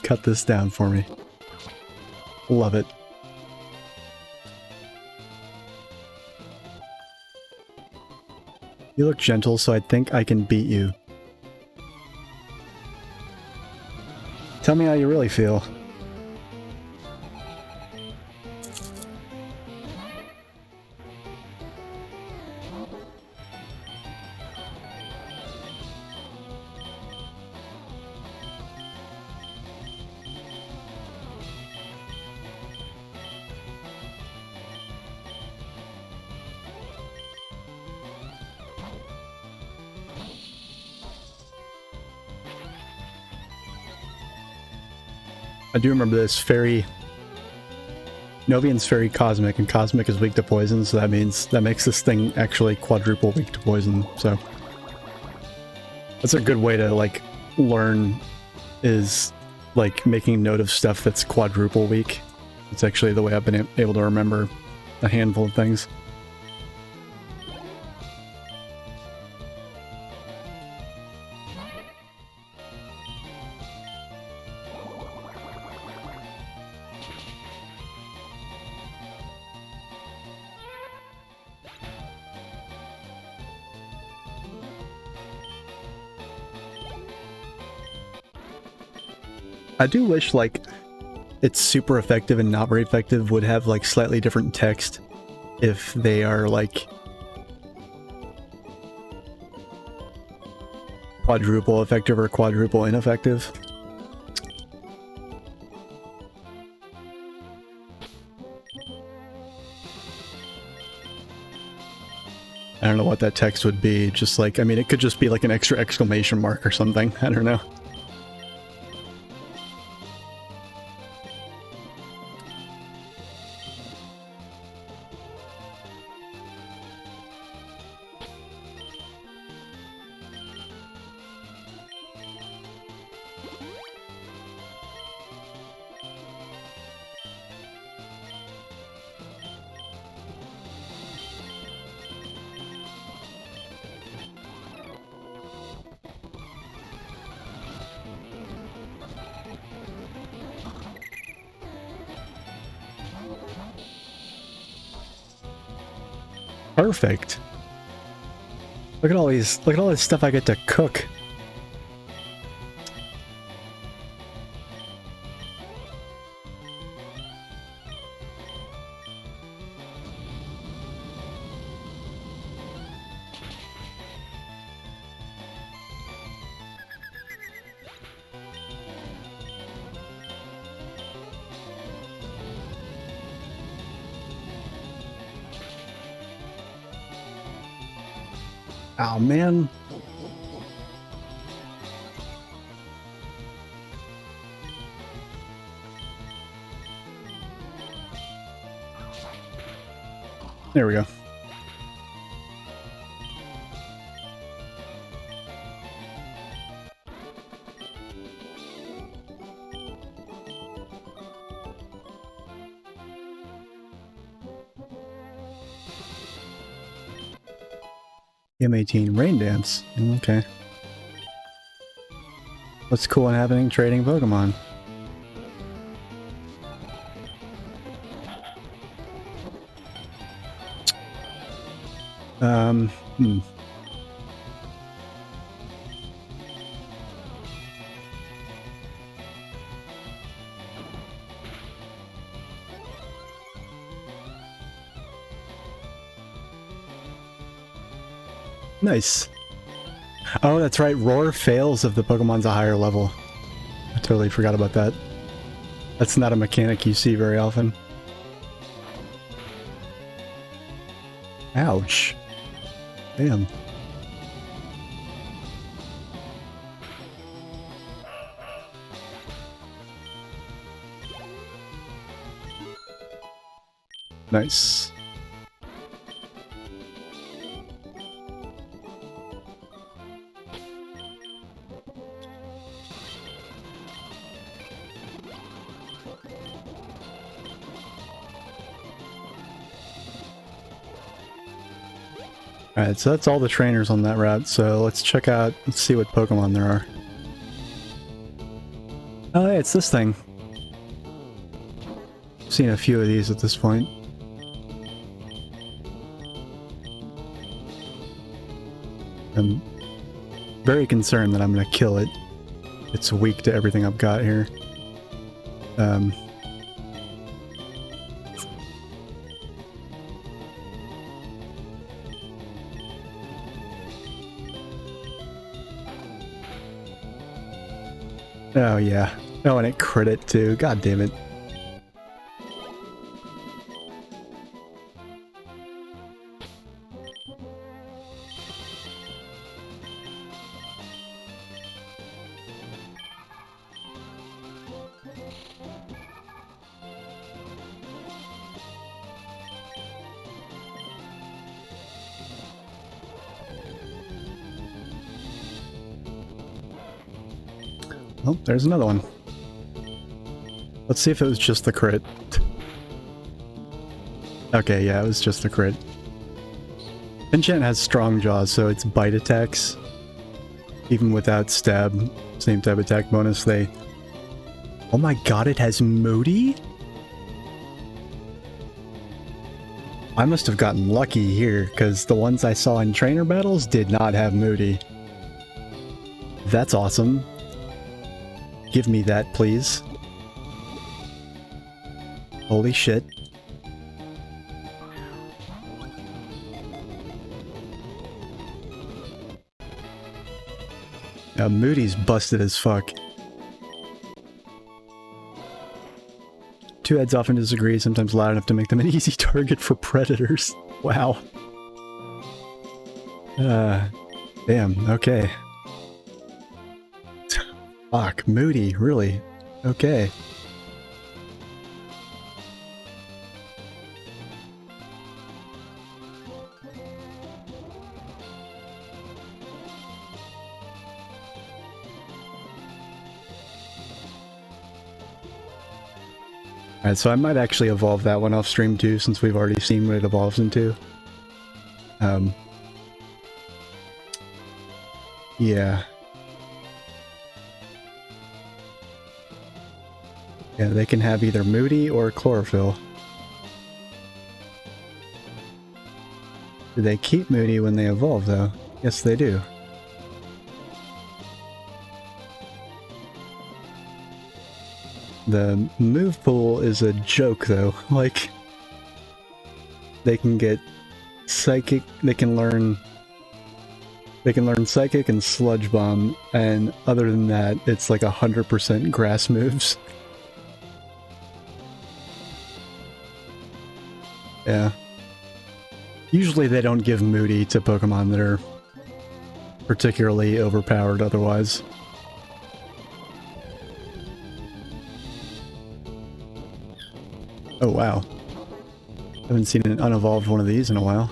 A: cut this down for me. Love it. You look gentle, so I think I can beat you. Tell me how you really feel. I do remember this. Fairy... Novian's Fairy Cosmic, and Cosmic is weak to poison, so that means that makes this thing actually quadruple weak to poison, so... That's a good way to, like, learn, is, like, making note of stuff that's quadruple weak. It's actually the way I've been able to remember a handful of things. I do wish, like, it's super effective and not very effective would have, like, slightly different text if they are, like, quadruple effective or quadruple ineffective. I don't know what that text would be, just like, I mean, it could just be like an extra exclamation mark or something, I don't know. Perfect. Look at all these, look at all this stuff I get to cook. Oh, man. There we go. M18 Rain Dance. Okay. What's cool and happening trading Pokemon? Hmm. Nice. Oh, that's right. Roar fails if the Pokemon's a higher level. I totally forgot about that. That's not a mechanic you see very often. Ouch. Damn. Nice. Alright, so that's all the trainers on that route, so let's check out, let's see what Pokemon there are. Oh, hey, it's this thing. I've seen a few of these at this point. I'm very concerned that I'm gonna kill it. It's weak to everything I've got here. Oh yeah. Oh, and it crit it too. God damn it. Oh, there's another one. Let's see if it was just the crit. Okay, yeah, it was just the crit. Enchant has strong jaws, so its bite attacks, even without stab, same type attack bonus, they... Oh my god, it has Moody? I must have gotten lucky here, because the ones I saw in trainer battles did not have Moody. That's awesome. Give me that, please. Holy shit. Now, Moody's busted as fuck. Two heads often disagree, sometimes loud enough to make them an easy target for predators. Wow. Damn, okay. Fuck, Moody, really? Okay. Alright, so I might actually evolve that one off stream too, since we've already seen what it evolves into. Yeah. Yeah, they can have either Moody or Chlorophyll. Do they keep moody when they evolve, though? Yes, they do. The move pool is a joke, though. Like, they can get psychic, they can learn psychic and sludge bomb, and other than that, it's like 100% grass moves. Yeah. Usually they don't give moody to Pokemon that are particularly overpowered otherwise. Oh wow. Haven't seen an unevolved one of these in a while.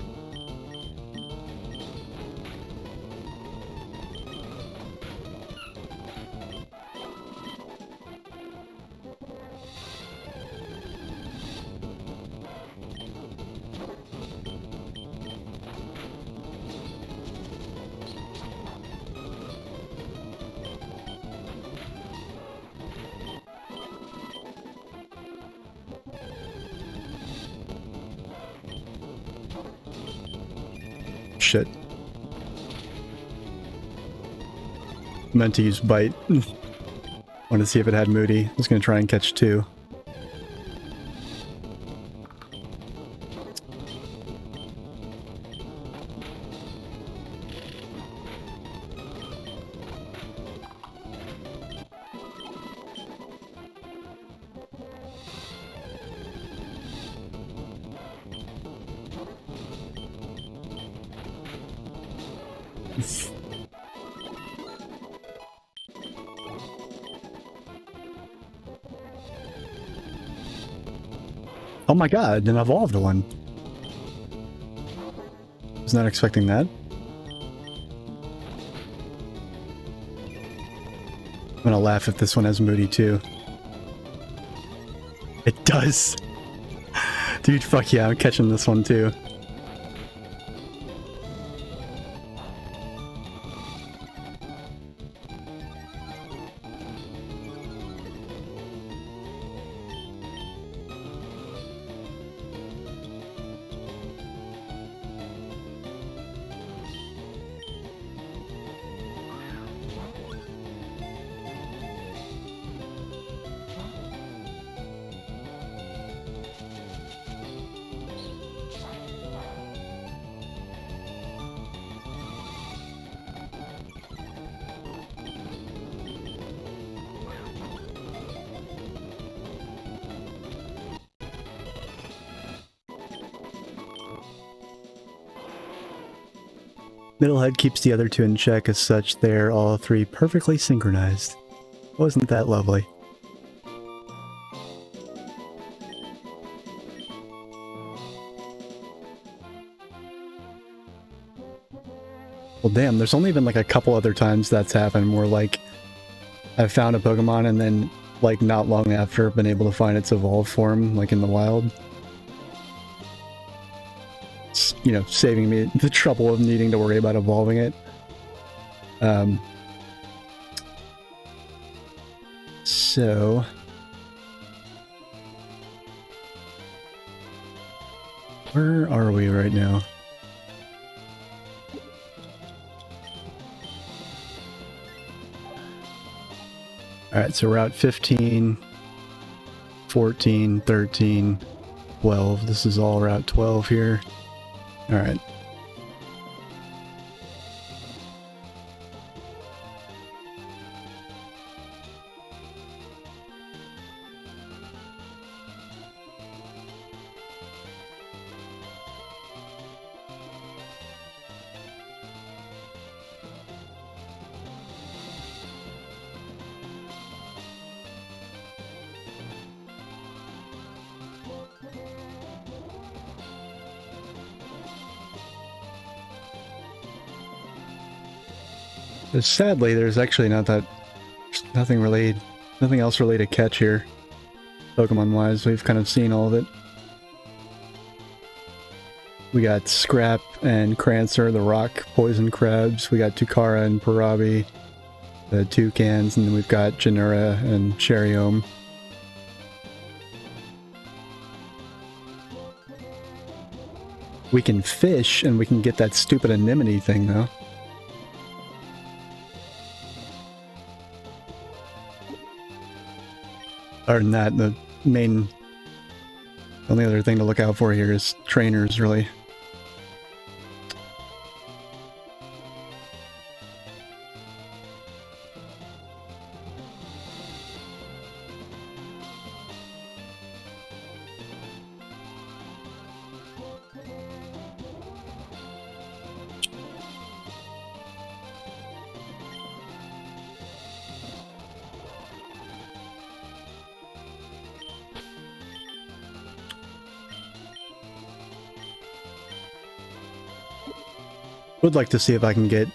A: Shit. Meant to use Bite. Wanted to see if it had Moody. I was gonna try and catch two. Oh my god, an evolved one. Was not expecting that. I'm gonna laugh if this one has Moody too. It does! Dude, fuck yeah, I'm catching this one too. Middlehead keeps the other two in check, as such they're all three perfectly synchronized. Wasn't that lovely? Well damn, there's only been like a couple other times that's happened where like I've found a Pokemon and then like not long after been able to find its evolved form like in the wild. You know, saving me the trouble of needing to worry about evolving it. So... where are we right now? Alright, so Route 15, 14, 13, 12. This is all Route 12 here. Alright. Sadly, there's actually nothing else really to catch here, Pokemon-wise. We've kind of seen all of it. We got Scrap and Crancer, the rock poison crabs. We got Tukara and Parabi, the toucans, and then we've got Janura and Cheriome. We can fish, and we can get that stupid anemone thing, though. Other than that, the only other thing to look out for here is trainers, really. Would like to see if I can get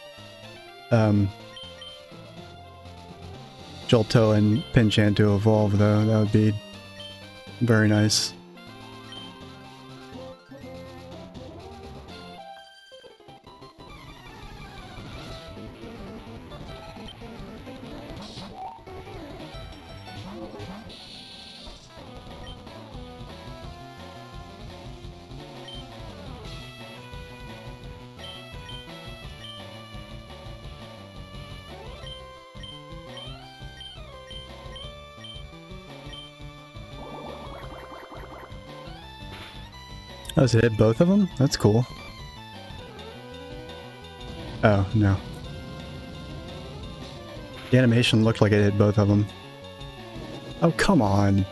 A: Jolto and Pinchan to evolve, though. That would be very nice. Oh, does it hit both of them? That's cool. Oh, no. The animation looked like it hit both of them. Oh, come on.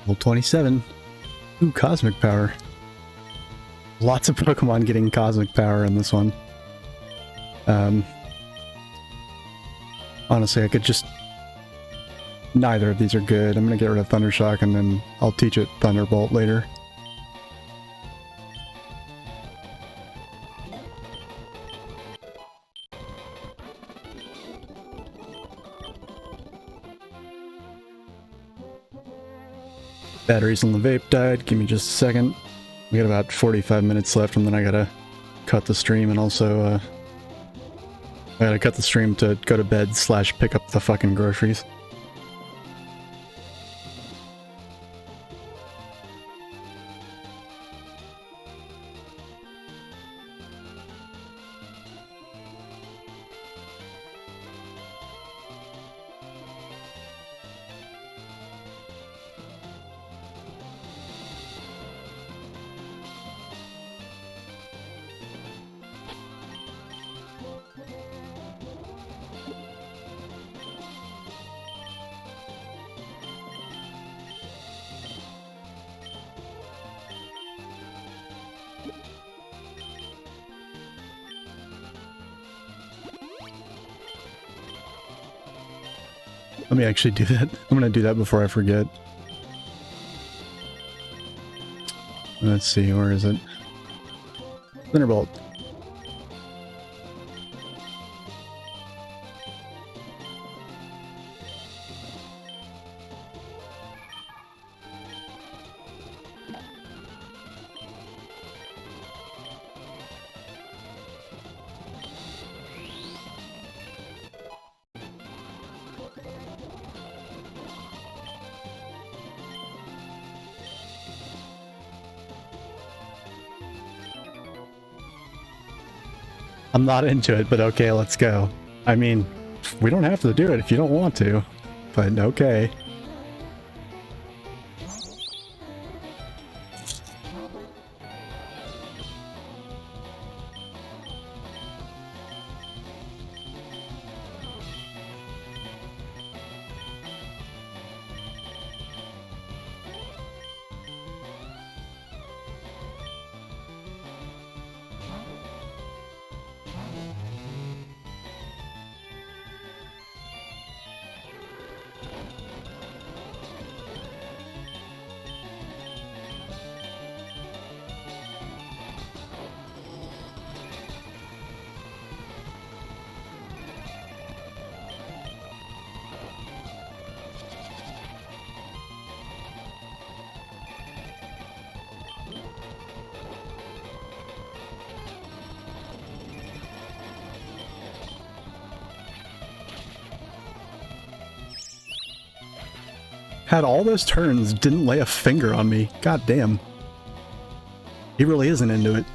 A: Level 27. Ooh, Cosmic Power. Lots of Pokemon getting Cosmic Power in this one. Honestly, I could just... Neither of these are good. I'm gonna get rid of Thundershock and then I'll teach it Thunderbolt later. Batteries on the vape died. Give me just a second. We got about 45 minutes left and then I gotta cut the stream and also, I gotta cut the stream to go to bed / pick up the fucking groceries. Let me actually do that. I'm gonna do that before I forget. Let's see, where is it? Thunderbolt. I'm not into it, but okay, let's go. I mean, We don't have to do it if you don't want to, but okay. Had all those turns, didn't lay a finger on me. God damn. He really isn't into it.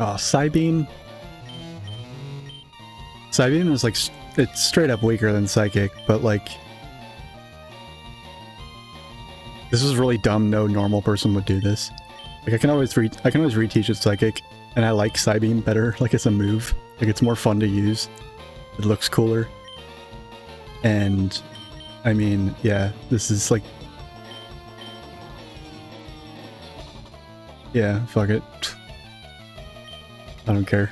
A: Oh, Psybeam. Psybeam is like, it's straight up weaker than Psychic, but like, this is really dumb. No normal person would do this. Like I can always reteach it Psychic, and I like Psybeam better. Like it's a move. Like it's more fun to use. It looks cooler. And I mean, yeah, this is like, yeah, fuck it. I don't care.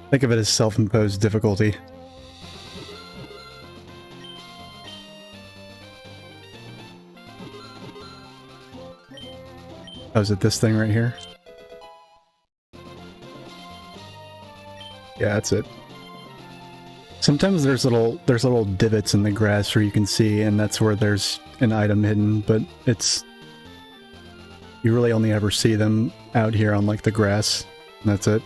A: Think of it as self-imposed difficulty. Oh, is it this thing right here? Yeah, that's it. Sometimes there's little divots in the grass where you can see, and that's where there's an item hidden, but it's... You really only ever see them out here on, like, the grass, and that's it.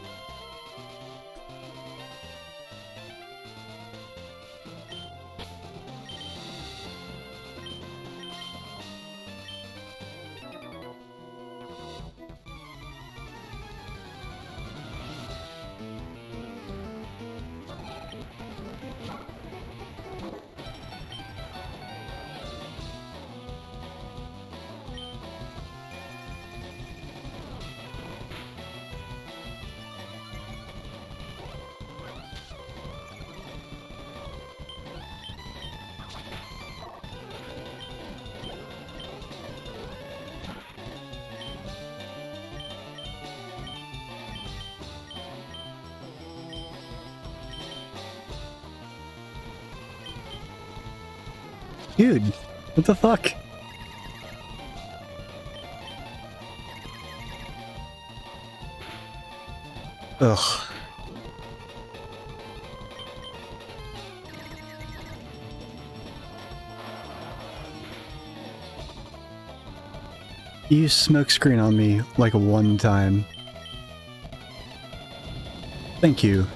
A: Dude, what the fuck? Ugh. You smokescreen on me like one time. Thank you.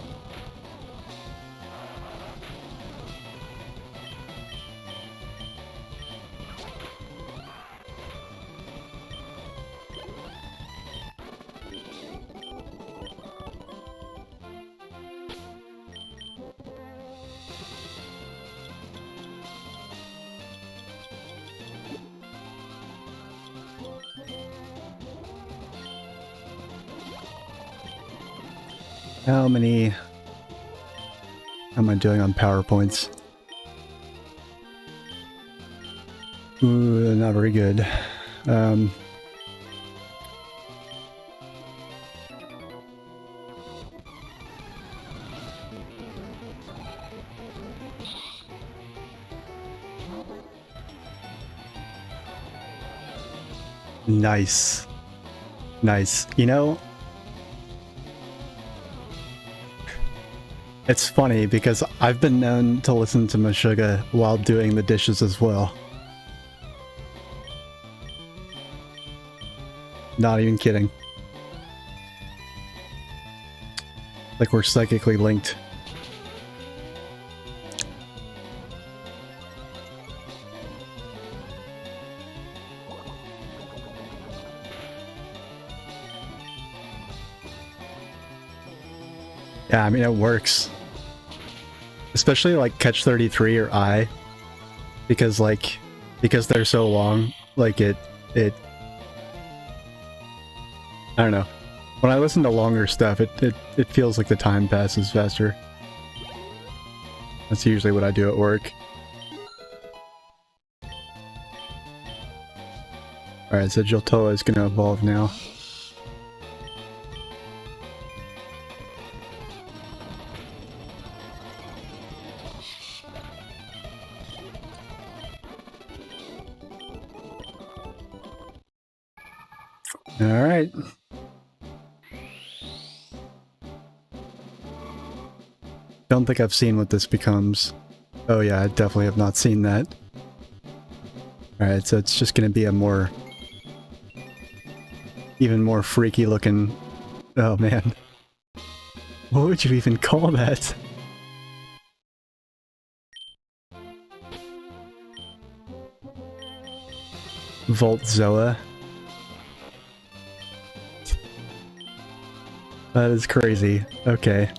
A: How am I doing on PowerPoints? Ooh, not very good. Nice. Nice. You know, it's funny because I've been known to listen to Meshuggah while doing the dishes as well. Not even kidding. Like we're psychically linked. Yeah, I mean, it works. Especially like Catch 33 or I. Because they're so long, like it I don't know. When I listen to longer stuff, it feels like the time passes faster. That's usually what I do at work. Alright, so Joltoa is gonna evolve now. Alright. Don't think I've seen what this becomes. Oh yeah, I definitely have not seen that. Alright, so it's just gonna be a more... even more freaky looking... Oh man. What would you even call that? Voltzoa. That is crazy. Okay.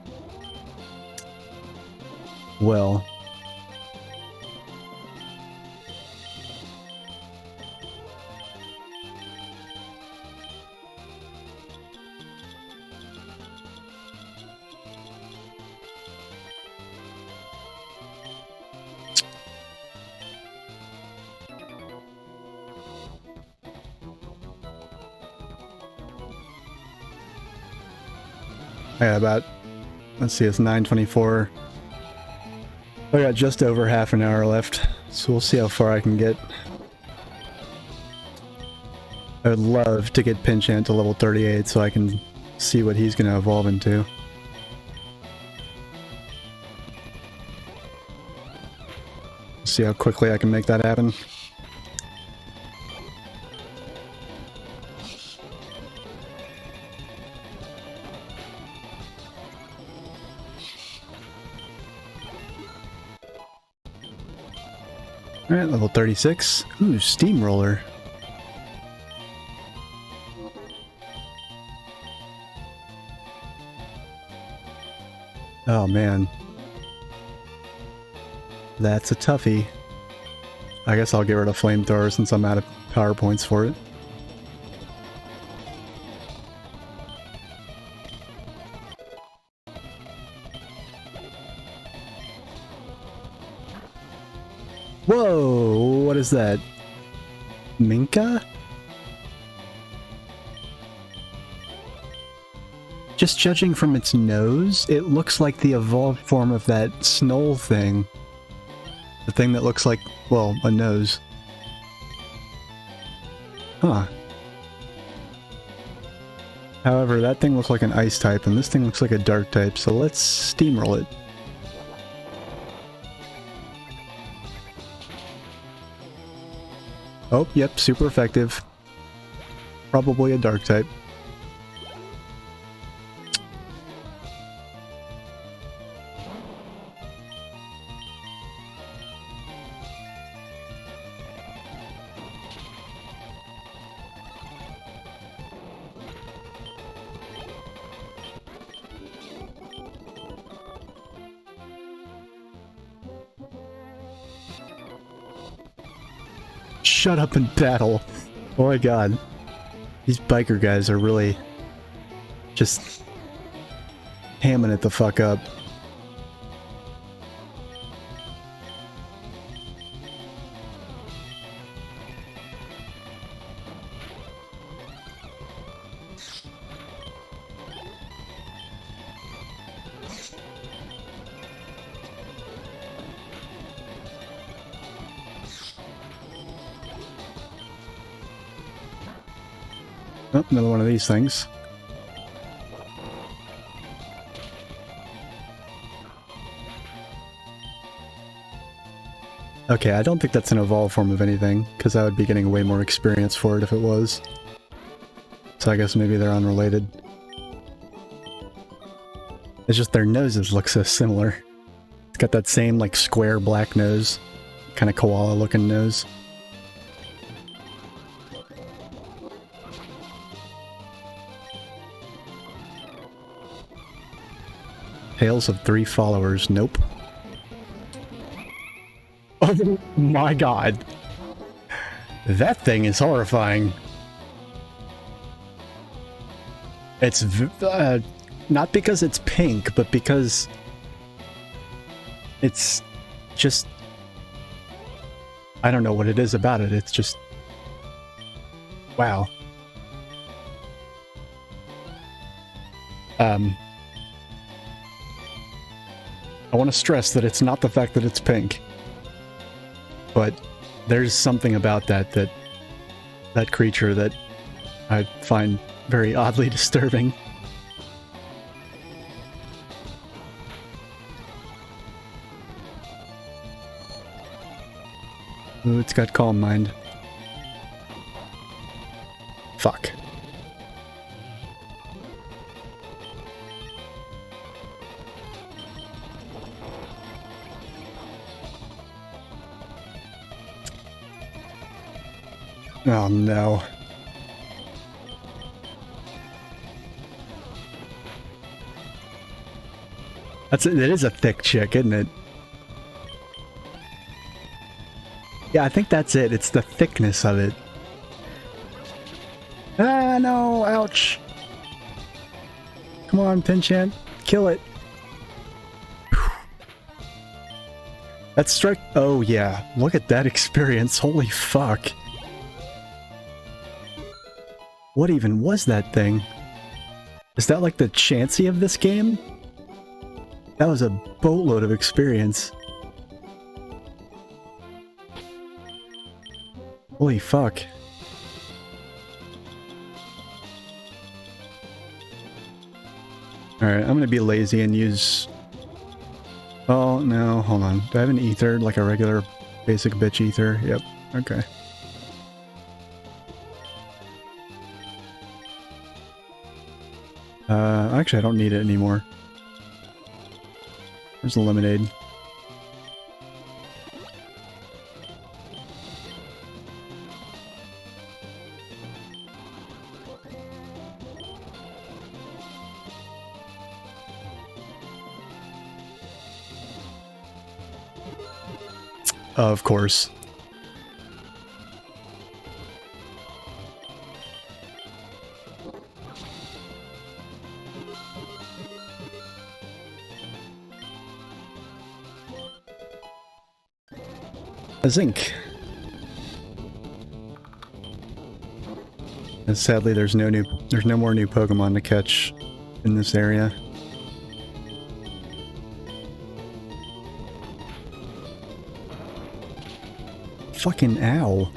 A: Well. Yeah, about, let's see, it's 9:24. I got just over half an hour left, so we'll see how far I can get. I would love to get Pinchant to level 38 so I can see what he's going to evolve into. See how quickly I can make that happen. Alright, level 36. Ooh, Steamroller. Oh man. That's a toughie. I guess I'll get rid of Flamethrower since I'm out of power points for it. Whoa! What is that? Minka? Just judging from its nose, it looks like the evolved form of that Snoll thing. The thing that looks like, well, a nose. Huh. However, that thing looks like an ice type, and this thing looks like a dark type, so let's steamroll it. Oh, yep, super effective. Probably a dark type. Shut up and battle. Oh my god. These biker guys are really just hamming it the fuck up. Oh, another one of these things. Okay, I don't think that's an evolved form of anything, because I would be getting way more experience for it if it was. So I guess maybe they're unrelated. It's just their noses look so similar. It's got that same, like, square black nose. Kind of koala-looking nose. Tales of 3 followers. Nope. Oh my god. That thing is horrifying. It's not because it's pink, but because it's just... I don't know what it is about it. It's just... Wow. I want to stress that it's not the fact that it's pink. But there's something about that creature that I find very oddly disturbing. Ooh, it's got Calm Mind. Fuck. Oh no. It is a thick chick, isn't it? Yeah, I think that's it. It's the thickness of it. Ah, no! Ouch! Come on, Pinchant. Kill it. That strike... Oh, yeah. Look at that experience. Holy fuck. What even was that thing? Is that like the Chansey of this game? That was a boatload of experience. Holy fuck. Alright, I'm gonna be lazy and use... Oh, no, hold on. Do I have an ether? Like a regular basic bitch ether? Yep, okay. Actually, I don't need it anymore. There's a lemonade. Of course. A zinc. And sadly, there's no more new Pokemon to catch in this area. Fucking ow.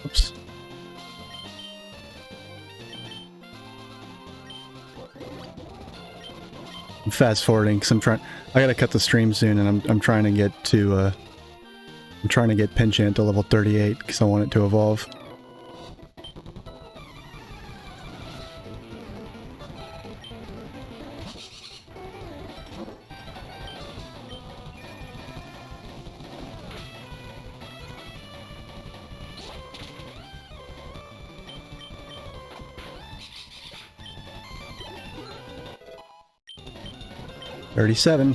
A: Oops. I'm fast forwarding because I gotta cut the stream soon, and I'm trying to get to I'm trying to get Pinchant to level 38 because I want it to evolve. $37.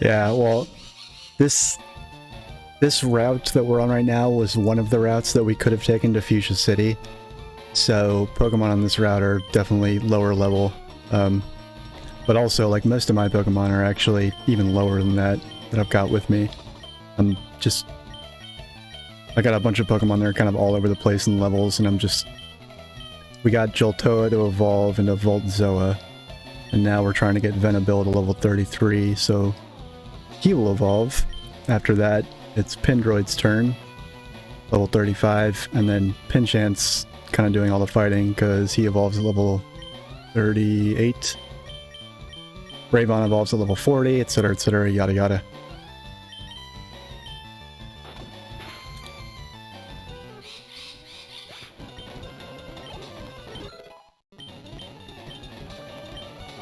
A: Yeah, well, this route that we're on right now was one of the routes that we could have taken to Fuchsia City. So Pokemon on this route are definitely lower level. But also, like, most of my Pokemon are actually even lower than that I've got with me. I'm just I got a bunch of Pokemon that are kind of all over the place in levels, and I'm just... We got Joltoa to evolve into Voltzoa, and now we're trying to get Venabil to level 33, so he will evolve. After that, it's Pindroid's turn, level 35, and then Pinchant's kind of doing all the fighting because he evolves at level 38. Bravon evolves at level 40, etc., yada yada.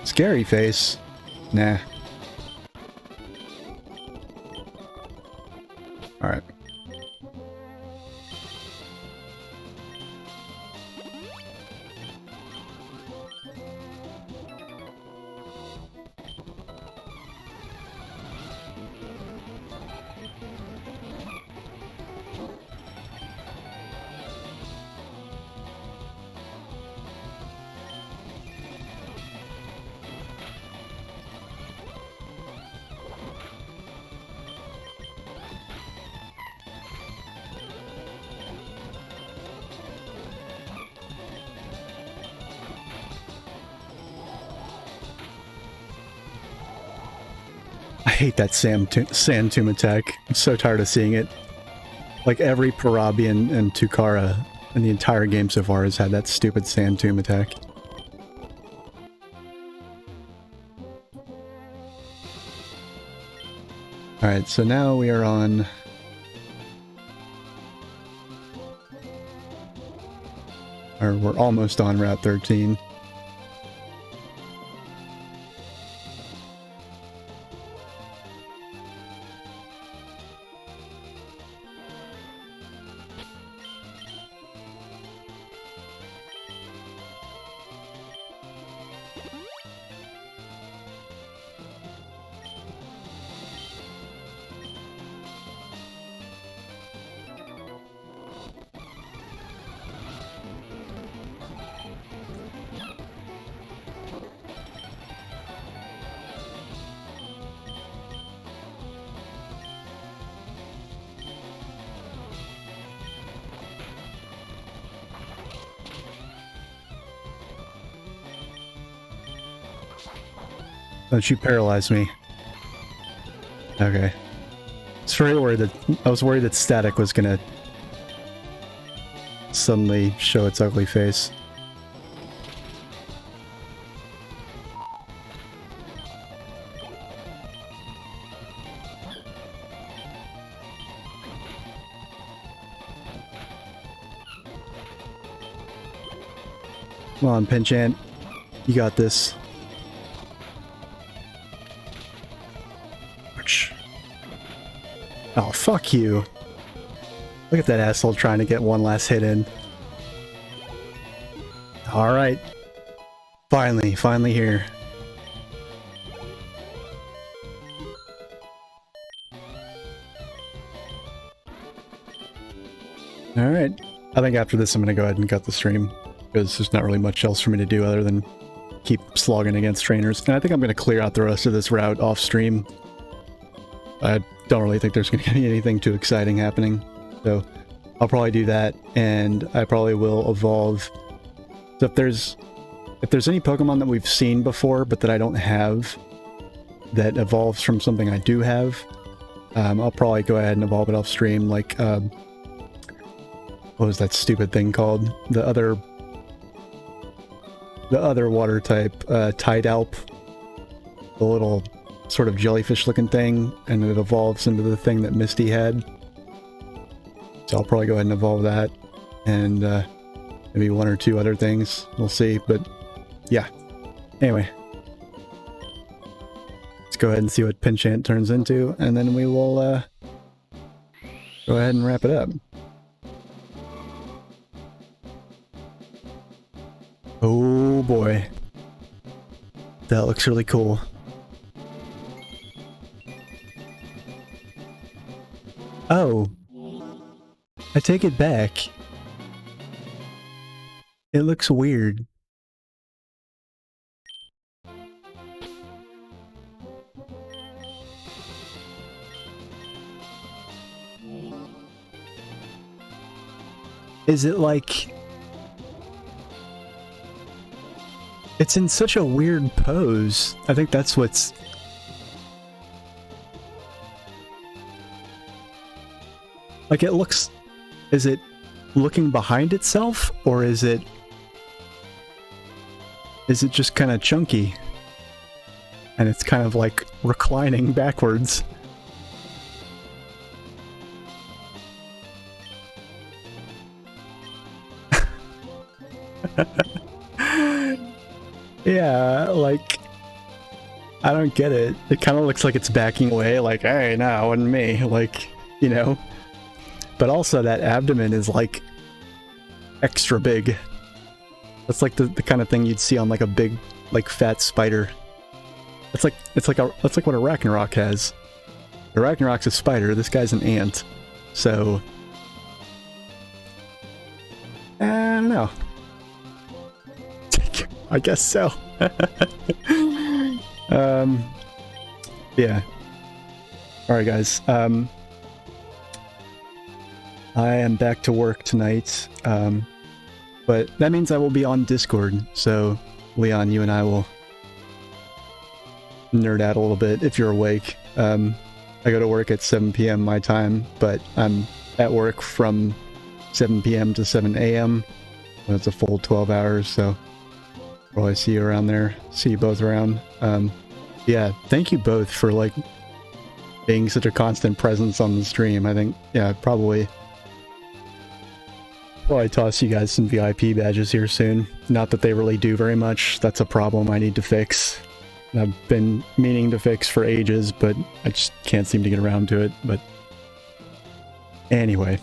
A: Scary face? Nah. Alright. I hate that Sand Tomb attack. I'm so tired of seeing it. Like every Parabi and Tukara in the entire game so far has had that stupid Sand Tomb attack. Alright, so now we are on... Or we're almost on Route 13. Don't you paralyze me. Okay. It's very worried that... I was worried that Static was gonna... suddenly show its ugly face. Come on, Pinchant. You got this. Oh, fuck you. Look at that asshole trying to get one last hit in. Alright. Finally here. Alright. I think after this I'm gonna go ahead and cut the stream, because there's not really much else for me to do other than keep slogging against trainers. And I think I'm gonna clear out the rest of this route off stream. I don't really think there's going to be anything too exciting happening, so I'll probably do that, and I probably will evolve. So if there's any Pokemon that we've seen before but that I don't have that evolves from something I do have, I'll probably go ahead and evolve it off stream. Like what was that stupid thing called? The other water type, Tidalp, the little sort of jellyfish looking thing, and it evolves into the thing that Misty had. So I'll probably go ahead and evolve that, and maybe one or two other things. We'll see, but yeah. Anyway. Let's go ahead and see what Pinchant turns into, and then we will go ahead and wrap it up. Oh boy. That looks really cool. Oh. I take it back. It looks weird. Is it like... It's in such a weird pose. I think that's what's... Like, it looks... Is it looking behind itself? Or is it... Is it just kind of chunky? And it's kind of like reclining backwards. Yeah, like, I don't get it. It kind of looks like it's backing away, like, hey, no, and me, like, you know. But also that abdomen is like extra big. That's like the kind of thing you'd see on like a big, like, fat spider. That's like what a Ragnarok has. The Ragnarok's a spider. This guy's an ant. So I don't know. I guess so. Yeah. All right, guys. I am back to work tonight. But that means I will be on Discord. So, Leon, you and I will nerd out a little bit if you're awake. I go to work at 7 p.m. my time, but I'm at work from 7 p.m. to 7 a.m. That's a full 12 hours, so probably see you around there. See you both around. Yeah, thank you both for, like, being such a constant presence on the stream. I think, yeah, probably toss you guys some VIP badges here soon. Not that they really do very much. That's a problem I need to fix. I've been meaning to fix for ages, but I just can't seem to get around to it. But anyway,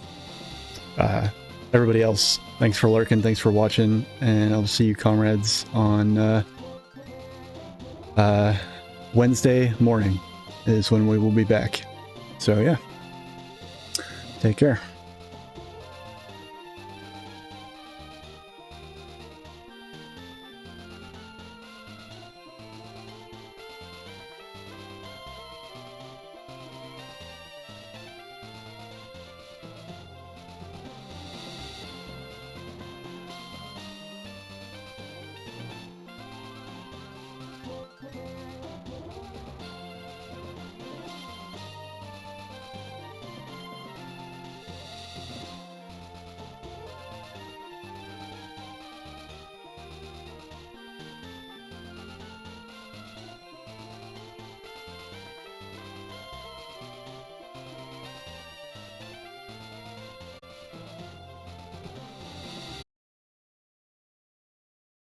A: everybody else, thanks for lurking, thanks for watching, and I'll see you comrades on Wednesday morning is when we will be back. So yeah, take care.